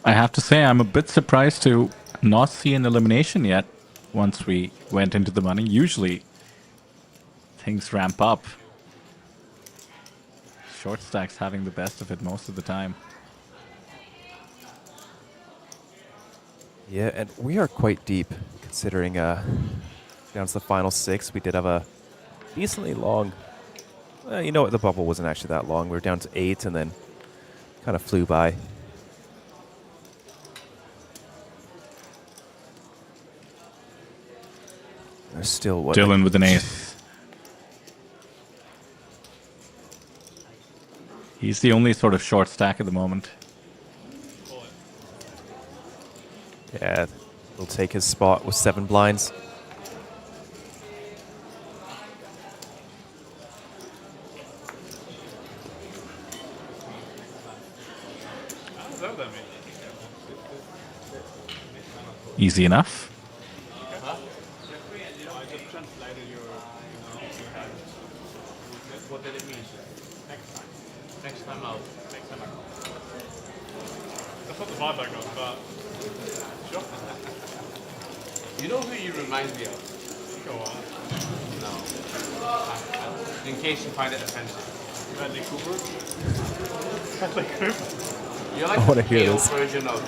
I have to say, I'm a bit surprised to not see an elimination yet once we went into the money. Usually, things ramp up. Short stacks having the best of it most of the time. Yeah, and we are quite deep, considering down to the final 6. We did have a decently long... you know what, the bubble wasn't actually that long. We were down to 8 and then kind of flew by. There's still what? Dylan with an ace. He's the only sort of short stack at the moment. Yeah, he'll take his spot with 7 blinds. Easy enough. What did it mean? Next time. Next time out. Next time I go. That's not the vibe I got, but sure. You know who you remind me of? Go on. No. In case you find it offensive. Bradley Cooper? Bradley Cooper? You're like I wanna the hear male this. version of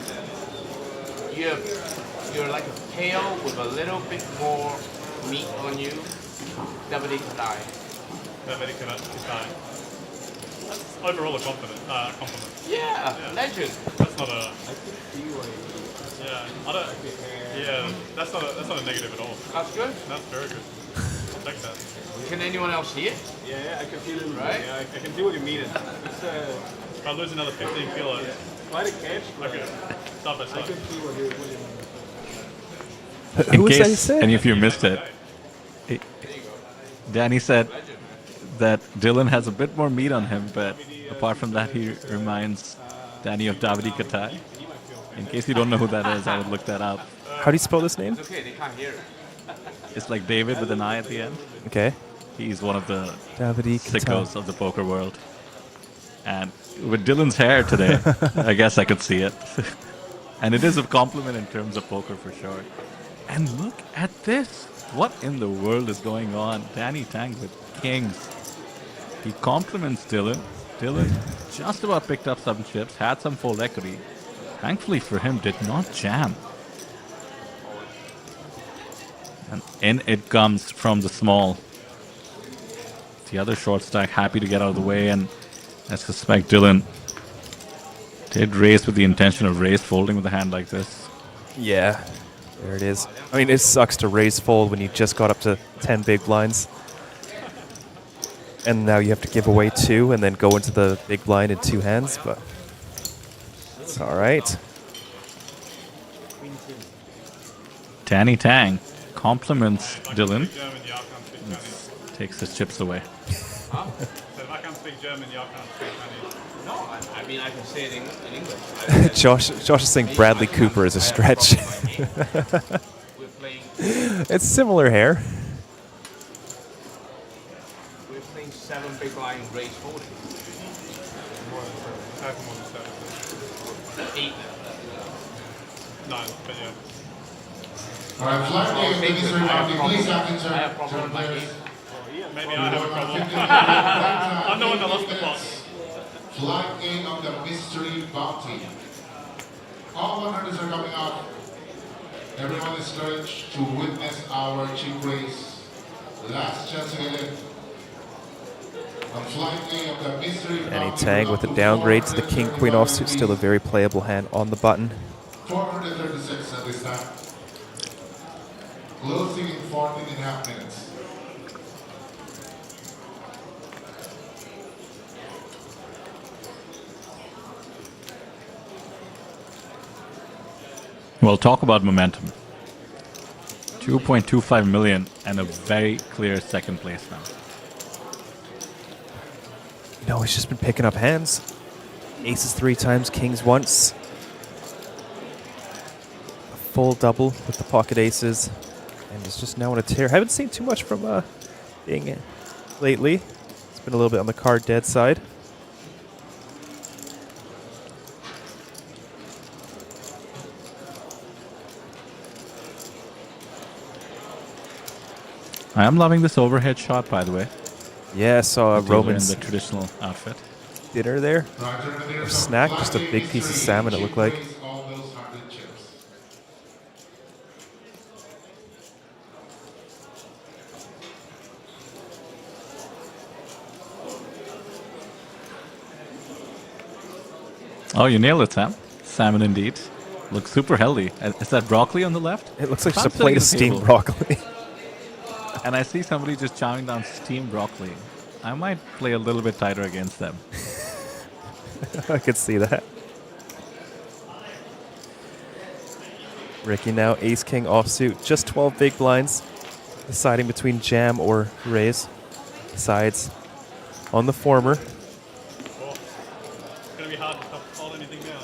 you're like a tail with a little bit more meat on you. Davide Kadai. Davide Kadai. That's overall a compliment. Yeah, legend. That's not a. Yeah, I don't. Yeah, that's not a negative at all. That's good. That's very good. I'll take that. Can anyone else see it? Yeah, I can feel it. Right? Yeah, I can see what you mean. It's, If I lose another 15 kilos. quite a catch. Okay. Stop by I side. can see what you mean. In Who was that he case said? any of you missed it, Danny said that Dylan has a bit more meat on him, but apart from that, he reminds Danny of Davide Katai. In case you don't know who that is, I would look that up. How do you spell this name? It's okay, they can't hear it. It's like David with an I at the end. Okay. He's one of the Davide sickos of the poker world. And with Dylan's hair today, I guess I could see it. And it is a compliment in terms of poker for sure. And look at this. What in the world is going on? Danny Tang with kings. He compliments Dylan. Dylan just about picked up some chips, had some fold equity. Thankfully for him, did not jam. And in it comes from the small. The other short stack happy to get out of the way, and I suspect Dylan did raise with the intention of raise folding with a hand like this. Yeah, there it is. I mean, it sucks to raise fold when you just got up to 10 big blinds. And now you have to give away 2 and then go into the big blind in 2 hands, but it's all right. Danny Tang compliments Dylan. Takes his chips away. So if I can't speak German, y'all can't speak Chinese. No, I mean, I can say it in English. Josh is saying Bradley Cooper is a stretch. It's similar hair. We're playing 7 big blind raise folding. More than 7. 8 now. 9, but yeah. All right, flag name, Minister Martin, please have in I have problem with my game. Maybe I have a problem. I'm the one that lost the plot. Flag A of the mystery bounty. All 100s are coming out. Everyone is encouraged to witness our chip race. Last chance to get in. On flag A of the mystery Danny bounty. Tang with a downgrade to the King-Queen offsuit. Still a very playable hand on the button. 436 at this time. Closing in 14.5 minutes. Well, talk about momentum. 2.25 million and a very clear second place now. No, he's just been picking up hands. Aces 3 times, kings once. A full double with the pocket aces. And he's just now on a tear. Haven't seen too much from Bing lately. It's been a little bit on the card dead side. I am loving this overhead shot, by the way. Yeah, I saw Roman's in the traditional outfit. dinner there. Or snack, just a big piece of salmon it looked like. Oh, you nailed it, Sam. Salmon indeed. Looks super healthy. Is that broccoli on the left? It looks like just a plate of steamed broccoli. And I see somebody just chowing down steamed broccoli. I might play a little bit tighter against them. I could see that. Ricky now ace-king offsuit. Just 12 big blinds. Deciding between jam or raise. Decides on the former. Oh, it's going to be hard to hold anything down.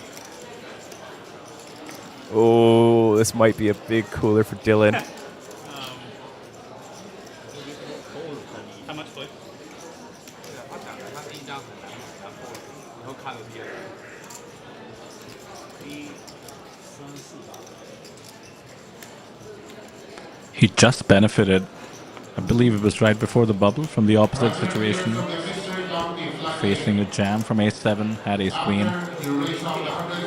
Oh, this might be a big cooler for Dylan. How much, please? He just benefited, I believe it was right before the bubble, from the opposite situation. Facing a jam from ace-7, had ace-queen.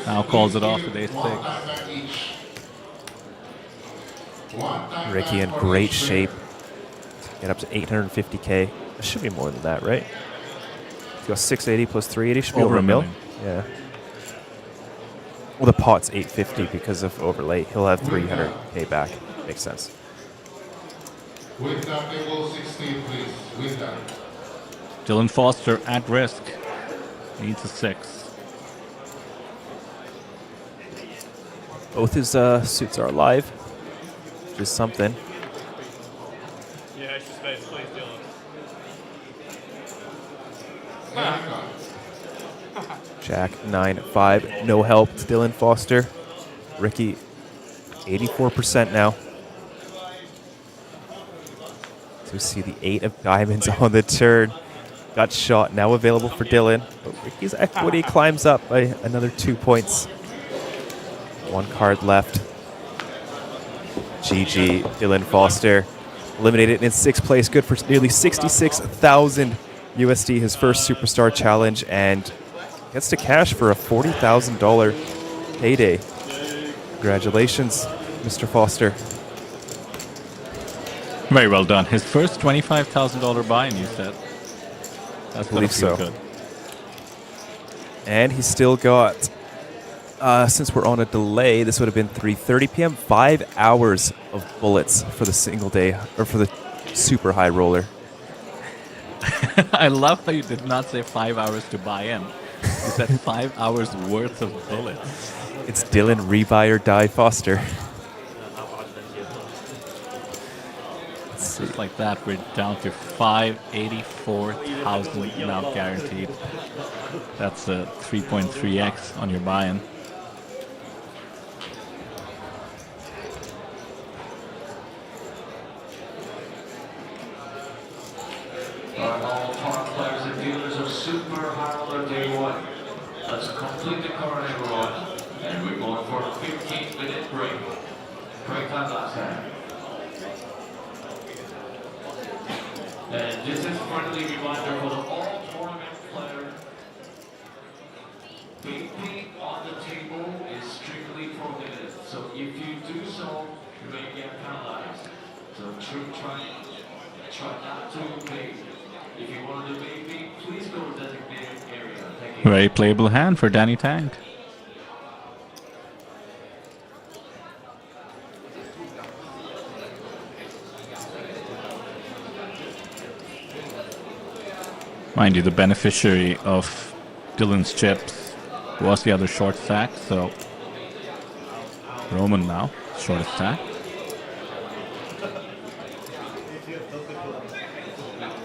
Now calls it off with ace-6. Ricky in great shape. Get up to 850K. That should be more than that, right? He's got 680 plus 380. Should be over a mil. Yeah. Well, the pot's 850 because of overlay. He'll have 300K back. Makes sense. With that, table 16, please. With that. Dylan Foster at risk. Needs a 6. Both his suits are alive, which is something. Yeah, extra space, please, Dylan. Jack 9-5. No help to Dylan Foster. Ricky 84% now. So we see the 8 of diamonds on the turn. Got shot, now available for Dylan. But Ricky's equity climbs up by another 2 points. 1 card left. GG, Dylan Foster. Eliminated in 6th place. Good for nearly 66,000 USD, his first Superstar Challenge, and gets to cash for a $40,000 payday. Congratulations, Mr. Foster. Very well done. His first $25,000 buy-in, you said. That's gonna feel good. And he's still got, since we're on a delay, this would have been 3:30 p.m., 5 hours of bullets for the single day, or for the super high roller. I love how you did not say 5 hours to buy in. You said 5 hours worth of bullets. It's Dylan Rebuy or Die Foster. Just like that, we're down to 584,000 now guaranteed. That's a 3.3x on your buy-in. All farm players and dealers of Super High Roller Day 1. Let's complete the card, everyone. And we're going for a 15-minute break. Break time last time. And this is friendly reminder for the all tournament player. Vaping on the table is strictly prohibited. So if you do so, you may get penalized. So try not to vape. If you want to do vaping, please go to the designated area. Thank you. Very playable hand for Danny Tank. Mind you, the beneficiary of Dylan's chips was the other short stack, so Roman now, shortest stack.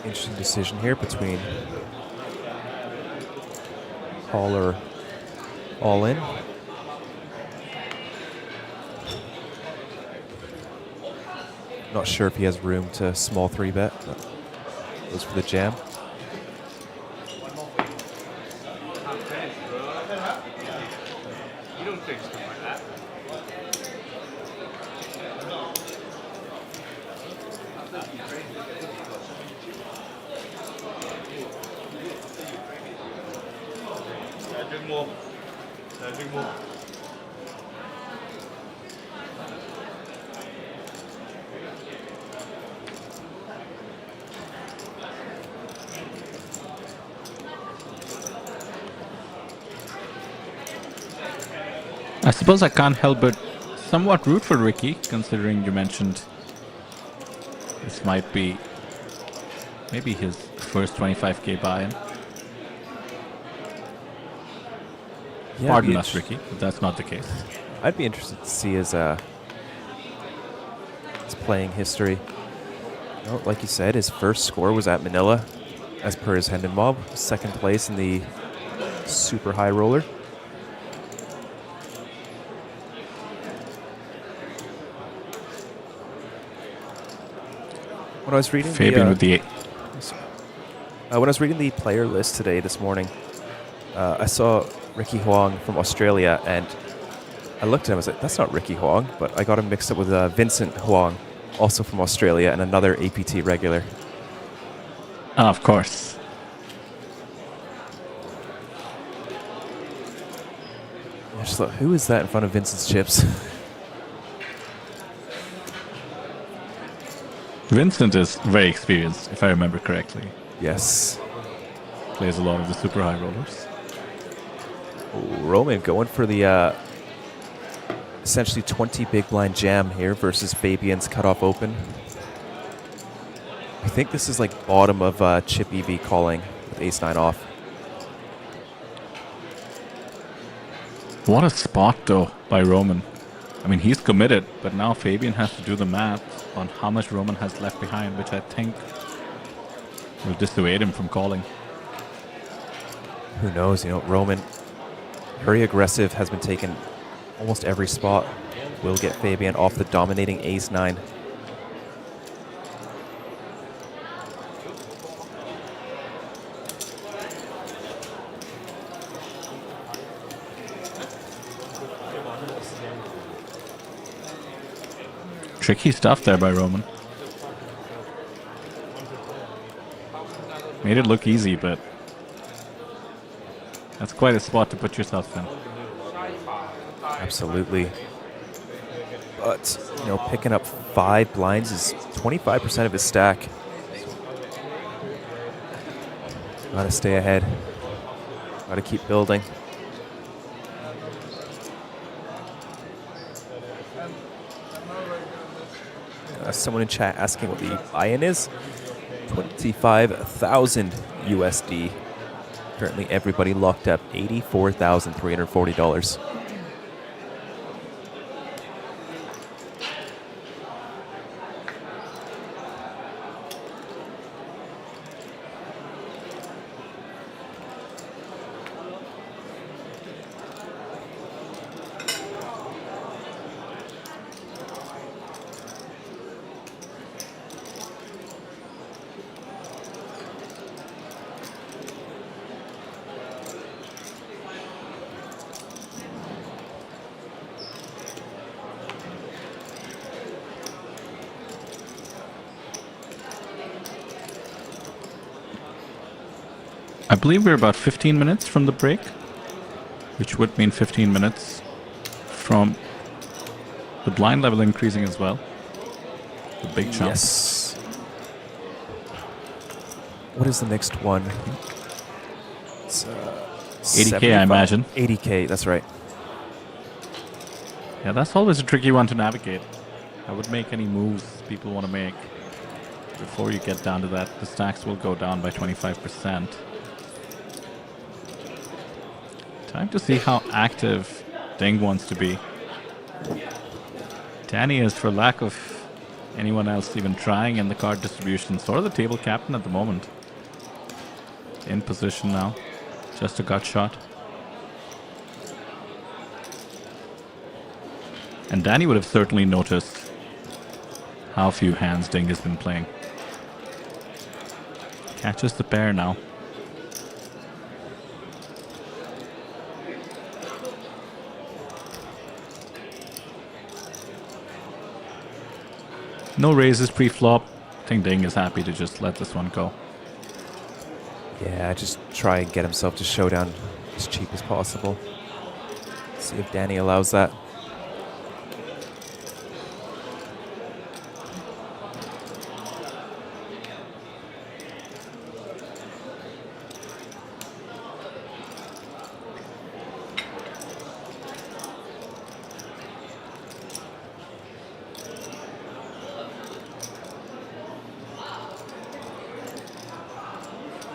Interesting decision here between all or all in. Not sure if he has room to small 3-bet, but goes for the jam. You don't fix stuff like that. Drink more. Drink more. I suppose I can't help but somewhat root for Ricky, considering you mentioned this might be maybe his first 25k buy-in. Yeah, Pardon us, Ricky, but that's not the case. I'd be interested to see his playing history. You know, like you said, his first score was at Manila, as per his Hendon Mob. 2nd place in the super high roller. When I was reading Fabian with the when I was reading the player list today, this morning, I saw Ricky Huang from Australia, and I looked at him. I was like, "That's not Ricky Huang," but I got him mixed up with Vincent Huang, also from Australia, and another APT regular. Of course. I just thought, who is that in front of Vincent's chips? Vincent is very experienced, if I remember correctly. Yes. Plays a lot of the super high rollers. Ooh, Roman going for the essentially 20 big blind jam here versus Fabian's cutoff open. I think this is like bottom of chip EV calling with ace-9 off. What a spot though by Roman. I mean, he's committed, but now Fabian has to do the math on how much Roman has left behind, which I think will dissuade him from calling. Who knows? You know, Roman, very aggressive, has been taking almost every spot. Will get Fabian off the dominating ace-9. Tricky stuff there by Roman. Made it look easy, but that's quite a spot to put yourself in. Absolutely. But, you know, picking up 5 blinds is 25% of his stack. Gotta stay ahead. Gotta keep building. Someone in chat asking what the buy-in is. 25,000 USD. Currently everybody locked up $84,340. I believe we're about 15 minutes from the break, which would mean 15 minutes from the blind level increasing as well. The big jump. Yes. What is the next one? It's 80K, I imagine. 80K, that's right. Yeah, that's always a tricky one to navigate. I would make any moves people want to make. Before you get down to that, the stacks will go down by 25%. Time to see how active Ding wants to be. Danny is, for lack of anyone else even trying in the card distribution, sort of the table captain at the moment. In position now. Just a gut shot. And Danny would have certainly noticed how few hands Ding has been playing. Catches the pair now. No raises pre-flop. I think Ding is happy to just let this one go. Yeah, just try and get himself to showdown as cheap as possible. See if Danny allows that.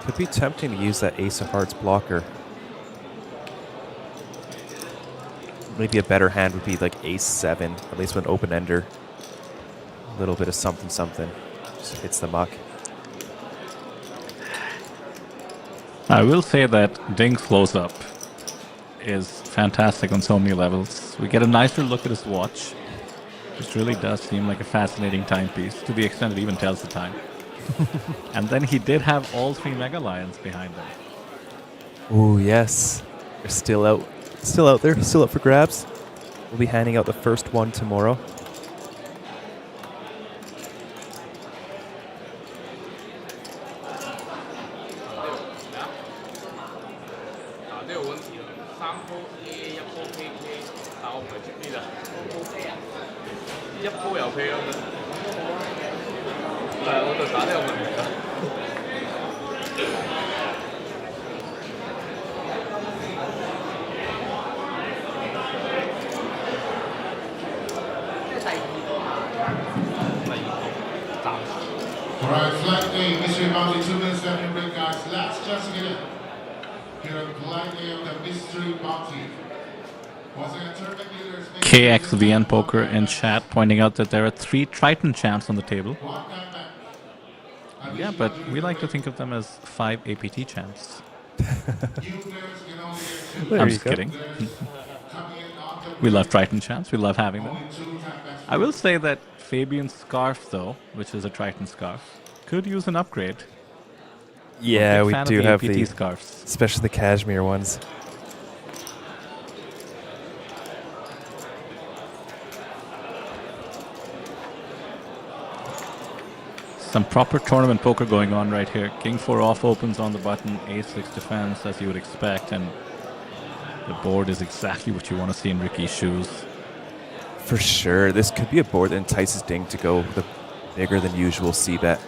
Could be tempting to use that Ace of Hearts blocker. Maybe a better hand would be like Ace 7, at least with an open ender. A little bit of something something. Just hits the muck. I will say that Ding's close-up is fantastic on so many levels. We get a nicer look at his watch, which really does seem like a fascinating timepiece, to the extent it even tells the time. And then he did have all 3 Mega Lions behind him. Ooh, yes. They're still out there, still up for grabs. We'll be handing out the first one tomorrow. 我就打呢個問題啦。All right, flight A, mystery bounty, 2 minutes left in break, guys. Last chance to get in. Here on flight A of the mystery bounty. Once again, tournament leaders. KXVN Poker in chat pointing out that there are 3 Triton champs on the table. Yeah, but we like to think of them as 5 APT champs. I'm just kidding. We love Triton champs. We love having them. I will say that Fabian's scarf, though, which is a Triton scarf, could use an upgrade. Yeah, we do have APT the scarves, especially the cashmere ones. Some proper tournament poker going on right here. King 4 off opens on the button, A6 defense as you would expect, and the board is exactly what you want to see in Ricky's shoes. For sure, this could be a board that entices Ding to go with a bigger than usual C-bet.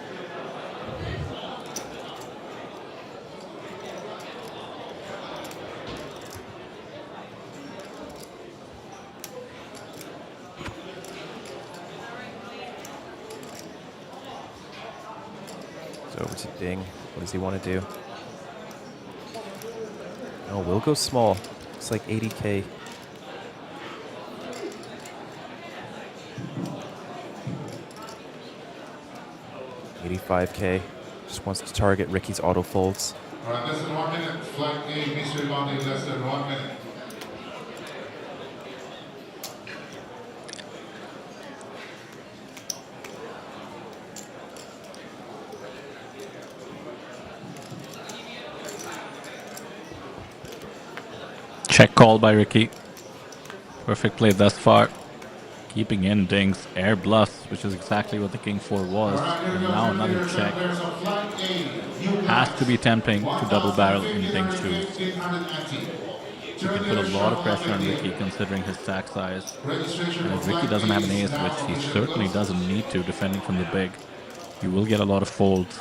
So over to Ding. What does he want to do? Oh, we'll go small. It's like 80K. $85K. Just wants to target Ricky's auto folds. All right, less than 1 minute. Flight A, mystery bounty, less than 1 minute. Check call by Ricky. Perfect play thus far. Keeping in Ding's air bluffs, which is exactly what the King 4 was. And now another check. Has to be tempting to double barrel in Ding's shoes. You can put a lot of pressure on Ricky considering his stack size. And if Ricky doesn't have an ace, which he certainly doesn't need to defending from the big, you will get a lot of folds.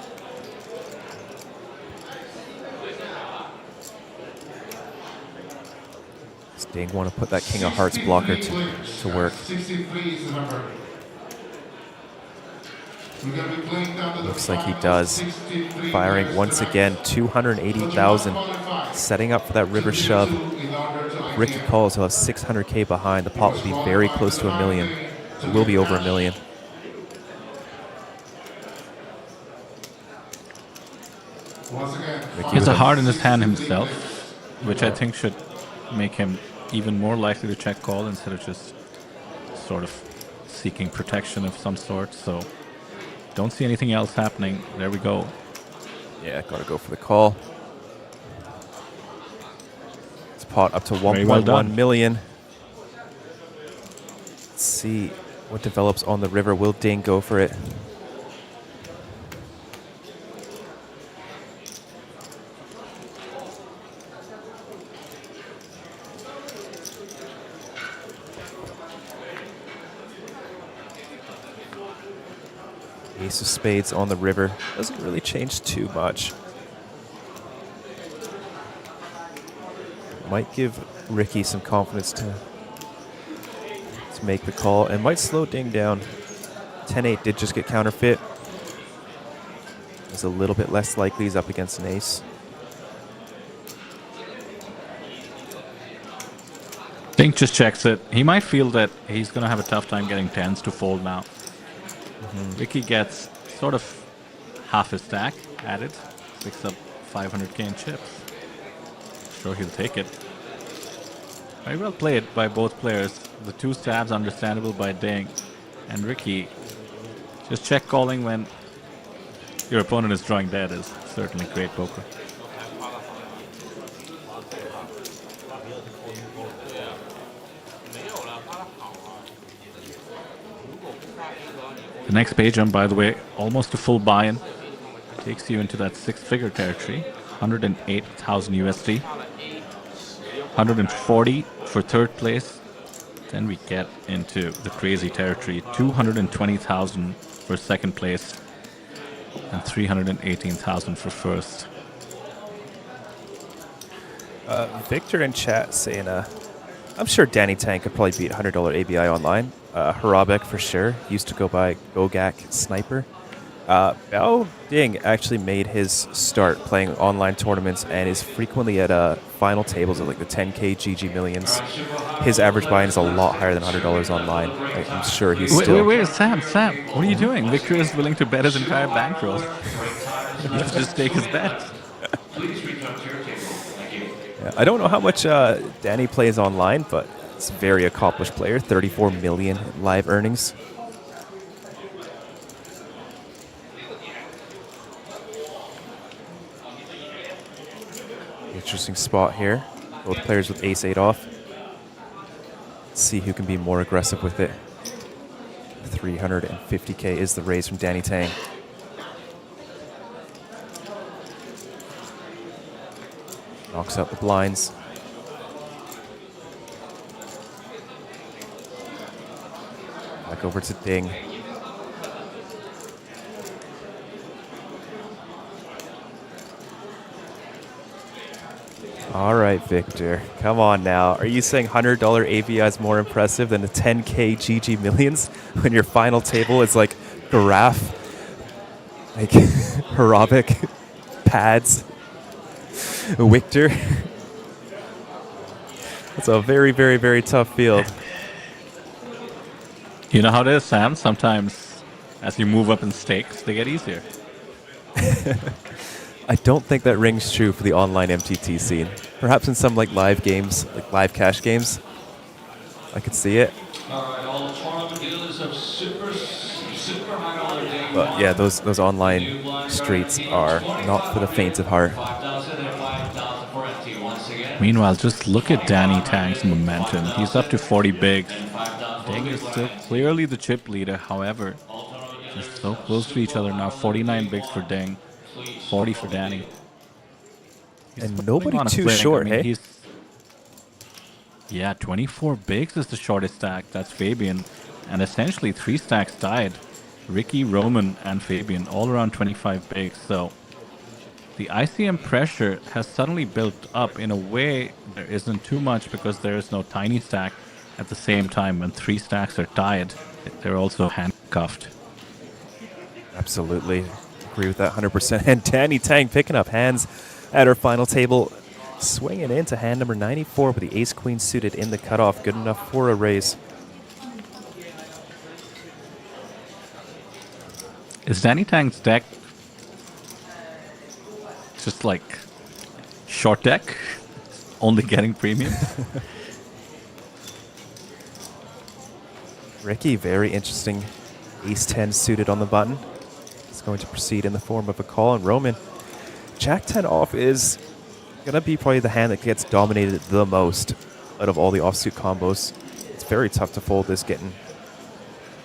Ding want to put that King of Hearts blocker to work. 63 is the number. Looks like he does. Firing once again, 280,000. Setting up for that river shove. If Ricky calls, he'll have 600K behind. The pot will be very close to $1 million. It will be over $1 million. He has a heart in his hand himself, which I think should make him even more likely to check call instead of just sort of seeking protection of some sort. So don't see anything else happening. There we go. Yeah, gotta go for the call. It's pot up to 1.1 million. Let's see what develops on the river. Will Ding go for it? Ace of spades on the river. Doesn't really change too much. Might give Ricky some confidence to make the call and might slow Ding down. 10-8 did just get counterfeit. It's a little bit less likely he's up against an ace. Ding just checks it. He might feel that he's going to have a tough time getting 10s to fold now. Ricky gets sort of half his stack added, picks up 500K in chips. Sure, he'll take it. Very well played by both players. The 2 stabs understandable by Ding, and Ricky just check calling when your opponent is drawing dead is certainly great poker. The next page jump, by the way, almost a full buy-in. Takes you into that 6-figure territory. 108,000 USD. 140 for third place. Then we get into the crazy territory. 220,000 for second place. And 318,000 for first. Victor in chat saying, I'm sure Danny Tang could probably beat $100 ABI online. Harabek for sure. Used to go by Gogak Sniper. Bao Ding actually made his start playing online tournaments and is frequently at final tables of like the 10K GG Millions. His average buy-in is a lot higher than $100 online. I'm sure he's still... Wait, Sam, what are you doing? Victor is willing to bet his entire bankroll. You should just take his bet. Yeah, I don't know how much Danny plays online, but it's a very accomplished player. 34 million live earnings. Interesting spot here. Both players with ace-8 off. Let's see who can be more aggressive with it. 350K is the raise from Danny Tang. Knocks out the blinds. Back over to Ding. All right, Victor. Come on now. Are you saying $100 ABI is more impressive than the 10K GG Millions when your final table is like Giraffe, like Harabek, Pads, Victor? That's a very, very, very tough field. You know how it is, Sam? Sometimes as you move up in stakes, they get easier. I don't think that rings true for the online MTT scene. Perhaps in some like live games, like live cash games, I could see it. But yeah, those online streets are not for the faint of heart. Meanwhile, just look at Danny Tang's momentum. He's up to 40 bigs. Ding is still clearly the chip leader. However, they're so close to each other now. 49 bigs for Ding, 40 for Danny. And nobody too short, hey? Yeah, 24 bigs is the shortest stack. That's Fabian. And essentially 3 stacks died. Ricky, Roman, and Fabian, all around 25 bigs. So the ICM pressure has suddenly built up. In a way, there isn't too much because there is no tiny stack. At the same time, when 3 stacks are tied, they're also handcuffed. Absolutely. Agree with that 100%. And Danny Tang picking up hands at her final table, swinging into hand number 94 with the ace-queen suited in the cutoff. Good enough for a raise. Is Danny Tang's deck just like short deck, only getting premium? Ricky, very interesting. Ace-10 suited on the button. It's going to proceed in the form of a call. And Roman, Jack-10 off is going to be probably the hand that gets dominated the most out of all the offsuit combos. It's very tough to fold this, getting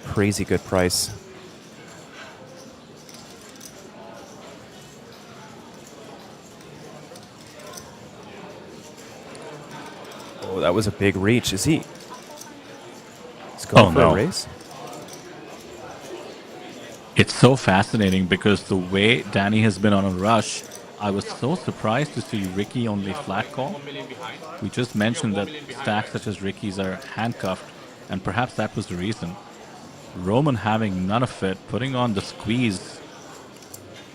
crazy good price. Oh, that was a big reach. Is he... Going for a race? It's so fascinating because the way Danny has been on a rush, I was so surprised to see Ricky only flat call. We just mentioned that stacks such as Ricky's are handcuffed, and perhaps that was the reason. Roman having none of it, putting on the squeeze,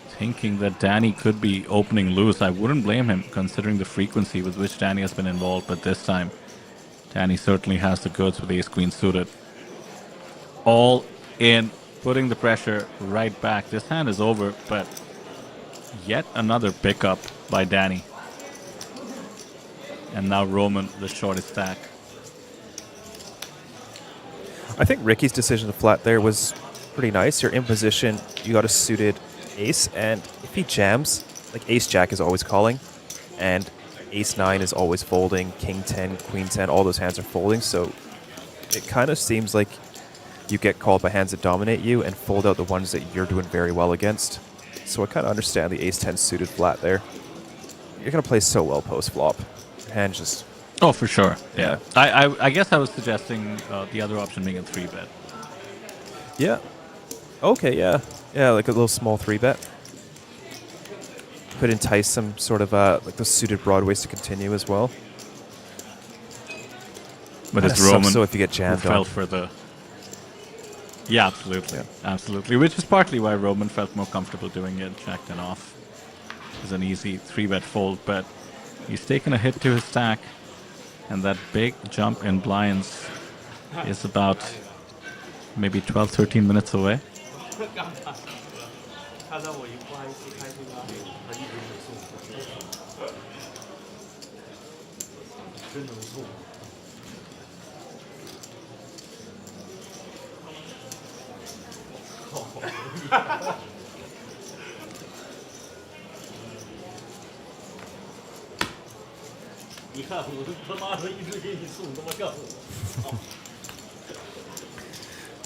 thinking that Danny could be opening loose. I wouldn't blame him considering the frequency with which Danny has been involved, but this time Danny certainly has the goods with ace-queen suited. All in, putting the pressure right back. This hand is over, but yet another pickup by Danny. And now Roman, the shortest stack. I think Ricky's decision to flat there was pretty nice. You're in position, you got a suited ace, and if he jams, like ace-jack is always calling, and ace-9 is always folding, king-10, queen-10, all those hands are folding, so it kind of seems like you get called by hands that dominate you and fold out the ones that you're doing very well against. So I kind of understand the ace-10 suited flat there. You're going to play so well post-flop. Your hand just... Oh, for sure. Yeah. I guess I was suggesting the other option being a 3-bet. Yeah. Okay, yeah. Yeah, like a little small 3-bet. could entice some sort of like those suited broadways to continue as well. But it's Roman so if you get jammed who fell on. for the... Yeah, absolutely. Absolutely. Which is partly why Roman felt more comfortable doing it. Jacked it off. It was an easy 3-bet fold, but he's taken a hit to his stack. And that big jump in blinds is about maybe 12, 13 minutes away.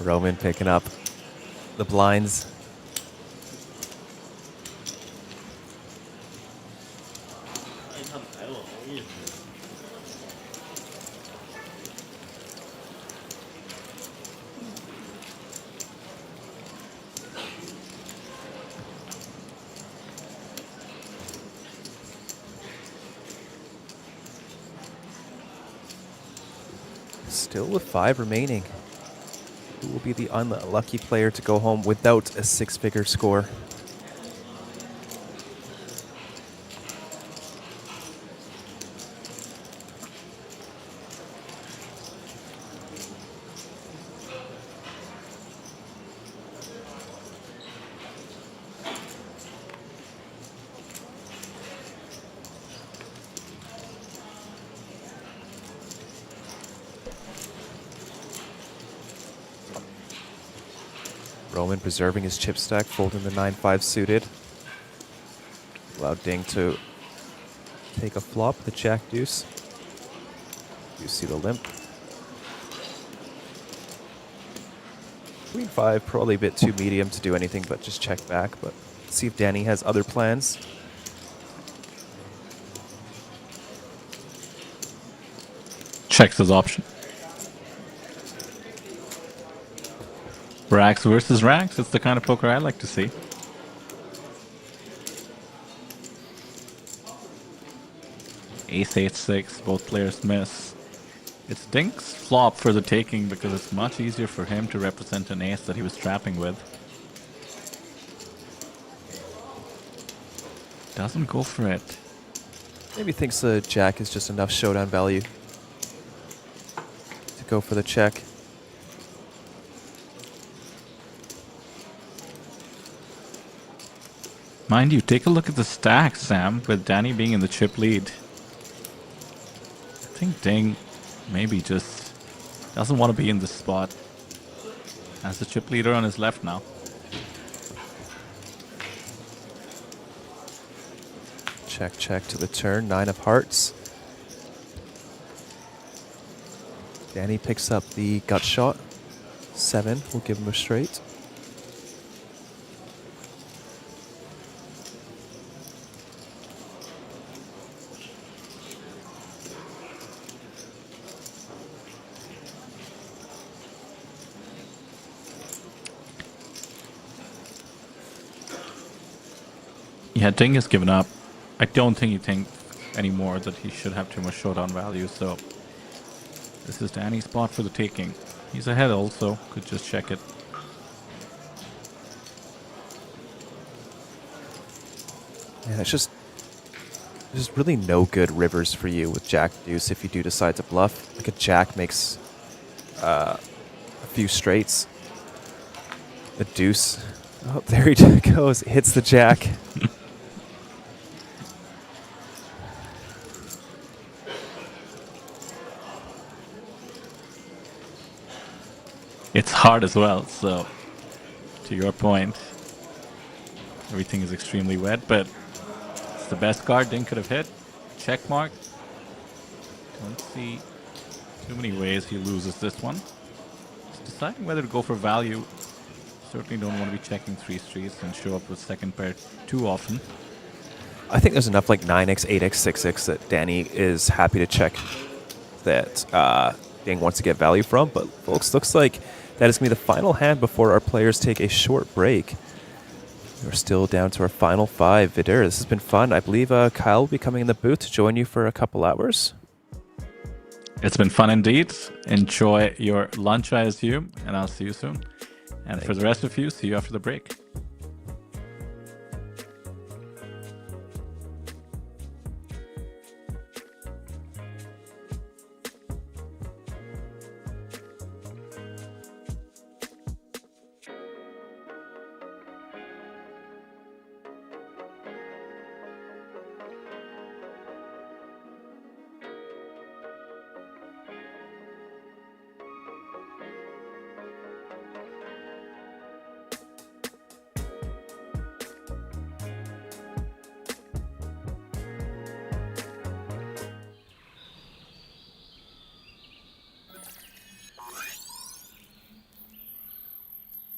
Roman picking up the blinds. Still with 5 remaining. Who will be the unlucky player to go home without a 6-figure score? Roman preserving his chip stack, folding the 9-5 suited. Allow Ding to take a flop, the Jack Deuce. You see the limp. Queen 5, probably a bit too medium to do anything but just check back, but see if Danny has other plans. Checks his option. Rags versus rags. It's the kind of poker I like to see. Ace 8-6. Both players miss. It's Dink's flop for the taking because it's much easier for him to represent an ace that he was trapping with. Doesn't go for it. Maybe thinks the Jack is just enough showdown value to go for the check. Mind you, take a look at the stack, Sam, with Danny being in the chip lead. I think Ding maybe just doesn't want to be in this spot. Has the chip leader on his left now. Check, check to the turn. 9 of hearts. Danny picks up the gut shot. 7 will give him a straight. Yeah, Ding has given up. I don't think he thinks anymore that he should have too much showdown value, so this is Danny's spot for the taking. He's ahead also, could just check it. Yeah, it's just there's really no good rivers for you with Jack Deuce if you do decide to bluff. Like a Jack makes a few straights. A Deuce. Oh, there he goes. Hits the Jack. It's hard as well, so to your point, everything is extremely wet, but it's the best card Ding could have hit. Check mark. Don't see too many ways he loses this one. Just deciding whether to go for value. Certainly don't want to be checking 3 streets and show up with second pair too often. I think there's enough like 9x, 8x, 6x that Danny is happy to check that Ding wants to get value from. But folks, looks like that is going to be the final hand before our players take a short break. We're still down to our final 5. Vidir, this has been fun. I believe Kyle will be coming in the booth to join you for a couple hours. It's been fun indeed. Enjoy your lunch, I assume, and I'll see you soon. And for the rest of you, see you after the break.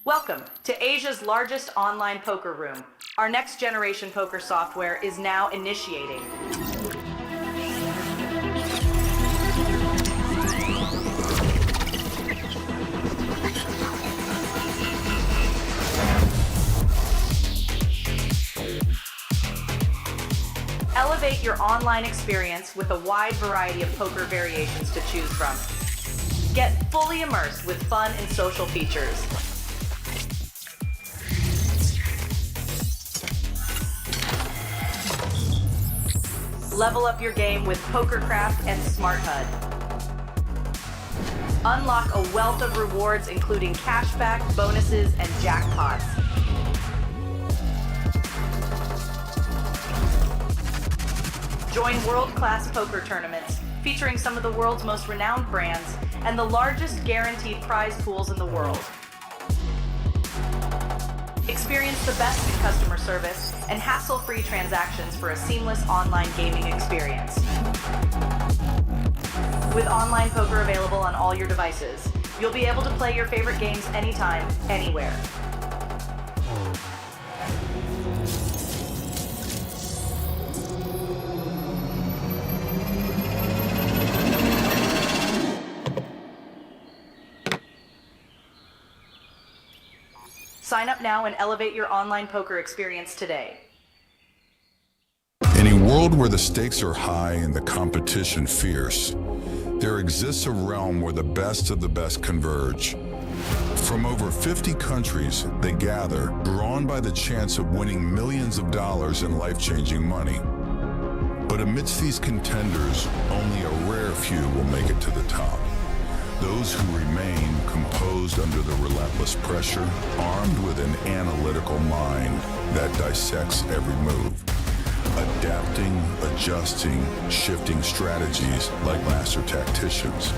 Welcome to Asia's largest online poker room. Our next generation poker software is now initiating. Elevate your online experience with a wide variety of poker variations to choose from. Get fully immersed with fun and social features. Level up your game with PokerCraft and Smart HUD. Unlock a wealth of rewards including cashback, bonuses, and jackpots. Join world-class poker tournaments featuring some of the world's most renowned brands and the largest guaranteed prize pools in the world. Experience the best in customer service and hassle-free transactions for a seamless online gaming experience. With online poker available on all your devices, you'll be able to play your favorite games anytime, anywhere. Sign up now and elevate your online poker experience today. In a world where the stakes are high and the competition fierce, there exists a realm where the best of the best converge. From over 50 countries, they gather, drawn by the chance of winning millions of dollars in life-changing money. But amidst these contenders, only a rare few will make it to the top. Those who remain composed under the relentless pressure, armed with an analytical mind that dissects every move, adapting, adjusting, shifting strategies like master tacticians.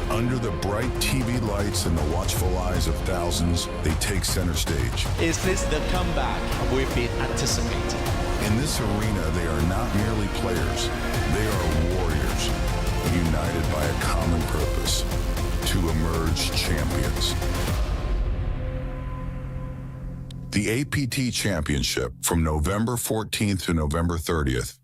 Under the bright TV lights and the watchful eyes of thousands, they take center stage. Is this the comeback we've been anticipating? In this arena, they are not merely players, they are warriors, united by a common purpose: to emerge champions. The APT Championship from November 14th to November 30th.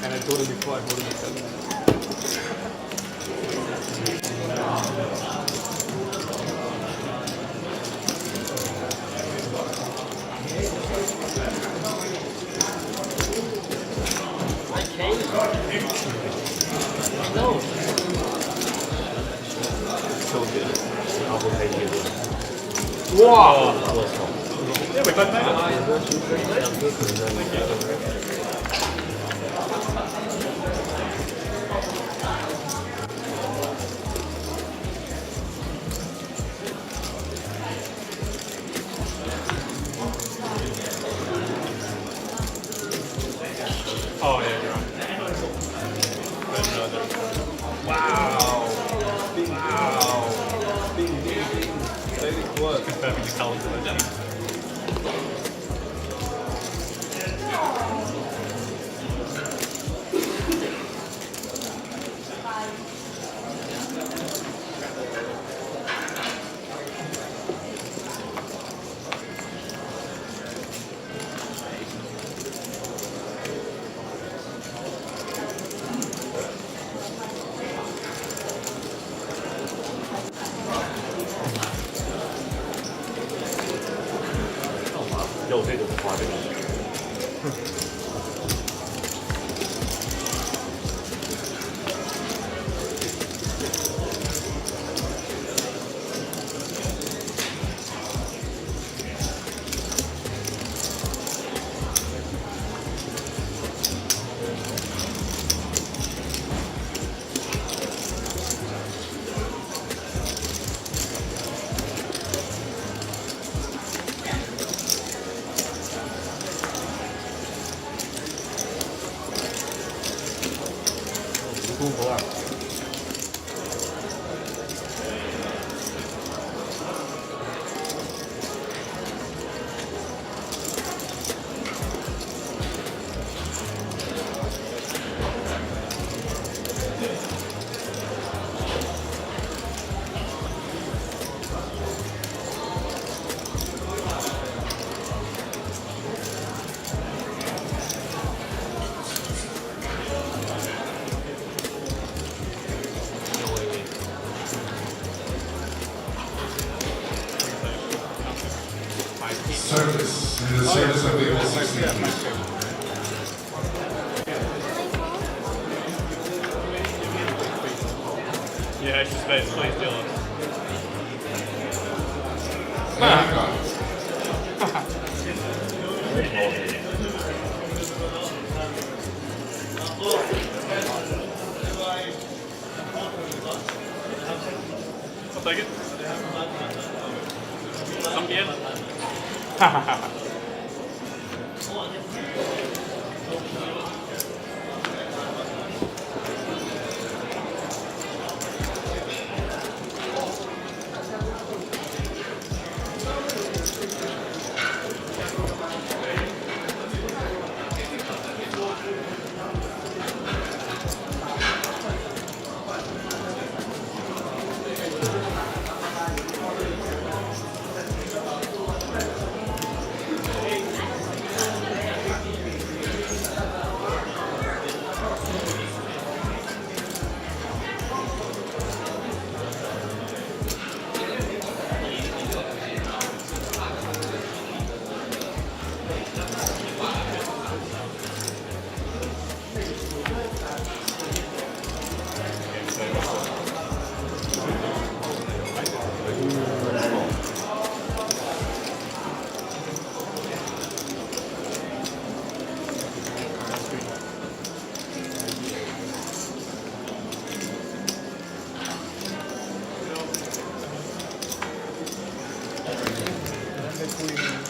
And I told him before, I told him myself. Wow. Oh yeah, you're right. Another. Wow. Wow. Confirming the colours of the team. Service, in the service of the OCC. Yeah, extra space, please, Dylan. I'll take it. Some beer.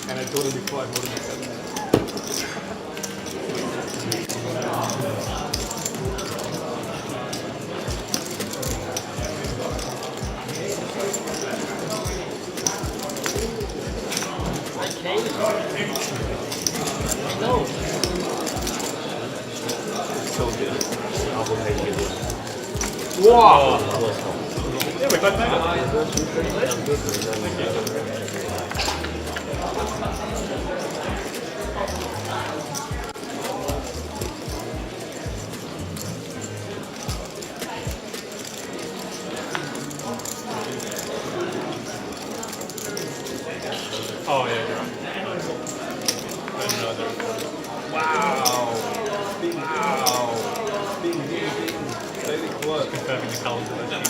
And I told him before I voted myself. Wow! Yeah, we got Oh, yeah, you're right. Another. Wow. Wow. Confirming the colours of the team.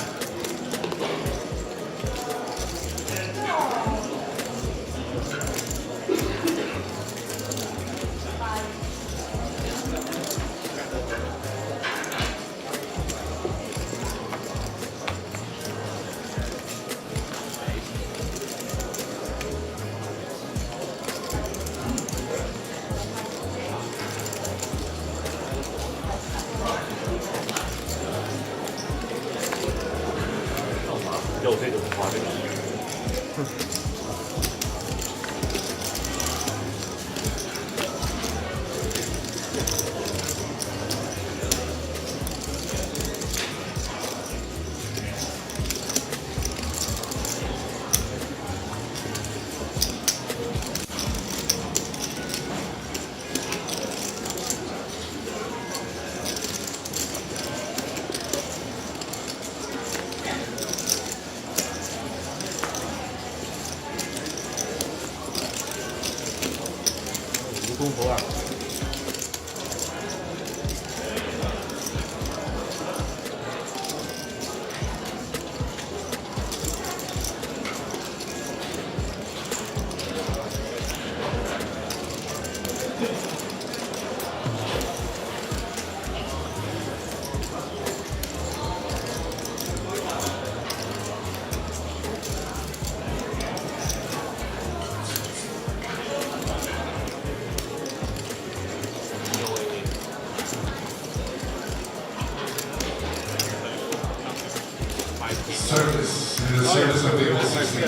Service, in the service of the OCC.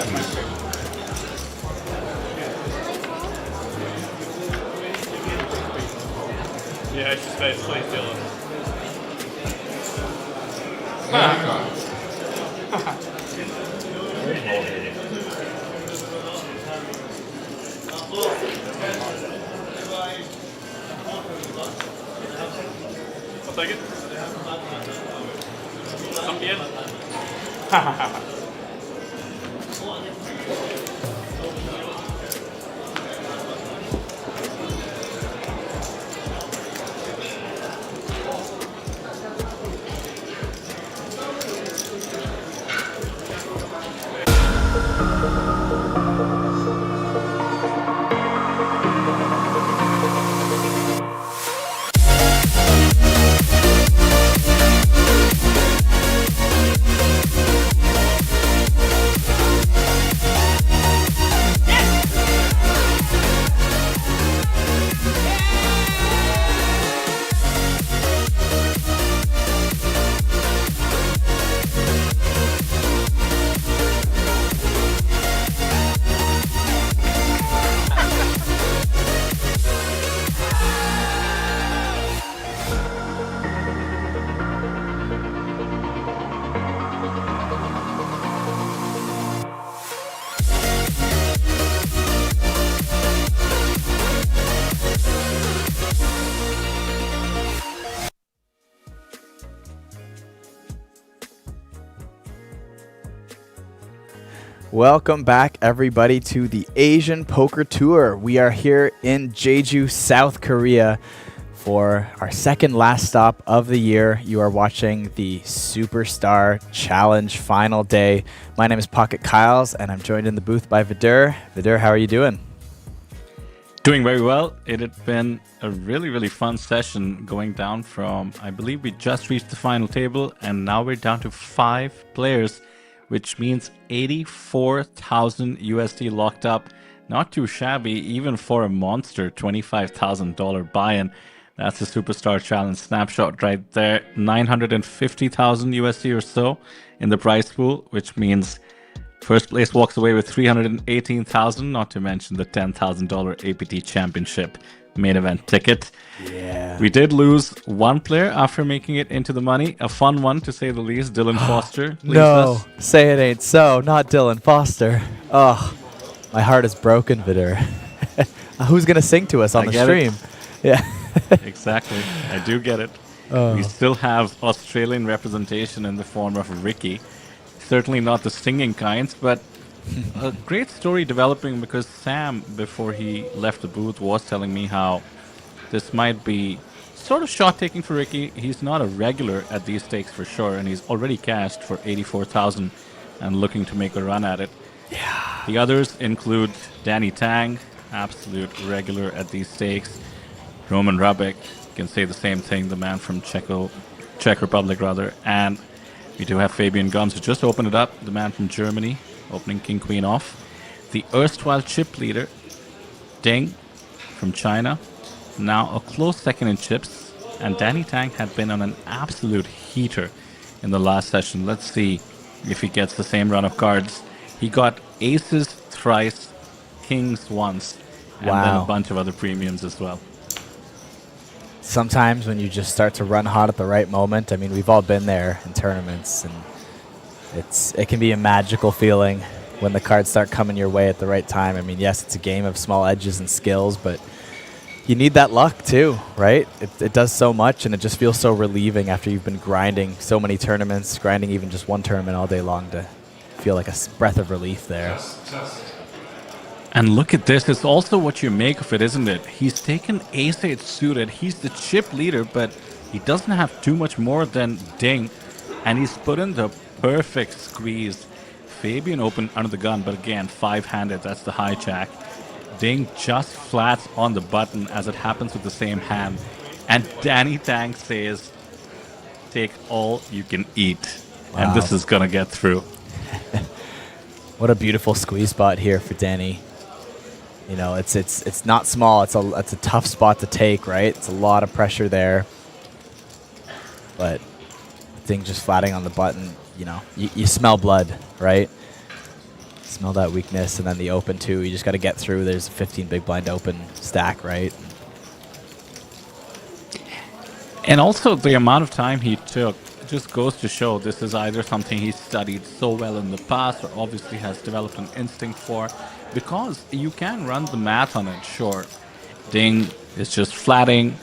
Yeah, it's just basically filling. I'll take it. Some bien. Welcome back, everybody, to the Asian Poker Tour. We are here in Jeju, South Korea, for our second last stop of the year. You are watching the Superstar Challenge final day. My name is Pocket Kyles, and I'm joined in the booth by Vidur. Vidur, how are you doing? Doing very well. It had been a really, really fun session going down from, I believe we just reached the final table, and now we're down to 5 players, which means 84,000 USD locked up. Not too shabby, even for a monster $25,000 buy-in. That's the Superstar Challenge snapshot right there. 950,000 USD or so in the prize pool, which means first place walks away with 318,000, not to mention the $10,000 APT Championship main event ticket. Yeah. We did lose one player after making it into the money. A fun one, to say the least. Dylan Foster. No, say it ain't so. Not Dylan Foster. Oh, my heart is broken, Vidur. Who's going to sing to us on the stream? Yeah. Exactly. I do get it. Oh. We still have Australian representation in the form of Ricky. Certainly not the singing kinds, but a great story developing, because Sam, before he left the booth, was telling me how this might be sort of shot taking for Ricky. He's not a regular at these stakes for sure, and he's already cashed for 84,000 and looking to make a run at it. Yeah. The others include Danny Tang, absolute regular at these stakes. Roman Rubik, can say the same thing, the man from Czech Republic rather. And we do have Fabian Gums, who just opened it up, the man from Germany, opening King Queen off. The erstwhile chip leader, Deng from China, now a close second in chips. And Danny Tang had been on an absolute heater in the last session. Let's see. if he gets the same run of cards. He got aces thrice, kings once, and then Wow. a bunch of other premiums as well. Sometimes when you just start to run hot at the right moment, I mean, we've all been there in tournaments, and it can be a magical feeling when the cards start coming your way at the right time. I mean, yes, it's a game of small edges and skills, but you need that luck too, right? It does so much, and it just feels so relieving after you've been grinding so many tournaments, grinding even just one tournament all day long, to feel like a breath of relief there. And look at this. It's also what you make of it, isn't it? He's taken ace-8 suited. He's the chip leader, but he doesn't have too much more than Ding. And he's put in the perfect squeeze. Fabian opened under the gun, but again, 5-handed. That's the hijack. Ding just flats on the button as it happens with the same hand. And Danny Tang says, take all you can eat. Wow. And this is going to get through. What a beautiful squeeze spot here for Danny. You know, it's not small. It's a tough spot to take, right? It's a lot of pressure there. But Ding just flatting on the button, you know, you smell blood, right? Smell that weakness, and then the open too. You just got to get through. There's a 15 big blind open stack, right? And also the amount of time he took just goes to show this is either something he studied so well in the past or obviously has developed an instinct for, because you can run the math on it, sure. Ding is just flatting.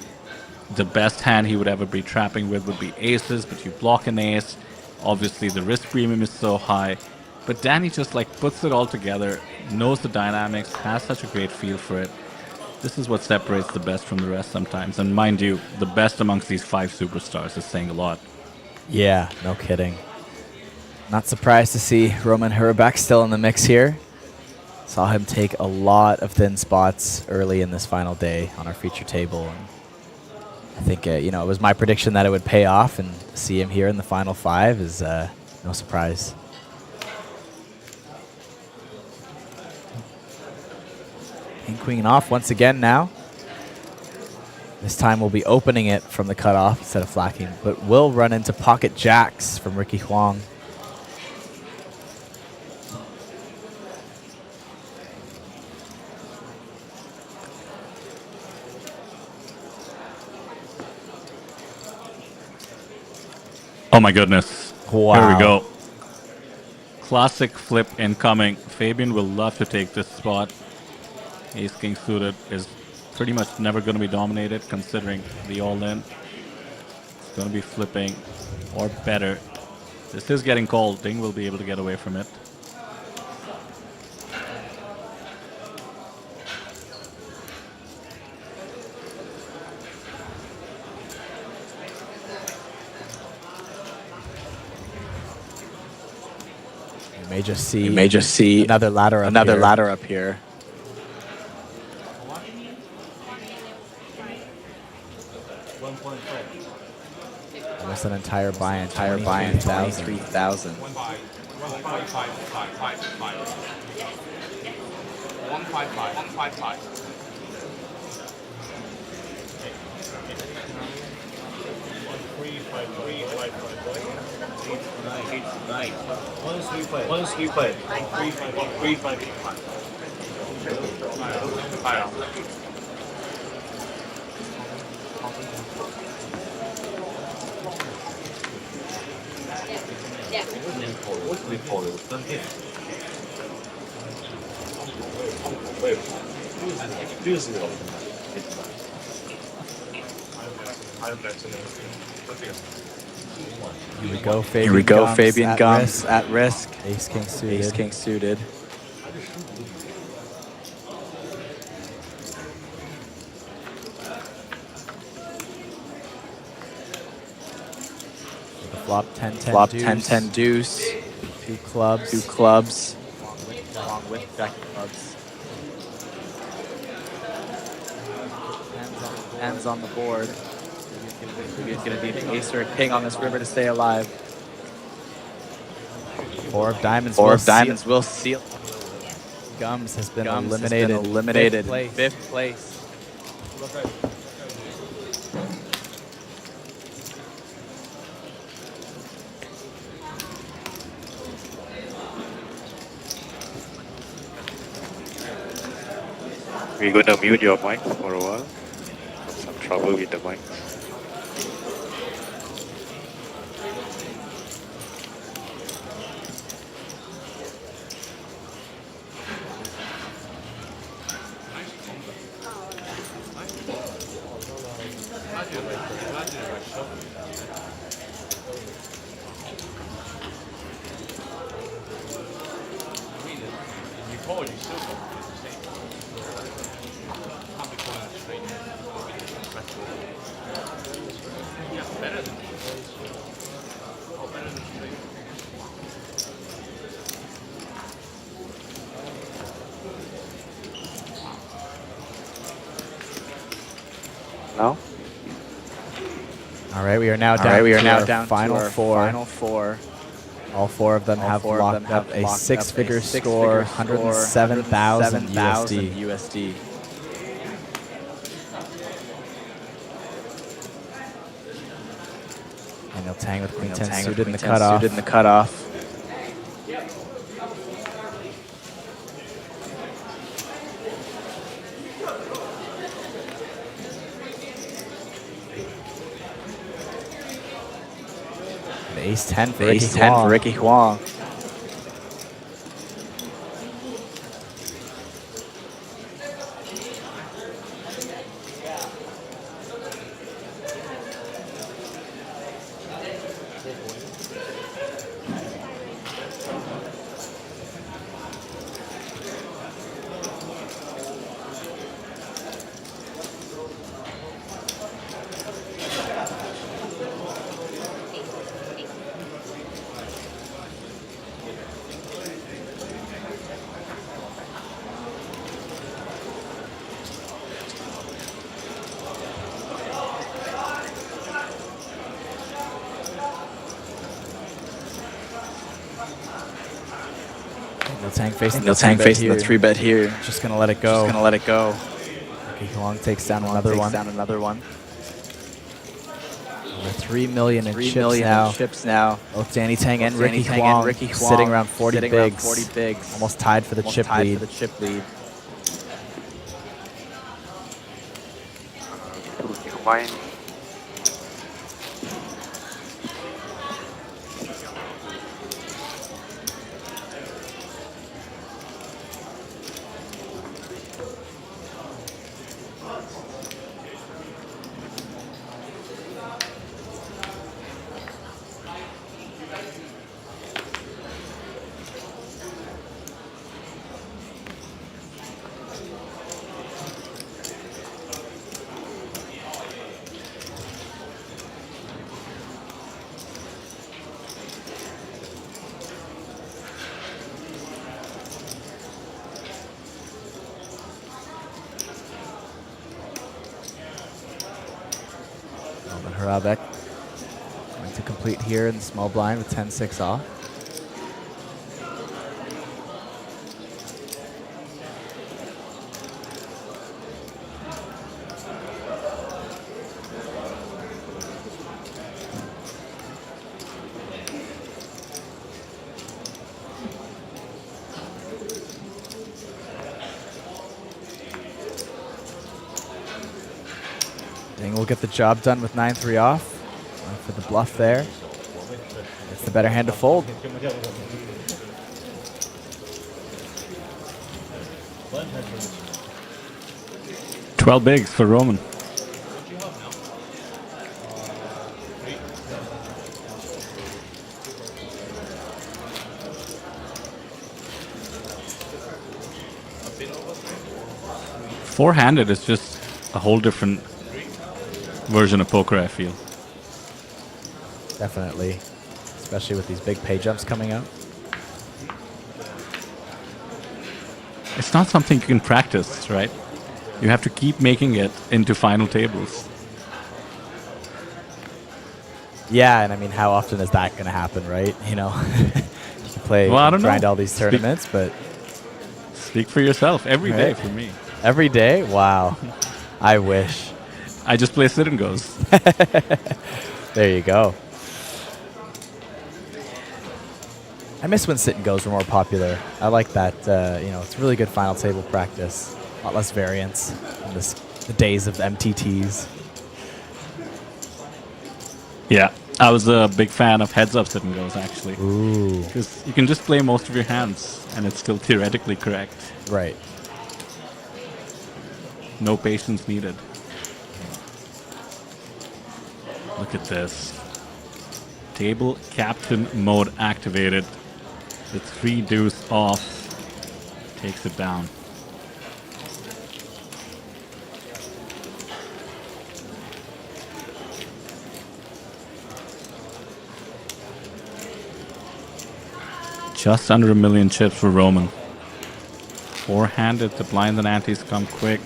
The best hand he would ever be trapping with would be aces, but you block an ace. Obviously the risk premium is so high. But Danny just like puts it all together, knows the dynamics, has such a great feel for it. This is what separates the best from the rest sometimes. And mind you, the best amongst these 5 superstars is saying a lot. Yeah, no kidding. Not surprised to see Roman Hurback still in the mix here. Saw him take a lot of thin spots early in this final day on our feature table. And I think, you know, it was my prediction that it would pay off, and to see him here in the final 5 is no surprise. King Queen off once again now. This time we'll be opening it from the cutoff instead of flacking, but we'll run into pocket jacks from Ricky Huang. Oh my goodness. Wow. Here we go. Classic flip incoming. Fabian will love to take this spot. Ace King suited is pretty much never going to be dominated considering the all-in. It's going to be flipping or better. This is getting called. Ding will be able to get away from it. You may just see another ladder up here. Almost an entire buy-in, 23,000. 155. Here we go, Fabian Gums at risk. Ace King suited. Ace King suited. Flop 10-10 deuce. 2 clubs. Along with jack of clubs. Hands on the board. He's going to need an ace or a king on this river to stay alive. 4 of diamonds will seal. Gums has been eliminated. 5th place. We're going to mute your mic for a while. Some trouble with the mic. Now? All right, we are now down to our final four. All four of them have locked up a six-figure score, 107,000 USD. Daniel Tang with Queen 10 suited in the cutoff. Ace 10 for Ricky Huang. No Tang facing the 3-bet here. Just gonna let it go. Ricky Huang takes down another one. Over 3 million in chips now. Both Danny Tang and Ricky Huang sitting around 40 bigs. Almost tied for the chip lead. Harabek going to complete here in the small blind with 10-6 off. We'll get the job done with 9-3 off. Going for the bluff there. It's the better hand to fold. $12 bigs for Roman. Four-handed is just a whole different version of poker, I feel. Definitely, especially with these big pay jumps coming up. It's not something you can practice, right? You have to keep making it into final tables. Yeah, and I mean, how often is that going to happen, right? You know, you can play, well, I don't grind know. all these tournaments, but speak for yourself. Every day for me. Every day? Wow. I wish. I just play sit and goes. There you go. I miss when sit and goes were more popular. I like that. You know, it's really good final table practice. A lot less variance in the days of MTTs. Yeah, I was a big fan of heads-up sit and goes, actually. Ooh. Because you can just play most of your hands, and it's still theoretically correct. Right. No patience needed. Look at this. Table captain mode activated. The 3 deuce off takes it down. Just under 1 million chips for Roman. Four-handed, the blinds and antes come quick.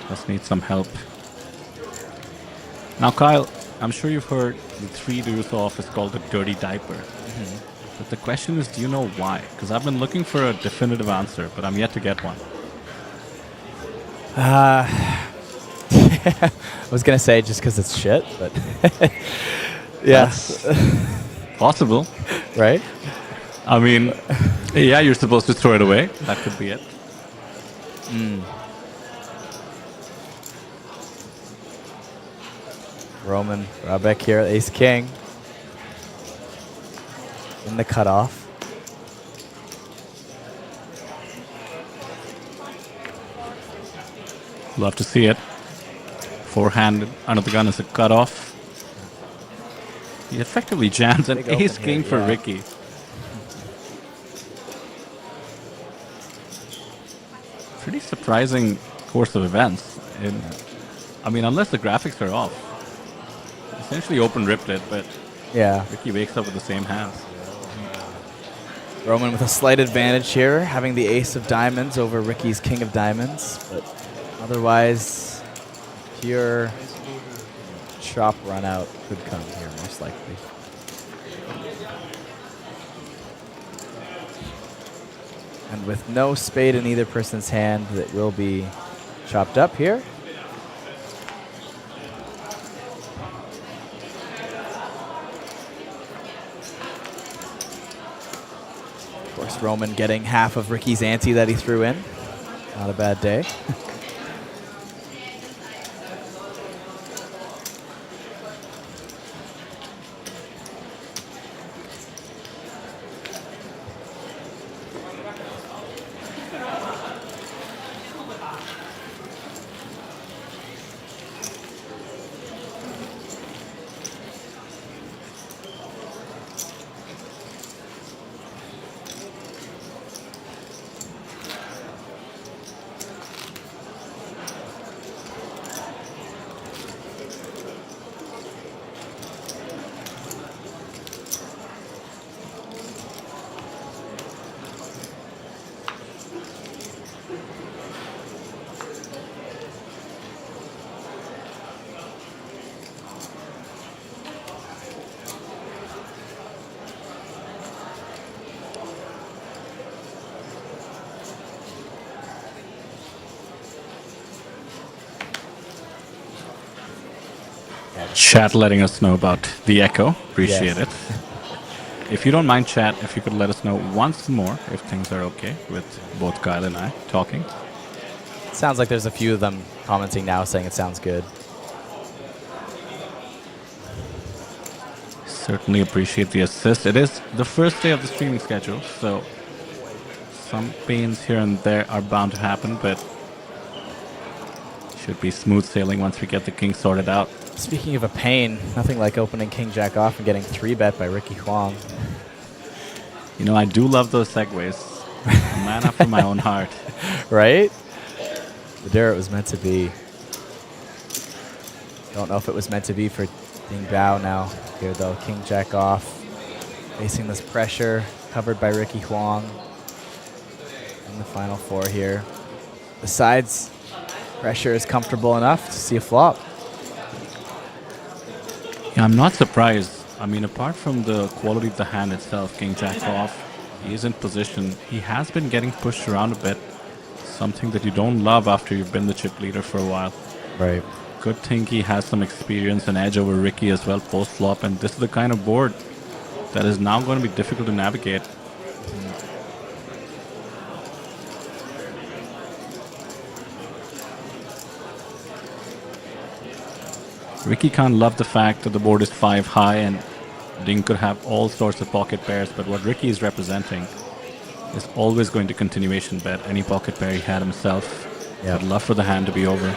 Just need some help. Now, Kyle, I'm sure you've heard the 3 deuce off is called the dirty diaper. But the question is, do you know why? Because I've been looking for a definitive answer, but I'm yet to get one. I was gonna say just because it's shit, but yeah, That's possible, right? I mean, yeah, you're supposed to throw it away. That could be it. Roman Rabek here, ace king in the cutoff. Love to see it. Four-handed under the gun is a cutoff. He effectively jams an Big ace open king here, for yeah. Ricky. Pretty surprising course of events. I mean, unless the graphics are off. Essentially open ripped it, but Yeah. Ricky wakes up with the same hands. Roman with a slight advantage here, having the ace of diamonds over Ricky's king of diamonds, but otherwise, pure chop run out could come here, most likely. And with no spade in either person's hand, it will be chopped up here. Of course, Roman getting half of Ricky's ante that he threw in. Not a bad day. Chat letting us know about the echo. Appreciate Yes. it. If you don't mind, chat, if you could let us know once more if things are okay with both Kyle and I talking. Sounds like there's a few of them commenting now saying it sounds good. Certainly appreciate the assist. It is the first day of the streaming schedule, so some pains here and there are bound to happen, but should be smooth sailing once we get the king sorted out. Speaking of a pain, nothing like opening king jack off and getting 3-bet by Ricky Huang. You know, I do love those segues. A man after my own heart. Right? The dare it was meant to be. Don't know if it was meant to be for Ding Bao now. Here though, king jack off. Facing this pressure, covered by Ricky Huang. In the final four here. Besides, pressure is comfortable enough to see a flop. Yeah, I'm not surprised. I mean, apart from the quality of the hand itself, king jack off, he is in position. He has been getting pushed around a bit. Something that you don't love after you've been the chip leader for a while. Right. Good thing he has some experience and edge over Ricky as well post-flop, and this is the kind of board that is now going to be difficult to navigate. Ricky can't love the fact that the board is 5 high and Ding could have all sorts of pocket pairs, but what Ricky is representing is always going to continuation bet any pocket pair he had himself. Yep. I'd love for the hand to be over.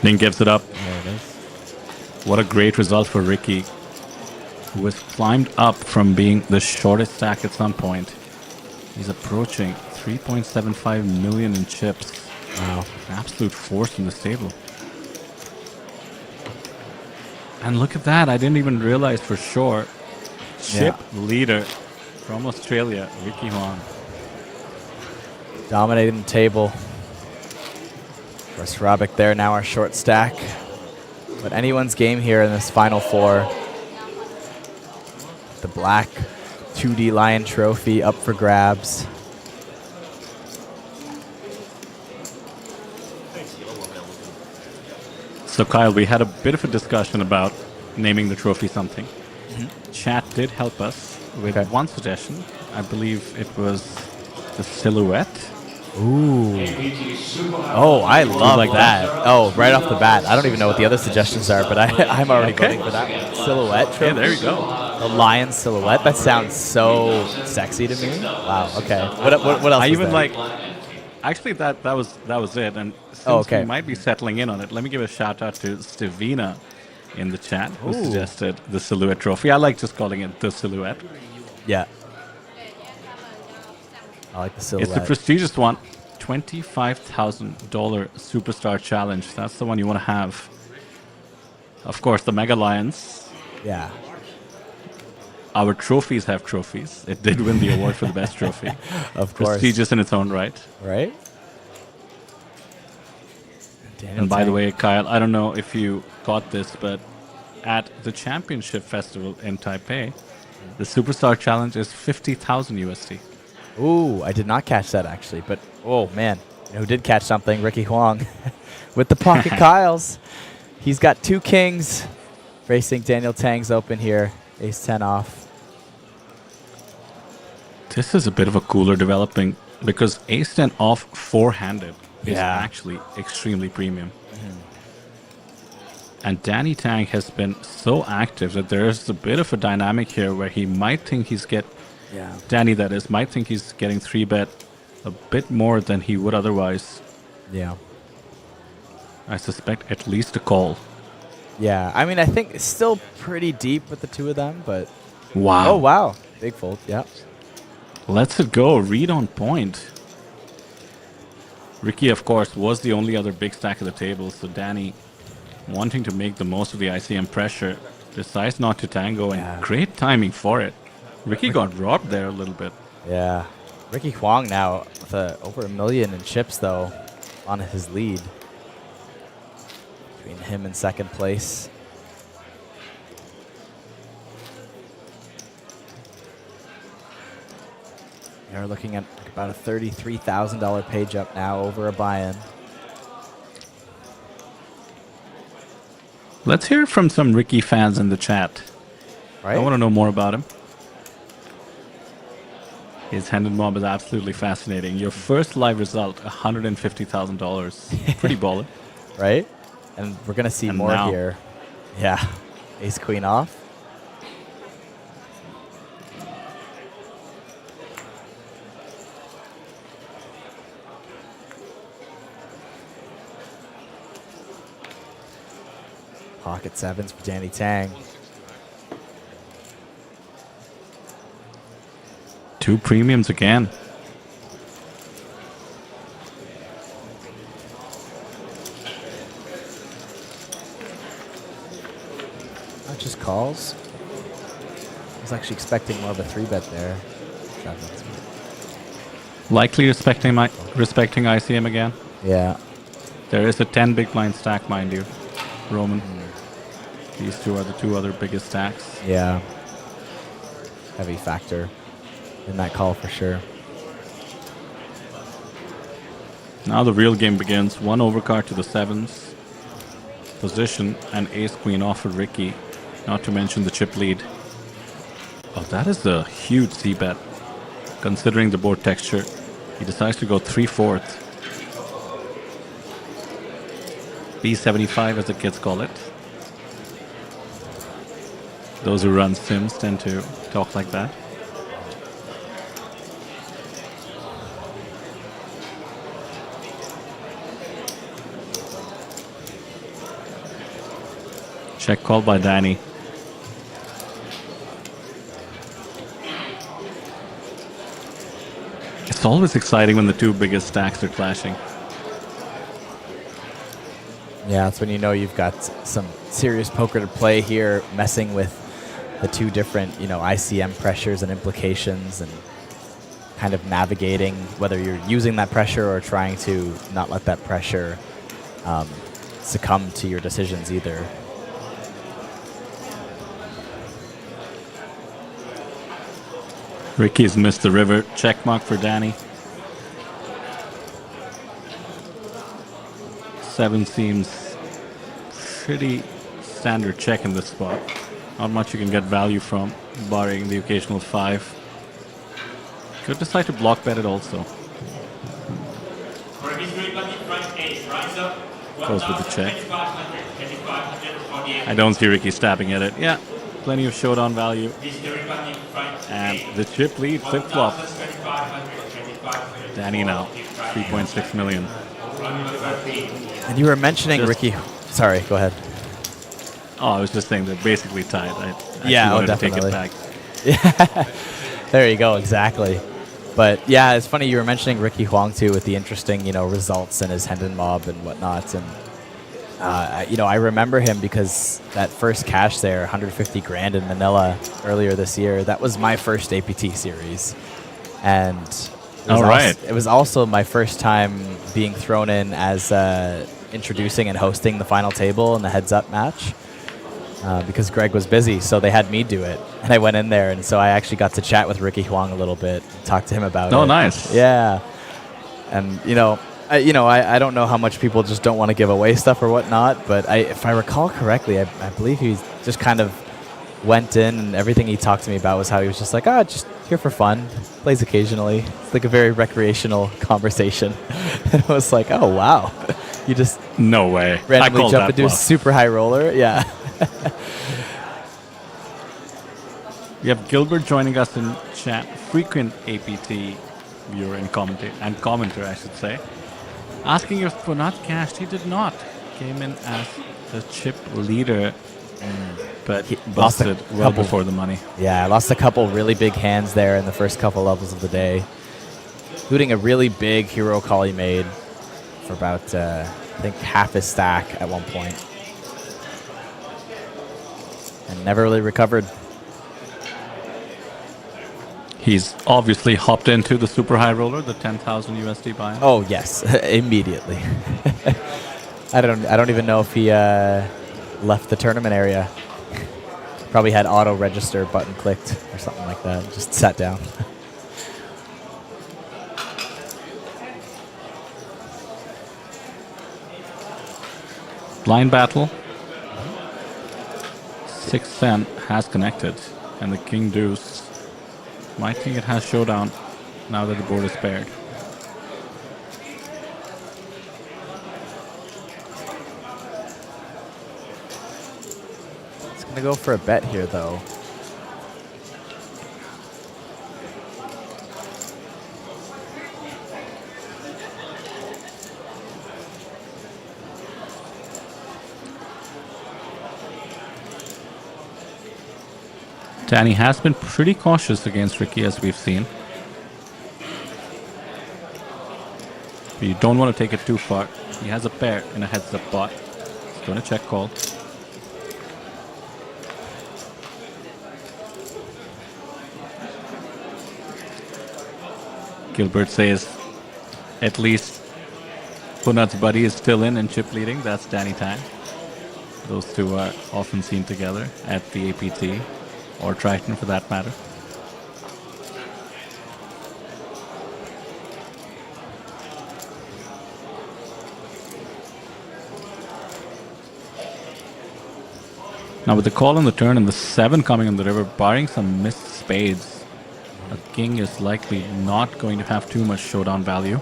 Ding gives it up. There it is. What a great result for Ricky, who has climbed up from being the shortest stack at some point. He's approaching 3.75 million in chips. Wow. An absolute force in this table. And look at that. I didn't even realize for sure. Chip leader from Australia, Ricky Huang. Dominating the table. Of course, Robic there, now our short stack. But anyone's game here in this final four. The black 2D Lion trophy up for grabs. So Kyle, we had a bit of a discussion about naming the trophy something. Chat did help us with one suggestion. I believe it was the silhouette. Ooh. Oh, I love that. Oh, right off the bat. I don't even know what the other suggestions are, but I'm already voting for that one. Silhouette trophy. Yeah, there you go. The lion silhouette. That sounds so sexy to me. Wow. Okay. What else? I was even there? like. Actually, that was it. And since we might be settling in on it, let me give a shout out to Stevina in the chat who Ooh. suggested the silhouette trophy. I like just calling it the silhouette. Yeah. I like the silhouette. It's a prestigious one. $25,000 Superstar Challenge. That's the one you want to have. Of course, the Mega Lions. Yeah. Our trophies have trophies. It did win the award for the best trophy. Of course. Prestigious in its own right. Right? And by the way, Kyle, I don't know if you caught this, but at the Championship Festival in Taipei, the Superstar Challenge is 50,000 USD. Ooh, I did not catch that actually, but oh man, you know who did catch something? Ricky Huang with the pocket Kyles. He's got 2 kings facing Daniel Tang's open here. Ace 10 off. This is a bit of a cooler developing because Ace 10 off four-handed is actually extremely premium. And Danny Tang has been so active that there is a bit of a dynamic here where he might think he's Danny, that is, might think he's getting 3-bet a bit more than he would otherwise. Yeah. I suspect at least a call. Yeah, I mean, I think it's still pretty deep with the 2 of them, but... Wow. Oh, wow. Big fold, yeah. Let's it go. Read on point. Ricky, of course, was the only other big stack at the table, so Danny, wanting to make the most of the ICM pressure, decides not to tango, and great timing for it. Ricky got robbed there a little bit. Yeah. Ricky Huang now with over $1 million in chips, though, on his lead. Between him and second place. They're looking at about a $33,000 page up now over a buy-in. Let's hear from some Ricky fans in the chat. Right. I want to know more about him. His hand and mob is absolutely fascinating. Your first live result, $150,000. Pretty baller. Right? And we're going to see more here. Yeah. Ace queen off. Pocket 7s for Danny Tang. 2 premiums again. Not just calls. I was actually expecting more of a 3-bet there. Likely respecting ICM again. Yeah. There is a 10 big blind stack, mind you. Roman. These 2 are the 2 other biggest stacks. Yeah. Heavy factor. in that call for sure. Now the real game begins. 1 overcard to the 7th position and ace queen off for Ricky, not to mention the chip lead. Oh, that is a huge c-bet considering the board texture. He decides to go 3/4. B75 as the kids call it. Those who run sims tend to talk like that. Check call by Danny. It's always exciting when the two biggest stacks are clashing. Yeah, that's when you know you've got some serious poker to play here, messing with the two different, ICM pressures and implications, and kind of navigating whether you're using that pressure or trying to not let that pressure succumb to your decisions either. Ricky's missed the river. Check mark for Danny. 7 seems pretty standard check in this spot. Not much you can get value from, barring the occasional 5. Could decide to block bet it also. Goes with the check. I don't see Ricky stabbing at it. Yeah, plenty of showdown value. And the chip lead flip-flop. Danny now, 3.6 million. And you were mentioning Ricky. Sorry, go ahead. Oh, I was just saying they're basically tied. I definitely. Take it back. Yeah, there you go, exactly. But yeah, it's funny you were mentioning Ricky Huang too, with the interesting, results in his Hendon mob and whatnot. And I remember him because that first cash there, 150 grand in Manila earlier this year, that was my first APT series. And it was also my first time being thrown in as introducing and hosting the final table in the heads-up match because Greg was busy, so they had me do it. And I went in there, and so I actually got to chat with Ricky Huang a little bit, talk to him about it. Oh, nice. Yeah. And, I don't know how much people just don't want to give away stuff or whatnot, but if I recall correctly, I believe he just kind of went in, and everything he talked to me about was how he was just like, just here for fun, plays occasionally. It's like a very recreational conversation. And I was like, oh, wow. You just no way randomly jump into a super high roller. Yeah. We have Gilbert joining us in chat, frequent APT viewer and commenter, I should say. Asking if Funat cashed. He did not. Came in as the chip leader, but he busted well before the money. Yeah, I lost a couple really big hands there in the first couple levels of the day, including a really big hero call he made for about, I think, half his stack at one point. And never really recovered. He's obviously hopped into the super high roller, the 10,000 USD buy. Oh yes, immediately. I don't even know if he left the tournament area. Probably had auto register button clicked or something like that. Just sat down. Blind battle. 6-10 has connected, and the king deuce. Might think it has showdown now that the board is paired. It's gonna go for a bet here, though. Danny has been pretty cautious against Ricky, as we've seen. But you don't want to take it too far. He has a pair in a heads-up pot. He's going to check call. Gilbert says at least Punat's buddy is still in and chip leading. That's Danny Tang. Those two are often seen together at the APT. Or Triton, for that matter. Now with the call on the turn and the 7 coming on the river, barring some missed spades, a king is likely not going to have too much showdown value.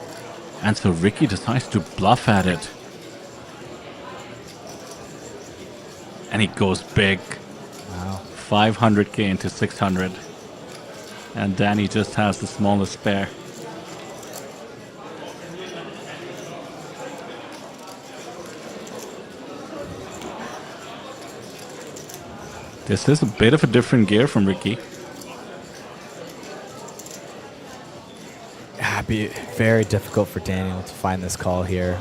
And so Ricky decides to bluff at it. And he goes big. Wow. 500k into 600. And Danny just has the smallest pair. This is a bit of a different gear from Ricky. It'd be very difficult for Daniel to find this call here.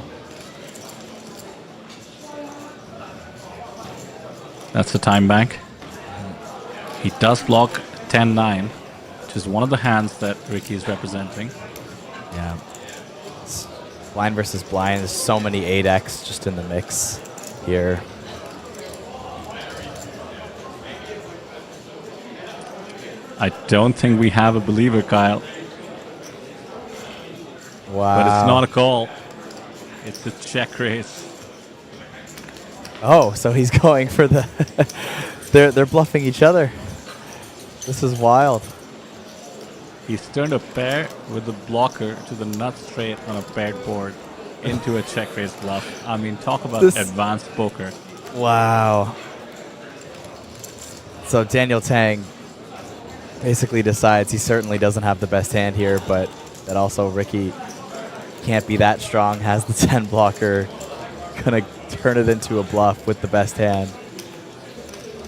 That's the time bank. He does block 10-9, which is one of the hands that Ricky is representing. Yeah. It's blind versus blind. There's so many 8x just in the mix here. I don't think we have a believer, Kyle. Wow. But it's not a call. It's a check raise. Oh, so he's going for the... they're bluffing each other. This is wild. He's turned a pair with the blocker to the nut straight on a paired board into a check raise bluff. I mean, talk about advanced poker. Wow. So Daniel Tang basically decides he certainly doesn't have the best hand here, but that also Ricky can't be that strong, has the 10 blocker, gonna turn it into a bluff with the best hand.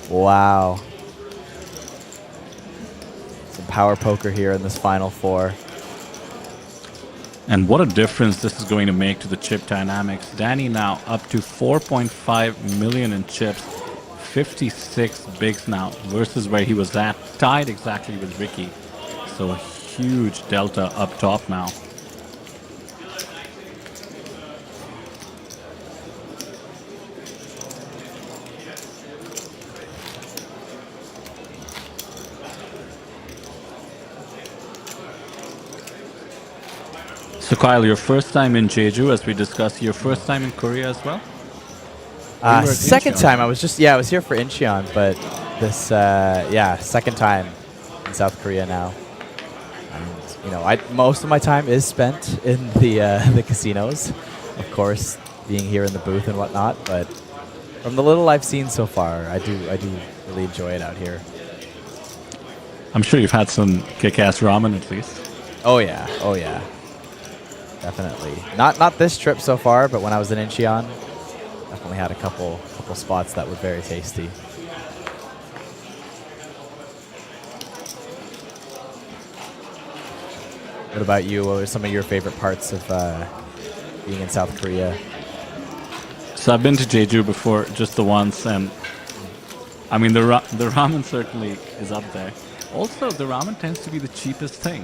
Wow. Some power poker here in this final 4. And what a difference this is going to make to the chip dynamics. Danny now up to 4.5 million in chips, 56 bigs now versus where he was at, tied exactly with Ricky. So a huge delta up top now. So Kyle, your first time in Jeju, as we discussed, your first time in Korea as well? Second time. I was here for Incheon, but this, second time in South Korea now. And, you know, most of my time is spent in the casinos, of course, being here in the booth and whatnot. But from the little I've seen so far, I do really enjoy it out here. I'm sure you've had some kick-ass ramen at least. Oh yeah, definitely. Not this trip so far, but when I was in Incheon, definitely had a couple spots that were very tasty. What about you? What were some of your favorite parts of being in South Korea? So I've been to Jeju before, just the once, and I mean the ramen certainly is up there. Also, the ramen tends to be the cheapest thing,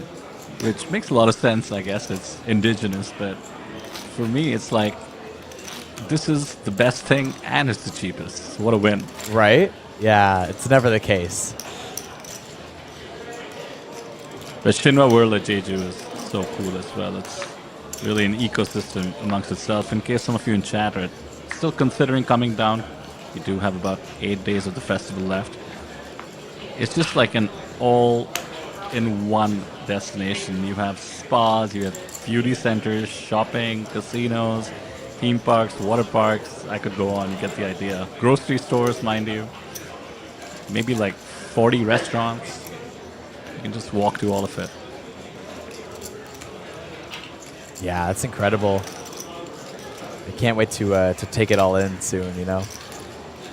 which makes a lot of sense. I guess it's indigenous, but for me, it's like this is the best thing and it's the cheapest. What a win, right? Yeah, it's never the case. But Shinhwa World at Jeju is so cool as well. It's really an ecosystem amongst itself. In case some of you in chat are still considering coming down, we do have about 8 days of the festival left. It's just like an all-in-one destination. You have spas, you have beauty centers, shopping, casinos, theme parks, water parks. I could go on, you get the idea. Grocery stores, mind you. Maybe like 40 restaurants. You can just walk to all of it. Yeah, that's incredible. I can't wait to take it all in soon, you know.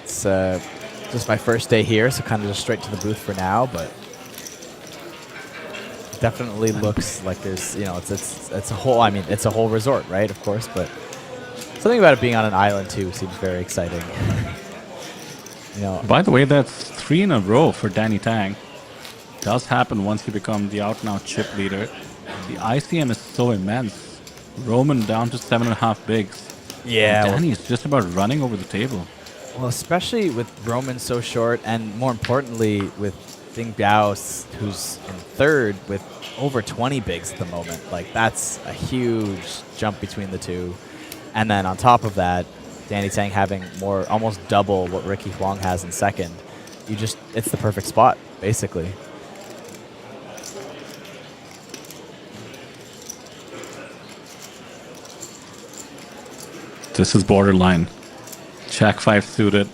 It's just my first day here, so kind of just straight to the booth for now, but it definitely looks like there's, you know, it's a whole, I mean, it's a whole resort, right, of course, but something about it being on an island too seems very exciting. You know. By the way, that's 3 in a row for Danny Tang. Does happen once you become the out-and-out chip leader. The ICM is so immense. Roman down to 7.5 bigs. Yeah. And Danny is just about running over the table. Well, especially with Roman so short, and more importantly with Ding Biao, who's in third with over 20 bigs at the moment. Like, that's a huge jump between the two. And then on top of that, Danny Tang having almost double what Ricky Huang has in second. It's the perfect spot, basically. This is borderline. Jack 5 suited.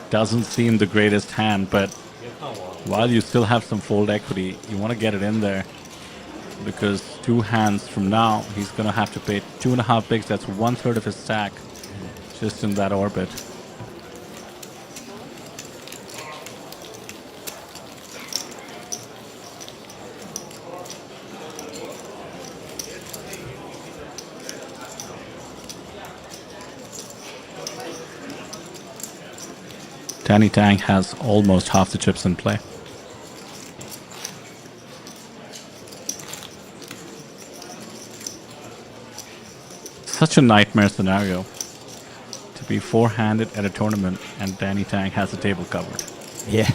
Doesn't seem the greatest hand, but while you still have some fold equity, you want to get it in there. Because 2 hands from now, he's going to have to pay 2.5 bigs. That's 1/3 of his stack just in that orbit. Danny Tang has almost half the chips in play. Such a nightmare scenario to be four-handed at a tournament and Danny Tang has the table covered. Yeah.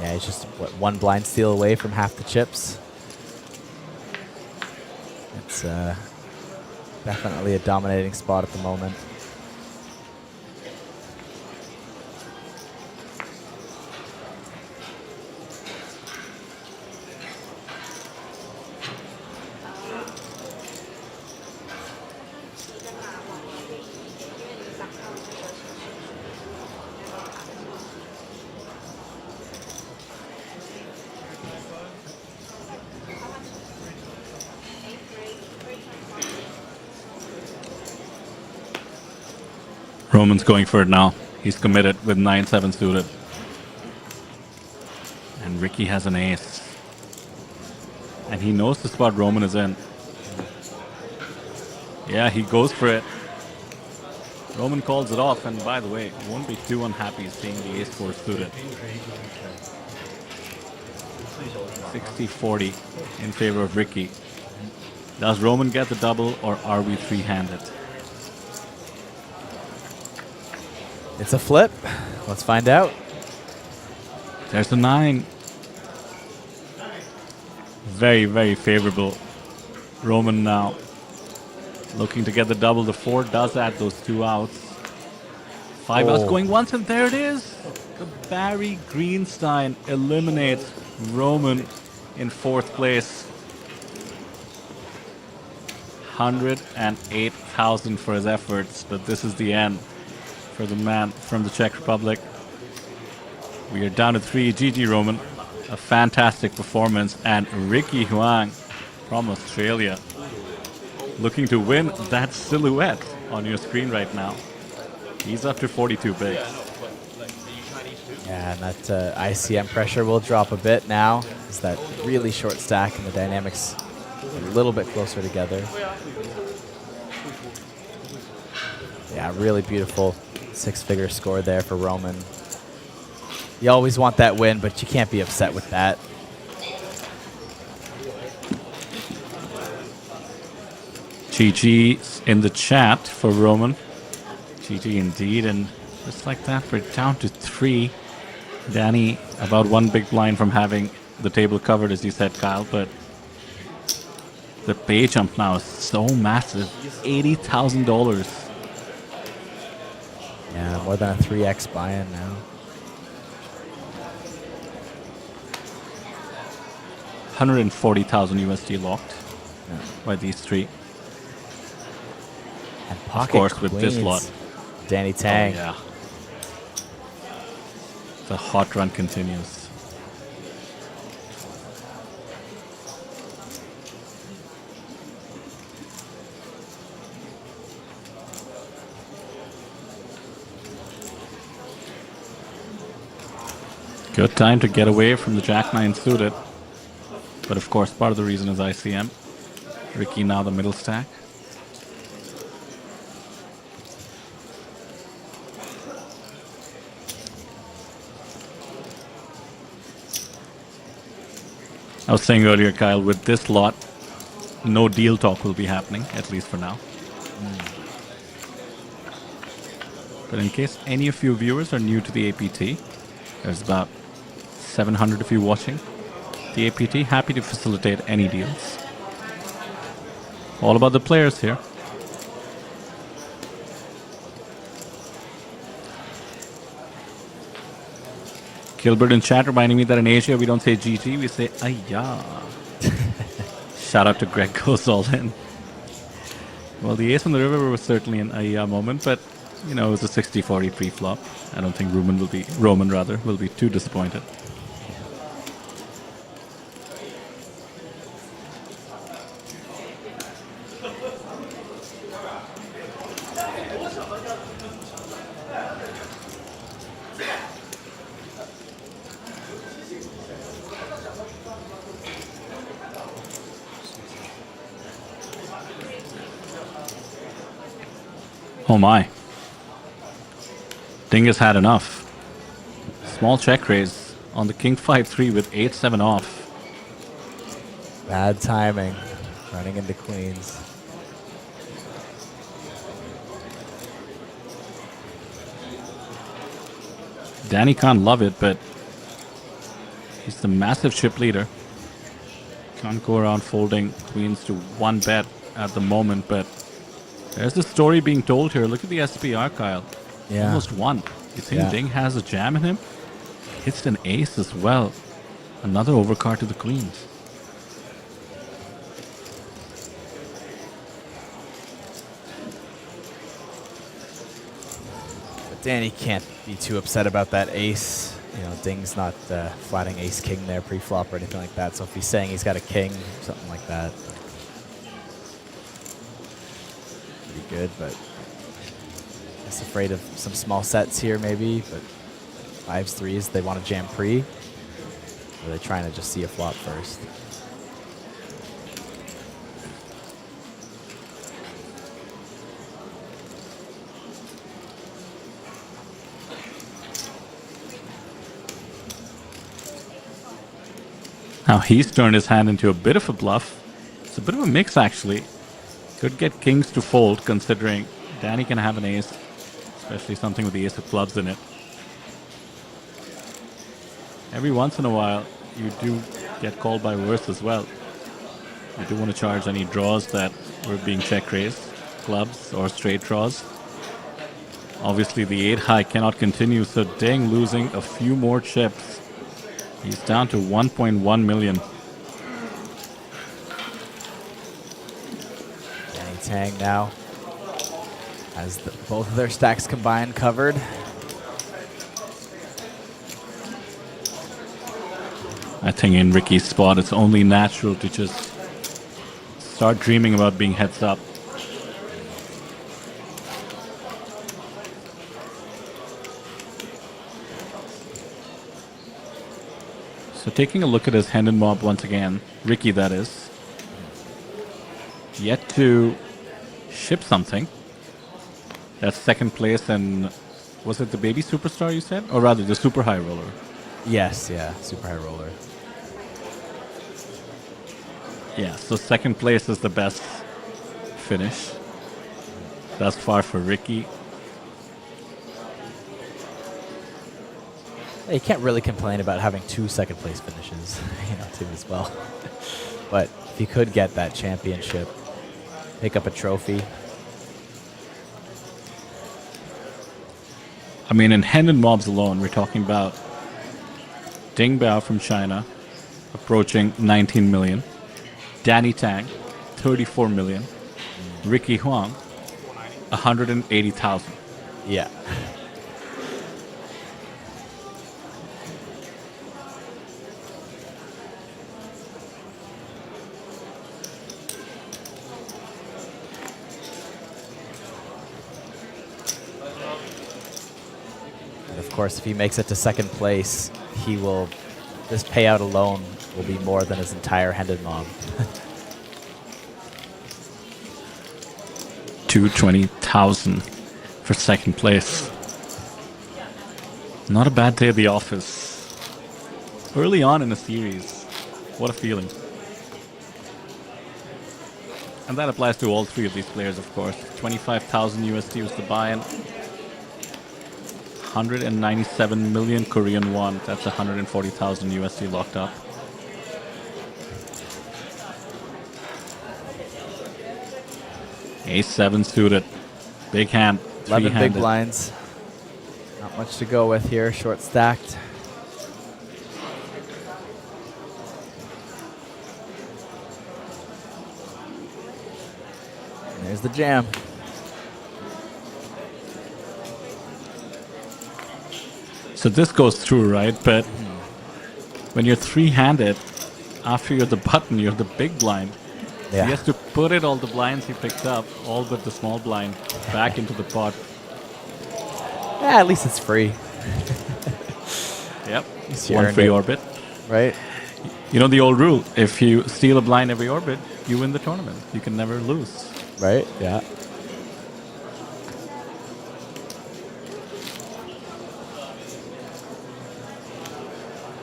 Yeah, he's just one blind steal away from half the chips. It's definitely a dominating spot at the moment. Roman's going for it now. He's committed with 9-7 suited. And Ricky has an ace. And he knows the spot Roman is in. Yeah, he goes for it. Roman calls it off, and by the way, won't be too unhappy seeing the ace-4 suited. 60-40 in favor of Ricky. Does Roman get the double, or are we three-handed? It's a flip. Let's find out. There's a 9. Very, very favorable. Roman now looking to get the double. The 4 does add those 2 outs. 5 outs going once, and there it is. The Barry Greenstein eliminates Roman in 4th place. 108,000 for his efforts, but this is the end for the man from the Czech Republic. We are down to 3. GG Roman. A fantastic performance. And Ricky Huang from Australia looking to win that silhouette on your screen right now. He's up to 42 bigs. Yeah, and that ICM pressure will drop a bit now. It's that really short stack and the dynamics a little bit closer together. Yeah, really beautiful 6-figure score there for Roman. You always want that win, but you can't be upset with that. GG in the chat for Roman. GG indeed, and just like that, we're down to 3. Danny about 1 big blind from having the table covered, as you said, Kyle, but the pay jump now is so massive. $80,000. Yeah, more than a 3x buy-in now. 140,000 USD locked by these 3. And of pocket course, with this queens. lot. Danny Tang. Oh, yeah. The hot run continues. Good time to get away from the Jack-9 suited. But of course, part of the reason is ICM. Ricky now the middle stack. I was saying earlier, Kyle, with this lot, no deal talk will be happening, at least for now. But in case any of you viewers are new to the APT, there's about 700 of you watching the APT. Happy to facilitate any deals. All about the players here. Gilbert in chat reminding me that in Asia we don't say GG, we say Ayya. Shout out to Greg goes all in. Well, the ace on the river was certainly an Ayya moment, but you know, it was a 60-40 pre-flop. I don't think Roman will be too disappointed. Oh my. Ding has had enough. Small check raise on the king 5-3 with 8-7 off. Bad timing. Running into queens. Danny can't love it, but he's the massive chip leader. Can't go around folding queens to one bet at the moment, but there's the story being told here. Look at the SPR, Kyle. Yeah. Almost won. You think Yeah. Ding has a jam in him? Hits an ace as well. Another overcard to the queens. But Danny can't be too upset about that ace. You know, Ding's not flatting ace-king there pre-flop or anything like that. So if he's saying he's got a king, something like that. Pretty good, but just afraid of some small sets here maybe, but 5s, 3s, they want to jam pre, or they're trying to just see a flop first. Now he's turned his hand into a bit of a bluff. It's a bit of a mix actually. Could get kings to fold considering Danny can have an ace, especially something with the ace of clubs in it. Every once in a while, you do get called by worse as well. You do want to charge any draws that were being check raised, clubs or straight draws. Obviously the 8 high cannot continue, so Ding losing a few more chips. He's down to 1.1 million. Danny Tang now has both of their stacks combined covered. I think in Ricky's spot, it's only natural to just start dreaming about being heads up. So taking a look at his hand and mob once again, Ricky that is, yet to ship something. That's second place, and was it the baby superstar you said? Or rather the super high roller? Yes, yeah, super high roller. Yeah, so second place is the best finish thus far for Ricky. You can't really complain about having 2 second place finishes, you know, too as well. But if you could get that championship, pick up a trophy. I mean, in hand and mobs alone, we're talking about Ding Bao from China approaching 19 million. Danny Tang, 34 million. Ricky Huang, 180,000. Yeah. And of course, if he makes it to second place, he will, this payout alone will be more than his entire handed mob. 220,000 for second place. Not a bad day at the office. Early on in the series. What a feeling. And that applies to all 3 of these players, of course. 25,000 USD was the buy-in. 197 million Korean won. That's 140,000 USD locked up. Ace-7 suited. Big hand. 11 big three-handed. blinds. Not much to go with here. Short stacked. And there's the jam. So this goes through, right? But when you're three-handed, after you're the button, you're the big blind. So Yeah. he has to put it all the blinds he picked up, all but the small blind, back into the pot. Yeah, at least it's free. Yep. You One earned free it. orbit. Right. You know the old rule, if you steal a blind every orbit, you win the tournament. You can never lose. Right? Yeah.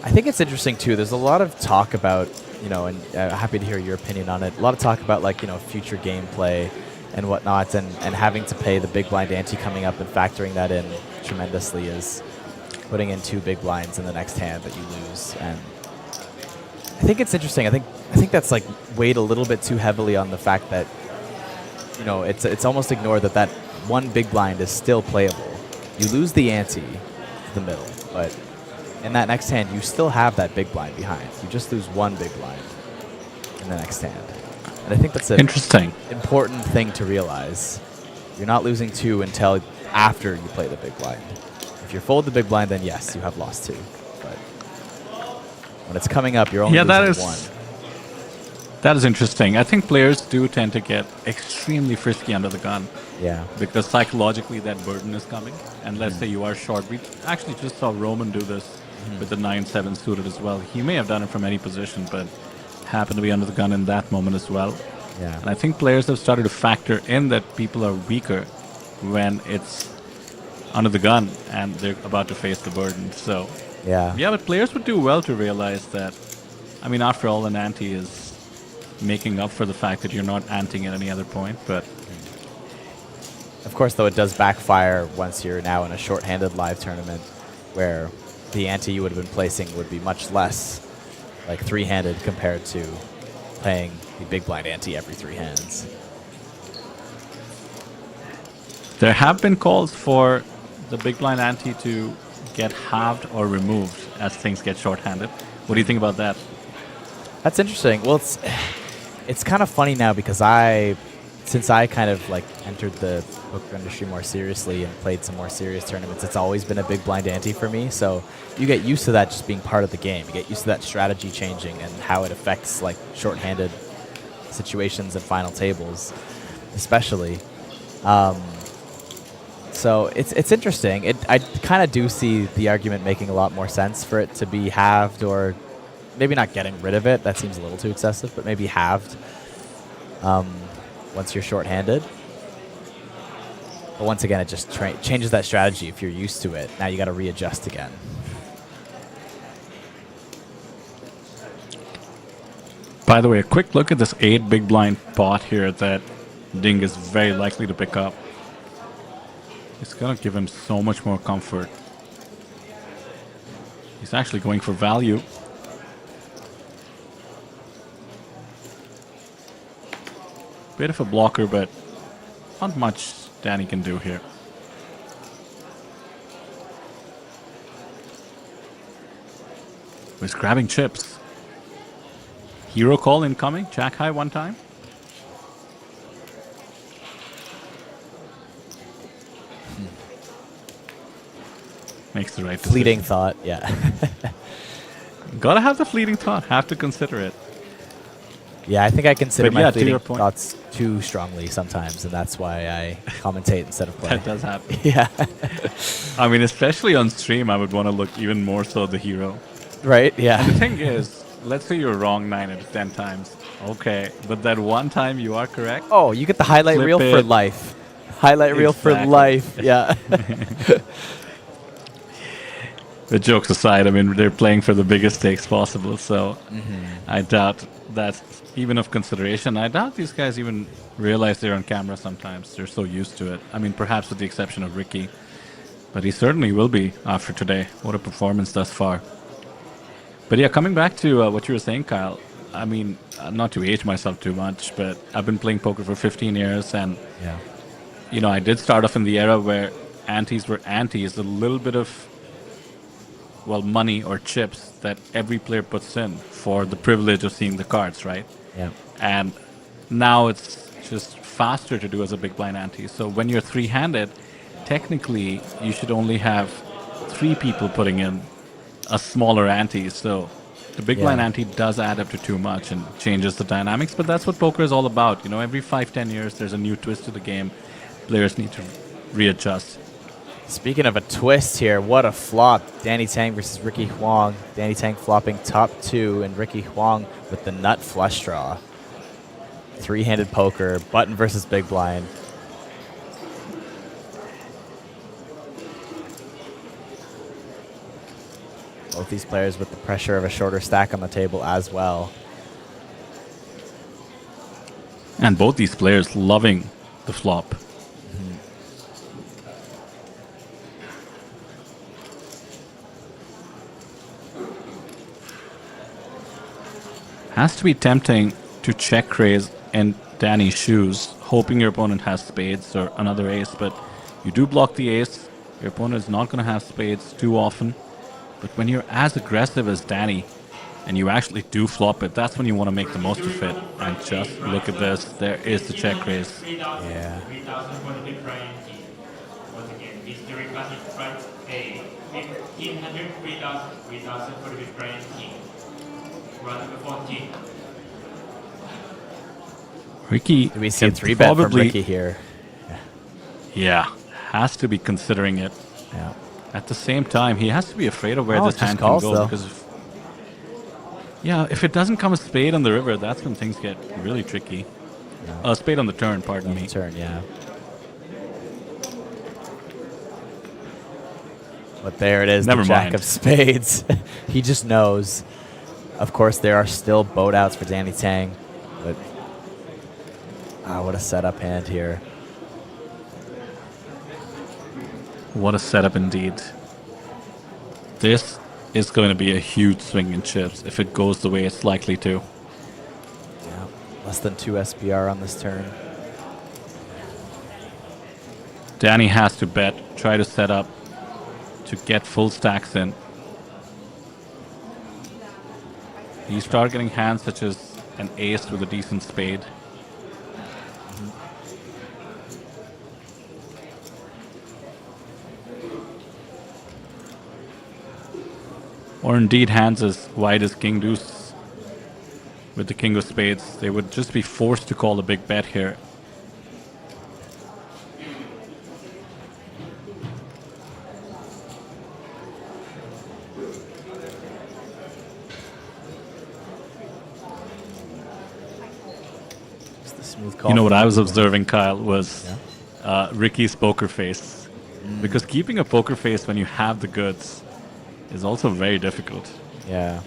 I think it's interesting too. There's a lot of talk about, you know, and happy to hear your opinion on it. A lot of talk about like, you know, future gameplay and whatnot, and having to pay the big blind ante coming up and factoring that in tremendously is putting in 2 big blinds in the next hand that you lose. And I think it's interesting. I think that's like weighed a little bit too heavily on the fact that, you know, it's almost ignored that 1 big blind is still playable. You lose the ante to the middle, but in that next hand, you still have that big blind behind. You just lose 1 big blind in the next hand. And I think that's an Interesting. important thing to realize. You're not losing 2 until after you play the big blind. If you fold the big blind, then yes, you have lost 2. But when it's coming up, you're only losing 1. That is interesting. I think players do tend to get extremely frisky under the gun. Yeah. Because psychologically that burden is coming. And let's say you are short. We actually just saw Roman do this with the 9-7 suited as well. He may have done it from any position, but happened to be under the gun in that moment as well. Yeah. And I think players have started to factor in that people are weaker when it's under the gun and they're about to face the burden. So yeah, but players would do well to realize that, I mean, after all, an ante is making up for the fact that you're not anting at any other point, but of course, though, it does backfire once you're now in a short-handed live tournament where the ante you would have been placing would be much less, like 3-handed compared to playing the big blind ante every 3 hands. there have been calls for the big blind ante to get halved or removed as things get short-handed. What do you think about that? That's interesting. Well, it's kind of funny now because since I kind of like entered the poker industry more seriously and played some more serious tournaments, it's always been a big blind ante for me. So you get used to that just being part of the game. You get used to that strategy changing and how it affects like short-handed situations and final tables, especially. So it's interesting. I kind of do see the argument making a lot more sense for it to be halved, or maybe not getting rid of it. That seems a little too excessive, but maybe halved once you're short-handed. But once again, it just changes that strategy. If you're used to it, now you got to readjust again. By the way, a quick look at this 8 big blind pot here that Ding is very likely to pick up. It's going to give him so much more comfort. He's actually going for value. Bit of a blocker, but not much Danny can do here. He's grabbing chips. Hero call incoming. Jack high one time. Makes the right decision. Fleeting thought, yeah. Gotta have the fleeting thought. Have to consider it. Yeah, I think I consider But my yeah, to fleeting your point. thoughts too strongly sometimes, and that's why I commentate instead of play. That does happen. Yeah. I mean, especially on stream, I would want to look even more so the hero. Right, yeah. And the thing is, let's say you're wrong 9 out of 10 times. Okay, but that one time you are correct. Oh, you get the highlight Flip reel for it. life. Highlight reel for Exactly. life, yeah. The jokes aside, I mean, they're playing for the biggest stakes possible, so I doubt that's even of consideration. I doubt these guys even realize they're on camera sometimes. They're so used to it. I mean, perhaps with the exception of Ricky. But he certainly will be after today. What a performance thus far. But yeah, coming back to what you were saying, Kyle, I mean, not to age myself too much, but I've been playing poker for 15 years, and Yeah. you know, I did start off in the era where antes were antes, a little bit of, well, money or chips that every player puts in for the privilege of seeing the cards, right? Yeah. And now it's just faster to do as a big blind ante. So when you're three-handed, technically you should only have 3 people putting in a smaller ante. So the big blind ante does add up to too much and changes the dynamics, but that's what poker is all about. You know, every 5-10 years there's a new twist to the game. Players need to readjust. Speaking of a twist here, what a flop. Danny Tang versus Ricky Huang. Danny Tang flopping top 2 and Ricky Huang with the nut flush draw. Three-handed poker, button versus big blind. Both these players with the pressure of a shorter stack on the table as well. And both these players loving the flop. Has to be tempting to check raise in Danny's shoes, hoping your opponent has spades or another ace, but you do block the ace. Your opponent is not going to have spades too often. But when you're as aggressive as Danny and you actually do flop it, that's when you want to make the most of it. And just look at this. There is the check raise. Yeah. Once again, mystery classic price A 1500, 3000 for the big blind king. Run number 14. Ricky, do we see a 3-bet from Ricky here? Yeah, has to be considering it. Yeah. At the same time, he has to be afraid of where this hand can calls, go though. because if it doesn't come a spade on the river, that's when things get really tricky. A spade on the turn, pardon me. Turn, yeah. But there it is, Never the jack mind. of spades. He just knows. Of course, there are still boat outs for Danny Tang, but what a setup hand here. What a setup indeed. This is going to be a huge swing in chips if it goes the way it's likely to. Yeah, less than 2 SPR on this turn. Danny has to bet, try to set up to get full stacks in. You start getting hands such as an ace with a decent spade. Or indeed hands as wide as king deuce with the king of spades. They would just be forced to call a big bet here. You know what I was observing, Kyle, was Ricky's poker face. Because keeping a poker face when you have the goods is also very difficult. Yeah.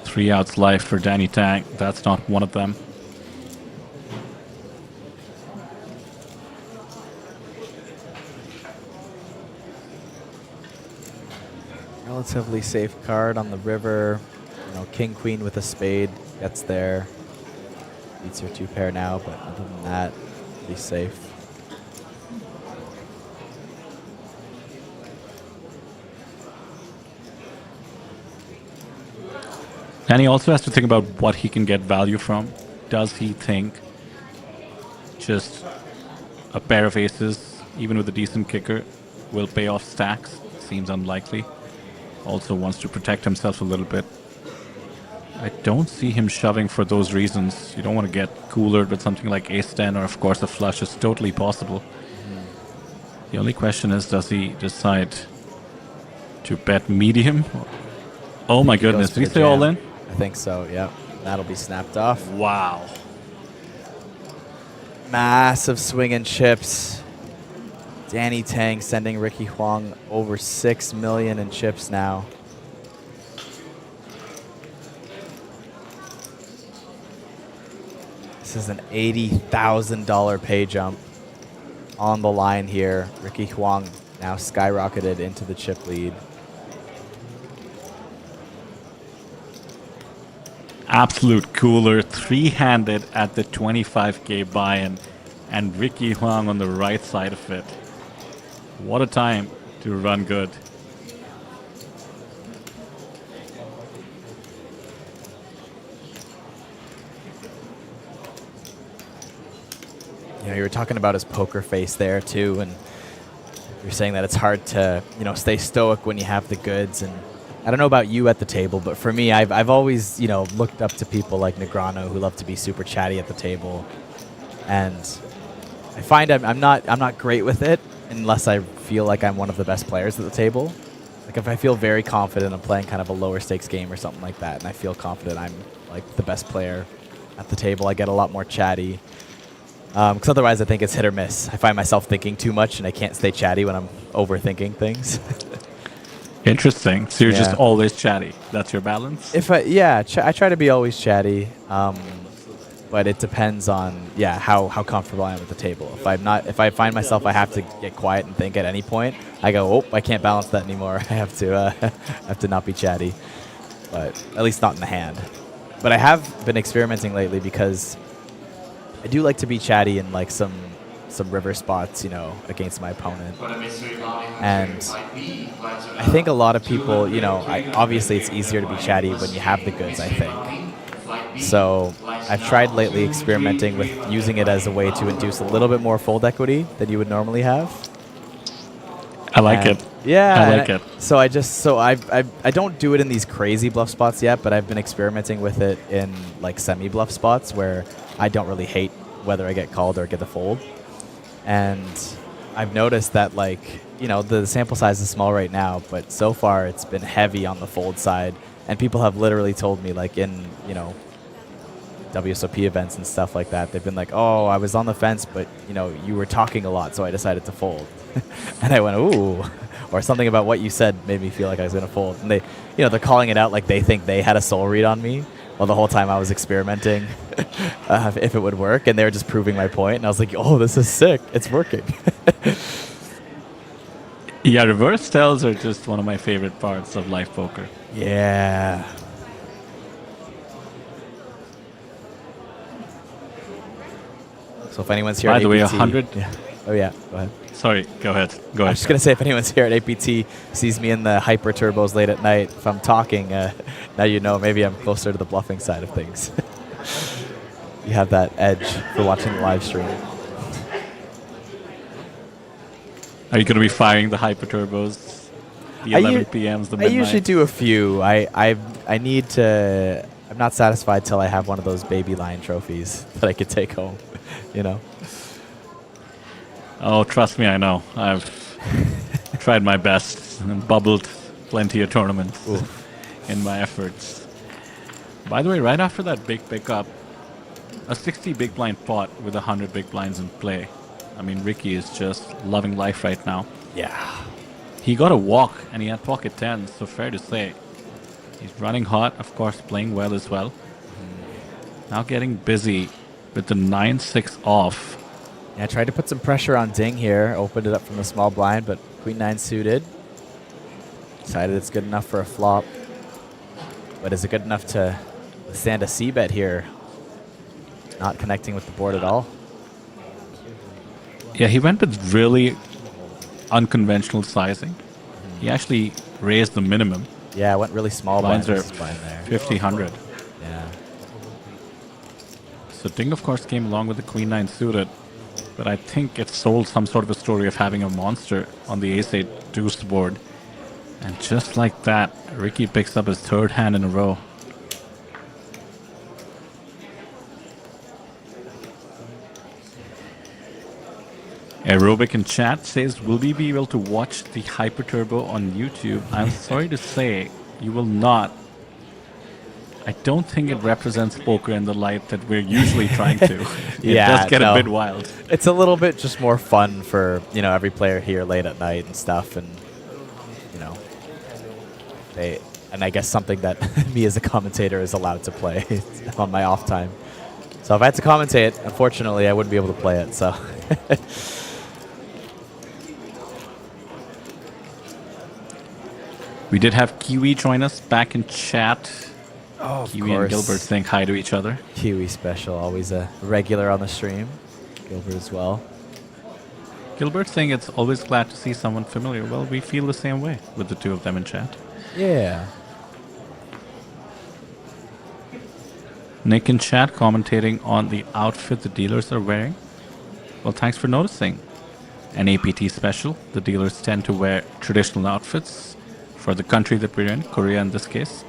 Three outs life for Danny Tang. That's not one of them. Relatively safe card on the river. You know, king queen with a spade gets there. Beats your 2-pair now, but other than that, be safe. And he also has to think about what he can get value from. Does he think just a pair of aces, even with a decent kicker, will pay off stacks? Seems unlikely. Also wants to protect himself a little bit. I don't see him shoving for those reasons. You don't want to get coolered with something like ace-10, or of course a flush is totally possible. The only question is, does he decide to bet medium? Oh my goodness, did he stay all in? I think so, yeah. That'll be snapped off. Wow. Massive swing and chips. Danny Tang sending Ricky Huang over 6 million in chips now. This is an $80,000 pay jump on the line here. Ricky Huang now skyrocketed into the chip lead. Absolute cooler, three-handed at the 25k buy-in, and Ricky Huang on the right side of it. What a time to run good. You know, you were talking about his poker face there too, and you're saying that it's hard to, you know, stay stoic when you have the goods. And I don't know about you at the table, but for me, I've always, you know, looked up to people like Negrano who love to be super chatty at the table, and I find I'm not great with it unless I feel like I'm one of the best players at the table. Like if I feel very confident I'm playing kind of a lower stakes game or something like that, and I feel confident I'm like the best player at the table, I get a lot more chatty. Because otherwise I think it's hit or miss. I find myself thinking too much and I can't stay chatty when I'm overthinking things. Interesting. So you're just always chatty. That's your balance? If I try to be always chatty, but it depends on how comfortable I am at the table. If I find myself I have to get quiet and think at any point, I go, oh, I can't balance that anymore. I have to not be chatty, but at least not in the hand. But I have been experimenting lately because I do like to be chatty in like some river spots, you know, against my opponent. And I think a lot of people, you know, obviously it's easier to be chatty when you have the goods, I think. So I've tried lately experimenting with using it as a way to induce a little bit more fold equity than you would normally have. I like it. Yeah, I like it. So I don't do it in these crazy bluff spots yet, but I've been experimenting with it in like semi-bluff spots where I don't really hate whether I get called or get the fold. And I've noticed that, like, you know, the sample size is small right now, but so far it's been heavy on the fold side. And people have literally told me, like, in, you know, WSOP events and stuff like that, they've been like, oh, I was on the fence, but, you know, you were talking a lot, so I decided to fold. And I went, ooh. Or something about what you said made me feel like I was going to fold. And they, you know, they're calling it out like they think they had a soul read on me. Well, the whole time I was experimenting if it would work, and they were just proving my point. And I was like, oh, this is sick. It's working. Yeah, reverse tells are just one of my favorite parts of live poker. Yeah. So if anyone's here By at the way, APT, 100. Yeah. Oh, yeah. Go ahead. Sorry, go ahead. I was just going to say, if anyone's here at APT sees me in the hyper turbos late at night, if I'm talking, now you know maybe I'm closer to the bluffing side of things. You have that edge for watching the live stream. Are you going to be firing the hyper turbos? The 11 PMs, the midnight? I usually do a few. I need to. I'm not satisfied till I have one of those baby lion trophies that I could take home. You know. Oh, trust me, I know. I've tried my best and bubbled plenty of tournaments in my efforts. By the way, right after that big pickup, a 60 big blind pot with 100 big blinds in play. I mean, Ricky is just loving life right now. Yeah. He got a walk, and he had pocket 10, so fair to say. He's running hot, of course, playing well as well. Now getting busy with the 9-6 off. Yeah, I tried to put some pressure on Ding here. Opened it up from the small blind, but Queen 9 suited. Decided it's good enough for a flop. But is it good enough to withstand a C-bet here? Not connecting with the board at all. Yeah, he went with really unconventional sizing. He actually raised the minimum. Yeah, went really small blinds are there. 50, 100. Yeah. So Ding, of course, came along with the Queen 9 suited. But I think it sold some sort of a story of having a monster on the Ace-8 deuce board. And just like that, Ricky picks up his third hand in a row. Aerobic in chat says, will we be able to watch the Hyper Turbo on YouTube? I'm sorry to say, you will not. I don't think it represents poker in the light that we're usually trying to. It does get a bit wild. It's a little bit just more fun for, you know, every player here late at night and stuff, and you know, and I guess something that me as a commentator is allowed to play on my off time. So if I had to commentate, unfortunately, I wouldn't be able to play it. So. We did have Kiwi join us back in chat. Oh, of Kiwi and course. Gilbert saying hi to each other. Kiwi special, always a regular on the stream. Gilbert as well. Gilbert saying it's always glad to see someone familiar. Well, we feel the same way with the two of them in chat. Yeah. Nick in chat commentating on the outfit the dealers are wearing. Well, thanks for noticing. An APT special. The dealers tend to wear traditional outfits for the country that we're in, Korea in this case.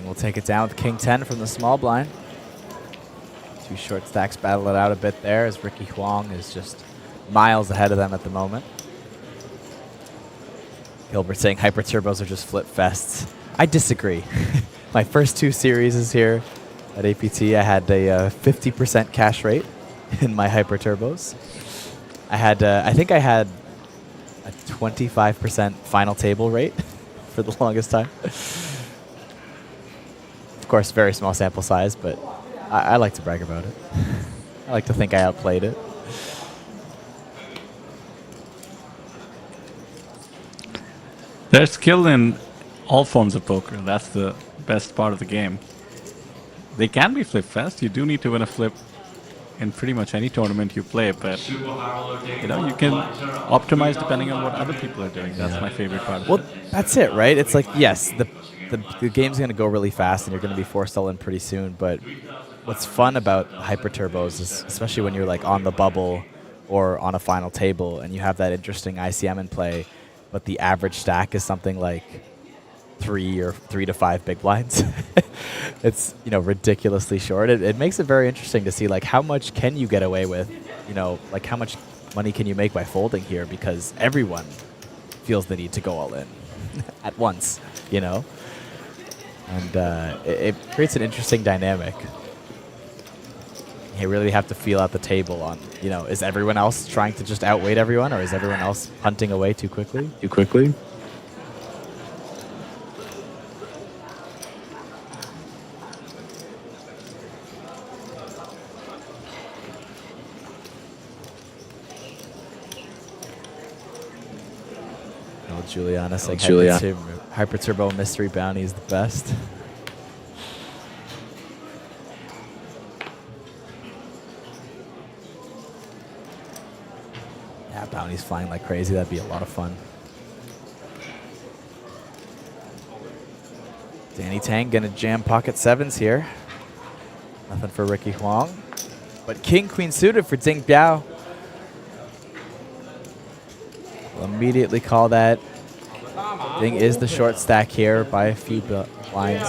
We'll take it down with King 10 from the small blind. Two short stacks battle it out a bit there as Ricky Huang is just miles ahead of them at the moment. Gilbert saying hyper turbos are just flip fests. I disagree. My first two series here at APT, I had a 50% cash rate in my hyper turbos. I think I had a 25% final table rate for the longest time. Of course, very small sample size, but I like to brag about it. I like to think I outplayed it. There's skill in all forms of poker. That's the best part of the game. They can be flip fast. You do need to win a flip in pretty much any tournament you play, but you can optimize depending on what other people are doing. That's my favorite part of it. Well, that's it, right? It's like, yes, the game's going to go really fast and you're going to be forced all in pretty soon, but what's fun about hyper turbos is, especially when you're like on the bubble or on a final table and you have that interesting ICM in play, but the average stack is something like 3 to 5 big blinds. It's, ridiculously short. It makes it very interesting to see like how much can you get away with, like how much money can you make by folding here, because everyone feels the need to go all in at once, and it creates an interesting dynamic. You really have to feel out the table on, is everyone else trying to just outweight everyone, or is everyone else punting away too quickly? Juliana saying Hyper Turbo Mystery Bounty is the best. Yeah, bounty's flying like crazy. That'd be a lot of fun. Danny Tang gonna jam pocket sevens here. Nothing for Ricky Huang. But King Queen suited for Ding Biao. We'll immediately call that. Ding is the short stack here by a few blinds.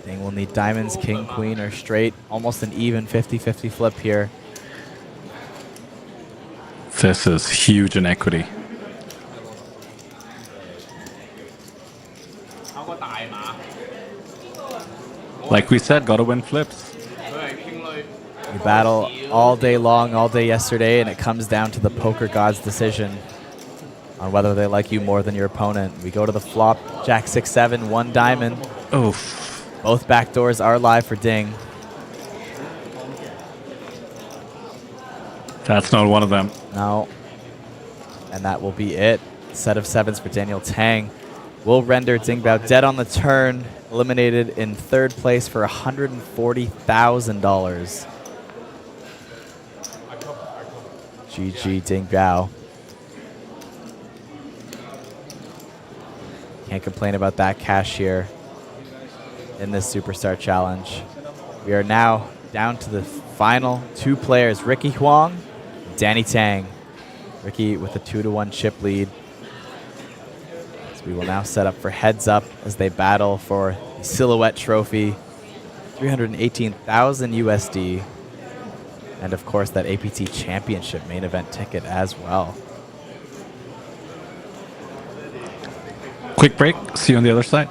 Ding will need diamonds, king, queen, or straight. Almost an even 50-50 flip here. This is huge in equity. Like we said, gotta win flips. You battle all day long, all day yesterday, and it comes down to the poker god's decision on whether they like you more than your opponent. We go to the flop, Jack 6-7, 1 diamond. Oof. Both backdoors are live for Ding. That's not one of them. No. And that will be it. Set of sevens for Daniel Tang will render Ding Bao dead on the turn, eliminated in third place for $140,000. GG Ding Bao. Can't complain about that cash here in this Superstar Challenge. We are now down to the final 2 players, Ricky Huang, Danny Tang. Ricky with a 2-1 chip lead. So we will now set up for heads up as they battle for the Silhouette Trophy, 318,000 USD, and of course that APT Championship main event ticket as well. Quick break. See you on the other side.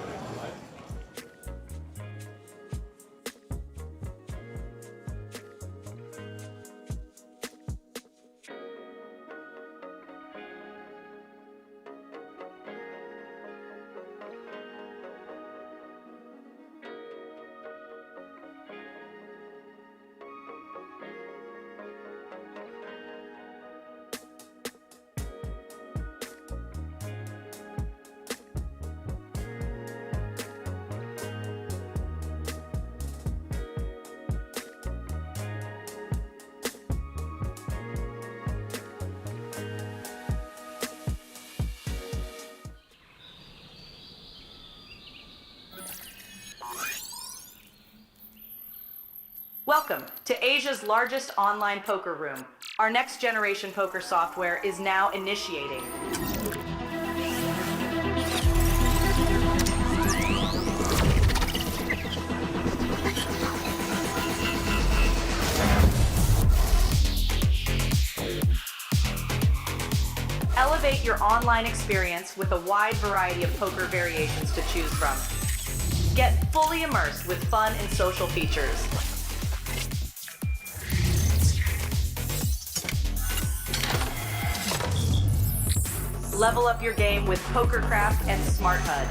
Welcome to Asia's largest online poker room. Our next generation poker software is now initiating. Elevate your online experience with a wide variety of poker variations to choose from. Get fully immersed with fun and social features. Level up your game with PokerCraft and Smart HUD.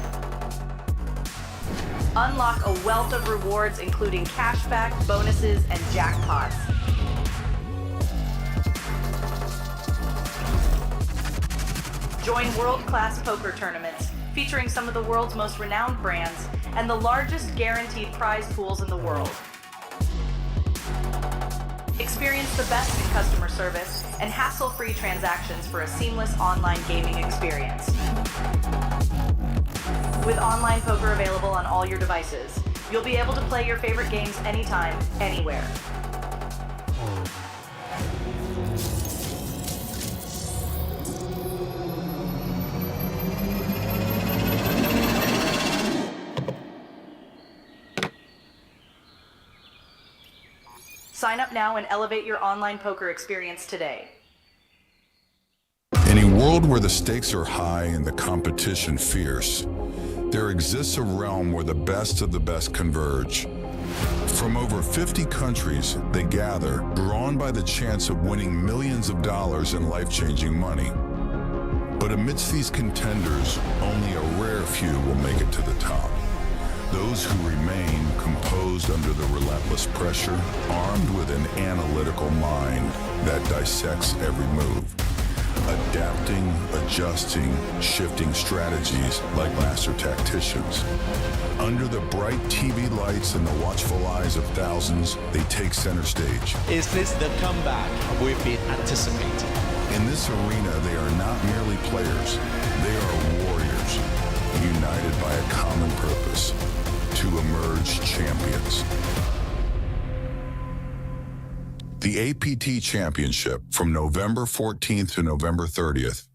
Unlock a wealth of rewards including cashback, bonuses, and jackpots. Join world-class poker tournaments featuring some of the world's most renowned brands and the largest guaranteed prize pools in the world. Experience the best in customer service and hassle-free transactions for a seamless online gaming experience. With online poker available on all your devices, you'll be able to play your favorite games anytime, anywhere. Sign up now and elevate your online poker experience today. In a world where the stakes are high and the competition fierce, there exists a realm where the best of the best converge. From over 50 countries, they gather, drawn by the chance of winning millions of dollars in life-changing money. But amidst these contenders, only a rare few will make it to the top. Those who remain composed under the relentless pressure, armed with an analytical mind that dissects every move, adapting, adjusting, shifting strategies like master tacticians. Under the bright TV lights and the watchful eyes of thousands, they take center stage. Is this the comeback we've been anticipating? In this arena, they are not merely players, they are warriors, united by a common purpose: to emerge champions. The APT Championship from November 14th to November 30th.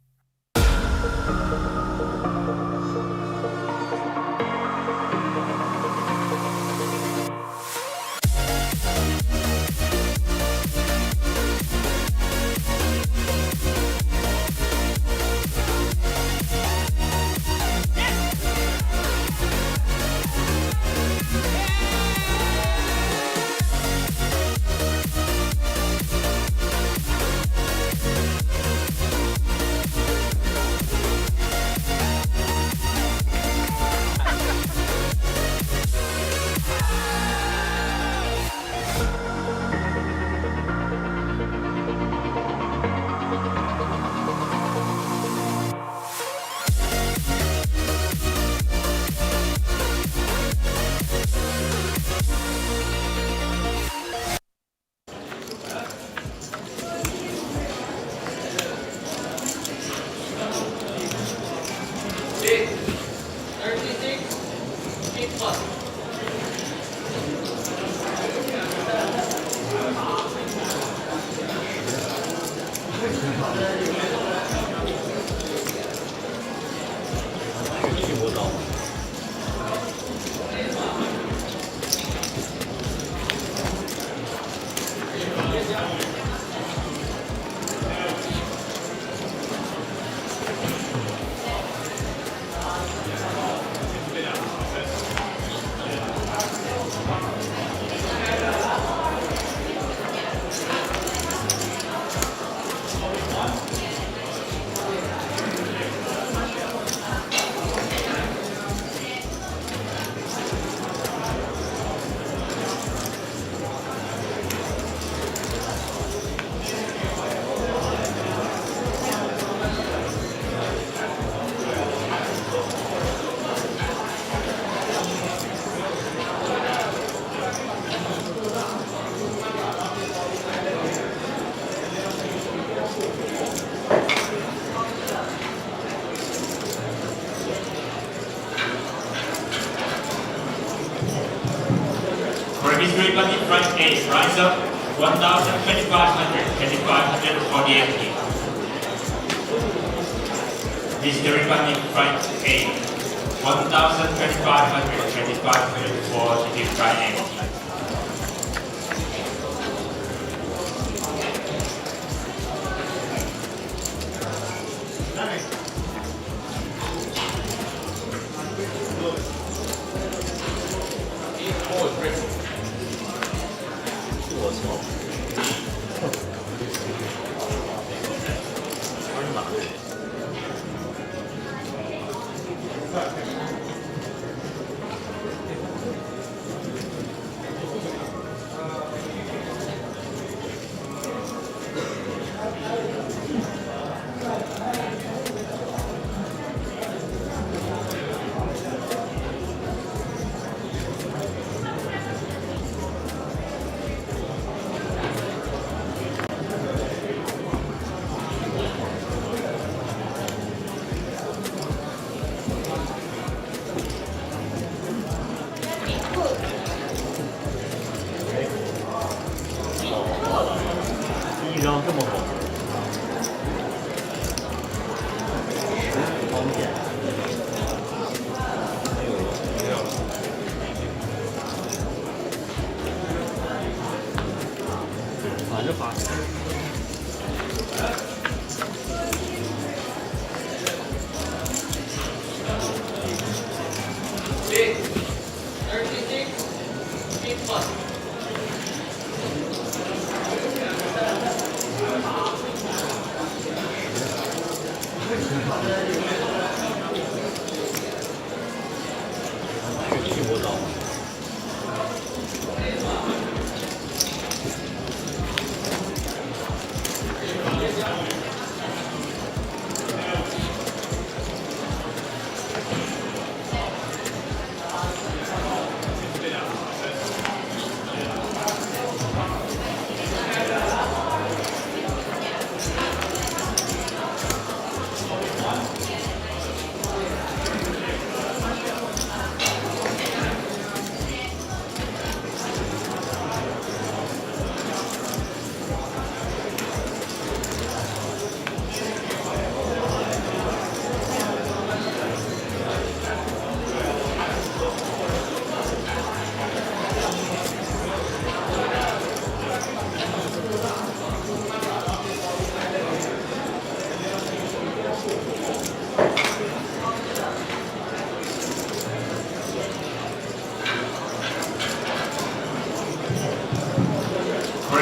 mystery bunny front 8, rise up 1,500, 2,500 for the APT. Mystery bunny front 8, 1,500, 2,500 for the front 8.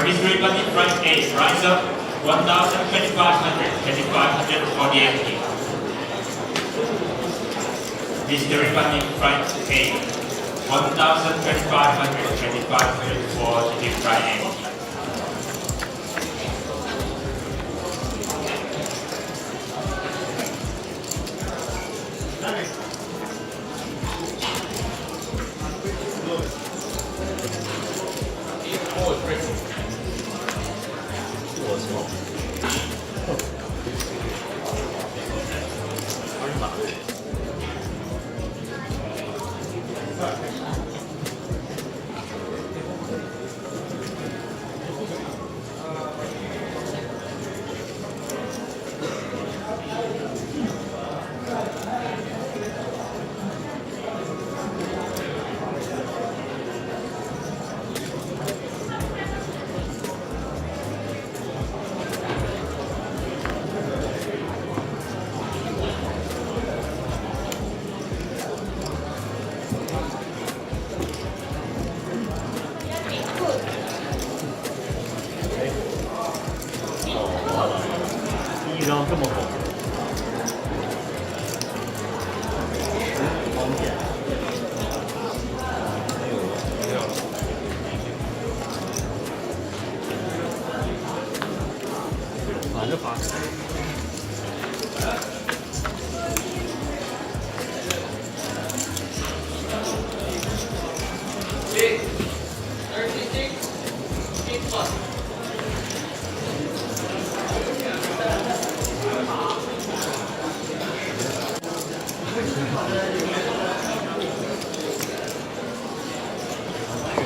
mystery bunny front 8, rise up 1,500, 2,500 for the APT. Mystery bunny front 8, 1,500, 2,500 for the front 8.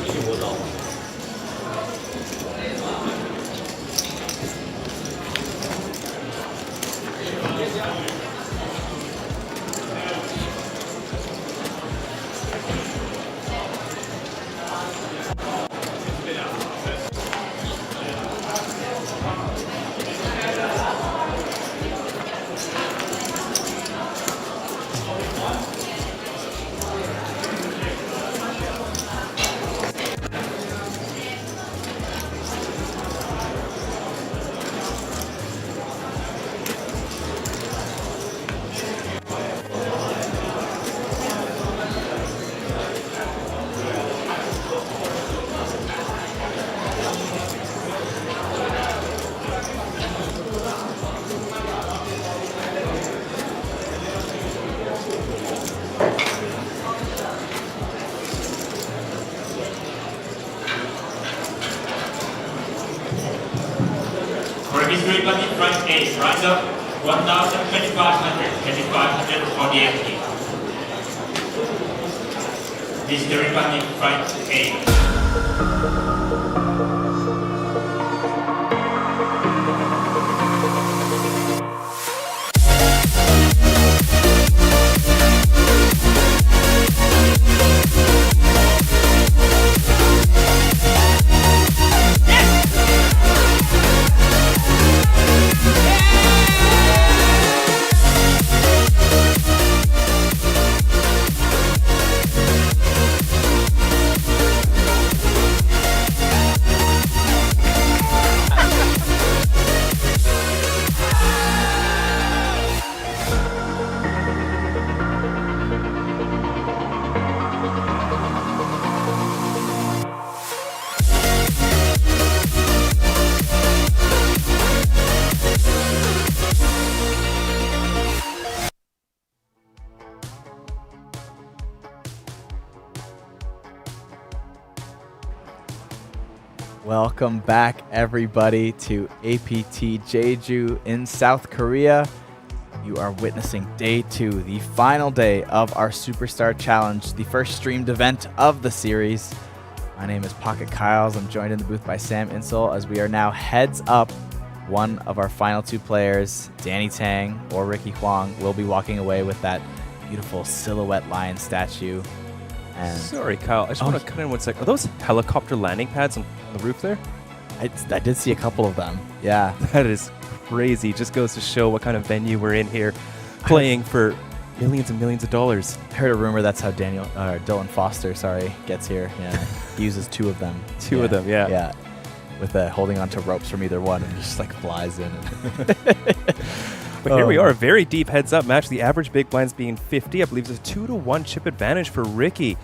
继续摸到。For mystery bucket front 8, rise up 1,000, 2,500, 2,500 for the empty. Mystery bucket front 8. Welcome back, everybody, to APT Jeju in South Korea. You are witnessing day 2, the final day of our Superstar Challenge, the first streamed event of the series. My name is Pocket Kyles. I'm joined in the booth by Sam Insel as we are now heads up. One of our final 2 players, Danny Tang or Ricky Huang, will be walking away with that beautiful silhouette lion statue. And sorry, Kyle. I just want to cut in 1 sec. Are those helicopter landing pads on the roof there? I did see a couple of them. Yeah. That is crazy. Just goes to show what kind of venue we're in here, playing for millions and millions of dollars. I heard a rumor that's how Dylan Foster, gets here. Yeah. He uses 2 of them. Two of them, yeah. Yeah. With holding onto ropes from either one and just like flies in. But here we are, a very deep heads-up match. The average big blinds being 50. I believe it's a 2-to-1 chip advantage for Ricky,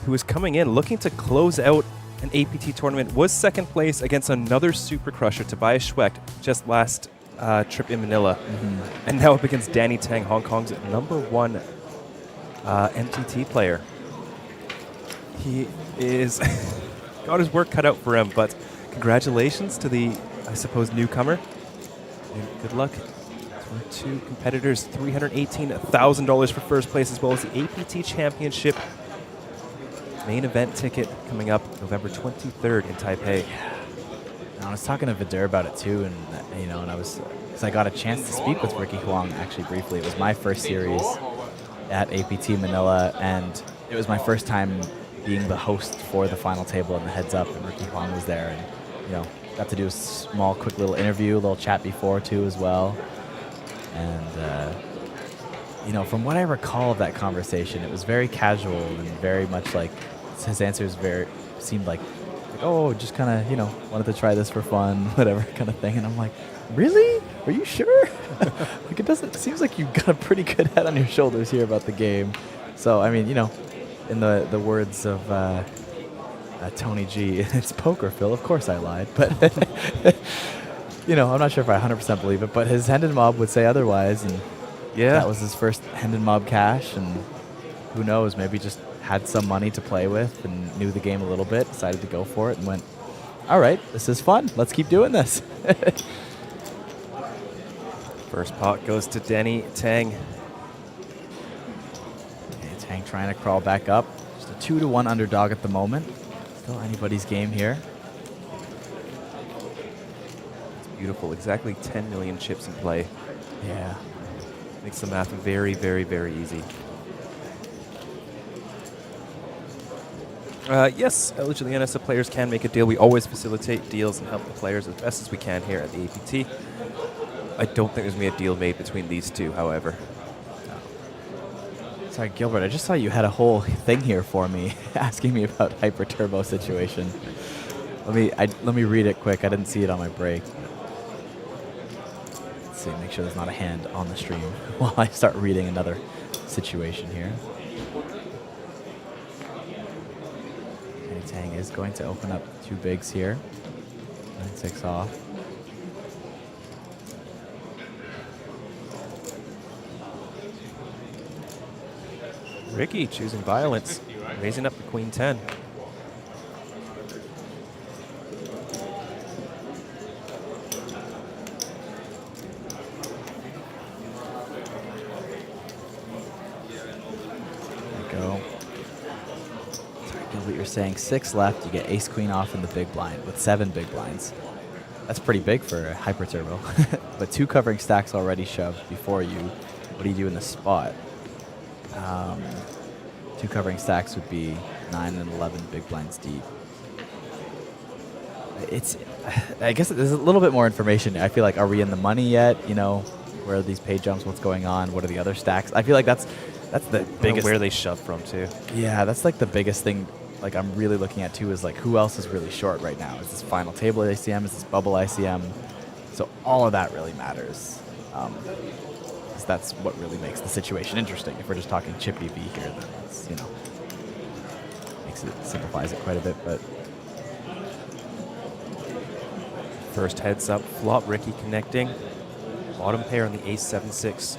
who is coming in looking to close out an APT tournament. Was second place against another super crusher, Tobias Schwecht, just last trip in Manila. And now up against Danny Tang, Hong Kong's #1 MTT player. He is got his work cut out for him, but congratulations to the, I suppose, newcomer. And good luck. 2 competitors, $318,000 for first place, as well as the APT Championship main event ticket coming up November 23rd in Taipei. I was talking to Vidur about it too, and I got a chance to speak with Ricky Huang actually briefly. It was my first series at APT Manila, and it was my first time being the host for the final table and the heads up, and Ricky Huang was there, and got to do a small, quick little interview, a little chat before too as well. And from what I recall of that conversation, it was very casual and very much like his answers seemed like oh, just kind of wanted to try this for fun, whatever kind of thing. And I'm like, really? Are you sure? Like it seems like you've got a pretty good head on your shoulders here about the game. So I mean, in the words of Tony G, it's poker, Phil. Of course I lied, but. I'm not sure if I 100% believe it, but his Hendon Mob would say otherwise, and that was his first Hendon Mob cash, and who knows, maybe just had some money to play with and knew the game a little bit, decided to go for it, and went, all right, this is fun, let's keep doing this. First pot goes to Danny Tang. Danny Tang trying to crawl back up, just a 2-to-1 underdog at the moment. Still anybody's game here. It's beautiful. Exactly 10 million chips in play. Yeah. Makes the math very, very, very easy. Yes, eligible NSF players can make a deal. We always facilitate deals and help the players as best as we can here at the APT. I don't think there's going to be a deal made between these two, however. Sorry, Gilbert, I just saw you had a whole thing here for me, asking me about Hyper Turbo situation. Let me read it quick. I didn't see it on my break. Let's see, make sure there's not a hand on the stream while I start reading another situation here. Tang is going to open up 2 bigs here. 9-6 off. Ricky choosing violence, raising up the queen 10. What you're saying, 6 left, you get ace queen off in the big blind with 7 big blinds. That's pretty big for Hyper Turbo. But 2 covering stacks already shoved before you. What do you do in the spot? 2 covering stacks would be 9 and 11 big blinds deep. I guess there's a little bit more information. I feel like, are we in the money yet? You know, where are these pay jumps? What's going on? What are the other stacks? I feel like that's the biggest. Where they shove from too. Yeah, that's like the biggest thing. Like I'm really looking at too is like who else is really short right now? Is this final table ICM? Is this bubble ICM? So all of that really matters. Because that's what really makes the situation interesting. If we're just talking chip EV here, then it's, simplifies it quite a bit. But first heads up flop, Ricky connecting. Bottom pair on the ace 7-6.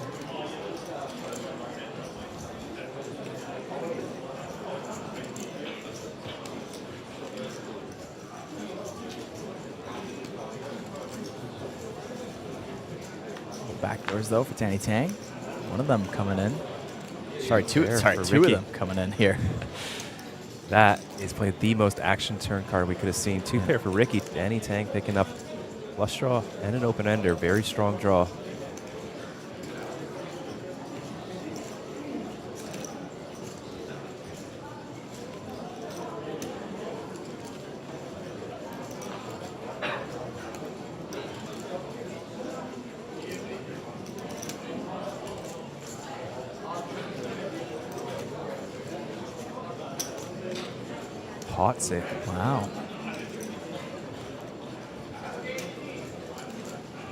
Backdoors though for Tanny Tang. One of them coming in. Sorry, two of them coming in here. That is probably the most action turn card we could have seen. 2 pair for Ricky. Tanny Tang picking up flush draw and an open ender. Very strong draw. Hot sit. Wow.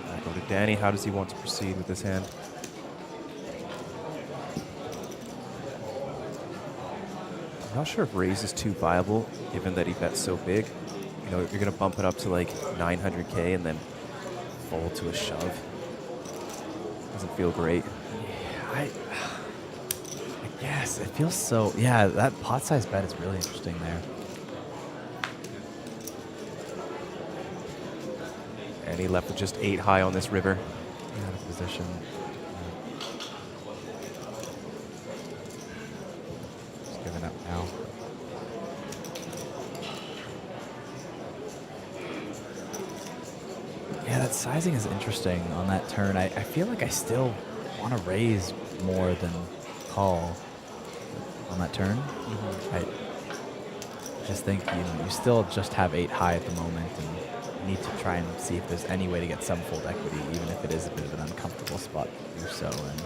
Back over to Danny. How does he want to proceed with this hand? I'm not sure if raise is too viable, given that he bets so big. You know, you're going to bump it up to like 900K and then fold to a shove. Doesn't feel great. I guess it feels so. Yeah, that pot size bet is really interesting there. And he left with just 8 high on this river. Out of position. Just giving up now. Yeah, that sizing is interesting on that turn. I feel like I still want to raise more than call on that turn. I just think you still just have 8 high at the moment, and you need to try and see if there's any way to get some fold equity, even if it is a bit of an uncomfortable spot to do so. And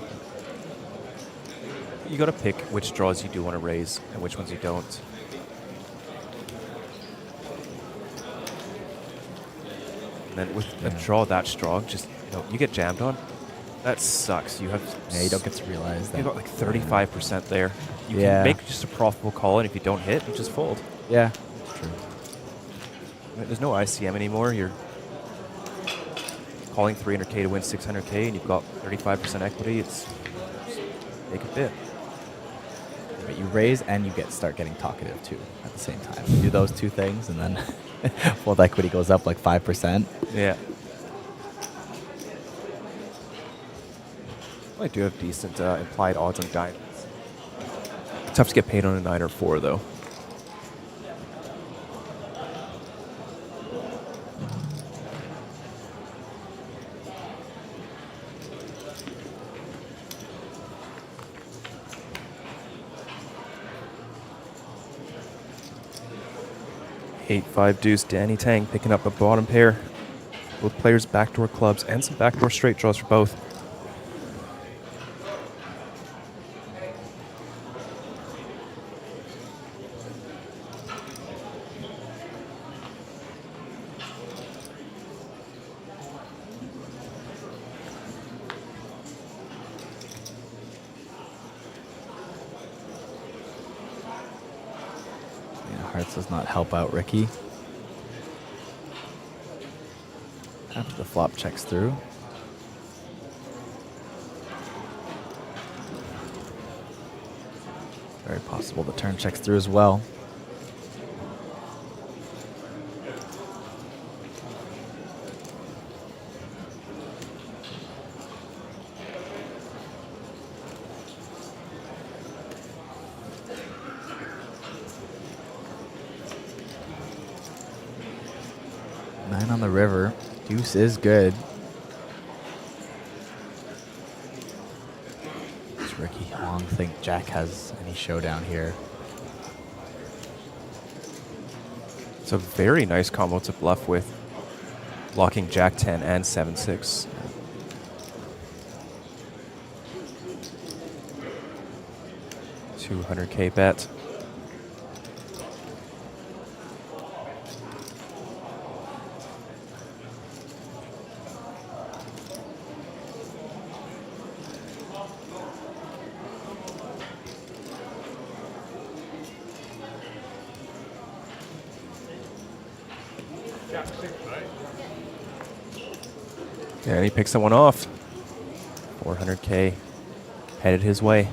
you got to pick which draws you do want to raise and which ones you don't. And then with a draw that strong, just you get jammed on. That sucks. You have you don't get to realize that. You got like 35% there. You can make just a profitable call, and if you don't hit, you just fold. Yeah, that's true. There's no ICM anymore. You're calling 300K to win 600K, and you've got 35% equity. It's make a bid. But you raise and you start getting talkative too at the same time. You do those 2 things, and then fold equity goes up like 5%. Yeah. I do have decent implied odds on diamonds. Tough to get paid on a 9 or 4 though. 8-5 deuce. Danny Tang picking up the bottom pair. Both players backdoor clubs and some backdoor straight draws for both. Hearts does not help out Ricky. After the flop checks through. Very possible the turn checks through as well. Nine on the river. Deuce is good. Does Ricky Hong think Jack has any showdown here? It's a very nice combo to bluff with. Blocking Jack 10 and 7-6. $200K bet. And he picks that one off. 400K headed his way.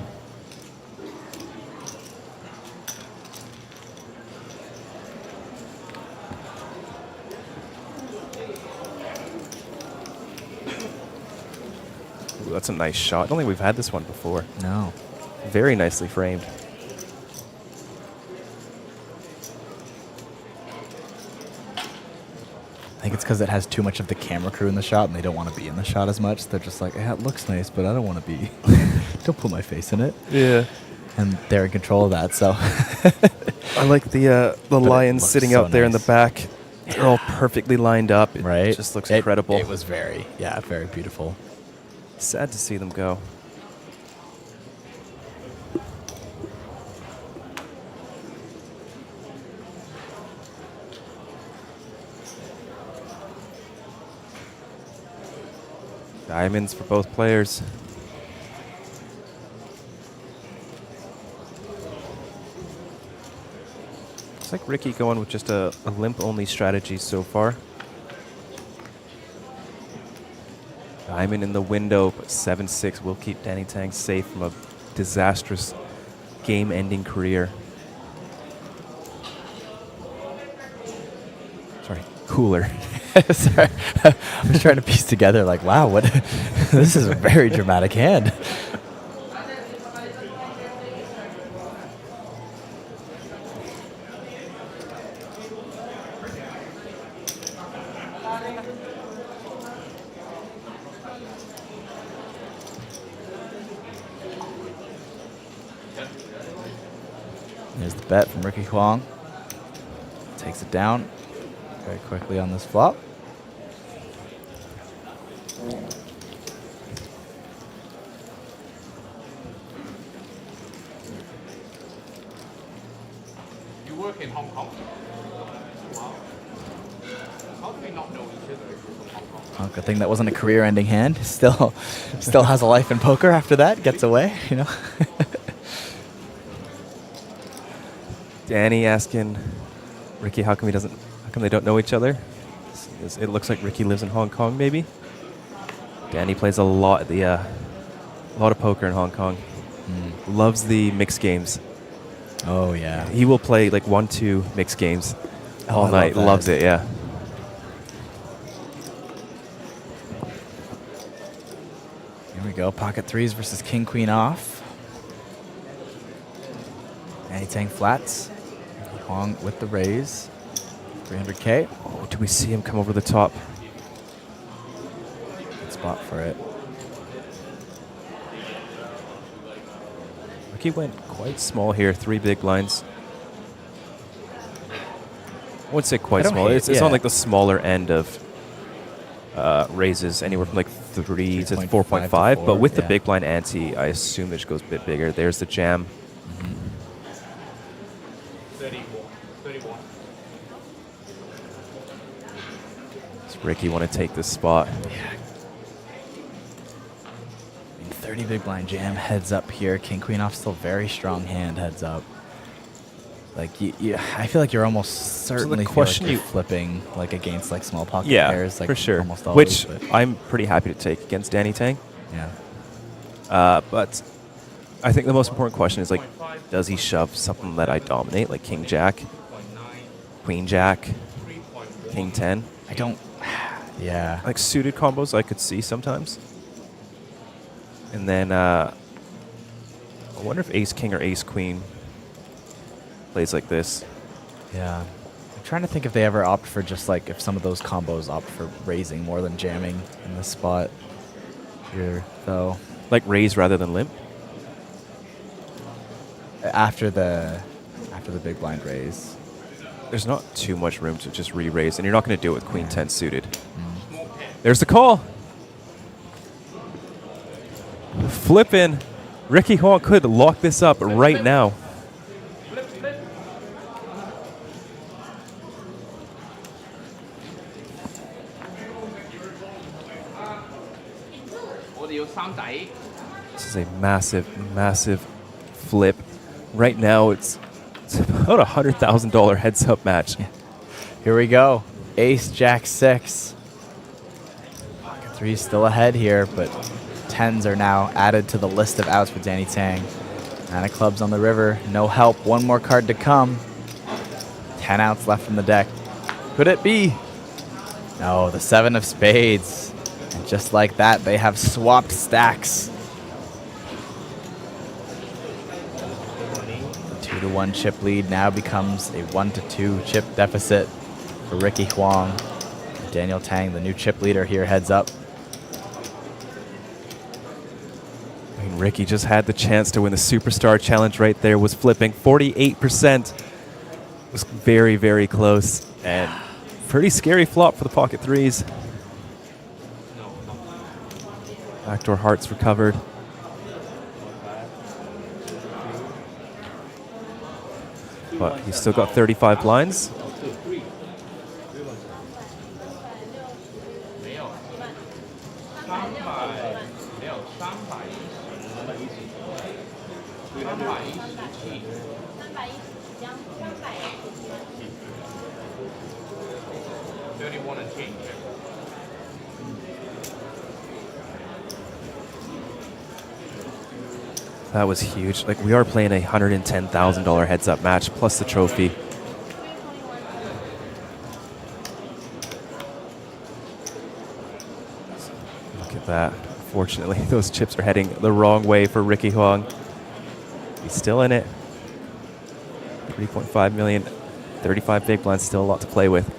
Ooh, that's a nice shot. I don't think we've had this one before. No. Very nicely framed. I think it's because it has too much of the camera crew in the shot and they don't want to be in the shot as much. They're just like, yeah, it looks nice, but I don't want to be. Don't put my face in it. Yeah. And they're in control of that, so. I like the lions sitting so out there in the nice. back. They're all perfectly lined up. It Right. just looks incredible. It was very beautiful. Sad to see them go. Diamonds for both players. Looks like Ricky going with just a limp-only strategy so far. Diamond in the window, but 7-6 will keep Danny Tang safe from a disastrous game-ending career. Sorry, cooler. Sorry. I was trying to piece together like, wow, what? This is a very dramatic hand. There's the bet from Ricky Huang. Takes it down very quickly on this flop. You work in Hong Kong? Wow. How do we not know each other if we're from Hong Kong? Oh, good thing that wasn't a career-ending hand. Still has a life in poker after that. Gets away, you know. Danny asking Ricky how come they don't know each other? It looks like Ricky lives in Hong Kong, maybe. Danny plays a lot of poker in Hong Kong. Loves the mixed games. Oh yeah. He will play like 1-2 mixed games all I night. love that. Loves it, yeah. Here we go. Pocket threes versus king queen off. Danny Tang flats. Huang with the raise. 300K. Oh, do we see him come over the top? Good spot for it. Ricky went quite small here, 3 big blinds. I wouldn't say quite small. It's on like the smaller end of raises, anywhere from like 3 to 4.5. But with the big blind ante, I assume it goes a bit bigger. There's the jam. 31. Does Ricky want to take this spot? Yeah. 30 big blind jam, heads up here. King Queen off, still very strong hand, heads up. Like I feel like you're almost certainly flipping like against like small pocket pairs, like for sure. Almost always, Which I'm pretty happy to take against Danny Tang. Yeah. But I think the most important question is like, does he shove something that I dominate, like King Jack, Queen Jack, King 10? I don't. Yeah. Like suited combos I could see sometimes. And then I wonder if Ace King or Ace Queen plays like this. Yeah. I'm trying to think if they ever opt for just like if some of those combos opt for raising more than jamming in this spot here, though. Like raise rather than limp? After the big blind raise. There's not too much room to just re-raise, and you're not going to do it with Queen 10 suited. There's the call. Flippin'. Ricky Huang could lock this up right now. This is a massive, massive flip. Right now, it's about $100,000 heads-up match. Here we go. Ace, Jack 6. Pocket 3 still ahead here, but 10s are now added to the list of outs for Danny Tang. 9 of clubs on the river. No help. One more card to come. 10 outs left from the deck. Could it be? No, the 7 of spades. And just like that, they have swapped stacks. 2-1 chip lead now becomes a 1-2 chip deficit for Ricky Huang. Daniel Tang, the new chip leader here, heads up. I mean, Ricky just had the chance to win the Superstar Challenge right there, was flipping 48%. Was very, very close, and pretty scary flop for the pocket 3s. Backdoor hearts recovered. But he's still got 35 blinds. That was huge. Like, we are playing a $110,000 heads-up match plus the trophy. Look at that. Unfortunately, those chips are heading the wrong way for Ricky Huang. He's still in it. 3.5 million, 35 big blinds, still a lot to play with.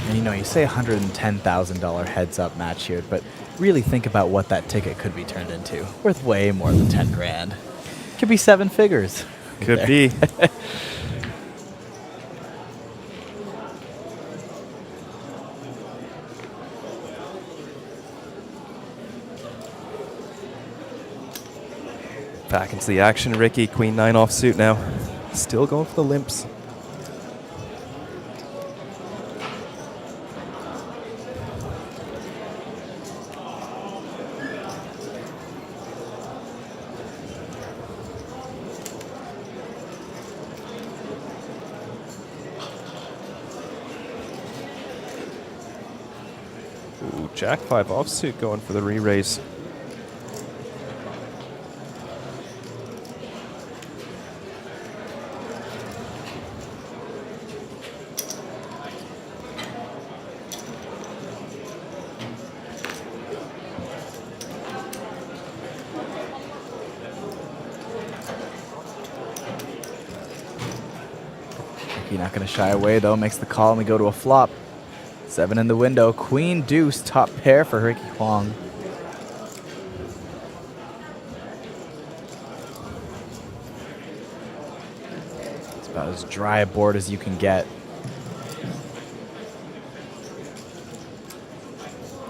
And you know, you say $110,000 heads-up match here, but really think about what that ticket could be turned into. Worth way more than 10 grand. Could be 7 figures. Could be. Back into the action, Ricky. Queen 9 offsuit now. Still going for the limps. Ooh, Jack 5 offsuit going for the re-raise. not going to shy away, though. Makes the call, and we go to a flop. 7 in the window. Queen deuce, top pair for Ricky Huang. It's about as dry a board as you can get.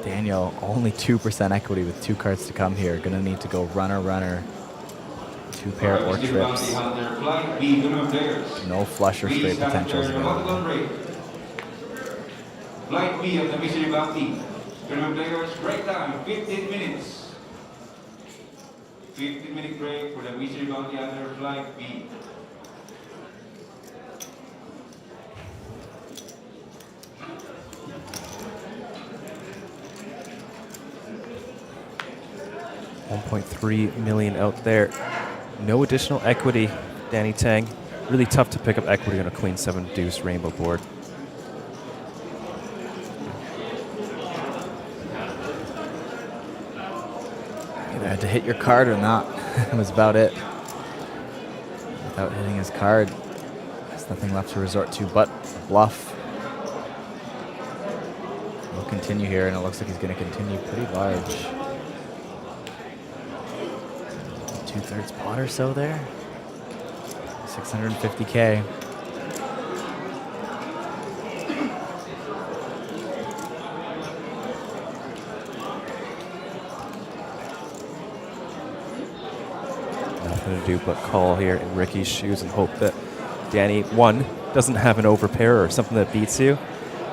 Daniel, only 2% equity with 2 cards to come here. Gonna need to go runner, runner. 2 pair or trips. No flush or straight potentials available. Flight B of the Mystery Bounty. Tournament players, break time, 15 minutes. 15-minute break for the Mystery Bounty under Flight B. $1.3 million out there. No additional equity, Danny Tang. Really tough to pick up equity on a Queen 7 deuce rainbow board. Either had to hit your card or not. That was about it. Without hitting his card, there's nothing left to resort to but a bluff. We'll continue here, and it looks like he's going to continue pretty large. 2/3 pot or so there. 650K. Nothing to do but call here in Ricky's shoes and hope that Danny, 1, doesn't have an overpair or something that beats you,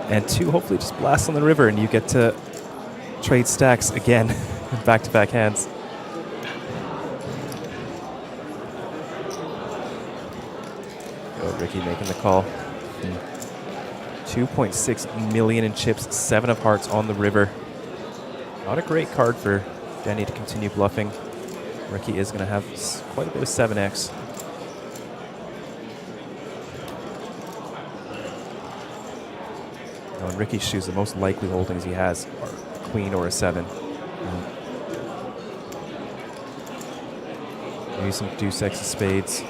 and 2, hopefully just blast on the river and you get to trade stacks again in back-to-back hands. Ricky making the call. 2.6 million in chips, 7 of hearts on the river. Not a great card for Danny to continue bluffing. Ricky is going to have quite a bit of 7x. Now in Ricky's shoes, the most likely holdings he has are a queen or a 7. Maybe some deuce X of spades.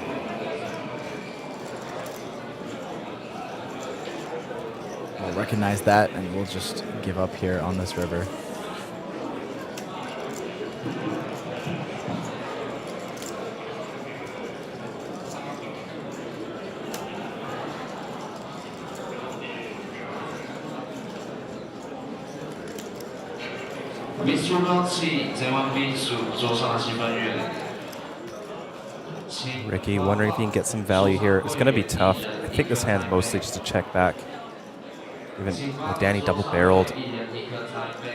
Recognize that, and we'll just give up here on this river. Mr. Bounty 在万兵数桌上的7分元。 Ricky wondering if he can get some value here. It's going to be tough. I think this hand's mostly just a check back. Even with Danny double-barreled,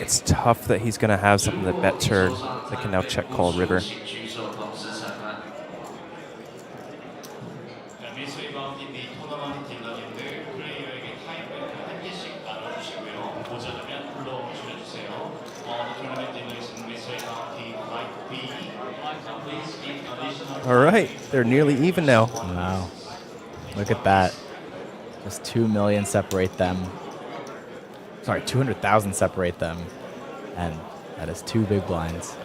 it's tough that he's going to have something that bet turn that can now check call river. All right, they're nearly even now. Wow, look at that. Just 2 million separate them. Sorry, 200,000 separate them, and that is 2 big blinds.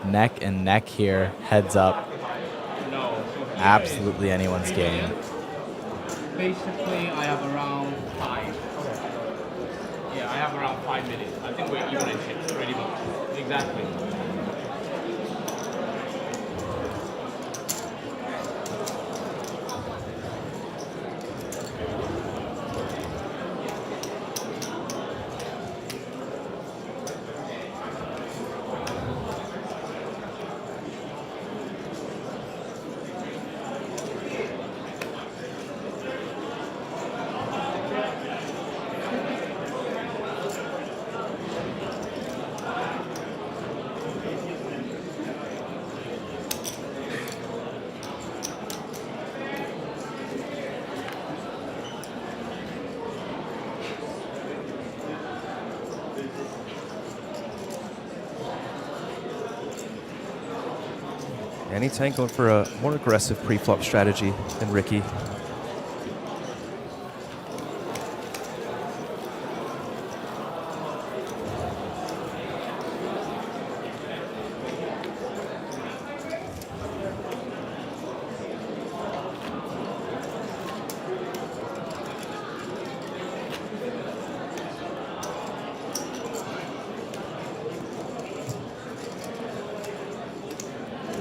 Neck and neck here, heads up. Absolutely anyone's game. Basically, I have around 5. Yeah, I have around 5 minutes. I think we're even in chips, pretty much. Exactly. Danny Tang going for a more aggressive pre-flop strategy than Ricky.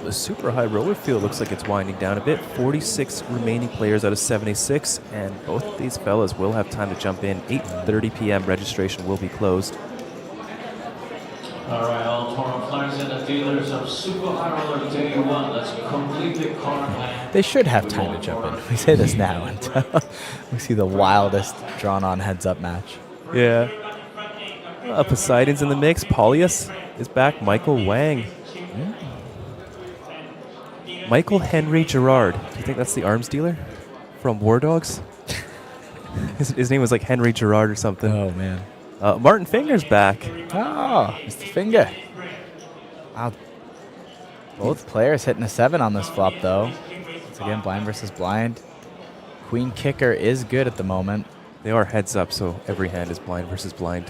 the super high roller field looks like it's winding down a bit. 46 remaining players out of 76, and both of these fellas will have time to jump in. 8:30 p.m. registration will be closed. All right, all tournament flags and the dealers of Super High Roller Day 1. Let's complete the card plan. They should have time to jump in. We say this now until we see the wildest drawn-on heads-up match. Yeah. Poseidon's in the mix. Paulius is back. Michael Wang. Michael Henry Gerard. Do you think that's the arms dealer from War Dogs? His name was like Henry Gerard or something. Oh, man. Martin Finger's back. Oh, Mr. Finger. Wow. Both players hitting a 7 on this flop, though. Once again, blind versus blind. Queen kicker is good at the moment. They are heads up, so every hand is blind versus blind.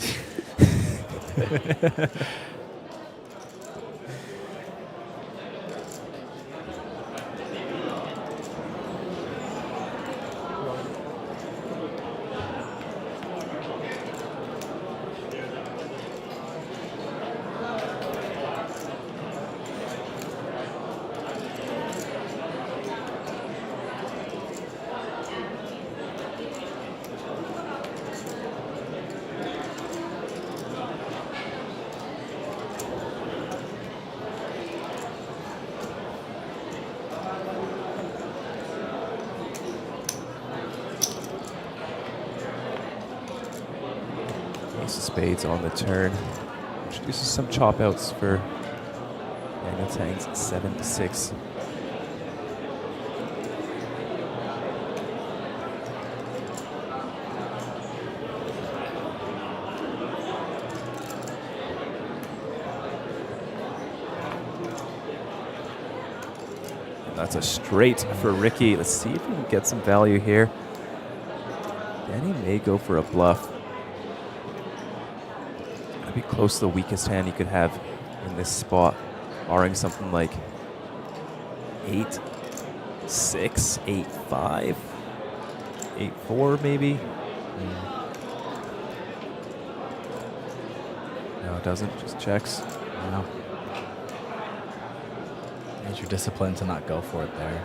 Ace of spades on the turn. Introduces some chop outs for Daniel Tang's 7-6. And that's a straight for Ricky. Let's see if we can get some value here. Danny may go for a bluff. Be close to the weakest hand you could have in this spot, barring something like 8-6, 8-5, 8-4 maybe. No, it doesn't. Just checks. No. Use your discipline to not go for it there.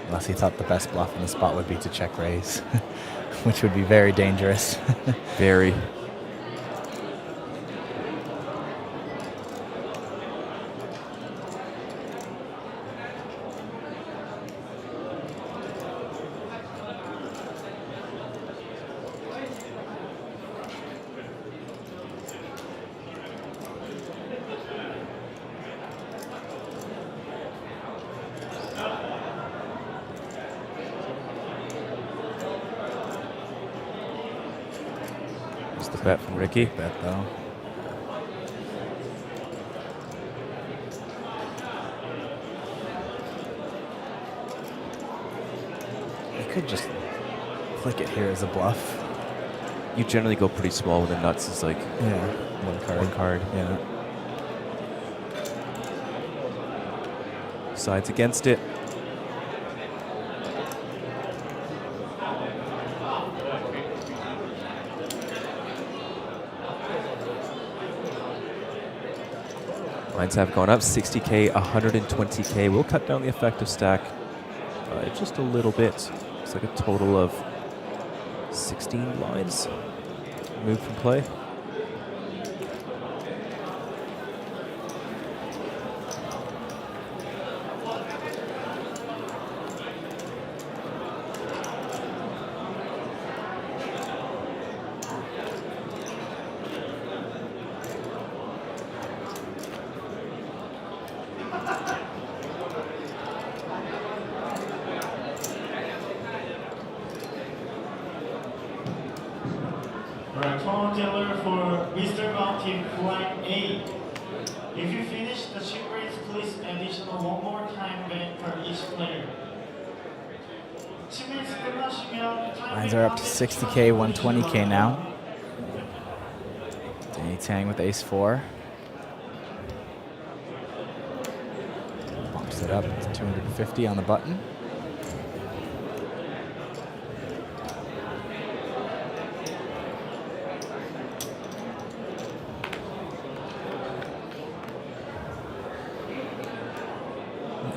Unless he thought the best bluff in the spot would be to check raise, which would be very dangerous. Very. Just a bet from Ricky. Bet though. You could just click it here as a bluff. You generally go pretty small when the nuts is like one card. One card. Yeah. Sides against it. Lines have gone up 60K, 120K. We'll cut down the effective stack just a little bit. It's like a total of 16 lines moved from play. Alright, total dealer for Mr. Bounty Flight 8. If you finish the chip raise, please additional one more time bet for each player. Lines are up to 60K, 120K now. Danny Tang with ace 4. Bumps it up to 250 on the button.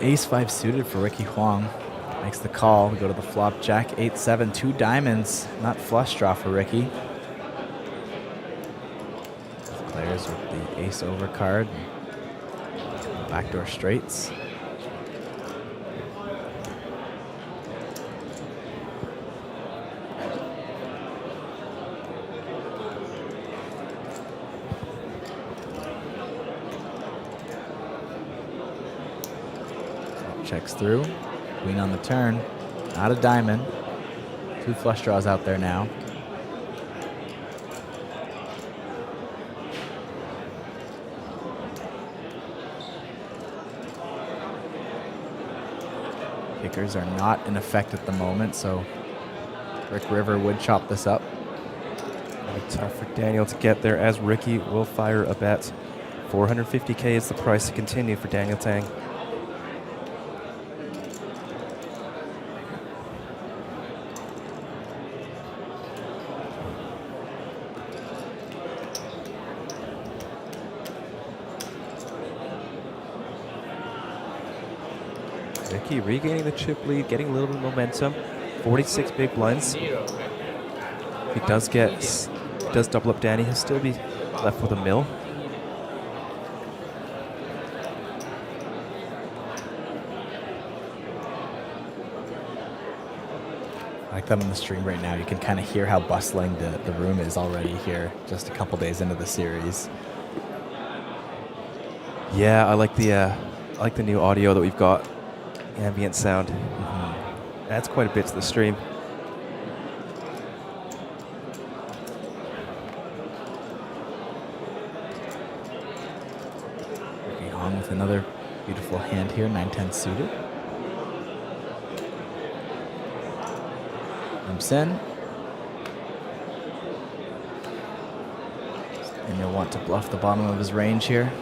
Ace-5 suited for Ricky Huang. Makes the call. We go to the flop. Jack 8-7, 2 diamonds. Not flush draw for Ricky. Players with the ace over card. Backdoor straights. Checks through. Queen on the turn. Not a diamond. 2 flush draws out there now. Kickers are not in effect at the moment, so Rick River would chop this up. It's tough for Daniel to get there, as Ricky will fire a bet. 450K is the price to continue for Daniel Tang. Ricky regaining the chip lead, getting a little bit of momentum. 46 big blinds. If he does double up Danny, he'll still be left with a mill. I like that on the stream right now. You can kind of hear how bustling the room is already here, just a couple days into the series. Yeah, I like the new audio that we've got. Ambient sound. Adds quite a bit to the stream. Ricky Hong with another beautiful hand here, 9-10 suited. Jumps in. And you'll want to bluff the bottom of his range here.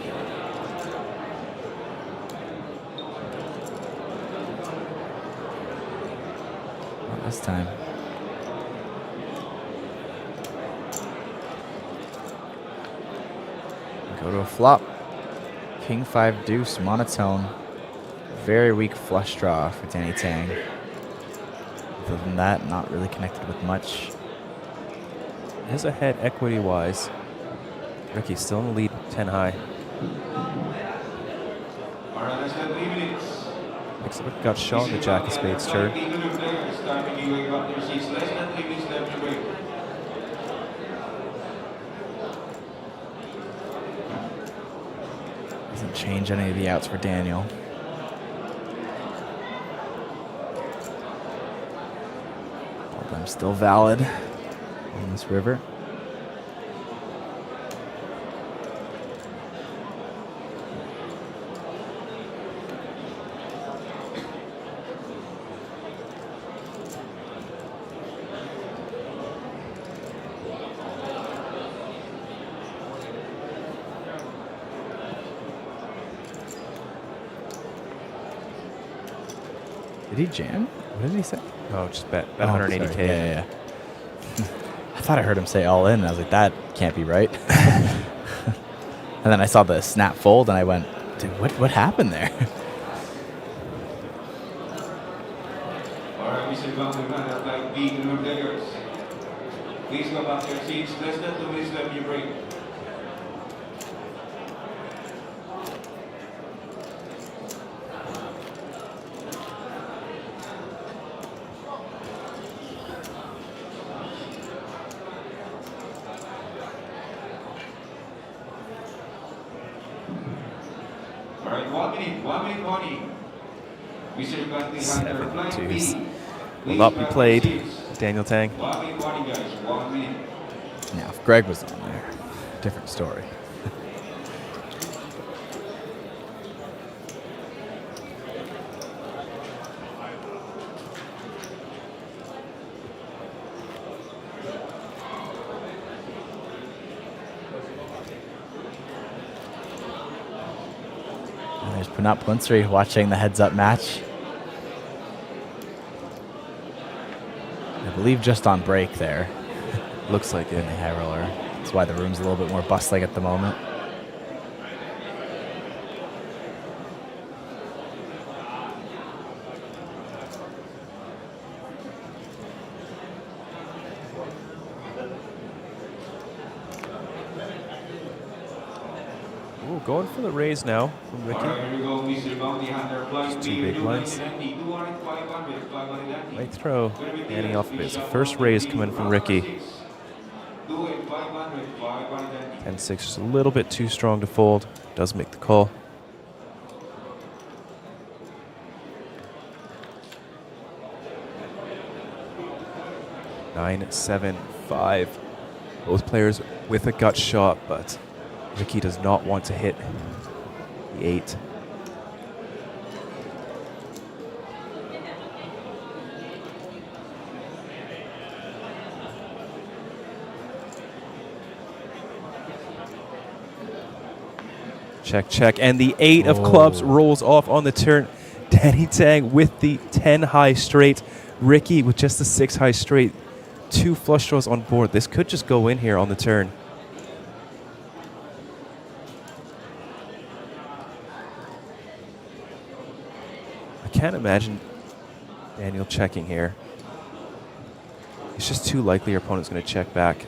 This time. Go to a flop. King 5 deuce, monotone. Very weak flush draw for Danny Tang. Other than that, not really connected with much. Is ahead equity-wise. Ricky's still in the lead, 10 high. Looks like we got shot in the Jack of Spades turn. Doesn't change any of the outs for Daniel. All of them still valid on this river. Did he jam? What did he say? Oh, just bet 180K. Sorry. Yeah. I thought I heard him say all in, and I was like, that can't be right. And then I saw the snap fold, and I went, dude, what happened there? All right, Mr. Bang, we're going to have like big number players. Please go back to your seats. Less than 2 minutes left you break. All right, 1 minute warning. Mr. Bang, 7 twos. Will not be played. Daniel Tang. 1 minute warning, guys. 1 minute. Yeah, if Greg was on there, different story. And there's Punat Punsri watching the heads-up match. I believe just on break there. Looks like it. In the high roller. That's why the room's a little bit more bustling at the moment. going for the raise now from Ricky. Here we go, Mr. Bounty Hunter. Just 2 big blinds. Might throw Danny off a bit. So first raise coming from Ricky. 10-6, just a little bit too strong to fold. Does make the call. Nine, 7, 5. Both players with a gut shot, but Ricky does not want to hit the 8. Check, check, and the 8 of clubs rolls off on the turn. Danny Tang with the 10 high straight. Ricky with just the 6 high straight. 2 flush draws on board. This could just go in here on the turn. I can't imagine Daniel checking here. It's just too likely your opponent's going to check back.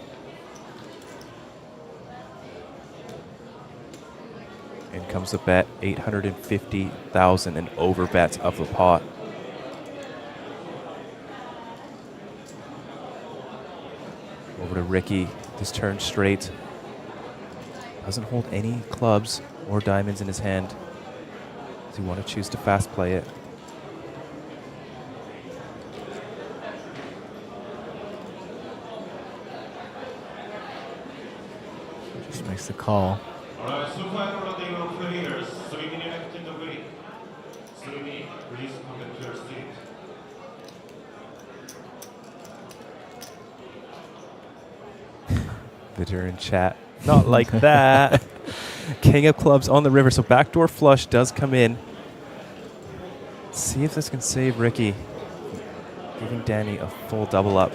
In comes the bet, 850,000 and over bet of the pot. Over to Ricky, this turn straight. Doesn't hold any clubs or diamonds in his hand. Does he want to choose to fast play it? Just makes the call. Alright, so far for the players, 3 minutes left in the green. 3 minutes, please come back to your seat. Bitter in chat. Not like that. King of clubs on the river, so backdoor flush does come in. Let's see if this can save Ricky. Giving Danny a full double up.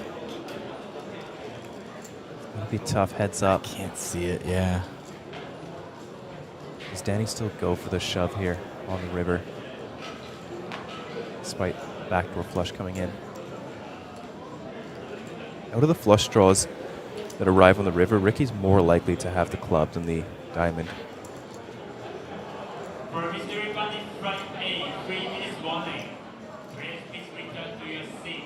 It'll be tough, heads up. Can't see it, yeah. Does Danny still go for the shove here on the river? Despite backdoor flush coming in. Out of the flush draws that arrive on the river, Ricky's more likely to have the club than the diamond. For mystery bunny front A, 3 minutes warning. Please return to your seat.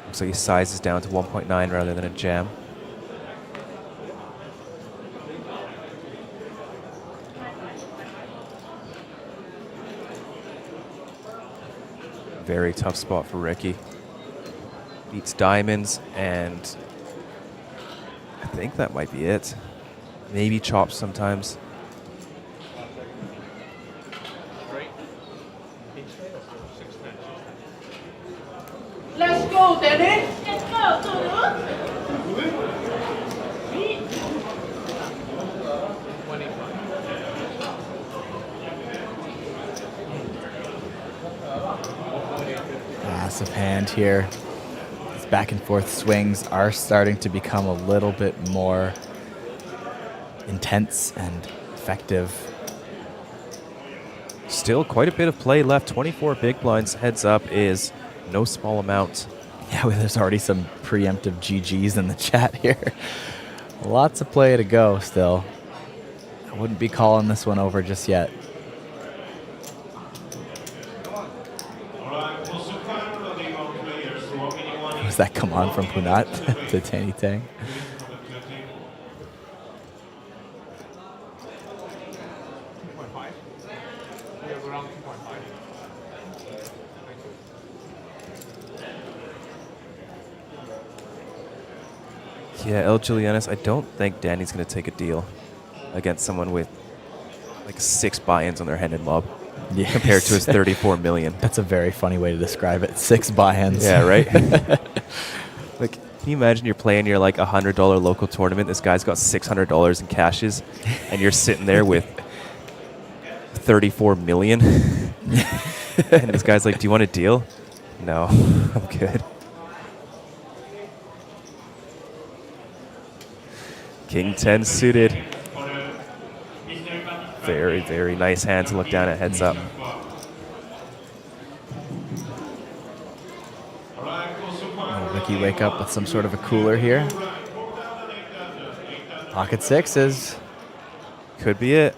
Looks like he sizes down to 1.9 rather than a jam. Very tough spot for Ricky. Beats diamonds, and I think that might be it. Maybe chops sometimes. Let's go, Danny. Let's go, Turu. Massive hand here. These back and forth swings are starting to become a little bit more intense and effective. Still quite a bit of play left. 24 big blinds heads up is no small amount. Yeah, well, there's already some preemptive GGs in the chat here. Lots of play to go still. I wouldn't be calling this one over just yet. Does that come on from Punat to Danny Tang? Yeah, El Julianis, I don't think Danny's going to take a deal against someone with like 6 buy-ins on their hand and lob. Yes. Compared to his 34 million. That's a very funny way to describe it. 6 buy-ins. Yeah, right? Like, can you imagine you're playing your like $100 local tournament, this guy's got $600 in cashes, and you're sitting there with 34 million? And this guy's like, do you want a deal? No, I'm good. King 10 suited. Very, very nice hand to look down at heads up. Will Ricky wake up with some sort of a cooler here? Pocket sixes. Could be it.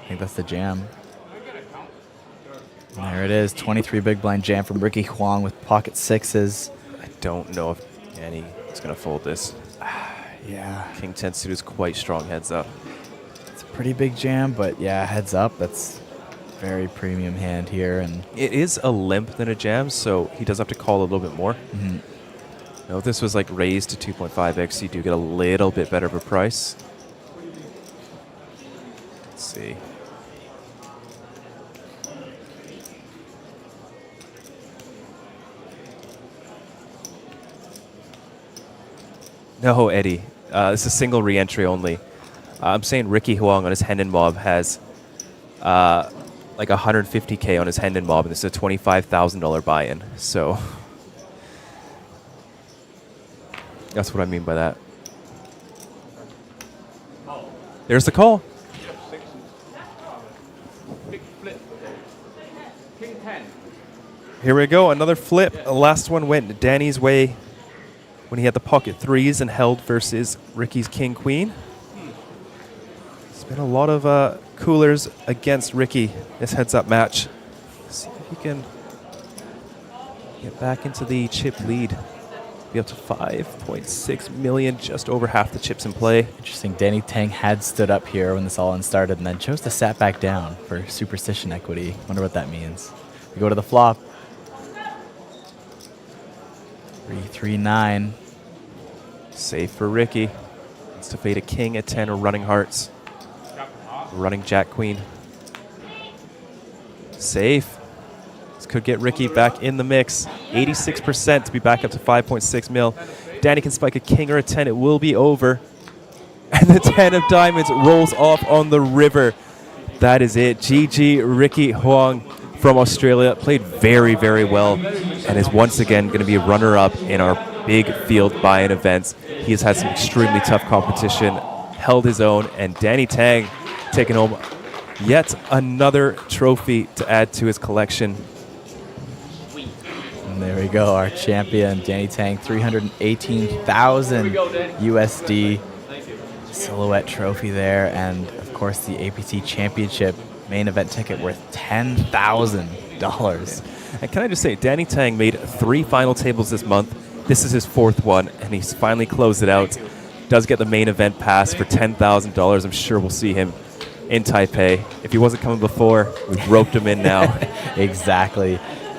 I think that's the jam. And there it is, 23 big blind jam from Ricky Huang with pocket sixes. I don't know if Danny is going to fold this. Yeah. King 10 suit is quite strong heads up. It's a pretty big jam, but yeah, heads up. That's very premium hand here. And it is a limp than a jam, so he does have to call a little bit more. Now, if this was like raised to 2.5x, you do get a little bit better of a price. Let's see. No, Eddie. It's a single re-entry only. I'm saying Ricky Huang on his Hendon Mob has like 150K on his Hendon Mob, and this is a $25,000 buy-in. So that's what I mean by that. There's the call. Big flip. King 10. Here we go, another flip. The last one went Danny's way when he had the pocket threes and held versus Ricky's King Queen. It's been a lot of coolers against Ricky this heads up match. See if he can get back into the chip lead. Be up to 5.6 million, just over half the chips in play. Interesting. Danny Tang had stood up here when this all started and then chose to sat back down for superstition equity. Wonder what that means. We go to the flop. 3-3-9. Safe for Ricky. Needs to fade a king at 10 or running hearts. Running jack queen. Safe. This could get Ricky back in the mix. 86% to be back up to 5.6 mil. Danny can spike a king or a 10. It will be over. And the 10 of diamonds rolls off on the river. That is it. GG Ricky Huang from Australia. Played very, very well and is once again going to be a runner-up in our big field buy-in events. He has had some extremely tough competition, held his own, and Danny Tang taking home yet another trophy to add to his collection. And there we go, our champion, Danny Tang, 318,000 USD silhouette trophy there, and of course the APT Championship main event ticket worth $10,000. And can I just say, Danny Tang made 3 final tables this month. This is his 4th one, and he's finally closed it out. Does get the main event pass for $10,000. I'm sure we'll see him in Taipei. If he wasn't coming before, we've roped him in now. Exactly.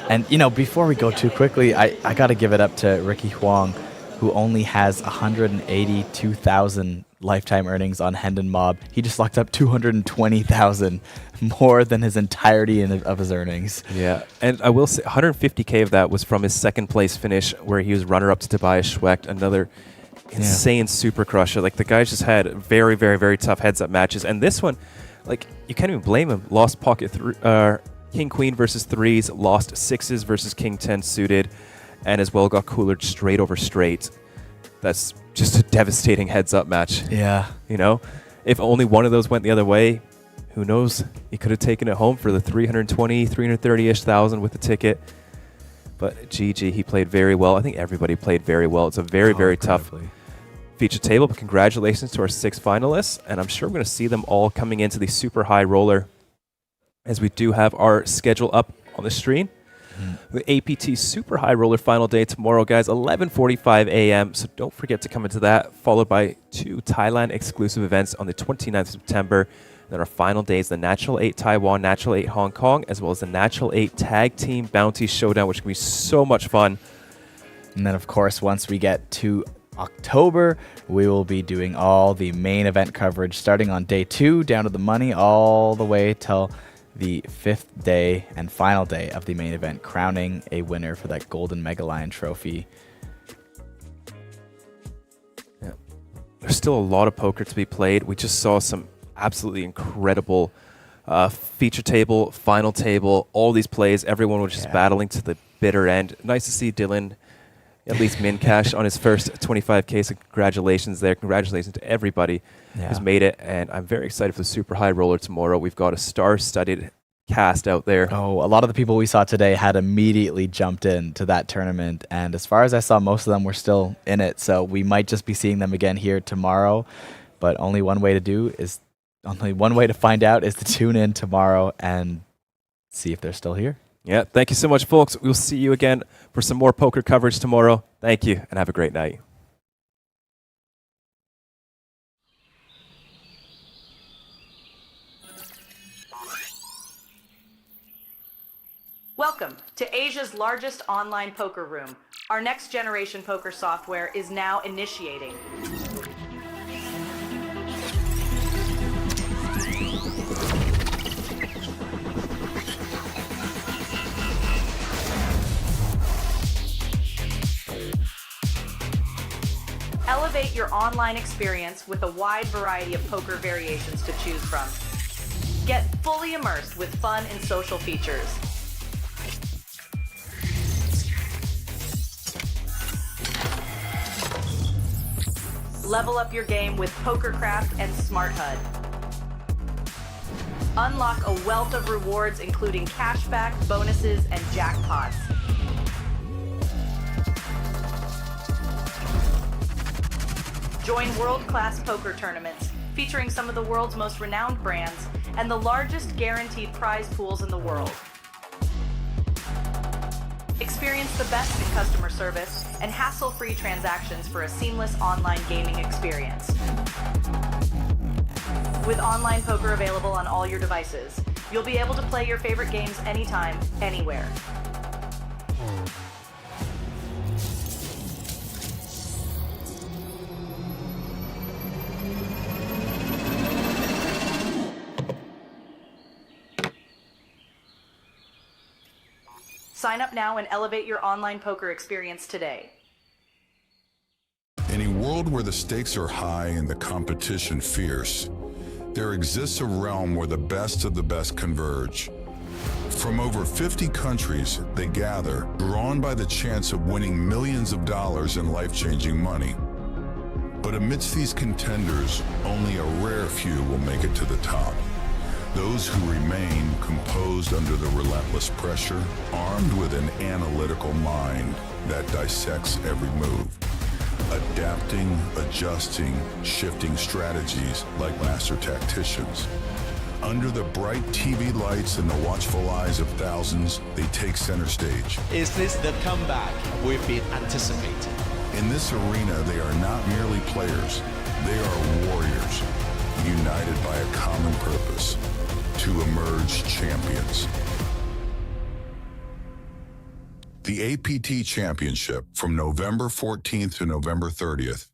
And, you know, before we go too quickly, I got to give it up to Ricky Huang, who only has 182,000 lifetime earnings on Hendon Mob. He just locked up 220,000, more than his entirety of his earnings. Yeah, and I will say 150K of that was from his 2nd place finish, where he was runner-up to Tobias Schwecht, another insane super crusher. Like, the guy just had very, very, very tough heads-up matches. And this one, like, you can't even blame him. Lost pocket King Queen versus threes, lost sixes versus King 10 suited, and as well got coolered straight over straight. That's just a devastating heads-up match. Yeah. You know, if only one of those went the other way, who knows? He could have taken it home for the 320, 330-ish thousand with the ticket. But GG, he played very well. I think everybody played very well. It's a very, very tough feature table, but congratulations to our 6 finalists, and I'm sure we're going to see them all coming into the super high roller, as we do have our schedule up on the stream. The APT Super High Roller final day tomorrow, guys, 11:45 a.m. So don't forget to come into that, followed by 2 Thailand exclusive events on the 29th of September. And then our final day is the Natural 8 Taiwan, Natural 8 Hong Kong, as well as the Natural 8 Tag Team Bounty Showdown, which can be so much fun. And then, of course, once we get to October, we will be doing all the main event coverage, starting on day 2, down to the money, all the way till the 5th day and final day of the main event, crowning a winner for that Golden Mega Lion trophy. Yeah. There's still a lot of poker to be played. We just saw some absolutely incredible feature table, final table, all these plays. Everyone was just battling to the bitter end. Nice to see Dylan at least min cash on his first 25K. So congratulations there. Congratulations to everybody who's made it. And I'm very excited for the super high roller tomorrow. We've got a star-studded cast out there. Oh, a lot of the people we saw today had immediately jumped into that tournament. And as far as I saw, most of them were still in it. So we might just be seeing them again here tomorrow. But only one way to find out is to tune in tomorrow and see if they're still here. Yeah, thank you so much, folks. We'll see you again for some more poker coverage tomorrow. Thank you, and have a great night. Welcome to Asia's largest online poker room. Our next generation poker software is now initiating. Elevate your online experience with a wide variety of poker variations to choose from. Get fully immersed with fun and social features. Level up your game with PokerCraft and Smart HUD. Unlock a wealth of rewards including cashback, bonuses, and jackpots. Join world-class poker tournaments featuring some of the world's most renowned brands and the largest guaranteed prize pools in the world. Experience the best in customer service and hassle-free transactions for a seamless online gaming experience. With online poker available on all your devices, you'll be able to play your favorite games anytime, anywhere. Sign up now and elevate your online poker experience today. In a world where the stakes are high and the competition fierce, there exists a realm where the best of the best converge. From over 50 countries, they gather, drawn by the chance of winning millions of dollars in life-changing money. But amidst these contenders, only a rare few will make it to the top. Those who remain composed under the relentless pressure, armed with an analytical mind that dissects every move, adapting, adjusting, shifting strategies like master tacticians. Under the bright TV lights and the watchful eyes of thousands, they take center stage. Is this the comeback we've been anticipating? In this arena, they are not merely players, they are warriors, united by a common purpose: to emerge champions. The APT Championship from November 14th to November 30th